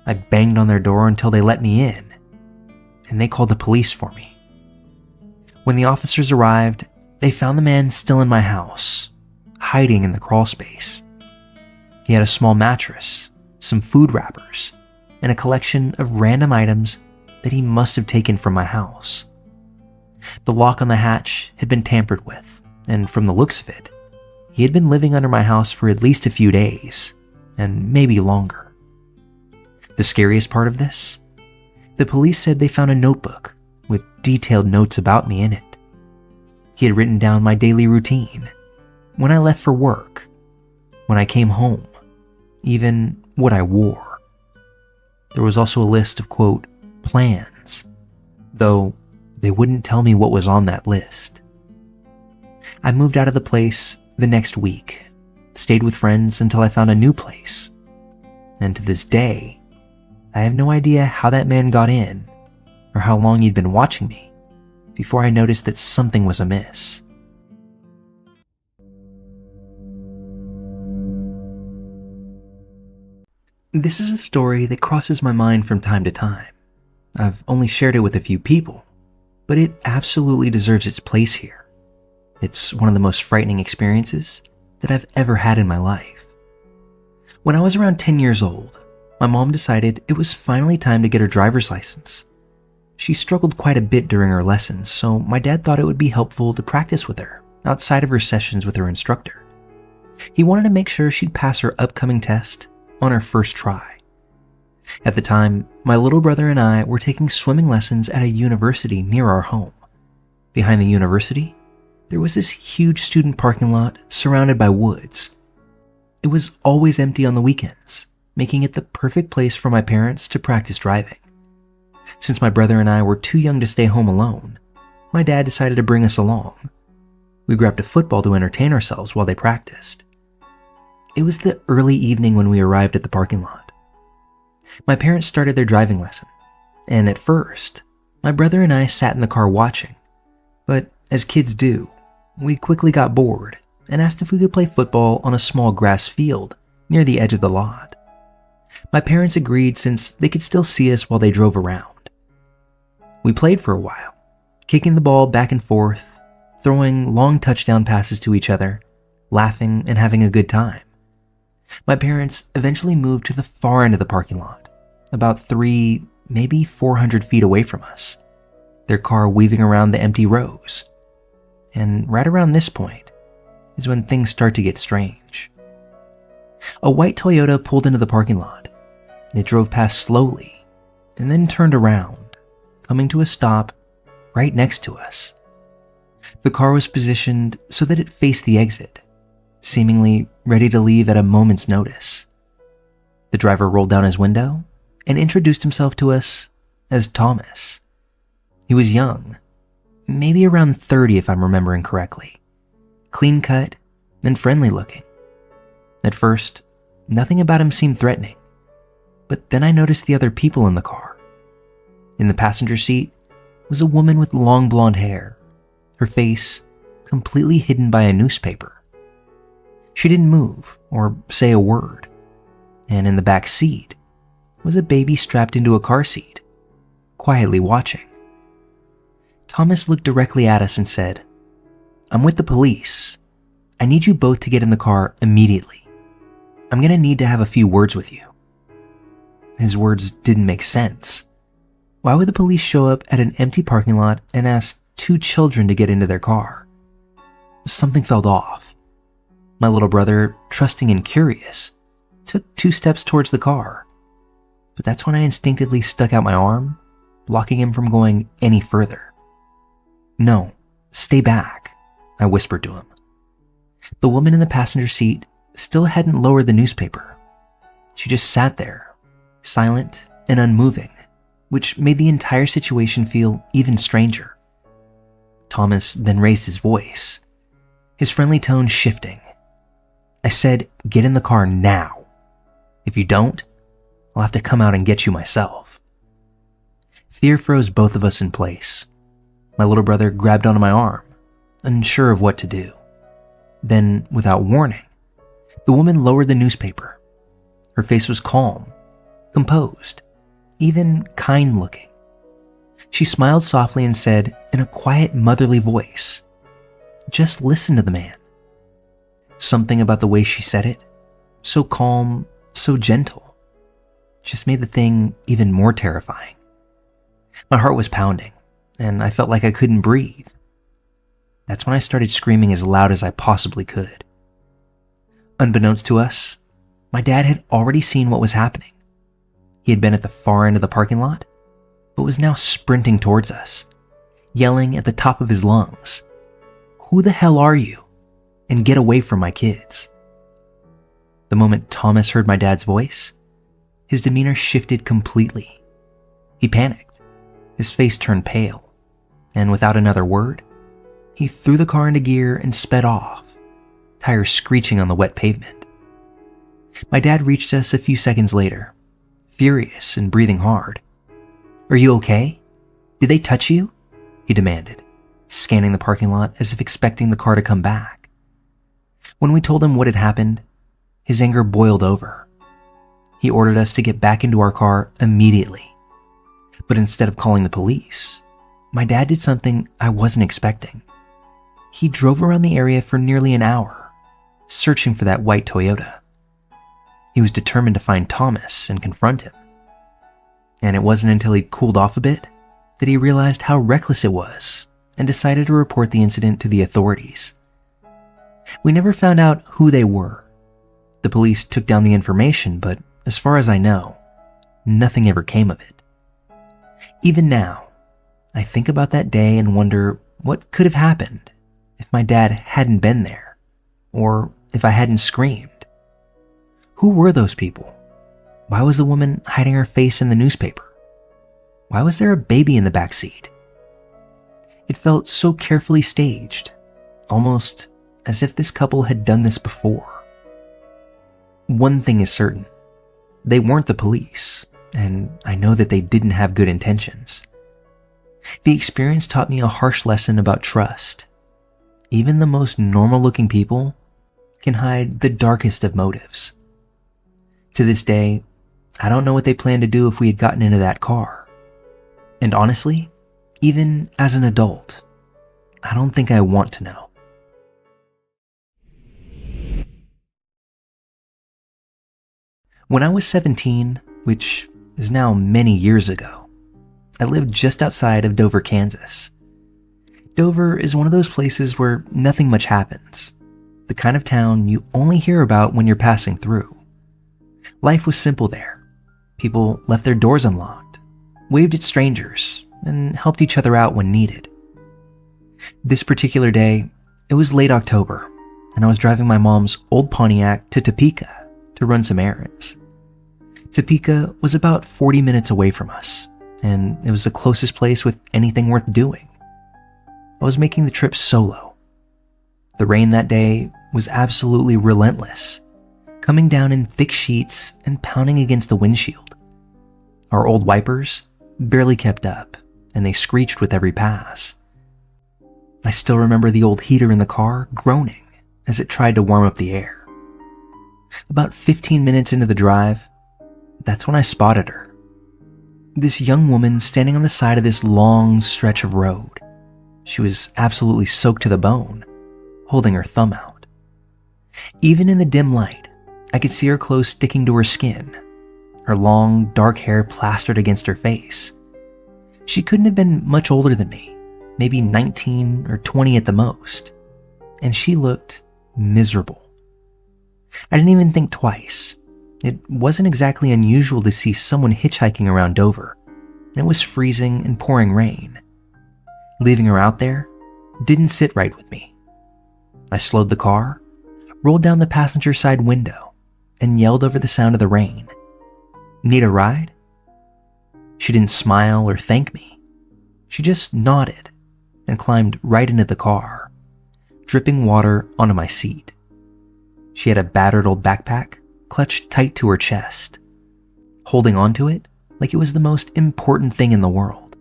I banged on their door until they let me in, and they called the police for me. When the officers arrived, they found the man still in my house, hiding in the crawl space. He had a small mattress, some food wrappers, and a collection of random items that he must have taken from my house. The lock on the hatch had been tampered with, and from the looks of it, he had been living under my house for at least a few days, and maybe longer. The scariest part of this? The police said they found a notebook with detailed notes about me in it. He had written down my daily routine, when I left for work, when I came home, even what I wore. There was also a list of, quote, plans, though they wouldn't tell me what was on that list. I moved out of the place the next week, stayed with friends until I found a new place, and to this day, I have no idea how that man got in or how long he'd been watching me before I noticed that something was amiss. This is a story that crosses my mind from time to time. I've only shared it with a few people, but it absolutely deserves its place here. It's one of the most frightening experiences that I've ever had in my life. When I was around 10 years old, my mom decided it was finally time to get her driver's license. She struggled quite a bit during her lessons, so my dad thought it would be helpful to practice with her outside of her sessions with her instructor. He wanted to make sure she'd pass her upcoming test on her first try. At the time, my little brother and I were taking swimming lessons at a university near our home. Behind the university, there was this huge student parking lot surrounded by woods. It was always empty on the weekends, making it the perfect place for my parents to practice driving. Since my brother and I were too young to stay home alone, my dad decided to bring us along. We grabbed a football to entertain ourselves while they practiced. It was the early evening when we arrived at the parking lot. My parents started their driving lesson, and at first, my brother and I sat in the car watching. But as kids do, we quickly got bored and asked if we could play football on a small grass field near the edge of the lot. My parents agreed since they could still see us while they drove around. We played for a while, kicking the ball back and forth, throwing long touchdown passes to each other, laughing and having a good time. My parents eventually moved to the far end of the parking lot, about 300, maybe 400 feet away from us, their car weaving around the empty rows. And right around this point is when things start to get strange. A white Toyota pulled into the parking lot. It drove past slowly and then turned around, coming to a stop right next to us. The car was positioned so that it faced the exit, seemingly ready to leave at a moment's notice. The driver rolled down his window and introduced himself to us as Thomas. He was young, maybe around 30 if I'm remembering correctly, clean-cut and friendly looking. At first, nothing about him seemed threatening, but then I noticed the other people in the car. In the passenger seat was a woman with long blonde hair, her face completely hidden by a newspaper. She didn't move or say a word, and in the back seat was a baby strapped into a car seat, quietly watching. Thomas looked directly at us and said, "I'm with the police. I need you both to get in the car immediately. I'm going to need to have a few words with you." His words didn't make sense. Why would the police show up at an empty parking lot and ask 2 children to get into their car? Something felt off. My little brother, trusting and curious, took 2 steps towards the car. But that's when I instinctively stuck out my arm, blocking him from going any further. "No, stay back," I whispered to him. The woman in the passenger seat still hadn't lowered the newspaper. She just sat there, silent and unmoving, which made the entire situation feel even stranger. Thomas then raised his voice, his friendly tone shifting. I said, "Get in the car now. If you don't, I'll have to come out and get you myself." Fear froze both of us in place. My little brother grabbed onto my arm, unsure of what to do. Then, without warning, the woman lowered the newspaper. Her face was calm, composed, even kind-looking. She smiled softly and said in a quiet, motherly voice, "Just listen to the man." Something about the way she said it, so calm, so gentle, just made the thing even more terrifying. My heart was pounding, and I felt like I couldn't breathe. That's when I started screaming as loud as I possibly could. Unbeknownst to us, my dad had already seen what was happening. He had been at the far end of the parking lot, but was now sprinting towards us, yelling at the top of his lungs, "Who the hell are you? And get away from my kids." The moment Thomas heard my dad's voice, his demeanor shifted completely. He panicked, his face turned pale, and without another word, he threw the car into gear and sped off, tires screeching on the wet pavement. My dad reached us a few seconds later, furious and breathing hard. "Are you okay? Did they touch you?" he demanded, scanning the parking lot as if expecting the car to come back. When we told him what had happened, his anger boiled over. He ordered us to get back into our car immediately. But instead of calling the police, my dad did something I wasn't expecting. He drove around the area for nearly an hour, searching for that white Toyota. He was determined to find Thomas and confront him. And it wasn't until he'd cooled off a bit that he realized how reckless it was and decided to report the incident to the authorities. We never found out who they were. The police took down the information, but as far as I know, nothing ever came of it. Even now, I think about that day and wonder what could have happened if my dad hadn't been there, or if I hadn't screamed. Who were those people? Why was the woman hiding her face in the newspaper? Why was there a baby in the back seat? It felt so carefully staged, almost as if this couple had done this before. One thing is certain. They weren't the police, and I know that they didn't have good intentions. The experience taught me a harsh lesson about trust. Even the most normal-looking people can hide the darkest of motives. To this day, I don't know what they planned to do if we had gotten into that car. And honestly, even as an adult, I don't think I want to know. When I was 17, which is now many years ago, I lived just outside of Dover, Kansas. Dover is one of those places where nothing much happens, the kind of town you only hear about when you're passing through. Life was simple there. People left their doors unlocked, waved at strangers, and helped each other out when needed. This particular day, it was late October, and I was driving my mom's old Pontiac to Topeka to run some errands. Topeka was about 40 minutes away from us, and it was the closest place with anything worth doing. I was making the trip solo. The rain that day was absolutely relentless, coming down in thick sheets and pounding against the windshield. Our old wipers barely kept up, and they screeched with every pass. I still remember the old heater in the car groaning as it tried to warm up the air. About 15 minutes into the drive, that's when I spotted her. This young woman standing on the side of this long stretch of road. She was absolutely soaked to the bone, holding her thumb out. Even in the dim light, I could see her clothes sticking to her skin, her long, dark hair plastered against her face. She couldn't have been much older than me, maybe 19 or 20 at the most, and she looked miserable. I didn't even think twice. It wasn't exactly unusual to see someone hitchhiking around Dover, and it was freezing and pouring rain. Leaving her out there didn't sit right with me. I slowed the car, rolled down the passenger side window, and yelled over the sound of the rain, "Need a ride?" She didn't smile or thank me. She just nodded and climbed right into the car, dripping water onto my seat. She had a battered old backpack clutched tight to her chest, holding onto it like it was the most important thing in the world.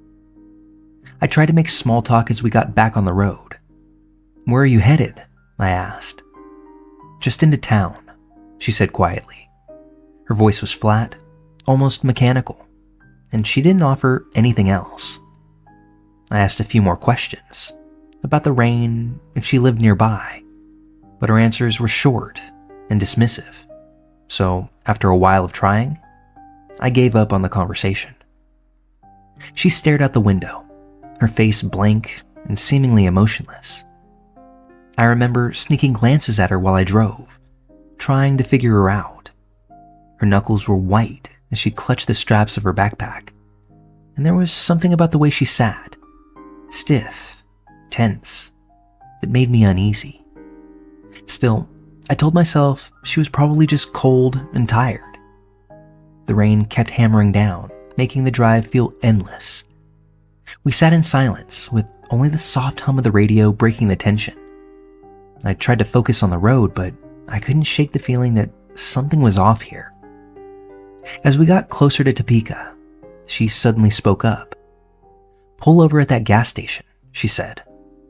I tried to make small talk as we got back on the road. "Where are you headed?" I asked. "Just into town," she said quietly. Her voice was flat, almost mechanical, and she didn't offer anything else. I asked a few more questions about the rain, if she lived nearby, but her answers were short and dismissive. So, after a while of trying, I gave up on the conversation. She stared out the window, her face blank and seemingly emotionless. I remember sneaking glances at her while I drove, trying to figure her out. Her knuckles were white as she clutched the straps of her backpack, and there was something about the way she sat, stiff, tense, that made me uneasy. Still, I told myself she was probably just cold and tired. The rain kept hammering down, making the drive feel endless. We sat in silence, with only the soft hum of the radio breaking the tension. I tried to focus on the road, but I couldn't shake the feeling that something was off here. As we got closer to Topeka, she suddenly spoke up. "Pull over at that gas station," she said,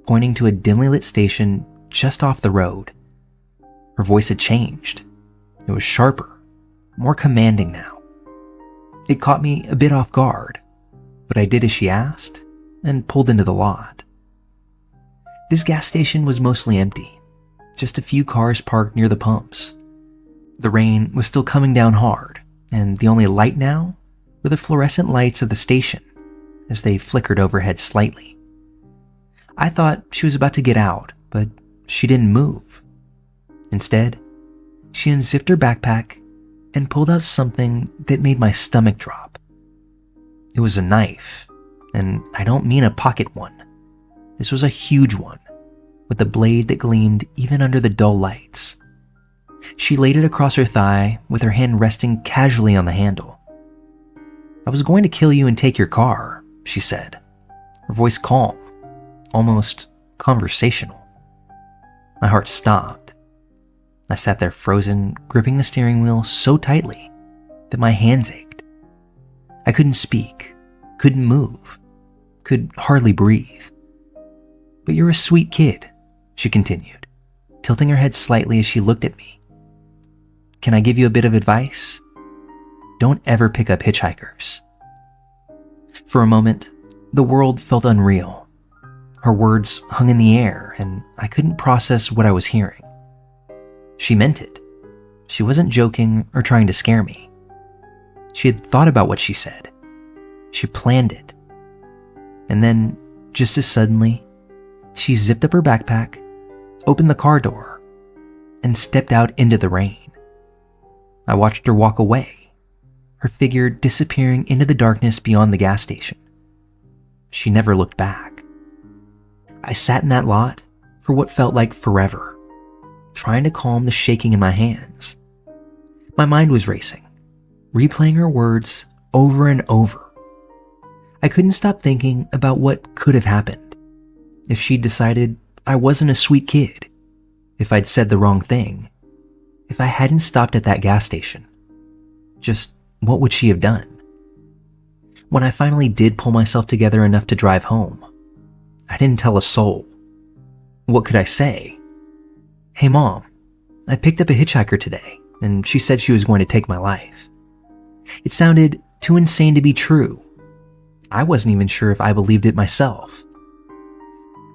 pointing to a dimly lit station just off the road. Her voice had changed. It was sharper, more commanding now. It caught me a bit off guard, but I did as she asked and pulled into the lot. This gas station was mostly empty, just a few cars parked near the pumps. The rain was still coming down hard, and the only light now were the fluorescent lights of the station as they flickered overhead slightly. I thought she was about to get out, but she didn't move. Instead, she unzipped her backpack and pulled out something that made my stomach drop. It was a knife, and I don't mean a pocket one. This was a huge one, with a blade that gleamed even under the dull lights. She laid it across her thigh with her hand resting casually on the handle. "I was going to kill you and take your car," she said, her voice calm, almost conversational. My heart stopped. I sat there frozen, gripping the steering wheel so tightly that my hands ached. I couldn't speak, couldn't move, could hardly breathe. "But you're a sweet kid," she continued, tilting her head slightly as she looked at me. "Can I give you a bit of advice? Don't ever pick up hitchhikers." For a moment, the world felt unreal. Her words hung in the air, and I couldn't process what I was hearing. She meant it. She wasn't joking or trying to scare me. She had thought about what she said. She planned it. And then, just as suddenly, she zipped up her backpack, opened the car door, and stepped out into the rain. I watched her walk away, her figure disappearing into the darkness beyond the gas station. She never looked back. I sat in that lot for what felt like forever, trying to calm the shaking in my hands. My mind was racing, replaying her words over and over. I couldn't stop thinking about what could have happened if she'd decided I wasn't a sweet kid, if I'd said the wrong thing, if I hadn't stopped at that gas station. Just what would she have done? When I finally did pull myself together enough to drive home, I didn't tell a soul. What could I say? "Hey Mom, I picked up a hitchhiker today, and she said she was going to take my life." It sounded too insane to be true. I wasn't even sure if I believed it myself.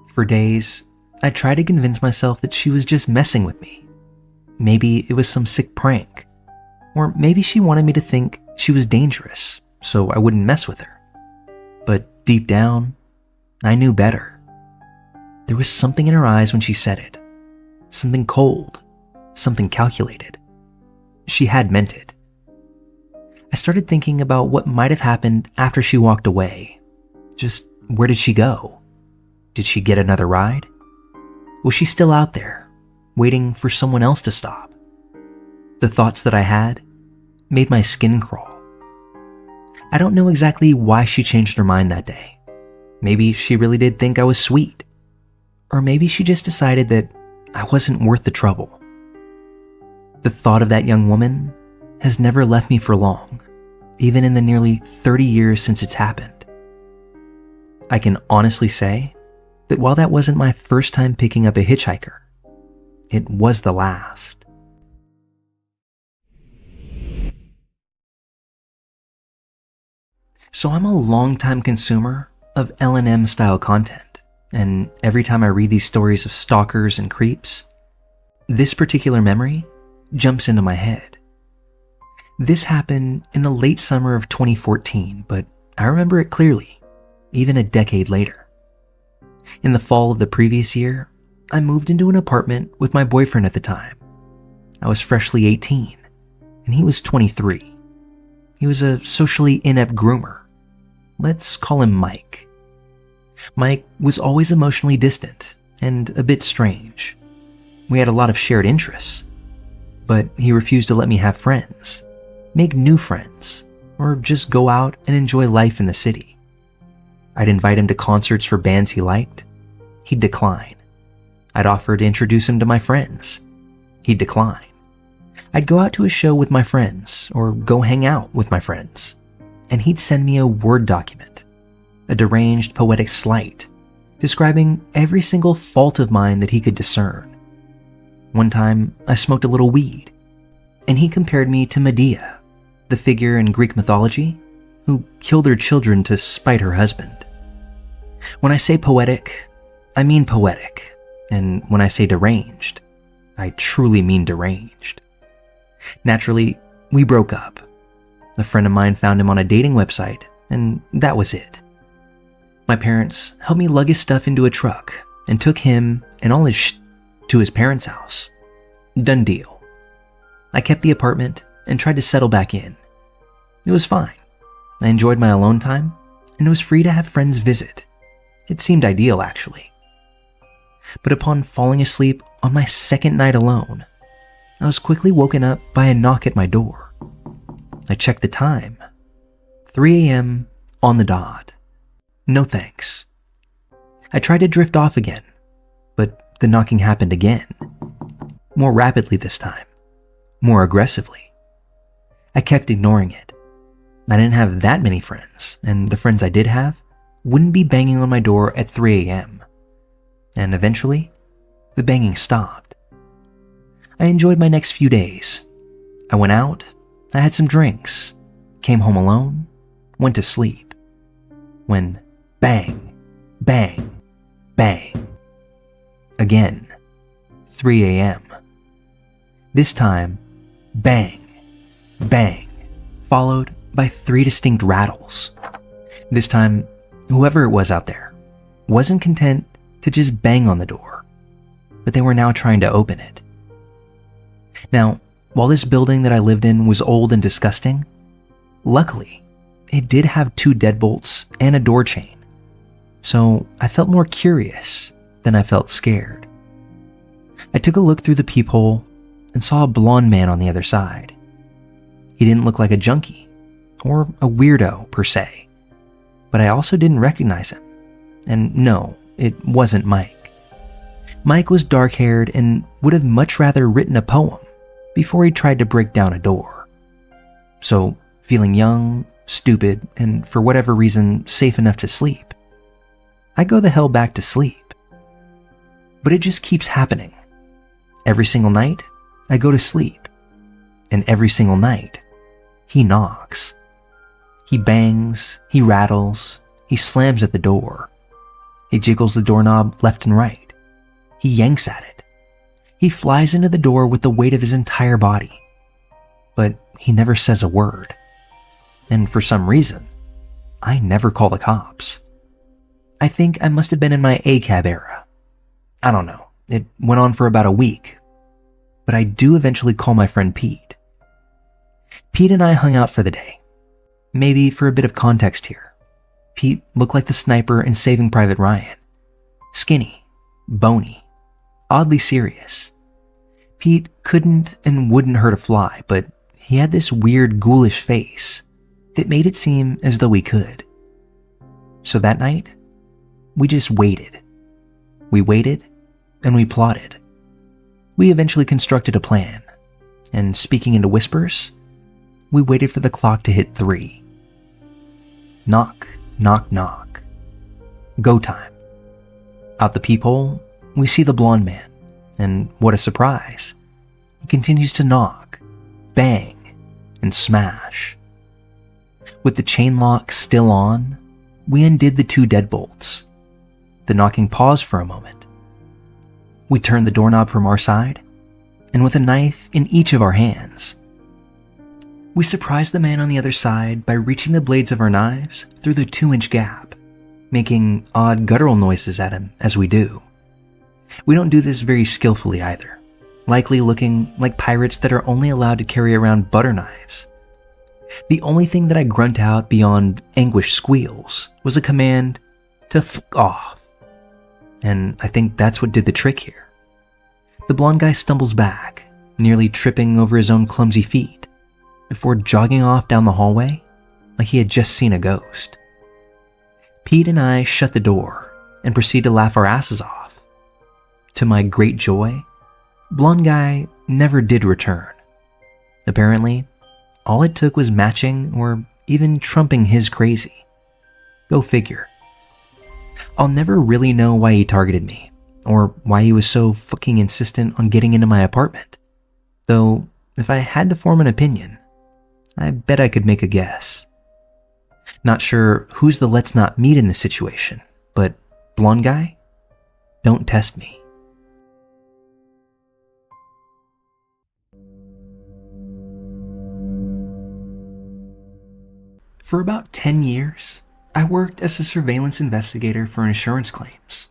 For days, I tried to convince myself that she was just messing with me. Maybe it was some sick prank, or maybe she wanted me to think she was dangerous so I wouldn't mess with her. But deep down, I knew better. There was something in her eyes when she said it. Something cold, something calculated. She had meant it. I started thinking about what might have happened after she walked away. Just where did she go? Did she get another ride? Was she still out there, waiting for someone else to stop? The thoughts that I had made my skin crawl. I don't know exactly why she changed her mind that day. Maybe she really did think I was sweet. Or maybe she just decided that I wasn't worth the trouble. The thought of that young woman has never left me for long, even in the nearly 30 years since it's happened. I can honestly say that while that wasn't my first time picking up a hitchhiker, it was the last. So I'm a longtime consumer of L&M style content, and every time I read these stories of stalkers and creeps, this particular memory jumps into my head. This happened in the late summer of 2014, but I remember it clearly, even a decade later. In the fall of the previous year, I moved into an apartment with my boyfriend at the time. I was freshly 18, and he was 23. He was a socially inept groomer. Let's call him Mike. Mike was always emotionally distant and a bit strange. We had a lot of shared interests, but he refused to let me have friends, make new friends, or just go out and enjoy life in the city. I'd invite him to concerts for bands he liked. He'd decline. I'd offer to introduce him to my friends. He'd decline. I'd go out to a show with my friends or go hang out with my friends, and he'd send me a Word document, a deranged poetic slight, describing every single fault of mine that he could discern. One time, I smoked a little weed, and he compared me to Medea, the figure in Greek mythology who killed her children to spite her husband. When I say poetic, I mean poetic, and when I say deranged, I truly mean deranged. Naturally, we broke up. A friend of mine found him on a dating website, and that was it. My parents helped me lug his stuff into a truck and took him and all his to his parents' house. Done deal. I kept the apartment and tried to settle back in. It was fine. I enjoyed my alone time, and it was free to have friends visit. It seemed ideal, actually. But upon falling asleep on my second night alone, I was quickly woken up by a knock at my door. I checked the time. 3 a.m. on the dot. No thanks. I tried to drift off again, but the knocking happened again. More rapidly this time. More aggressively. I kept ignoring it. I didn't have that many friends, and the friends I did have wouldn't be banging on my door at 3 a.m. And eventually, the banging stopped. I enjoyed my next few days. I went out, I had some drinks, came home alone, went to sleep. When bang, bang, bang. Again, 3 a.m. This time, bang, bang, followed by 3 distinct rattles. This time, whoever it was out there wasn't content to just bang on the door, but they were now trying to open it. Now, while this building that I lived in was old and disgusting, luckily, it did have 2 deadbolts and a door chain, so I felt more curious than I felt scared. I took a look through the peephole and saw a blonde man on the other side. He didn't look like a junkie or a weirdo per se, but I also didn't recognize him. And no, it wasn't Mike. Mike was dark-haired and would have much rather written a poem before he tried to break down a door. So, feeling young, stupid, and for whatever reason safe enough to sleep, I go the hell back to sleep. But it just keeps happening. Every single night, I go to sleep. And every single night, he knocks. He bangs, he rattles, he slams at the door. He jiggles the doorknob left and right. He yanks at it. He flies into the door with the weight of his entire body. But he never says a word. And for some reason, I never call the cops. I think I must have been in my ACAB era. I don't know. It went on for about a week. But I do eventually call my friend Pete. Pete and I hung out for the day. Maybe for a bit of context here, Pete looked like the sniper in Saving Private Ryan. Skinny, bony, oddly serious. Pete couldn't and wouldn't hurt a fly, but he had this weird ghoulish face that made it seem as though he could. So that night, we just waited. We waited and we plotted. We eventually constructed a plan, and speaking into whispers, we waited for the clock to hit 3. Knock, knock, knock. Go time. Out the peephole, we see the blonde man, and what a surprise. He continues to knock, bang, and smash. With the chain lock still on, we undid the 2 deadbolts. The knocking paused for a moment. We turned the doorknob from our side, and with a knife in each of our hands, we surprised the man on the other side by reaching the blades of our knives through the 2-inch gap, making odd guttural noises at him as we do. We don't do this very skillfully either, likely looking like pirates that are only allowed to carry around butter knives. The only thing that I grunt out beyond anguished squeals was a command to f*** off. And I think that's what did the trick here. The blonde guy stumbles back, nearly tripping over his own clumsy feet, before jogging off down the hallway like he had just seen a ghost. Pete and I shut the door and proceed to laugh our asses off. To my great joy, blonde guy never did return. Apparently, all it took was matching or even trumping his crazy. Go figure. I'll never really know why he targeted me, or why he was so fucking insistent on getting into my apartment. Though, if I had to form an opinion, I bet I could make a guess. Not sure who's the let's not meet in this situation, but blonde guy, don't test me. For about 10 years, I worked as a surveillance investigator for insurance claims.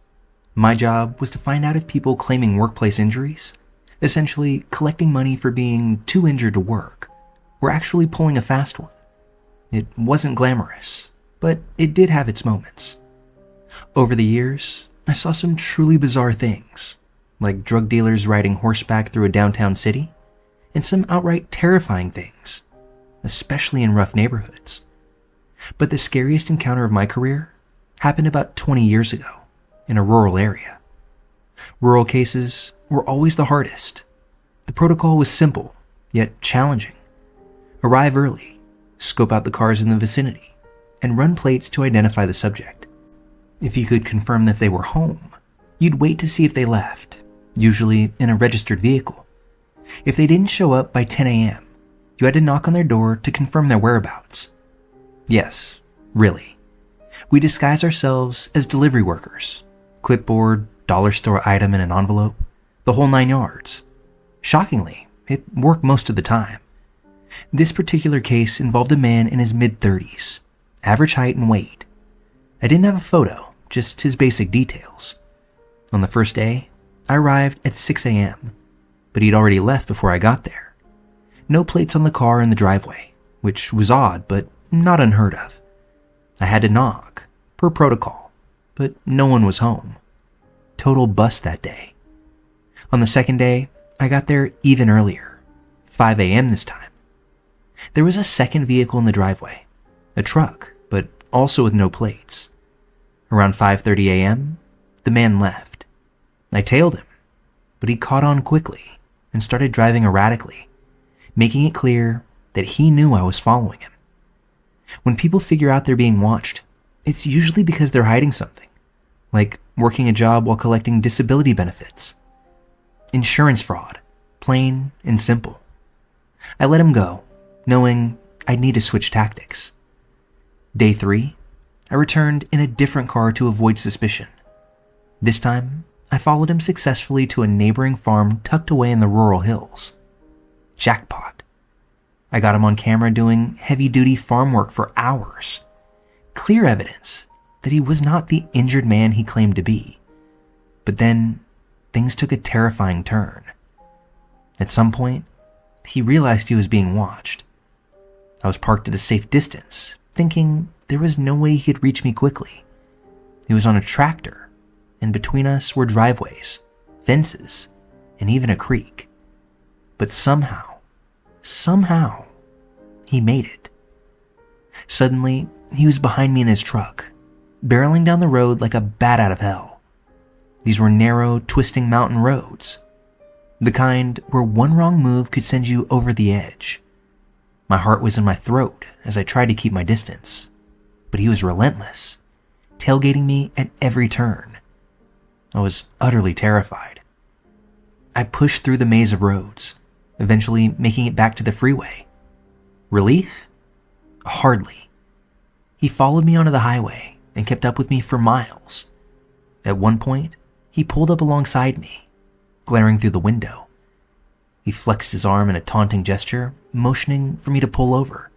My job was to find out if people claiming workplace injuries, essentially collecting money for being too injured to work, were actually pulling a fast one. It wasn't glamorous, but it did have its moments. Over the years, I saw some truly bizarre things, like drug dealers riding horseback through a downtown city, and some outright terrifying things, especially in rough neighborhoods. But the scariest encounter of my career happened about 20 years ago in a rural area. Rural cases were always the hardest. The protocol was simple, yet challenging. Arrive early, scope out the cars in the vicinity, and run plates to identify the subject. If you could confirm that they were home, you'd wait to see if they left, usually in a registered vehicle. If they didn't show up by 10 a.m., you had to knock on their door to confirm their whereabouts. Yes, really. We disguise ourselves as delivery workers. Clipboard, dollar store item in an envelope, the whole 9 yards. Shockingly, it worked most of the time. This particular case involved a man in his mid-30s, average height and weight. I didn't have a photo, just his basic details. On the first day, I arrived at 6 a.m., but he'd already left before I got there. No plates on the car in the driveway, which was odd, but not unheard of. I had to knock, per protocol, but no one was home. Total bust that day. On the second day, I got there even earlier, 5 a.m. this time. There was a second vehicle in the driveway, a truck, but also with no plates. Around 5:30 a.m., the man left. I tailed him, but he caught on quickly and started driving erratically, making it clear that he knew I was following him. When people figure out they're being watched, it's usually because they're hiding something, like working a job while collecting disability benefits. Insurance fraud, plain and simple. I let him go, knowing I'd need to switch tactics. Day 3, I returned in a different car to avoid suspicion. This time, I followed him successfully to a neighboring farm tucked away in the rural hills. Jackpot. I got him on camera doing heavy-duty farm work for hours. Clear evidence that he was not the injured man he claimed to be. But then, things took a terrifying turn. At some point, he realized he was being watched. I was parked at a safe distance, thinking there was no way he could reach me quickly. He was on a tractor, and between us were driveways, fences, and even a creek. But somehow, he made it. Suddenly, he was behind me in his truck, barreling down the road like a bat out of hell. These were narrow, twisting mountain roads, the kind where one wrong move could send you over the edge. My heart was in my throat as I tried to keep my distance, but he was relentless, tailgating me at every turn. I was utterly terrified. I pushed through the maze of roads, eventually making it back to the freeway. Relief? Hardly. He followed me onto the highway and kept up with me for miles. At one point, he pulled up alongside me, glaring through the window. He flexed his arm in a taunting gesture, motioning for me to pull over.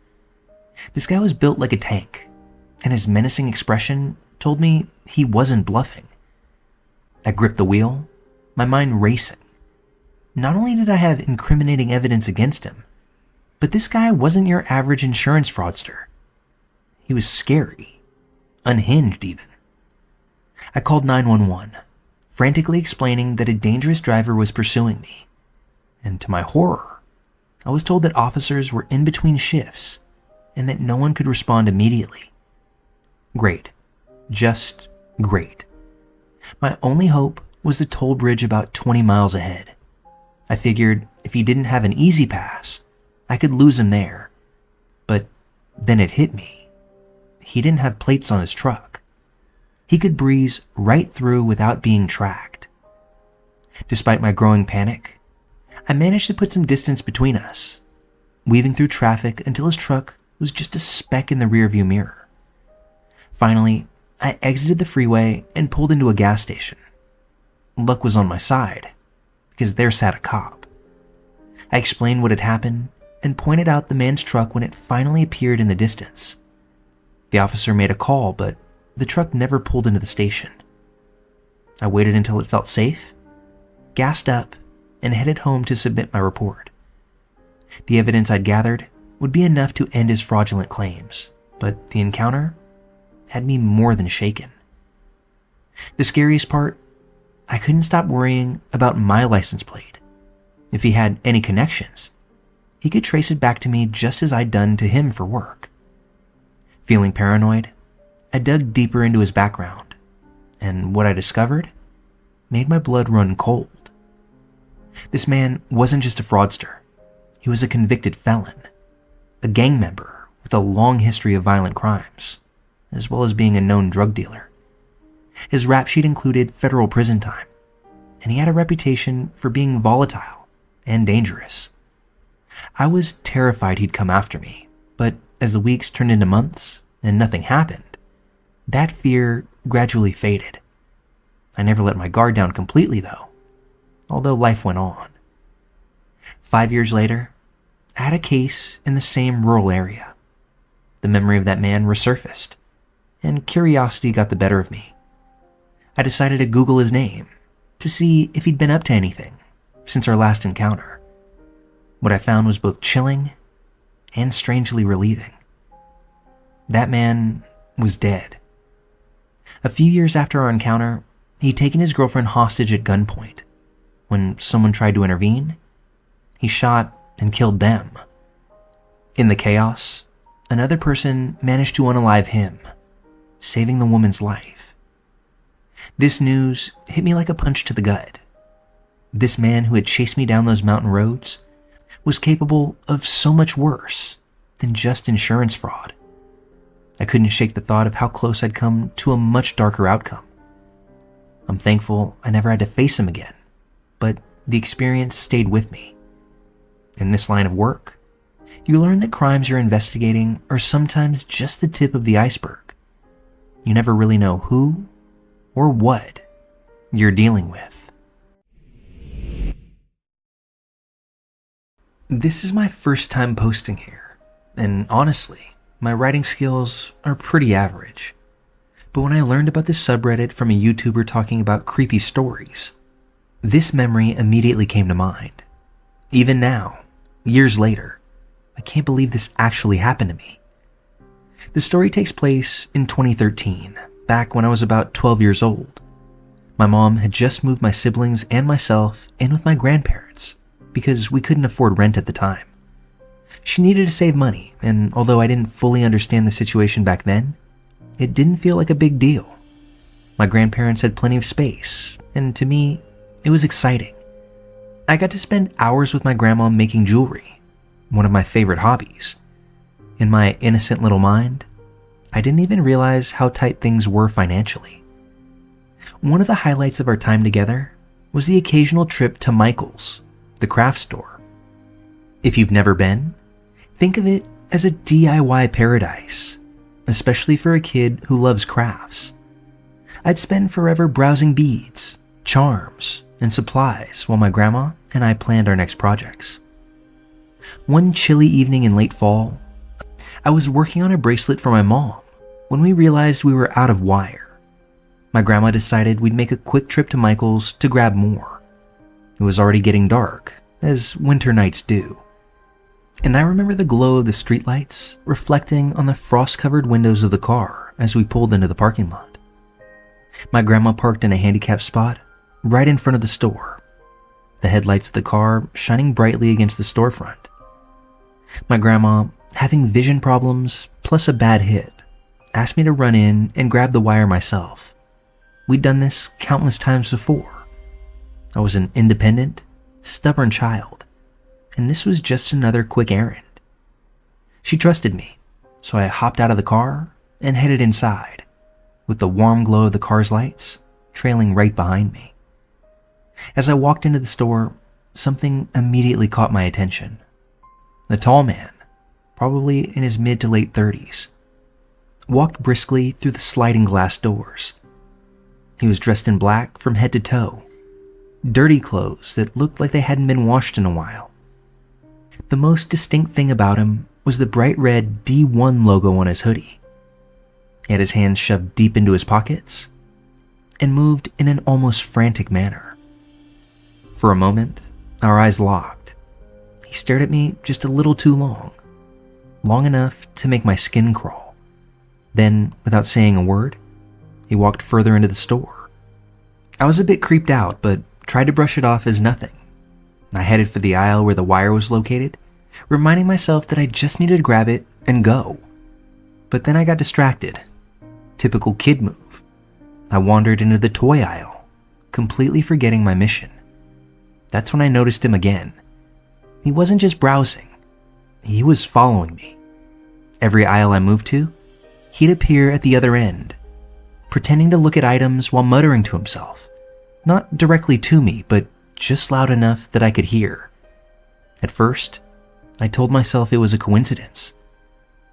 This guy was built like a tank, and his menacing expression told me he wasn't bluffing. I gripped the wheel, my mind racing. Not only did I have incriminating evidence against him, but this guy wasn't your average insurance fraudster. He was scary, unhinged even. I called 911, frantically explaining that a dangerous driver was pursuing me. And to my horror, I was told that officers were in between shifts and that no one could respond immediately. Great. Just great. My only hope was the toll bridge about 20 miles ahead. I figured if he didn't have an easy pass, I could lose him there. But then it hit me. He didn't have plates on his truck. He could breeze right through without being tracked. Despite my growing panic, I managed to put some distance between us, weaving through traffic until his truck was just a speck in the rearview mirror. Finally, I exited the freeway and pulled into a gas station. Luck was on my side, because there sat a cop. I explained what had happened and pointed out the man's truck when it finally appeared in the distance. The officer made a call, but the truck never pulled into the station. I waited until it felt safe, gassed up, and headed home to submit my report. The evidence I'd gathered would be enough to end his fraudulent claims, but the encounter had me more than shaken. The scariest part, I couldn't stop worrying about my license plate. If he had any connections, he could trace it back to me just as I'd done to him for work. Feeling paranoid, I dug deeper into his background, and what I discovered made my blood run cold. This man wasn't just a fraudster. He was a convicted felon, a gang member with a long history of violent crimes, as well as being a known drug dealer. His rap sheet included federal prison time, and he had a reputation for being volatile and dangerous. I was terrified he'd come after me, but as the weeks turned into months and nothing happened, that fear gradually faded. I never let my guard down completely, though, although life went on. 5 years later, I had a case in the same rural area. The memory of that man resurfaced, and curiosity got the better of me. I decided to Google his name to see if he'd been up to anything since our last encounter. What I found was both chilling and strangely relieving. That man was dead. A few years after our encounter, he'd taken his girlfriend hostage at gunpoint. When someone tried to intervene, he shot and killed them. In the chaos, another person managed to unalive him, saving the woman's life. This news hit me like a punch to the gut. This man who had chased me down those mountain roads was capable of so much worse than just insurance fraud. I couldn't shake the thought of how close I'd come to a much darker outcome. I'm thankful I never had to face him again, but the experience stayed with me. In this line of work, you learn that crimes you're investigating are sometimes just the tip of the iceberg. You never really know who or what you're dealing with. This is my first time posting here, and honestly, my writing skills are pretty average. But when I learned about this subreddit from a YouTuber talking about creepy stories, this memory immediately came to mind. Even now, years later, I can't believe this actually happened to me. The story takes place in 2013, back when I was about 12 years old. My mom had just moved my siblings and myself in with my grandparents because we couldn't afford rent at the time. She needed to save money, and although I didn't fully understand the situation back then, it didn't feel like a big deal. My grandparents had plenty of space, and to me, it was exciting. I got to spend hours with my grandma making jewelry, one of my favorite hobbies. In my innocent little mind, I didn't even realize how tight things were financially. One of the highlights of our time together was the occasional trip to Michael's, the craft store. If you've never been, think of it as a DIY paradise, especially for a kid who loves crafts. I'd spend forever browsing beads, charms, and supplies while my grandma and I planned our next projects. One chilly evening in late fall, I was working on a bracelet for my mom when we realized we were out of wire. My grandma decided we'd make a quick trip to Michael's to grab more. It was already getting dark, as winter nights do. And I remember the glow of the streetlights reflecting on the frost-covered windows of the car as we pulled into the parking lot. My grandma parked in a handicapped spot right in front of the store, the headlights of the car shining brightly against the storefront. My grandma, having vision problems plus a bad hip, asked me to run in and grab the wire myself. We'd done this countless times before. I was an independent, stubborn child, and this was just another quick errand. She trusted me, so I hopped out of the car and headed inside, with the warm glow of the car's lights trailing right behind me. As I walked into the store, something immediately caught my attention. A tall man, probably in his mid to late 30s, walked briskly through the sliding glass doors. He was dressed in black from head to toe, dirty clothes that looked like they hadn't been washed in a while. The most distinct thing about him was the bright red D1 logo on his hoodie. He had his hands shoved deep into his pockets and moved in an almost frantic manner. For a moment, our eyes locked. He stared at me just a little too long enough to make my skin crawl. Then, without saying a word, he walked further into the store. I was a bit creeped out, but tried to brush it off as nothing. I headed for the aisle where the wire was located, reminding myself that I just needed to grab it and go. But then I got distracted. Typical kid move. I wandered into the toy aisle, completely forgetting my mission. That's when I noticed him again. He wasn't just browsing. He was following me. Every aisle I moved to, he'd appear at the other end, pretending to look at items while muttering to himself. Not directly to me, but just loud enough that I could hear. At first, I told myself it was a coincidence.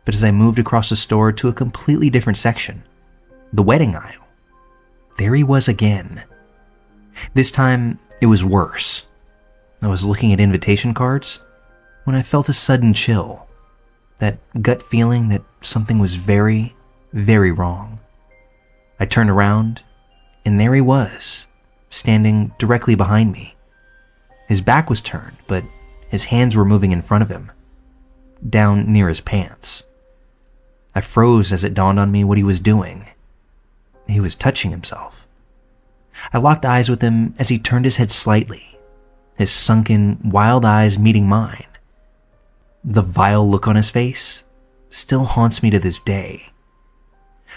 But as I moved across the store to a completely different section, the wedding aisle, there he was again. This time, it was worse. I was looking at invitation cards when I felt a sudden chill, that gut feeling that something was very, very wrong. I turned around, and there he was, standing directly behind me. His back was turned, but his hands were moving in front of him, down near his pants. I froze as it dawned on me what he was doing. He was touching himself. I locked eyes with him as he turned his head slightly, his sunken, wild eyes meeting mine. The vile look on his face still haunts me to this day.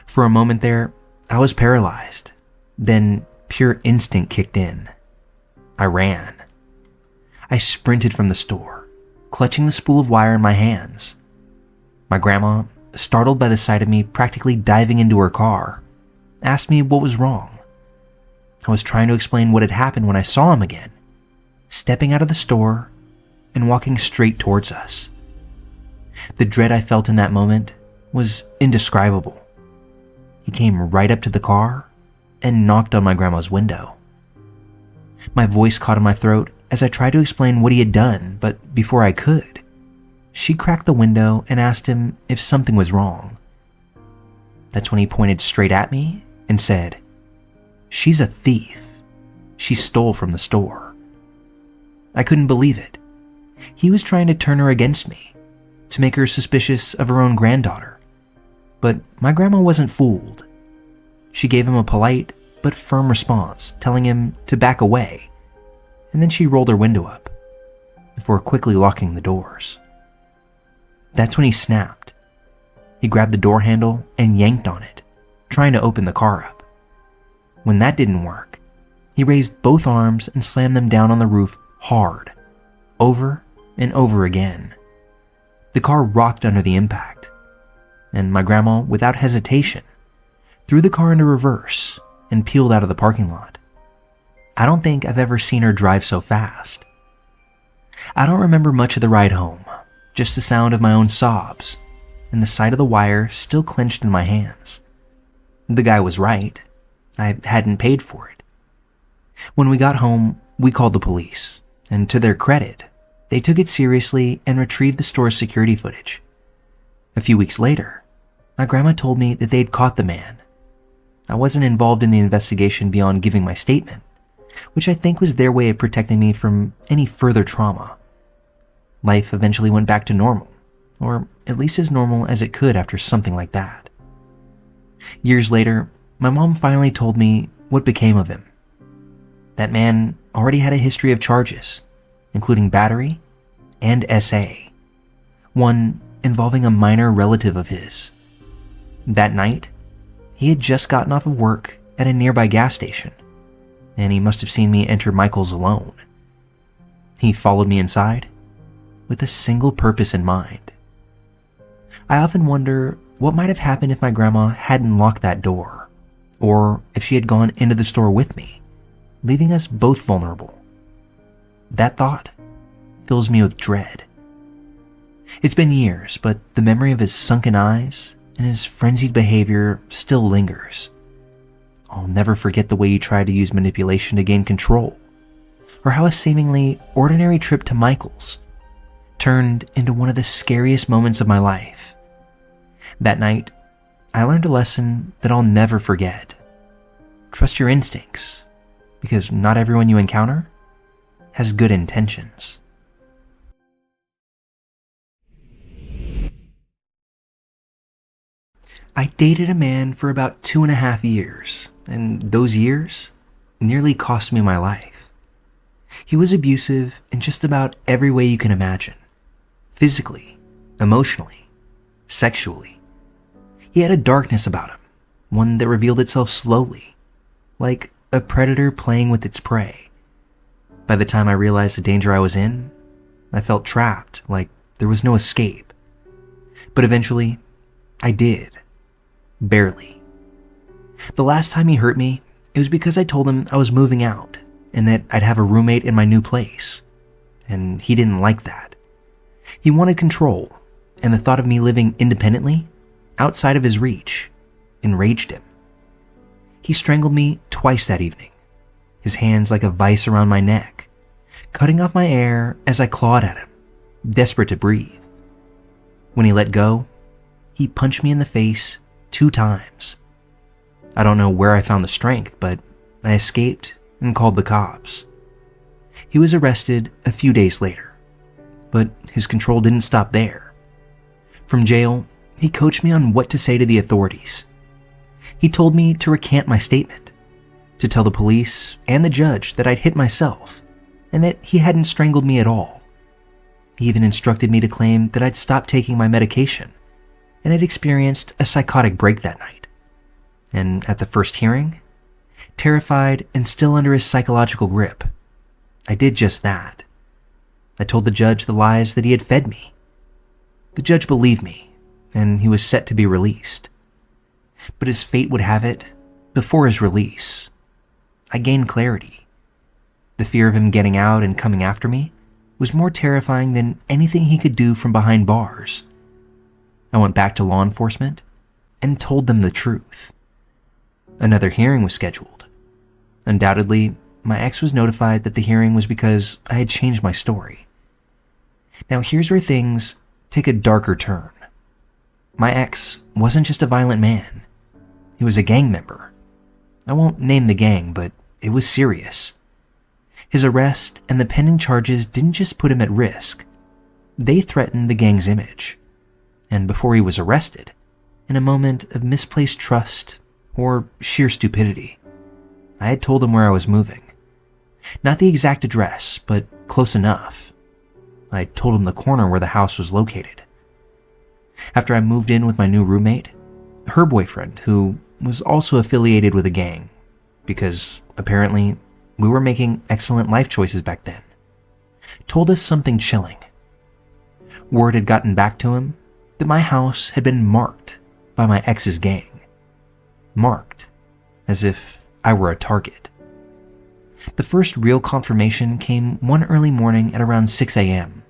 For a moment there, I was paralyzed. Then pure instinct kicked in. I ran. I sprinted from the store, clutching the spool of wire in my hands. My grandma, startled by the sight of me practically diving into her car, asked me what was wrong. I was trying to explain what had happened when I saw him again, stepping out of the store and walking straight towards us. The dread I felt in that moment was indescribable. He came right up to the car and knocked on my grandma's window. My voice caught in my throat as I tried to explain what he had done, but before I could, she cracked the window and asked him if something was wrong. That's when he pointed straight at me and said, "She's a thief. She stole from the store." I couldn't believe it. He was trying to turn her against me, to make her suspicious of her own granddaughter. But my grandma wasn't fooled. She gave him a polite but firm response, telling him to back away, and then she rolled her window up, before quickly locking the doors. That's when he snapped. He grabbed the door handle and yanked on it, trying to open the car up. When that didn't work, he raised both arms and slammed them down on the roof hard, over and over again. The car rocked under the impact, and my grandma, without hesitation, threw the car into reverse and peeled out of the parking lot. I don't think I've ever seen her drive so fast. I don't remember much of the ride home, just the sound of my own sobs and the sight of the wire still clenched in my hands. The guy was right. I hadn't paid for it. When we got home, we called the police, and to their credit, they took it seriously and retrieved the store's security footage. A few weeks later, my grandma told me that they'd caught the man. I wasn't involved in the investigation beyond giving my statement, which I think was their way of protecting me from any further trauma. Life eventually went back to normal, or at least as normal as it could after something like that. Years later, my mom finally told me what became of him. That man already had a history of charges, including battery and SA, one involving a minor relative of his. That night, he had just gotten off of work at a nearby gas station, and he must have seen me enter Michael's alone. He followed me inside with a single purpose in mind. I often wonder what might have happened if my grandma hadn't locked that door, or if she had gone into the store with me, leaving us both vulnerable. That thought fills me with dread. It's been years, but the memory of his sunken eyes and his frenzied behavior still lingers. I'll never forget the way he tried to use manipulation to gain control, or how a seemingly ordinary trip to Michael's turned into one of the scariest moments of my life. That night, I learned a lesson that I'll never forget. Trust your instincts, because not everyone you encounter has good intentions. I dated a man for about 2.5 years, and those years nearly cost me my life. He was abusive in just about every way you can imagine. Physically, emotionally, sexually. He had a darkness about him, one that revealed itself slowly, like a predator playing with its prey. By the time I realized the danger I was in, I felt trapped, like there was no escape. But eventually, I did. Barely. The last time he hurt me, it was because I told him I was moving out and that I'd have a roommate in my new place. And he didn't like that. He wanted control, and the thought of me living independently, outside of his reach, enraged him. He strangled me twice that evening, his hands like a vice around my neck, cutting off my air as I clawed at him, desperate to breathe. When he let go, he punched me in the face 2 times. I don't know where I found the strength, but I escaped and called the cops. He was arrested a few days later, but his control didn't stop there. From jail, he coached me on what to say to the authorities. He told me to recant my statement, to tell the police and the judge that I'd hit myself, and that he hadn't strangled me at all. He even instructed me to claim that I'd stopped taking my medication and had experienced a psychotic break that night. And at the first hearing, terrified and still under his psychological grip, I did just that. I told the judge the lies that he had fed me. The judge believed me, and he was set to be released. But as fate would have it, before his release, I gained clarity. The fear of him getting out and coming after me was more terrifying than anything he could do from behind bars. I went back to law enforcement and told them the truth. Another hearing was scheduled. Undoubtedly, my ex was notified that the hearing was because I had changed my story. Now here's where things take a darker turn. My ex wasn't just a violent man. He was a gang member. I won't name the gang, but it was serious. His arrest and the pending charges didn't just put him at risk. They threatened the gang's image. And before he was arrested, in a moment of misplaced trust or sheer stupidity, I had told him where I was moving. Not the exact address, but close enough. I told him the corner where the house was located. After I moved in with my new roommate, her boyfriend, who was also affiliated with a gang, because apparently we were making excellent life choices back then, told us something chilling. Word had gotten back to him that my house had been marked by my ex's gang. Marked as if I were a target. The first real confirmation came one early morning at around 6 a.m.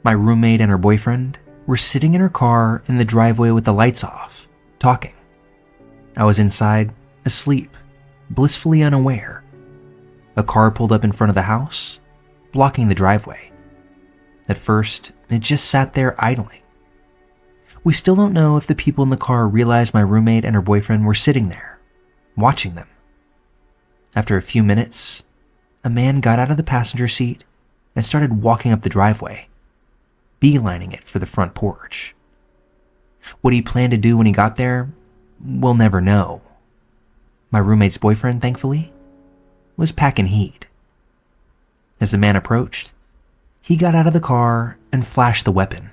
My roommate and her boyfriend were sitting in her car in the driveway with the lights off, talking. I was inside, asleep, blissfully unaware. A car pulled up in front of the house, blocking the driveway. At first, it just sat there idling. We still don't know if the people in the car realized my roommate and her boyfriend were sitting there, watching them. After a few minutes, a man got out of the passenger seat and started walking up the driveway, beelining it for the front porch. What he planned to do when he got there, we'll never know. My roommate's boyfriend, thankfully, was packing heat. As the man approached, he got out of the car and flashed the weapon.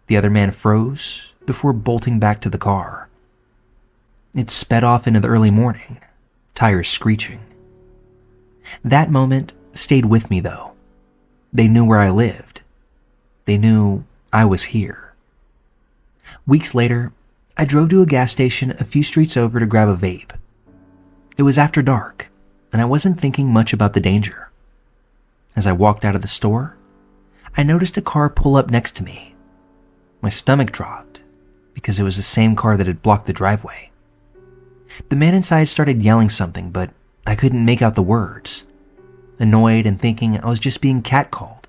The other man froze before bolting back to the car. It sped off into the early morning, tires screeching. That moment stayed with me, though. They knew where I lived. They knew I was here. Weeks later, I drove to a gas station a few streets over to grab a vape. It was after dark, and I wasn't thinking much about the danger. As I walked out of the store, I noticed a car pull up next to me. My stomach dropped because it was the same car that had blocked the driveway. The man inside started yelling something, but I couldn't make out the words. Annoyed and thinking I was just being catcalled,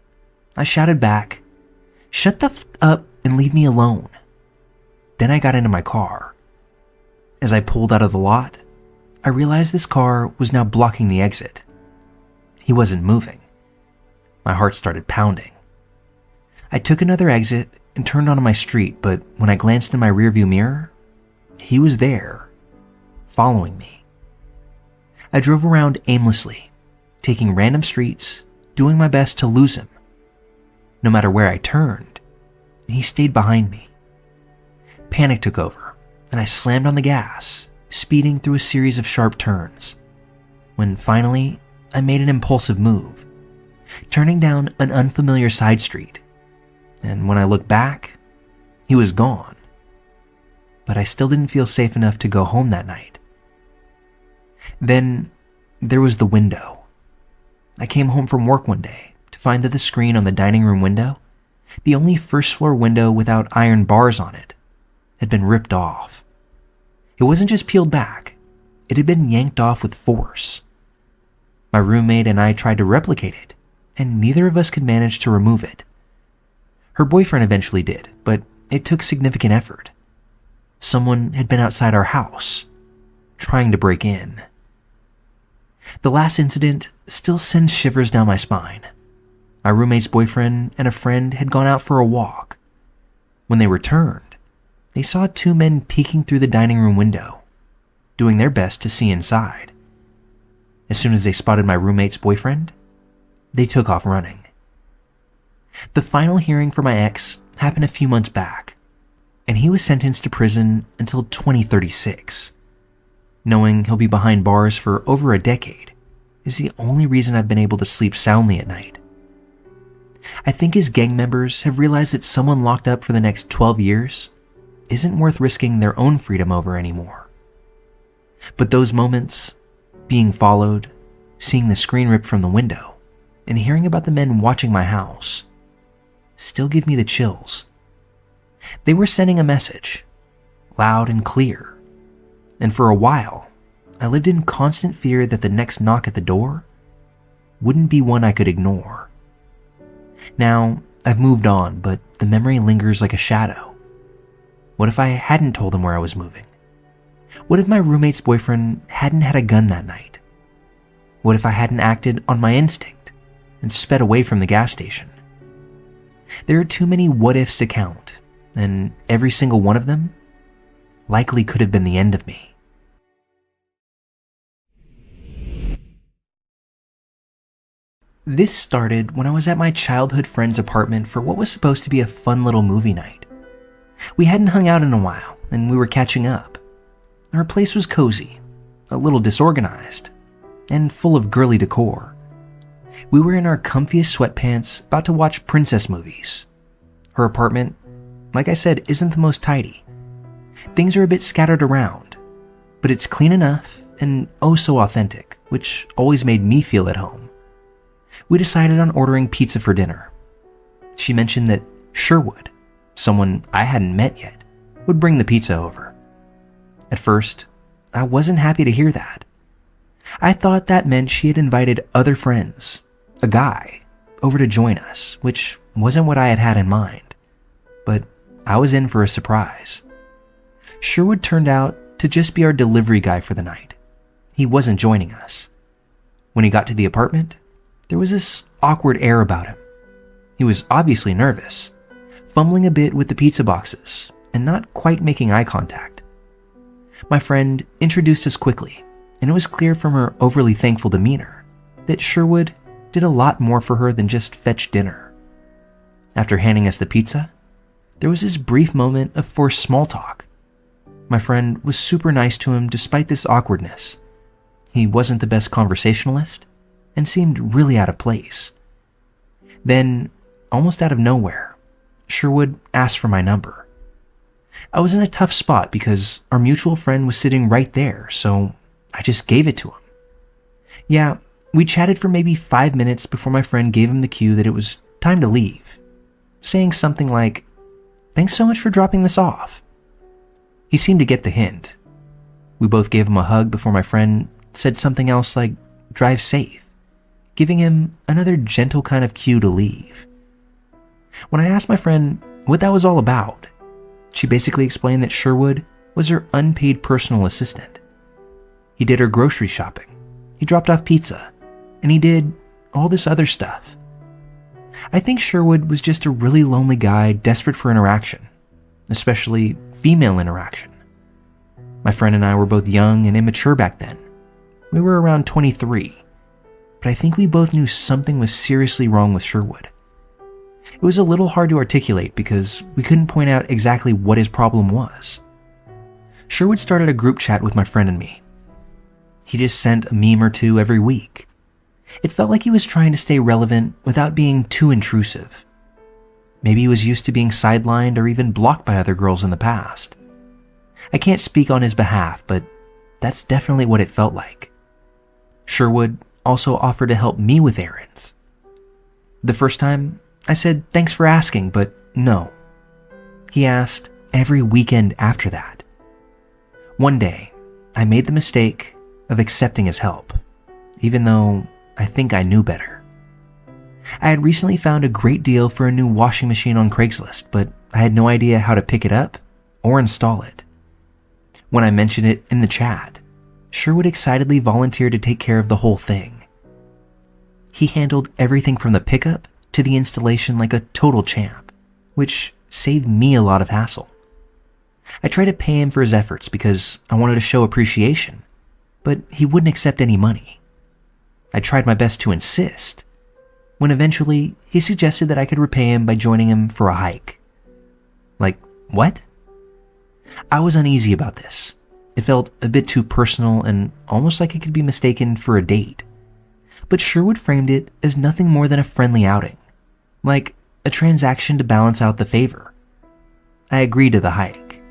I shouted back, "Shut the f*** up and leave me alone." Then I got into my car. As I pulled out of the lot, I realized this car was now blocking the exit. He wasn't moving. My heart started pounding. I took another exit and turned onto my street, but when I glanced in my rearview mirror, he was there, following me. I drove around aimlessly, taking random streets, doing my best to lose him. No matter where I turned, he stayed behind me. Panic took over, and I slammed on the gas, speeding through a series of sharp turns, when finally I made an impulsive move, turning down an unfamiliar side street. And when I looked back, he was gone. But I still didn't feel safe enough to go home that night. Then there was the window. I came home from work one day to find that the screen on the dining room window, the only first floor window without iron bars on it, had been ripped off. It wasn't just peeled back, it had been yanked off with force. My roommate and I tried to replicate it, and neither of us could manage to remove it. Her boyfriend eventually did, but it took significant effort. Someone had been outside our house, trying to break in. The last incident still sends shivers down my spine. My roommate's boyfriend and a friend had gone out for a walk. When they returned, they saw two men peeking through the dining room window, doing their best to see inside. As soon as they spotted my roommate's boyfriend, they took off running. The final hearing for my ex happened a few months back, and he was sentenced to prison until 2036. Knowing he'll be behind bars for over a decade is the only reason I've been able to sleep soundly at night. I think his gang members have realized that someone locked up for the next 12 years isn't worth risking their own freedom over anymore. But those moments, being followed, seeing the screen ripped from the window, and hearing about the men watching my house, still give me the chills. They were sending a message, loud and clear, and for a while, I lived in constant fear that the next knock at the door wouldn't be one I could ignore. Now, I've moved on, but the memory lingers like a shadow. What if I hadn't told him where I was moving? What if my roommate's boyfriend hadn't had a gun that night? What if I hadn't acted on my instinct and sped away from the gas station? There are too many what-ifs to count, and every single one of them likely could have been the end of me. This started when I was at my childhood friend's apartment for what was supposed to be a fun little movie night. We hadn't hung out in a while, and we were catching up. Our place was cozy, a little disorganized, and full of girly decor. We were in our comfiest sweatpants about to watch princess movies. Her apartment, like I said, isn't the most tidy. Things are a bit scattered around, but it's clean enough and oh so authentic, which always made me feel at home. We decided on ordering pizza for dinner. She mentioned that Sherwood, someone I hadn't met yet, would bring the pizza over. At first, I wasn't happy to hear that. I thought that meant she had invited other friends, a guy, over to join us, which wasn't what I had had in mind. But I was in for a surprise. Sherwood turned out to just be our delivery guy for the night. He wasn't joining us. When he got to the apartment, there was this awkward air about him. He was obviously nervous, fumbling a bit with the pizza boxes and not quite making eye contact. My friend introduced us quickly, and it was clear from her overly thankful demeanor that Sherwood did a lot more for her than just fetch dinner. After handing us the pizza, there was this brief moment of forced small talk. My friend was super nice to him despite this awkwardness. He wasn't the best conversationalist and seemed really out of place. Then, almost out of nowhere, Sherwood asked for my number. I was in a tough spot because our mutual friend was sitting right there, so I just gave it to him. Yeah, we chatted for maybe 5 minutes before my friend gave him the cue that it was time to leave, saying something like, "Thanks so much for dropping this off." He seemed to get the hint. We both gave him a hug before my friend said something else like, "Drive safe," giving him another gentle kind of cue to leave. When I asked my friend what that was all about, She basically explained that Sherwood was her unpaid personal assistant. He did her grocery shopping, he dropped off pizza, and he did all this other stuff. I think Sherwood was just a really lonely guy desperate for interaction, especially female interaction. My friend and I were both young and immature back then. We were around 23, but I think we both knew something was seriously wrong with Sherwood. It was a little hard to articulate because we couldn't point out exactly what his problem was. Sherwood started a group chat with my friend and me. He just sent a meme or two every week. It felt like he was trying to stay relevant without being too intrusive. Maybe he was used to being sidelined or even blocked by other girls in the past. I can't speak on his behalf, but that's definitely what it felt like. Sherwood also offered to help me with errands. The first time, I said thanks for asking, but no. He asked every weekend after that. One day, I made the mistake of accepting his help, even though I think I knew better. I had recently found a great deal for a new washing machine on Craigslist, but I had no idea how to pick it up or install it. When I mentioned it in the chat, Sherwood excitedly volunteered to take care of the whole thing. He handled everything from the pickup to the installation like a total champ, which saved me a lot of hassle. I tried to pay him for his efforts because I wanted to show appreciation, but he wouldn't accept any money. I tried my best to insist, when eventually he suggested that I could repay him by joining him for a hike. Like, what? I was uneasy about this. It felt a bit too personal and almost like it could be mistaken for a date. But Sherwood framed it as nothing more than a friendly outing, like a transaction to balance out the favor. I agreed to the hike.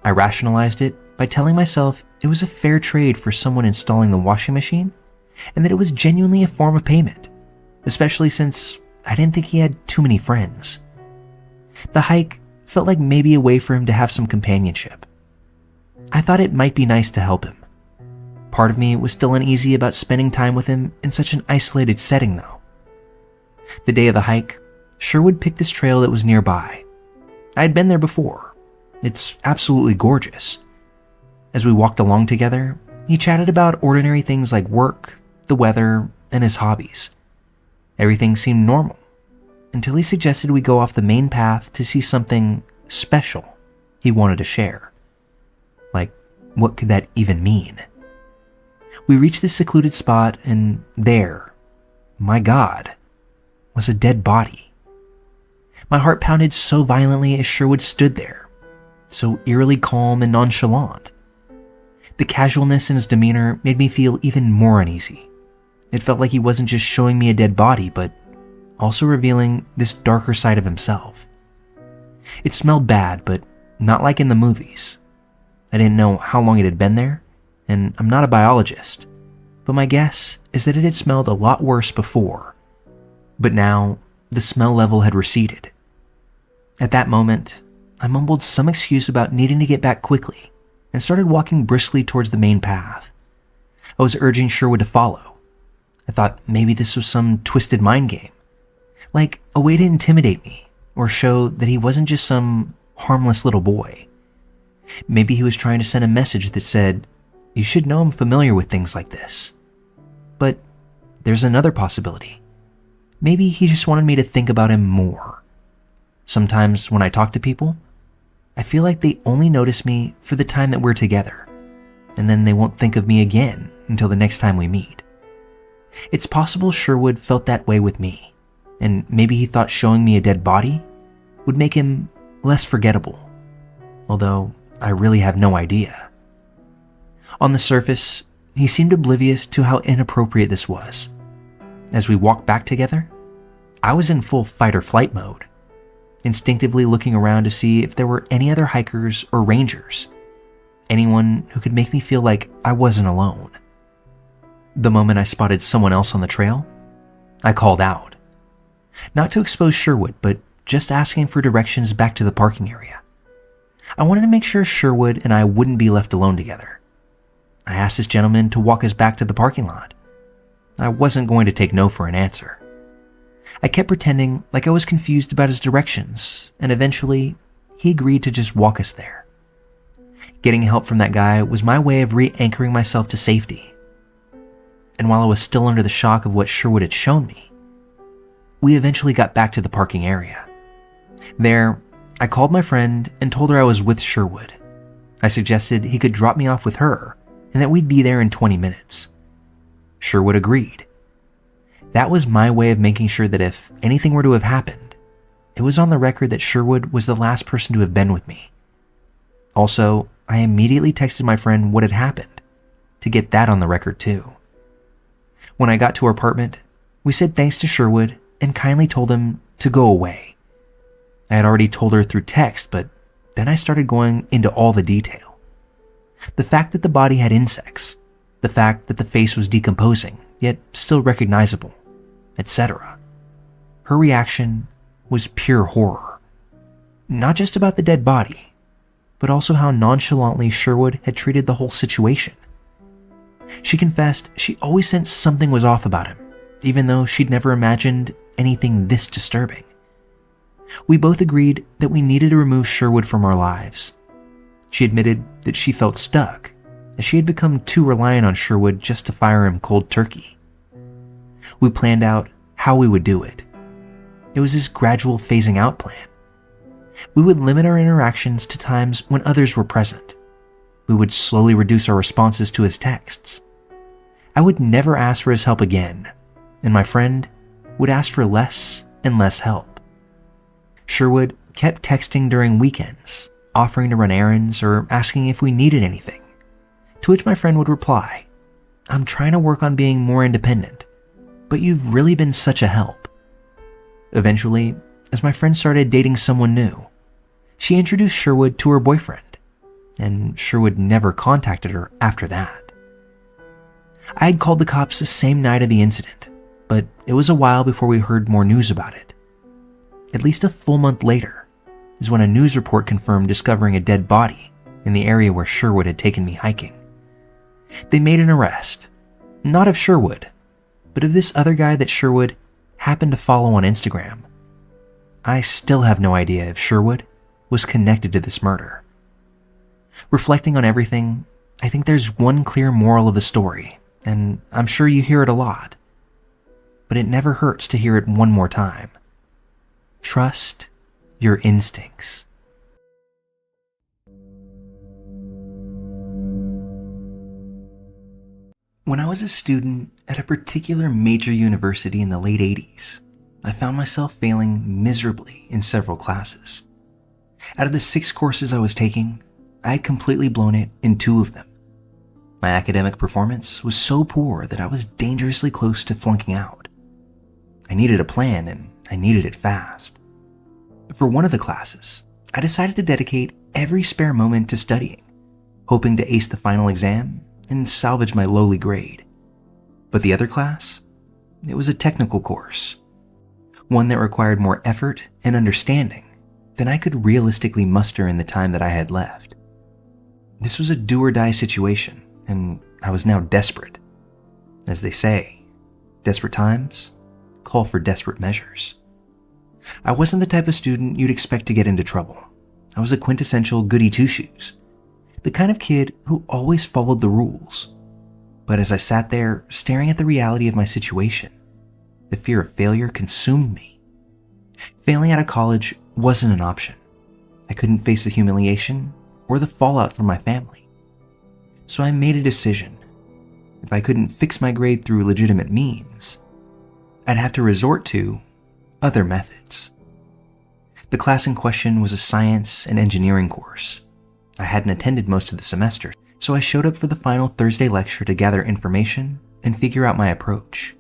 I rationalized it by telling myself it was a fair trade for someone installing the washing machine and that it was genuinely a form of payment, especially since I didn't think he had too many friends. The hike felt like maybe a way for him to have some companionship. I thought it might be nice to help him. Part of me was still uneasy about spending time with him in such an isolated setting, though. The day of the hike, Sherwood picked this trail that was nearby. I had been there before. It's absolutely gorgeous. As we walked along together, he chatted about ordinary things like work, the weather, and his hobbies. Everything seemed normal, until he suggested we go off the main path to see something special he wanted to share. Like, what could that even mean? We reached this secluded spot, and there, my God, was a dead body. My heart pounded so violently as Sherwood stood there, so eerily calm and nonchalant. The casualness in his demeanor made me feel even more uneasy. It felt like he wasn't just showing me a dead body, but also revealing this darker side of himself. It smelled bad, but not like in the movies. I didn't know how long it had been there, and I'm not a biologist, but my guess is that it had smelled a lot worse before. But now, the smell level had receded. At that moment, I mumbled some excuse about needing to get back quickly and started walking briskly towards the main path. I was urging Sherwood to follow. I thought maybe this was some twisted mind game, like a way to intimidate me or show that he wasn't just some harmless little boy. Maybe he was trying to send a message that said, you should know I'm familiar with things like this. But there's another possibility. Maybe he just wanted me to think about him more. Sometimes when I talk to people, I feel like they only notice me for the time that we're together, and then they won't think of me again until the next time we meet. It's possible Sherwood felt that way with me, and maybe he thought showing me a dead body would make him less forgettable, although I really have no idea. On the surface, he seemed oblivious to how inappropriate this was. As we walked back together, I was in full fight or flight mode, instinctively looking around to see if there were any other hikers or rangers, anyone who could make me feel like I wasn't alone. The moment I spotted someone else on the trail, I called out. Not to expose Sherwood, but just asking for directions back to the parking area. I wanted to make sure Sherwood and I wouldn't be left alone together. I asked this gentleman to walk us back to the parking lot. I wasn't going to take no for an answer. I kept pretending like I was confused about his directions, and eventually, he agreed to just walk us there. Getting help from that guy was my way of re-anchoring myself to safety. And while I was still under the shock of what Sherwood had shown me, we eventually got back to the parking area. There, I called my friend and told her I was with Sherwood. I suggested he could drop me off with her and that we'd be there in 20 minutes. Sherwood agreed. That was my way of making sure that if anything were to have happened, it was on the record that Sherwood was the last person to have been with me. Also, I immediately texted my friend what had happened to get that on the record too. When I got to our apartment, we said thanks to Sherwood and kindly told him to go away. I had already told her through text, but then I started going into all the detail. The fact that the body had insects, the fact that the face was decomposing, yet still recognizable, etc. Her reaction was pure horror. Not just about the dead body, but also how nonchalantly Sherwood had treated the whole situation. She confessed she always sensed something was off about him, even though she'd never imagined anything this disturbing. We both agreed that we needed to remove Sherwood from our lives. She admitted that she felt stuck, as she had become too reliant on Sherwood just to fire him cold turkey. We planned out how we would do it. It was this gradual phasing out plan. We would limit our interactions to times when others were present. We would slowly reduce our responses to his texts. I would never ask for his help again, and my friend would ask for less and less help. Sherwood kept texting during weekends, offering to run errands or asking if we needed anything, to which my friend would reply, "I'm trying to work on being more independent, but you've really been such a help." Eventually, as my friend started dating someone new, she introduced Sherwood to her boyfriend, and Sherwood never contacted her after that. I had called the cops the same night of the incident, but it was a while before we heard more news about it. At least a full month later is when a news report confirmed discovering a dead body in the area where Sherwood had taken me hiking. They made an arrest, not of Sherwood, but of this other guy that Sherwood happened to follow on Instagram. I still have no idea if Sherwood was connected to this murder. Reflecting on everything, I think there's one clear moral of the story, and I'm sure you hear it a lot, but it never hurts to hear it one more time. Trust your instincts. When I was a student at a particular major university in the late 80s, I found myself failing miserably in several classes. Out of the 6 courses I was taking, I had completely blown it in 2 of them. My academic performance was so poor that I was dangerously close to flunking out. I needed a plan, and I needed it fast. For one of the classes, I decided to dedicate every spare moment to studying, hoping to ace the final exam and salvage my lowly grade. But the other class, it was a technical course, one that required more effort and understanding than I could realistically muster in the time that I had left. This was a do-or-die situation, and I was now desperate. As they say, desperate times call for desperate measures. I wasn't the type of student you'd expect to get into trouble. I was a quintessential goody two-shoes, the kind of kid who always followed the rules. But as I sat there staring at the reality of my situation, the fear of failure consumed me. Failing out of college wasn't an option. I couldn't face the humiliation or the fallout from my family. So I made a decision. If I couldn't fix my grade through legitimate means, I'd have to resort to other methods. The class in question was a science and engineering course. I hadn't attended most of the semester, so I showed up for the final Thursday lecture to gather information and figure out my approach.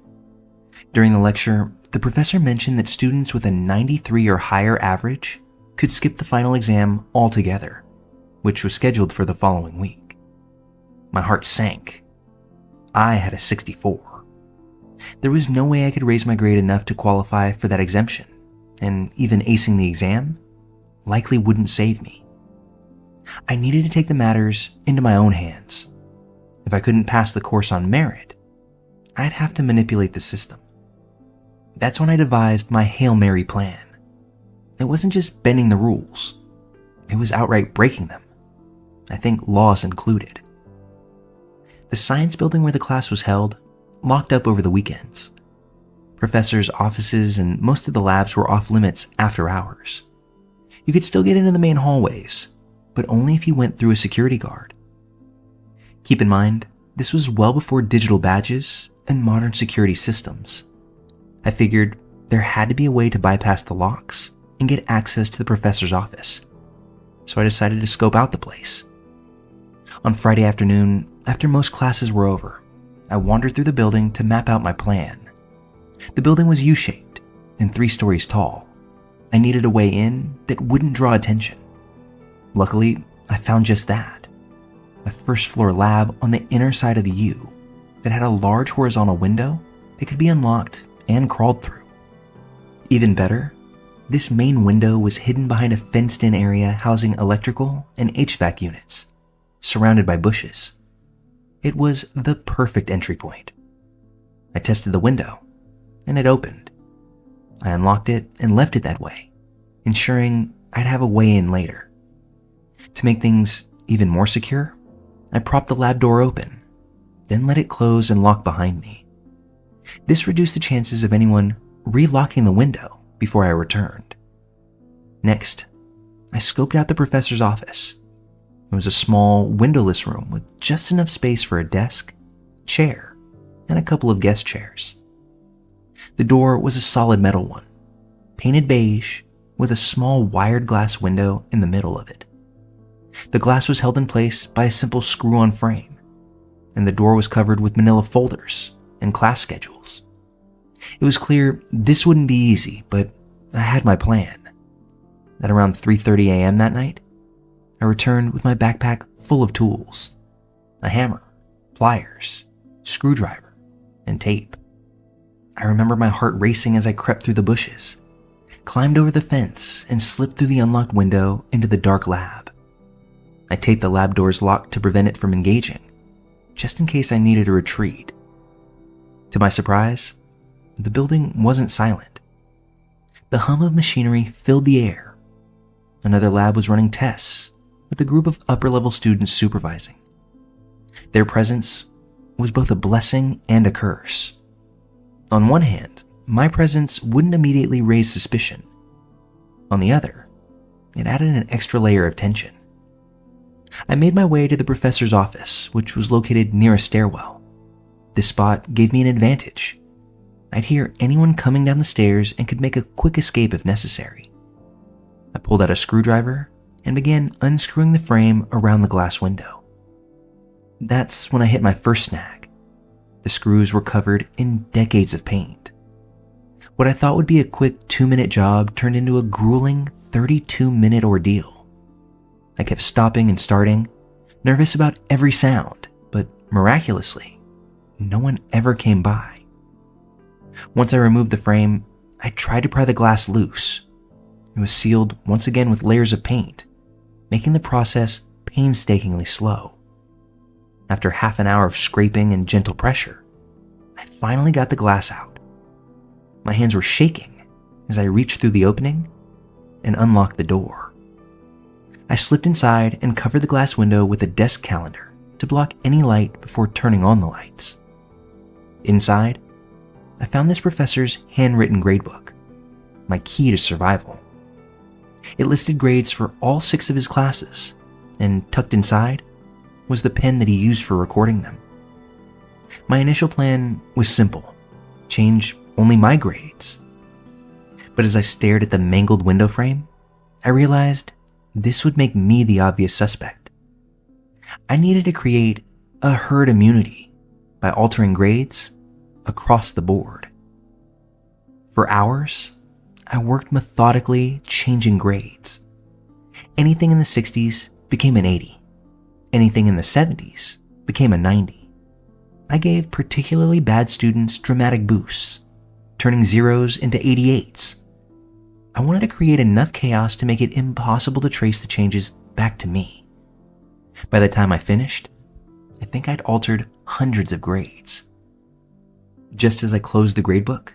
During the lecture, the professor mentioned that students with a 93 or higher average could skip the final exam altogether, which was scheduled for the following week. My heart sank. I had a 64. There was no way I could raise my grade enough to qualify for that exemption, and even acing the exam likely wouldn't save me. I needed to take the matters into my own hands. If I couldn't pass the course on merit, I'd have to manipulate the system. That's when I devised my Hail Mary plan. It wasn't just bending the rules. it was outright breaking them. I think laws included. The science building where the class was held locked up over the weekends. Professors' offices and most of the labs were off limits after hours. You could still get into the main hallways, but only if you went through a security guard. Keep in mind, this was well before digital badges and modern security systems. I figured there had to be a way to bypass the locks and get access to the professor's office, so I decided to scope out the place. On Friday afternoon, after most classes were over, I wandered through the building to map out my plan. The building was U-shaped and 3 stories tall. I needed a way in that wouldn't draw attention. Luckily, I found just that. A first-floor lab on the inner side of the U that had a large horizontal window that could be unlocked and crawled through. Even better, this main window was hidden behind a fenced-in area housing electrical and HVAC units, surrounded by bushes. It was the perfect entry point. I tested the window, and it opened. I unlocked it and left it that way, ensuring I'd have a way in later. To make things even more secure, I propped the lab door open, then let it close and lock behind me. This reduced the chances of anyone relocking the window before I returned. Next, I scoped out the professor's office. It was a small, windowless room with just enough space for a desk, chair, and a couple of guest chairs. The door was a solid metal one, painted beige, with a small wired glass window in the middle of it. The glass was held in place by a simple screw-on frame, and the door was covered with manila folders and class schedules. It was clear this wouldn't be easy, but I had my plan. At around 3:30 a.m. that night, I returned with my backpack full of tools: a hammer, pliers, screwdriver, and tape. I remember my heart racing as I crept through the bushes, climbed over the fence, and slipped through the unlocked window into the dark lab. I taped the lab doors locked to prevent it from engaging, just in case I needed a retreat. To my surprise, the building wasn't silent. The hum of machinery filled the air. Another lab was running tests, with a group of upper-level students supervising. Their presence was both a blessing and a curse. On one hand, my presence wouldn't immediately raise suspicion. On the other, it added an extra layer of tension. I made my way to the professor's office, which was located near a stairwell. This spot gave me an advantage. I'd hear anyone coming down the stairs and could make a quick escape if necessary. I pulled out a screwdriver and began unscrewing the frame around the glass window. That's when I hit my first snag. The screws were covered in decades of paint. What I thought would be a quick 2-minute job turned into a grueling 32-minute ordeal. I kept stopping and starting, nervous about every sound, but miraculously, no one ever came by. Once I removed the frame, I tried to pry the glass loose. It was sealed once again with layers of paint, making the process painstakingly slow. After half an hour of scraping and gentle pressure, I finally got the glass out. My hands were shaking as I reached through the opening and unlocked the door. I slipped inside and covered the glass window with a desk calendar to block any light before turning on the lights. Inside, I found this professor's handwritten gradebook, my key to survival. It listed grades for all 6 of his classes, and tucked inside was the pen that he used for recording them. My initial plan was simple: change only my grades. But as I stared at the mangled window frame, I realized this would make me the obvious suspect. I needed to create a herd immunity by altering grades across the board. For hours, I worked methodically changing grades. Anything in the 60s became an 80. Anything in the 70s became a 90. I gave particularly bad students dramatic boosts, turning zeros into 88s. I wanted to create enough chaos to make it impossible to trace the changes back to me. By the time I finished, I think I'd altered hundreds of grades. Just as I closed the gradebook,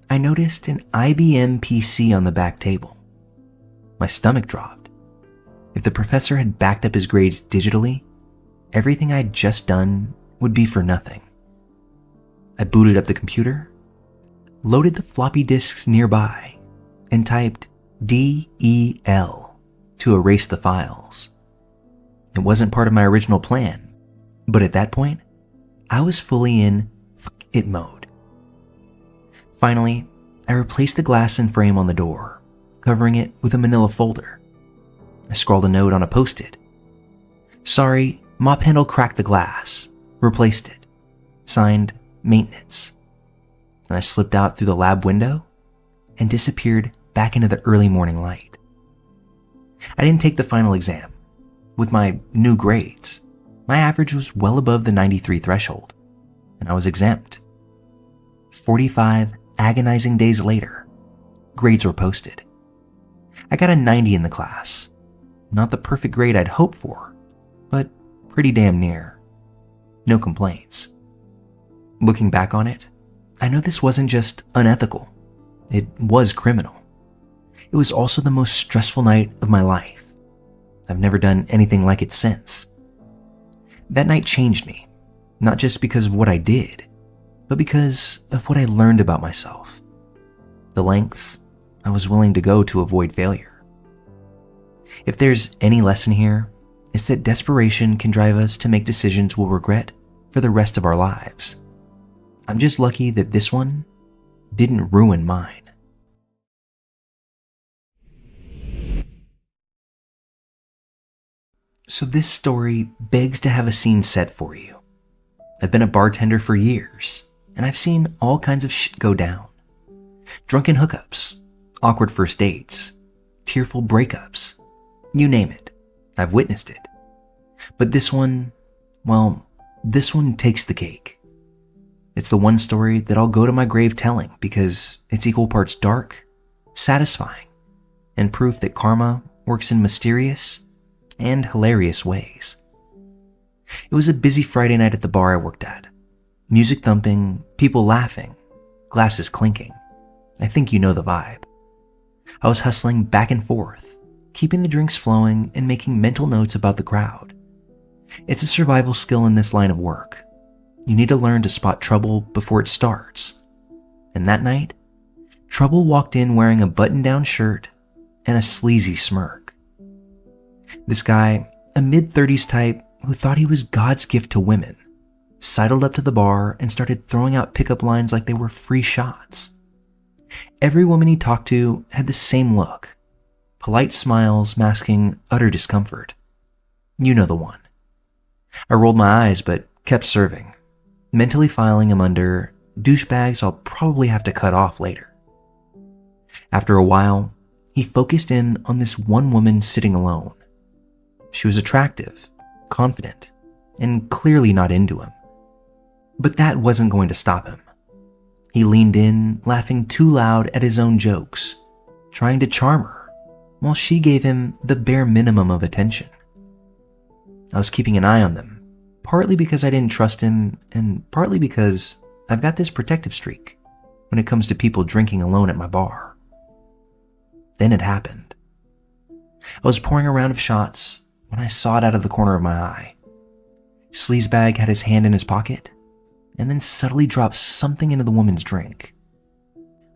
I noticed an IBM PC on the back table. My stomach dropped. If the professor had backed up his grades digitally, everything I'd just done would be for nothing. I booted up the computer, loaded the floppy disks nearby, and typed DEL to erase the files. It wasn't part of my original plan, but at that point, I was fully in fuck it mode. Finally, I replaced the glass and frame on the door, covering it with a manila folder. I scrawled a note on a post-it. Sorry, mop handle cracked the glass. Replaced it. Signed, Maintenance. And I slipped out through the lab window and disappeared back into the early morning light. I didn't take the final exam. With my new grades, my average was well above the 93 threshold, and I was exempt. 45 agonizing days later, grades were posted. I got a 90 in the class. Not the perfect grade I'd hoped for, but pretty damn near. No complaints. Looking back on it, I know this wasn't just unethical. It was criminal. It was also the most stressful night of my life. I've never done anything like it since. That night changed me, not just because of what I did, but because of what I learned about myself. The lengths I was willing to go to avoid failure. If there's any lesson here, it's that desperation can drive us to make decisions we'll regret for the rest of our lives. I'm just lucky that this one didn't ruin mine. So this story begs to have a scene set for you. I've been a bartender for years, and I've seen all kinds of shit go down. Drunken hookups, awkward first dates, tearful breakups, you name it. I've witnessed it. But this one takes the cake. It's the one story that I'll go to my grave telling because it's equal parts dark, satisfying, and proof that karma works in mysterious and hilarious ways. It was a busy Friday night at the bar I worked at. Music thumping, people laughing, glasses clinking. I think you know the vibe. I was hustling back and forth, keeping the drinks flowing and making mental notes about the crowd. It's a survival skill in this line of work. You need to learn to spot trouble before it starts. And that night, trouble walked in wearing a button-down shirt and a sleazy smirk. This guy, a mid-30s type who thought he was God's gift to women, sidled up to the bar and started throwing out pickup lines like they were free shots. Every woman he talked to had the same look, polite smiles masking utter discomfort. You know the one. I rolled my eyes but kept serving, mentally filing him under douchebags I'll probably have to cut off later. After a while, he focused in on this one woman sitting alone. She was attractive, confident, and clearly not into him. But that wasn't going to stop him. He leaned in, laughing too loud at his own jokes, trying to charm her, while she gave him the bare minimum of attention. I was keeping an eye on them, partly because I didn't trust him, and partly because I've got this protective streak when it comes to people drinking alone at my bar. Then it happened. I was pouring a round of shots when I saw it out of the corner of my eye. Sleazebag had his hand in his pocket, and then subtly dropped something into the woman's drink.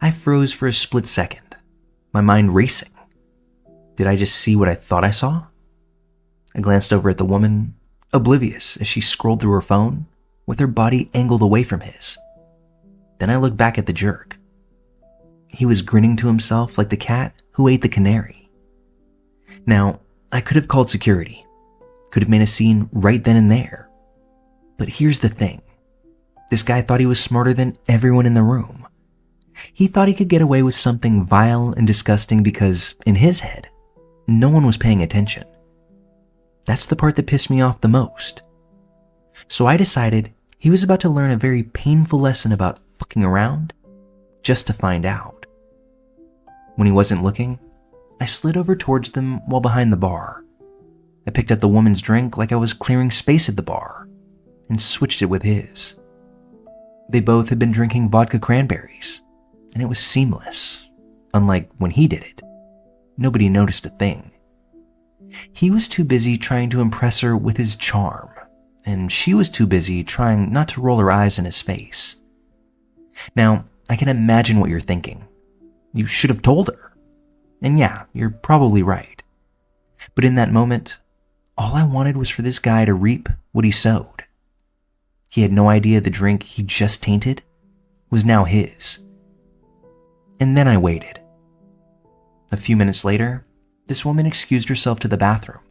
I froze for a split second, my mind racing. Did I just see what I thought I saw? I glanced over at the woman, oblivious as she scrolled through her phone, with her body angled away from his. Then I looked back at the jerk. He was grinning to himself like the cat who ate the canary. Now, I could have called security, could have made a scene right then and there. But here's the thing. This guy thought he was smarter than everyone in the room. He thought he could get away with something vile and disgusting because, in his head, no one was paying attention. That's the part that pissed me off the most. So I decided he was about to learn a very painful lesson about fucking around, just to find out. When he wasn't looking, I slid over towards them while behind the bar. I picked up the woman's drink like I was clearing space at the bar, and switched it with his. They both had been drinking vodka cranberries, and it was seamless. Unlike when he did it, nobody noticed a thing. He was too busy trying to impress her with his charm, and she was too busy trying not to roll her eyes in his face. Now, I can imagine what you're thinking. You should have told her. And yeah, you're probably right. But in that moment, all I wanted was for this guy to reap what he sowed. He had no idea the drink he just tainted was now his. And then I waited. A few minutes later, this woman excused herself to the bathroom,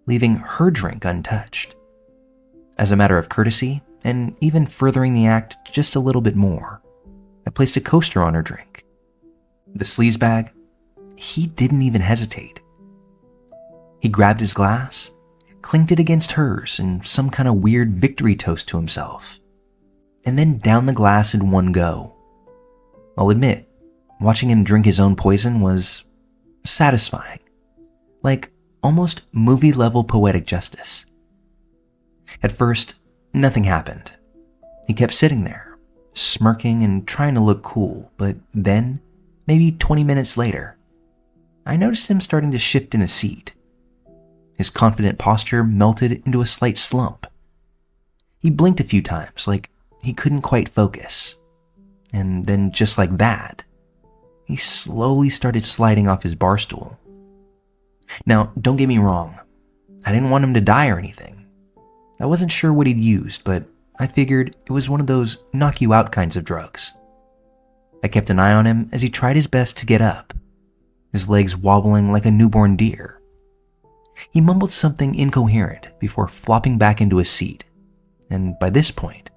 leaving her drink untouched. As a matter of courtesy, and even furthering the act just a little bit more, I placed a coaster on her drink. The sleazebag, he didn't even hesitate. He grabbed his glass, clinked it against hers in some kind of weird victory toast to himself, and then downed the glass in one go. I'll admit, watching him drink his own poison was satisfying, like almost movie-level poetic justice. At first, nothing happened. He kept sitting there, smirking and trying to look cool, but then, maybe 20 minutes later, I noticed him starting to shift in his seat. His confident posture melted into a slight slump. He blinked a few times, like he couldn't quite focus. And then just like that, he slowly started sliding off his bar stool. Now, don't get me wrong. I didn't want him to die or anything. I wasn't sure what he'd used, but I figured it was one of those knock-you-out kinds of drugs. I kept an eye on him as he tried his best to get up, his legs wobbling like a newborn deer. He mumbled something incoherent before flopping back into his seat, and by this point,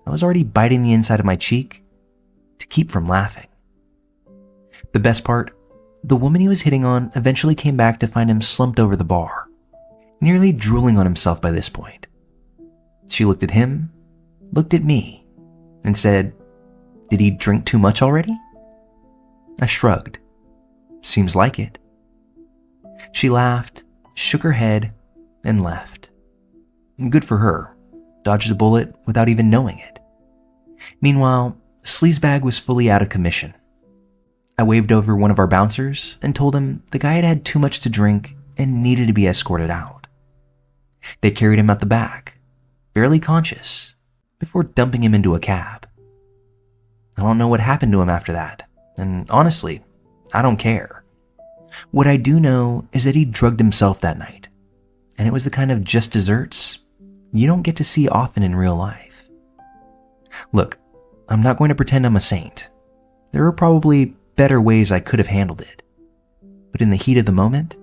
I was already biting the inside of my cheek to keep from laughing. The best part, the woman he was hitting on eventually came back to find him slumped over the bar, nearly drooling on himself by this point. She looked at him, looked at me, and said, "Did he drink too much already?" I shrugged. "Seems like it." She laughed, shook her head, and left. Good for her. Dodged a bullet without even knowing it. Meanwhile, Sleazebag was fully out of commission. I waved over one of our bouncers and told him the guy had had too much to drink and needed to be escorted out. They carried him out the back, barely conscious, before dumping him into a cab. I don't know what happened to him after that, and honestly, I don't care. What I do know is that he drugged himself that night, and it was the kind of just desserts you don't get to see often in real life. Look, I'm not going to pretend I'm a saint. There are probably better ways I could have handled it. But in the heat of the moment,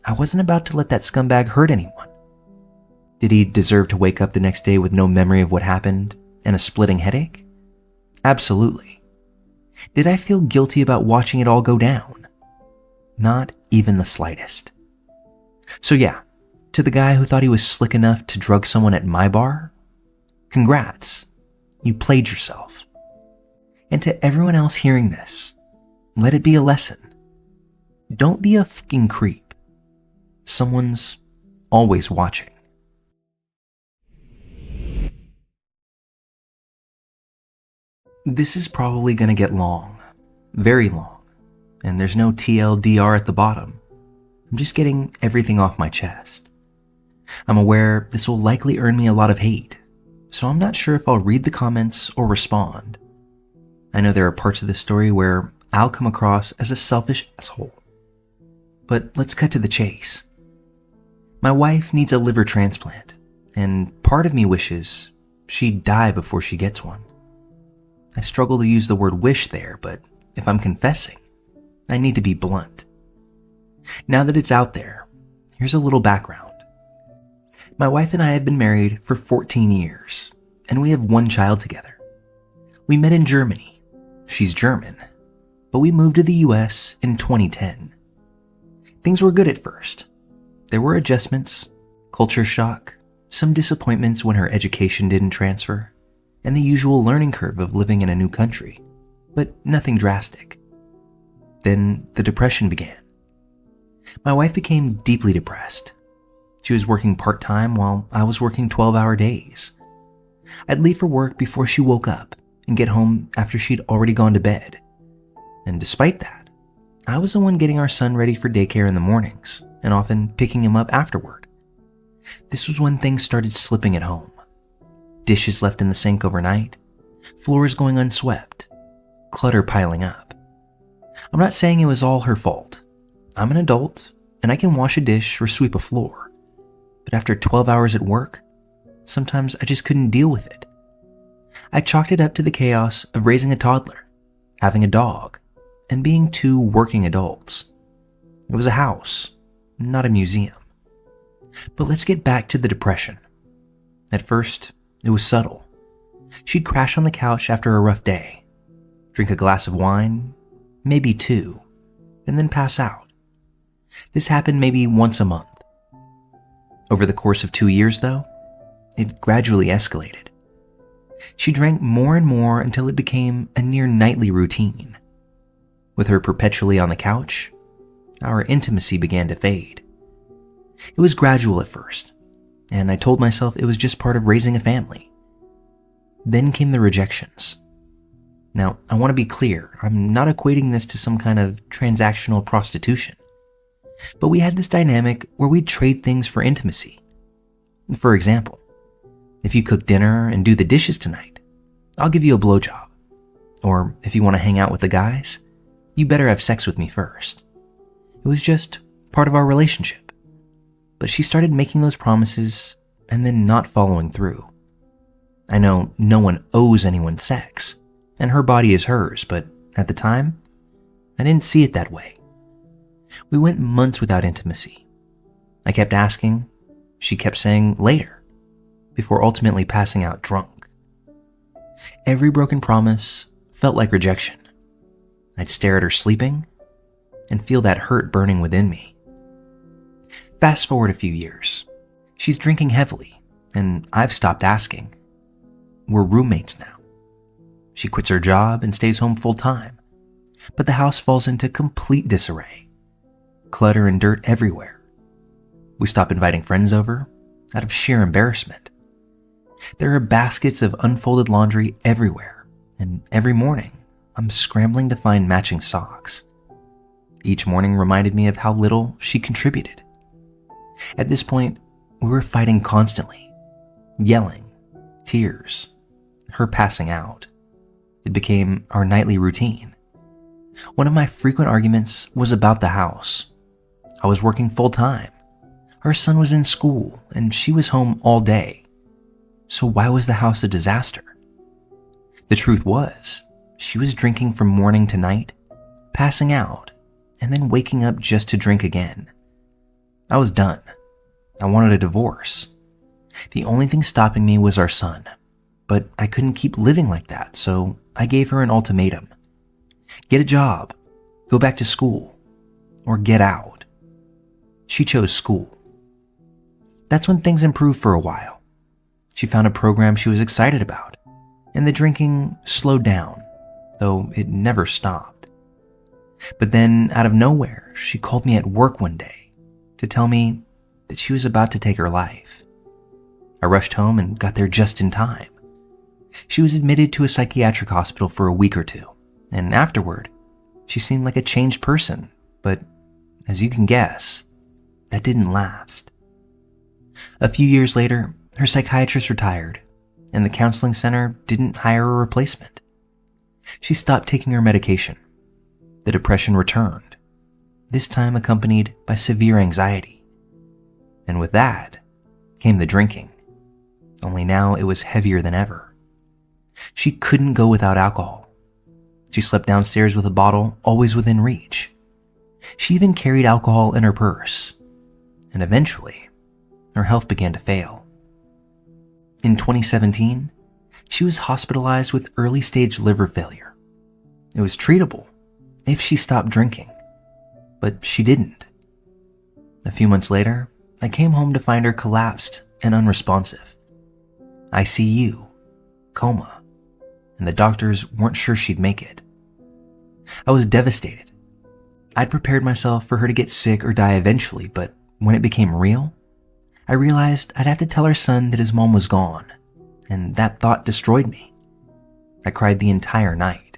I wasn't about to let that scumbag hurt anyone. Did he deserve to wake up the next day with no memory of what happened and a splitting headache? Absolutely. Did I feel guilty about watching it all go down? Not even the slightest. So yeah, to the guy who thought he was slick enough to drug someone at my bar, congrats, you played yourself. And to everyone else hearing this, let it be a lesson. Don't be a fucking creep. Someone's always watching. This is probably gonna get long, very long, and there's no TLDR at the bottom. I'm just getting everything off my chest. I'm aware this will likely earn me a lot of hate, so I'm not sure if I'll read the comments or respond. I know there are parts of this story where I'll come across as a selfish asshole. But let's cut to the chase. My wife needs a liver transplant, and part of me wishes she'd die before she gets one. I struggle to use the word wish there, but if I'm confessing, I need to be blunt. Now that it's out there, here's a little background. My wife and I have been married for 14 years, and we have one child together. We met in Germany. She's German, but we moved to the US in 2010. Things were good at first. There were adjustments, culture shock, some disappointments when her education didn't transfer, and the usual learning curve of living in a new country, but nothing drastic. Then the depression began. My wife became deeply depressed. She was working part-time while I was working 12-hour days. I'd leave for work before she woke up and get home after she'd already gone to bed. And despite that, I was the one getting our son ready for daycare in the mornings, and often picking him up afterward. This was when things started slipping at home. Dishes left in the sink overnight, floors going unswept, clutter piling up. I'm not saying it was all her fault. I'm an adult, and I can wash a dish or sweep a floor. But after 12 hours at work, sometimes I just couldn't deal with it. I chalked it up to the chaos of raising a toddler, having a dog, and being two working adults. It was a house, not a museum. But let's get back to the depression. At first, it was subtle. She'd crash on the couch after a rough day, drink a glass of wine, maybe two, and then pass out. This happened maybe once a month. Over the course of 2 years, though, it gradually escalated. She drank more and more until it became a near nightly routine. With her perpetually on the couch, our intimacy began to fade. It was gradual at first, and I told myself it was just part of raising a family. Then came the rejections. Now, I want to be clear, I'm not equating this to some kind of transactional prostitution. But we had this dynamic where we'd trade things for intimacy. For example, if you cook dinner and do the dishes tonight, I'll give you a blowjob. Or if you want to hang out with the guys, you better have sex with me first. It was just part of our relationship. But she started making those promises and then not following through. I know no one owes anyone sex, and her body is hers, but at the time, I didn't see it that way. We went months without intimacy. I kept asking, she kept saying later, before ultimately passing out drunk. Every broken promise felt like rejection. I'd stare at her sleeping and feel that hurt burning within me. Fast forward a few years. She's drinking heavily, and I've stopped asking. We're roommates now. She quits her job and stays home full time, but the house falls into complete disarray. Clutter and dirt everywhere. We stop inviting friends over out of sheer embarrassment. There are baskets of unfolded laundry everywhere, and every morning I'm scrambling to find matching socks. Each morning reminded me of how little she contributed. At this point, we were fighting constantly, yelling, tears, her passing out. It became our nightly routine. One of my frequent arguments was about the house. I was working full time. Our son was in school, and she was home all day. So why was the house a disaster? The truth was, she was drinking from morning to night, passing out, and then waking up just to drink again. I was done. I wanted a divorce. The only thing stopping me was our son, but I couldn't keep living like that, so I gave her an ultimatum. Get a job, go back to school, or get out. She chose school. That's when things improved for a while. She found a program she was excited about, and the drinking slowed down, though it never stopped. But then, out of nowhere, she called me at work one day to tell me that she was about to take her life. I rushed home and got there just in time. She was admitted to a psychiatric hospital for a week or two, and afterward, she seemed like a changed person, but as you can guess, that didn't last. A few years later, her psychiatrist retired, and the counseling center didn't hire a replacement. She stopped taking her medication. The depression returned, this time accompanied by severe anxiety. And with that came the drinking, only now it was heavier than ever. She couldn't go without alcohol. She slept downstairs with a bottle always within reach. She even carried alcohol in her purse, and eventually, her health began to fail. In 2017, she was hospitalized with early-stage liver failure. It was treatable if she stopped drinking, but she didn't. A few months later, I came home to find her collapsed and unresponsive. ICU, coma, and the doctors weren't sure she'd make it. I was devastated. I'd prepared myself for her to get sick or die eventually, but when it became real, I realized I'd have to tell her son that his mom was gone, and that thought destroyed me. I cried the entire night.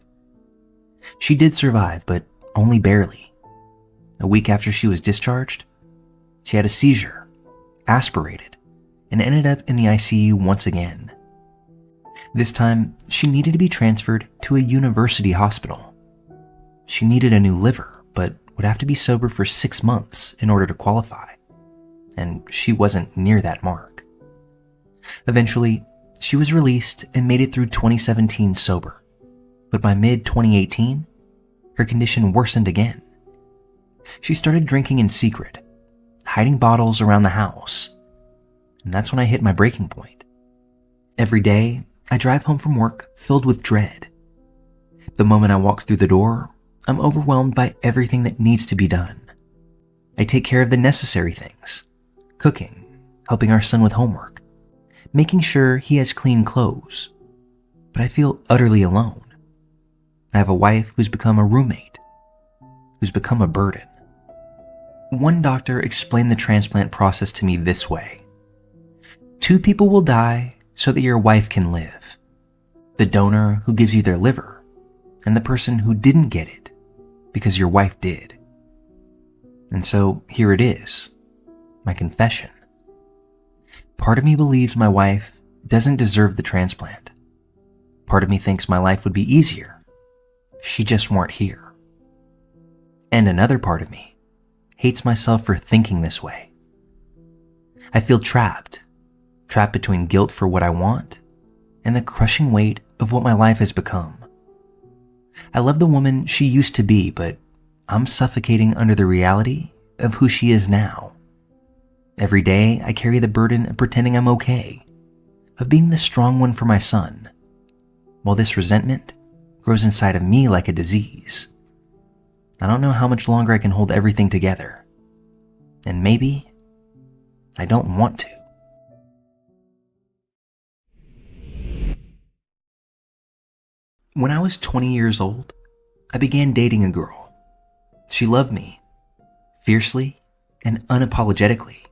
She did survive, but only barely. A week after she was discharged, She had a seizure, aspirated, and ended up in the ICU once again. This time, she needed to be transferred to a university hospital. She needed a new liver, but would have to be sober for 6 months in order to qualify, and she wasn't near that mark. Eventually, she was released and made it through 2017 sober, but by mid-2018, her condition worsened again. She started drinking in secret, hiding bottles around the house, and that's when I hit my breaking point. Every day, I drive home from work filled with dread. The moment I walk through the door, I'm overwhelmed by everything that needs to be done. I take care of the necessary things, cooking, helping our son with homework, making sure he has clean clothes, but I feel utterly alone. I have a wife who's become a roommate, who's become a burden. One doctor explained the transplant process to me this way. 2 people will die so that your wife can live. The donor who gives you their liver, and the person who didn't get it because your wife did. And so here it is, my confession. Part of me believes my wife doesn't deserve the transplant. Part of me thinks my life would be easier if she just weren't here. And another part of me hates myself for thinking this way. I feel trapped between guilt for what I want and the crushing weight of what my life has become. I love the woman she used to be, but I'm suffocating under the reality of who she is now. Every day, I carry the burden of pretending I'm okay, of being the strong one for my son, while this resentment grows inside of me like a disease. I don't know how much longer I can hold everything together, and maybe I don't want to. When I was 20 years old, I began dating a girl. She loved me, fiercely and unapologetically,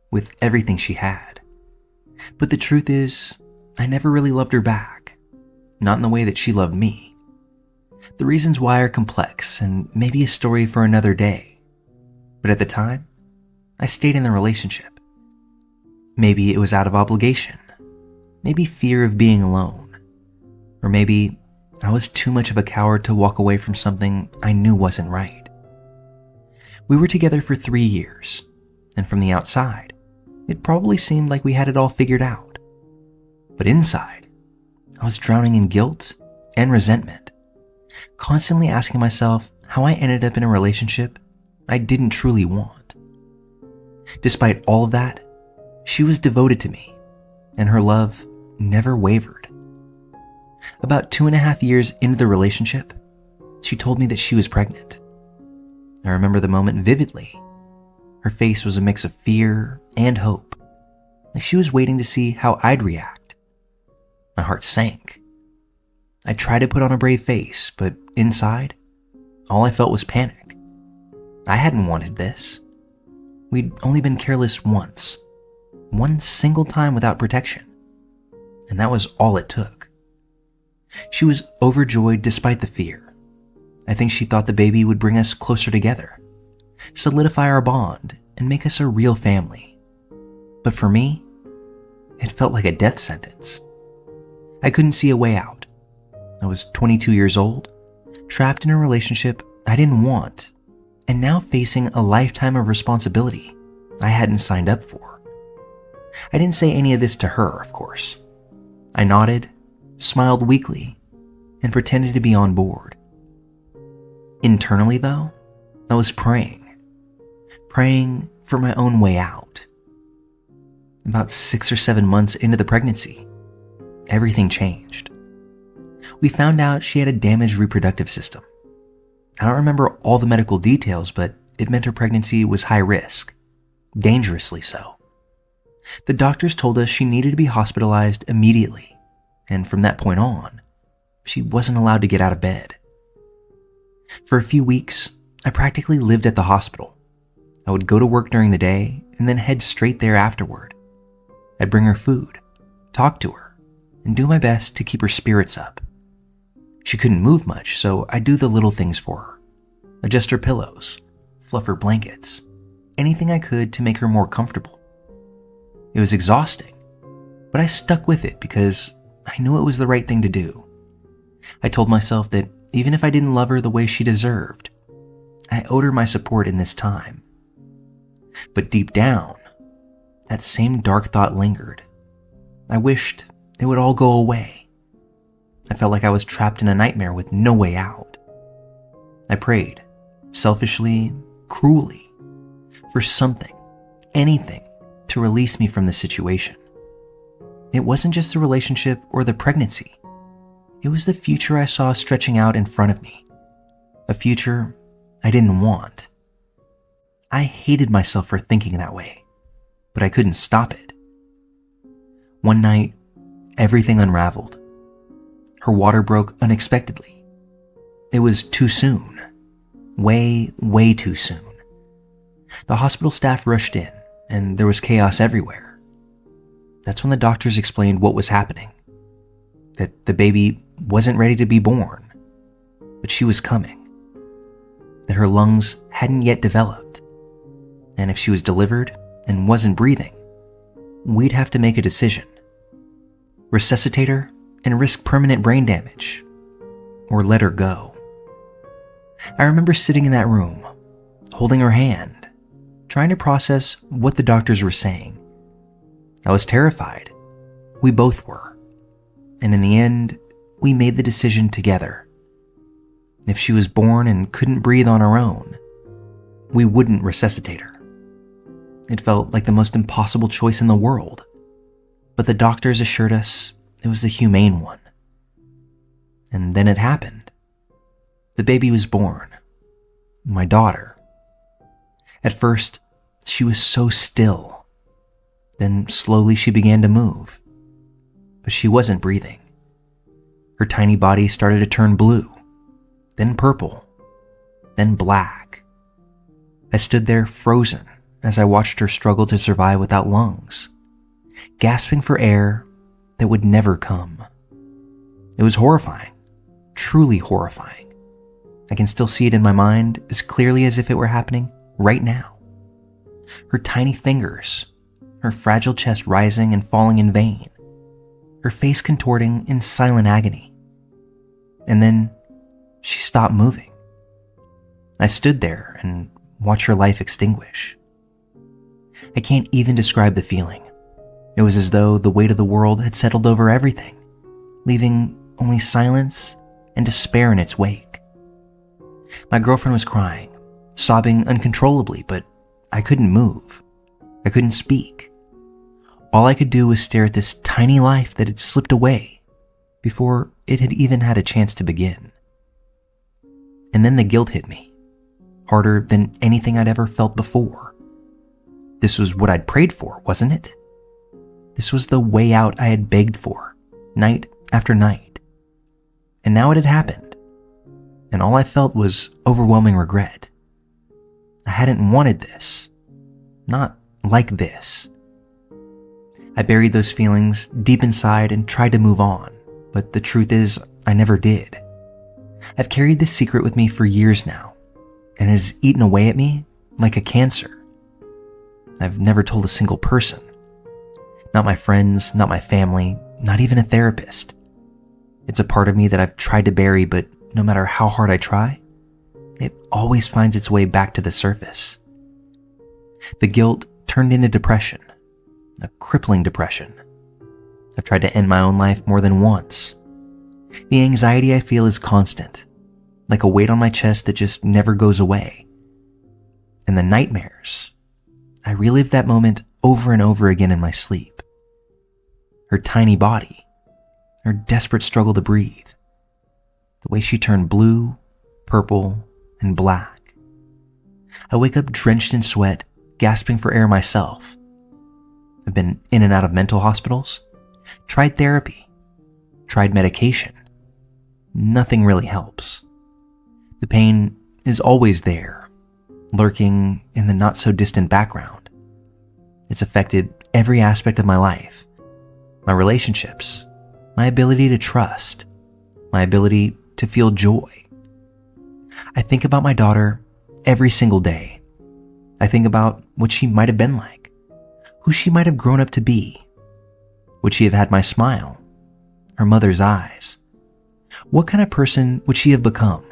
with everything she had. But the truth is, I never really loved her back, not in the way that she loved me. The reasons why are complex and maybe a story for another day. But at the time, I stayed in the relationship. Maybe it was out of obligation, maybe fear of being alone, or maybe I was too much of a coward to walk away from something I knew wasn't right. We were together for 3 years, and from the outside, it probably seemed like we had it all figured out. But inside, I was drowning in guilt and resentment, constantly asking myself how I ended up in a relationship I didn't truly want. Despite all of that, she was devoted to me, and her love never wavered. About 2.5 years into the relationship, she told me that she was pregnant. I remember the moment vividly. Her face was a mix of fear and hope, like she was waiting to see how I'd react. My heart sank. I tried to put on a brave face, but inside, all I felt was panic. I hadn't wanted this. We'd only been careless once, one single time without protection, and that was all it took. She was overjoyed despite the fear. I think she thought the baby would bring us closer together, solidify our bond, and make us a real family. But for me, it felt like a death sentence. I couldn't see a way out. I was 22 years old, trapped in a relationship I didn't want, and now facing a lifetime of responsibility I hadn't signed up for. I didn't say any of this to her, of course. I nodded, smiled weakly, and pretended to be on board. Internally, though, I was praying for my own way out. About 6 or 7 months into the pregnancy, everything changed. We found out she had a damaged reproductive system. I don't remember all the medical details, but it meant her pregnancy was high risk, dangerously so. The doctors told us she needed to be hospitalized immediately, and from that point on, she wasn't allowed to get out of bed. For a few weeks, I practically lived at the hospital. I would go to work during the day and then head straight there afterward. I'd bring her food, talk to her, and do my best to keep her spirits up. She couldn't move much, so I'd do the little things for her. Adjust her pillows, fluff her blankets, anything I could to make her more comfortable. It was exhausting, but I stuck with it because I knew it was the right thing to do. I told myself that even if I didn't love her the way she deserved, I owed her my support in this time. But deep down, that same dark thought lingered. I wished it would all go away. I felt like I was trapped in a nightmare with no way out. I prayed, selfishly, cruelly, for something, anything, to release me from this situation. It wasn't just the relationship or the pregnancy. It was the future I saw stretching out in front of me. A future I didn't want. I hated myself for thinking that way, but I couldn't stop it. One night, everything unraveled. Her water broke unexpectedly. It was too soon. Way, way too soon. The hospital staff rushed in, and there was chaos everywhere. That's when the doctors explained what was happening. That the baby wasn't ready to be born, but she was coming. That her lungs hadn't yet developed. And if she was delivered and wasn't breathing, we'd have to make a decision. Resuscitate her and risk permanent brain damage, or let her go. I remember sitting in that room, holding her hand, trying to process what the doctors were saying. I was terrified. We both were. And in the end, we made the decision together. If she was born and couldn't breathe on her own, we wouldn't resuscitate her. It felt like the most impossible choice in the world, but the doctors assured us it was the humane one. And then it happened. The baby was born. My daughter. At first, she was so still. Then slowly she began to move. But she wasn't breathing. Her tiny body started to turn blue, then purple, then black. I stood there frozen as I watched her struggle to survive without lungs, gasping for air that would never come. It was horrifying, truly horrifying. I can still see it in my mind as clearly as if it were happening right now. Her tiny fingers, her fragile chest rising and falling in vain, her face contorting in silent agony. And then she stopped moving. I stood there and watched her life extinguish. I can't even describe the feeling. It was as though the weight of the world had settled over everything, leaving only silence and despair in its wake. My girlfriend was crying, sobbing uncontrollably, but I couldn't move. I couldn't speak. All I could do was stare at this tiny life that had slipped away before it had even had a chance to begin. And then the guilt hit me, harder than anything I'd ever felt before. This was what I'd prayed for, wasn't it? This was the way out I had begged for, night after night. And now it had happened, and all I felt was overwhelming regret. I hadn't wanted this. Not like this. I buried those feelings deep inside and tried to move on, but the truth is, I never did. I've carried this secret with me for years now, and it has eaten away at me like a cancer. I've never told a single person. Not my friends, not my family, not even a therapist. It's a part of me that I've tried to bury, but no matter how hard I try, it always finds its way back to the surface. The guilt turned into depression, a crippling depression. I've tried to end my own life more than once. The anxiety I feel is constant, like a weight on my chest that just never goes away. And the nightmares, I relive that moment over and over again in my sleep. Her tiny body, her desperate struggle to breathe, the way she turned blue, purple, and black. I wake up drenched in sweat, gasping for air myself. I've been in and out of mental hospitals, tried therapy, tried medication. Nothing really helps. The pain is always there, lurking in the not-so-distant background. It's affected every aspect of my life. My relationships, my ability to trust, my ability to feel joy. I think about my daughter every single day. I think about what she might have been like, who she might have grown up to be. Would she have had my smile, her mother's eyes? What kind of person would she have become?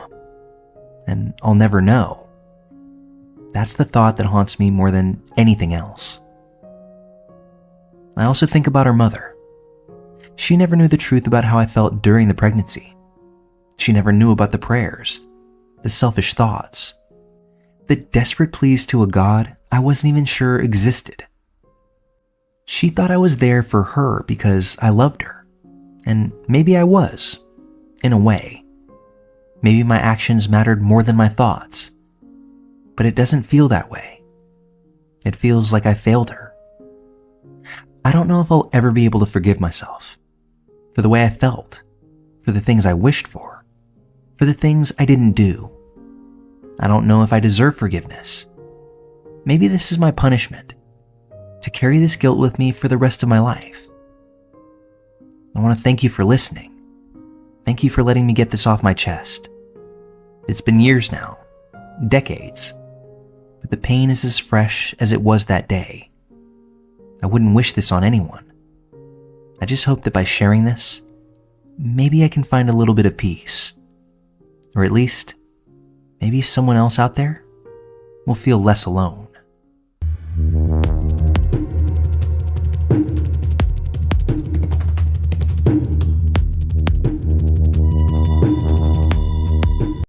And I'll never know. That's the thought that haunts me more than anything else. I also think about her mother. She never knew the truth about how I felt during the pregnancy. She never knew about the prayers, the selfish thoughts, the desperate pleas to a God I wasn't even sure existed. She thought I was there for her because I loved her. And maybe I was, in a way. Maybe my actions mattered more than my thoughts. But it doesn't feel that way. It feels like I failed her. I don't know if I'll ever be able to forgive myself for the way I felt, for the things I wished for the things I didn't do. I don't know if I deserve forgiveness. Maybe this is my punishment, to carry this guilt with me for the rest of my life. I want to thank you for listening. Thank you for letting me get this off my chest. It's been years now, decades, but the pain is as fresh as it was that day. I wouldn't wish this on anyone. I just hope that by sharing this, maybe I can find a little bit of peace. Or at least, maybe someone else out there will feel less alone.